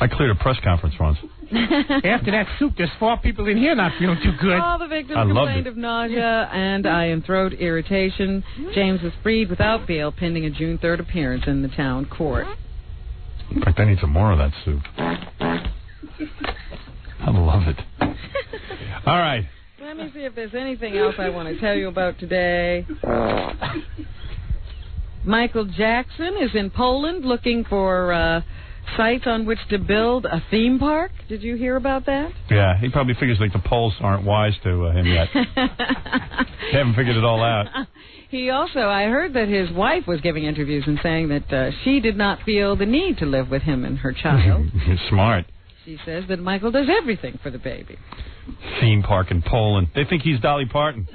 I cleared a press conference once. After that soup, there's 4 people in here not feeling too good. All the victims complained of nausea and eye and throat irritation. James was freed without bail pending a June 3rd appearance in the town court. In fact, I need some more of that soup. I love it. All right. Let me see if there's anything else I want to tell you about today. Michael Jackson is in Poland looking for sites on which to build a theme park. Did you hear about that? Yeah, he probably figures like the Poles aren't wise to him yet. They haven't figured it all out. He also, I heard that his wife was giving interviews and saying that she did not feel the need to live with him and her child. Smart. She says that Michael does everything for the baby. Theme park in Poland. They think he's Dolly Parton.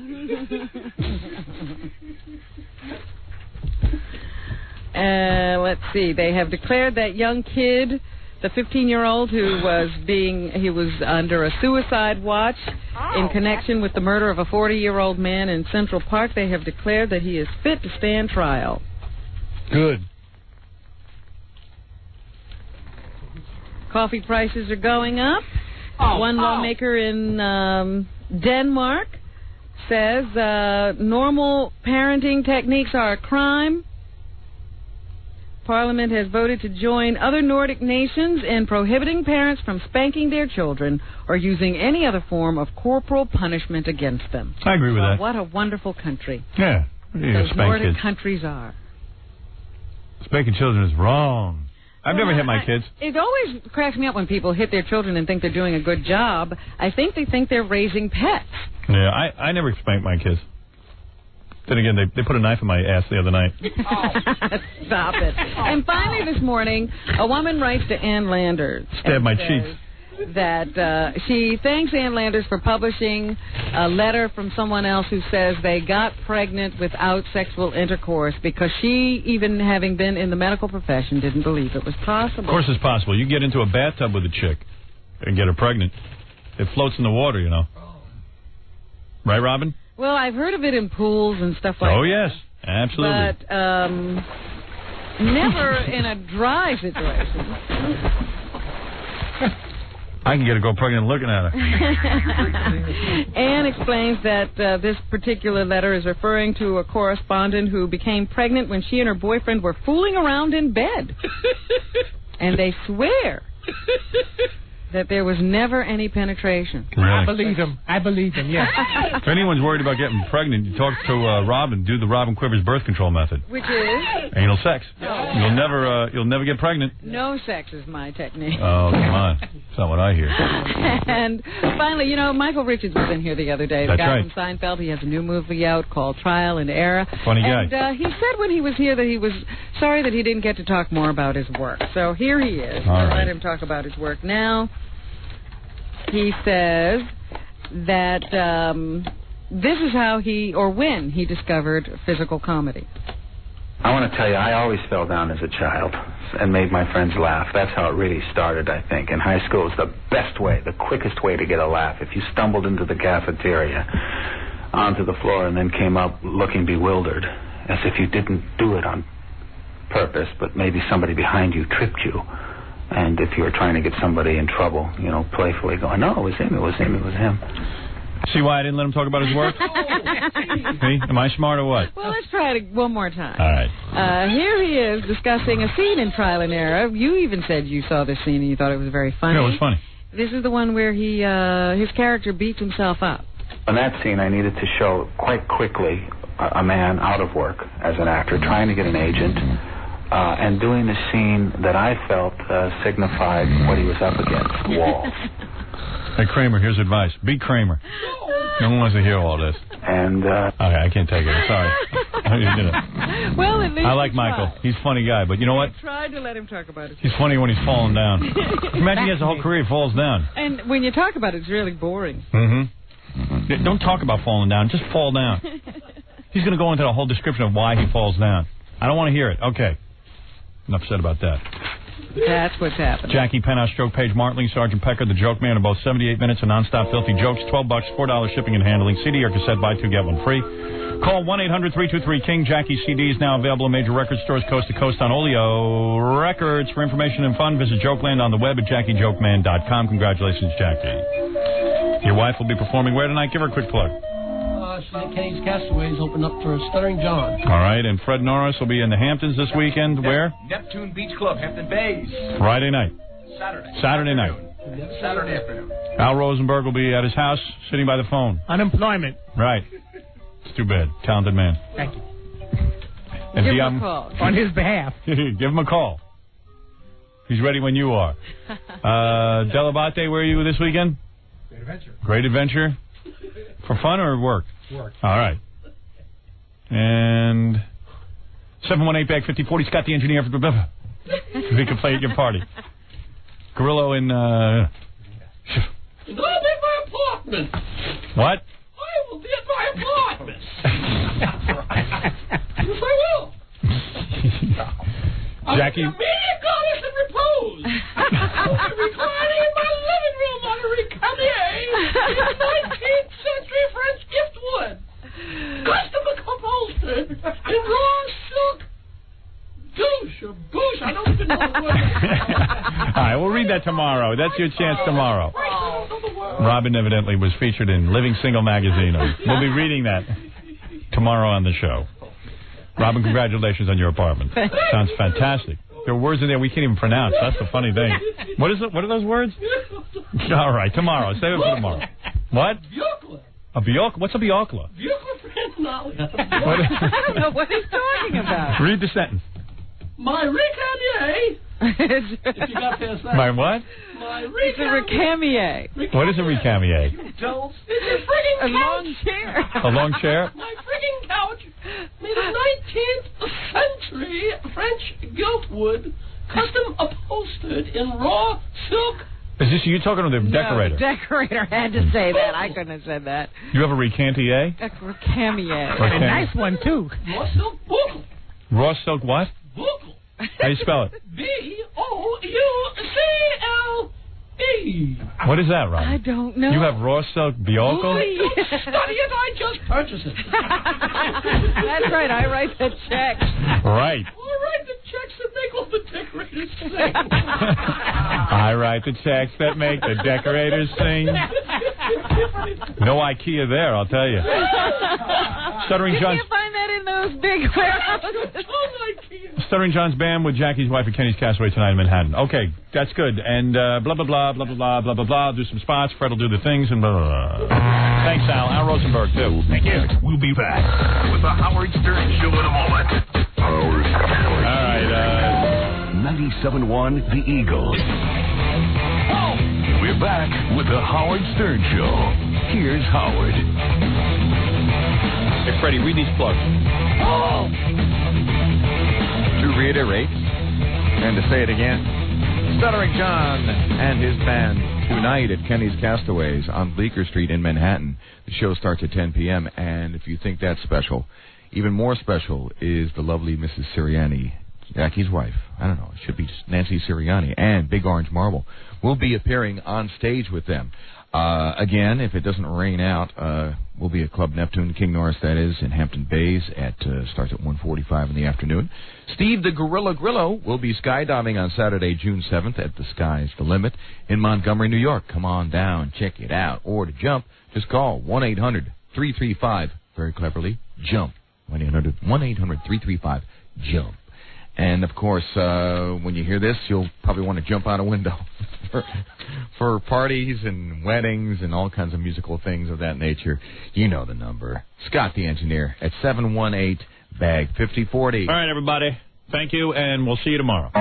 Let's see. They have declared that young kid, the 15-year-old who was under a suicide watch in connection with the murder of a 40-year-old man in Central Park. They have declared that he is fit to stand trial. Good. Coffee prices are going up. One lawmaker in Denmark says normal parenting techniques are a crime. Parliament has voted to join other Nordic nations in prohibiting parents from spanking their children or using any other form of corporal punishment against them. I agree with that. What a wonderful country. Yeah. Those Nordic countries are. Spanking children is wrong. I've never hit my kids. It always cracks me up when people hit their children and think they're doing a good job. I think they think they're raising pets. Yeah, I never spanked my kids. Then again, they put a knife in my ass the other night. Stop it. And finally this morning, a woman writes to Ann Landers. Stab my cheeks. That she thanks Ann Landers for publishing a letter from someone else who says they got pregnant without sexual intercourse because she, even having been in the medical profession, didn't believe it was possible. Of course it's possible. You get into a bathtub with a chick and get her pregnant. It floats in the water, you know. Right, Robin? Well, I've heard of it in pools and stuff like that. Oh, yes. Absolutely. But never in a dry situation. I can get a girl pregnant looking at her. Anne explains that this particular letter is referring to a correspondent who became pregnant when she and her boyfriend were fooling around in bed. And they swear that there was never any penetration. Really? I believe him, yeah. If anyone's worried about getting pregnant, you talk to Robin. Do the Robin Quivers birth control method. Which is? Anal sex. You'll never get pregnant. No sex is my technique. Oh, come on. That's not what I hear. And finally, Michael Richards was in here the other day. The guy from Seinfeld. He has a new movie out called Trial and Error. Funny guy. And he said when he was here that he was sorry that he didn't get to talk more about his work. So here he is. All right. Let him talk about his work now. He says that this is how when he discovered physical comedy. I want to tell you, I always fell down as a child and made my friends laugh. That's how it really started, I think. In high school, it was the best way, the quickest way to get a laugh. If you stumbled into the cafeteria, onto the floor, and then came up looking bewildered, as if you didn't do it on purpose, but maybe somebody behind you tripped you. And if you were trying to get somebody in trouble, playfully going, no, it was him. See why I didn't let him talk about his work? See? Am I smart or what? Well, let's try it one more time. All right. Here he is discussing a scene in Trial and Error. You even said you saw this scene and you thought it was very funny. No, it was funny. This is the one where his character beats himself up. In that scene, I needed to show quite quickly a man out of work as an actor, trying to get an agent, and doing a scene that I felt signified what he was up against, the wall. Hey, Kramer, here's advice. Be Kramer. No one wants to hear all this. And, okay, I can't take it. I'm sorry. You did it. Well, at least I like Michael. He's a funny guy, but you know what? I tried to let him talk about it. He's funny when he's falling down. Imagine he has a whole career, he falls down. And when you talk about it, it's really boring. Mm-hmm. Don't talk about falling down. Just fall down. He's going to go into the whole description of why he falls down. I don't want to hear it. Okay. Enough said about that. That's what's happening. Jackie Penthouse, Joke Page, Martling, Sergeant Pecker, The Joke Man, are both 78 minutes of nonstop filthy jokes, $12, $4 shipping and handling, CD or cassette, buy two, get one free. Call 1-800-323-KING. Jackie CD is now available at major record stores coast to coast on Oleo Records. For information and fun, visit Jokeland on the web at JackieJokeman.com. Congratulations, Jackie. Your wife will be performing where tonight? Give her a quick plug. She's at Kenny's Castaways, open up for Stuttering John. All right, and Fred Norris will be in the Hamptons this weekend. Where? Neptune Beach Club, Hampton Bays. Friday night. Saturday night. Saturday afternoon. Al Rosenberg will be at his house, sitting by the phone. Unemployment. Right. It's too bad. Talented man. Thank you. And Give him a call. On his behalf. Give him a call. He's ready when you are. Delabate, where are you this weekend? Great Adventure. Great Adventure. For fun or work? Work. All right. And 718-BAG-5040, Scott the engineer. We can play at your party. Gorillo in... I'll be at my apartment. What? I will be at my apartment. Yes, I will. Jackie... I'll be a goddess in repose. I'll be reclining in my living room on a Recamier in 19th century French gift wood. Custom upholstered in raw silk douche or boosh. I don't even know the word. All right, we'll read that tomorrow. That's your chance tomorrow. Robin evidently was featured in Living Single magazine. We'll be reading that tomorrow on the show. Robin, congratulations on your apartment. Sounds fantastic. There are words in there we can't even pronounce. That's the funny thing. What is it? What are those words? All right, tomorrow. Save it for tomorrow. What? Bjorkla. A Bjorkla? What's a Bjorkla? I don't know what he's talking about. Read the sentence. My Recamier. If you got past that. My what? My It's a Recamier. What is a Recamier? Don't. It's a friggin' couch. A long chair. A long chair? My friggin' couch made of 19th century French gilt wood, custom upholstered in raw silk. Is this you talking to the decorator? No, the decorator had to say that. I couldn't have said that. You have a Recantier? A Recamier. Okay. A nice one, too. Raw silk buckle. Raw silk what? Buckle. How do you spell it? B-O-U-C-L-E. What is that, Ron? I don't know. You have raw silk Bjorkla? Don't study it, I just purchased it. That's right, I write the checks. Right. I write the checks that make all the decorators sing. I write the checks that make the decorators sing. No IKEA there, I'll tell you. Stuttering You John. can't find that in those big warehouses. Stuttering John's band with Jackie's wife at Kenny's Castaway tonight in Manhattan. Okay, that's good. And blah, blah, blah, blah, blah, blah, blah, blah, blah. Do some spots. Fred will do the things and blah, blah, blah. Thanks, Al. Al Rosenberg, too. Thank you. We'll be back with the Howard Stern Show in a moment. Howard. All right. 97.1 The Eagle. We're back with the Howard Stern Show. Here's Howard. Hey, Freddie, read these plugs. To reiterate, and to say it again, Stuttering John and his band tonight at Kenny's Castaways on Bleecker Street in Manhattan. The show starts at 10 p.m., and if you think that's special, even more special is the lovely Mrs. Sirianni, Jackie's wife. I don't know, it should be Nancy Sirianni, and Big Orange Marble will be appearing on stage with them. Again, if it doesn't rain out, we'll be at Club Neptune, King Norris, that is, in Hampton Bays. Starts at 1:45 in the afternoon. Steve the Gorilla Grillo will be skydiving on Saturday, June 7th at The Sky's the Limit in Montgomery, New York. Come on down, check it out. Or to jump, just call 1-800-335, very cleverly, JUMP. 1-800-335-JUMP. And, of course, when you hear this, you'll probably want to jump out a window for parties and weddings and all kinds of musical things of that nature. You know the number. Scott the Engineer at 718-BAG-5040. All right, everybody. Thank you, and we'll see you tomorrow.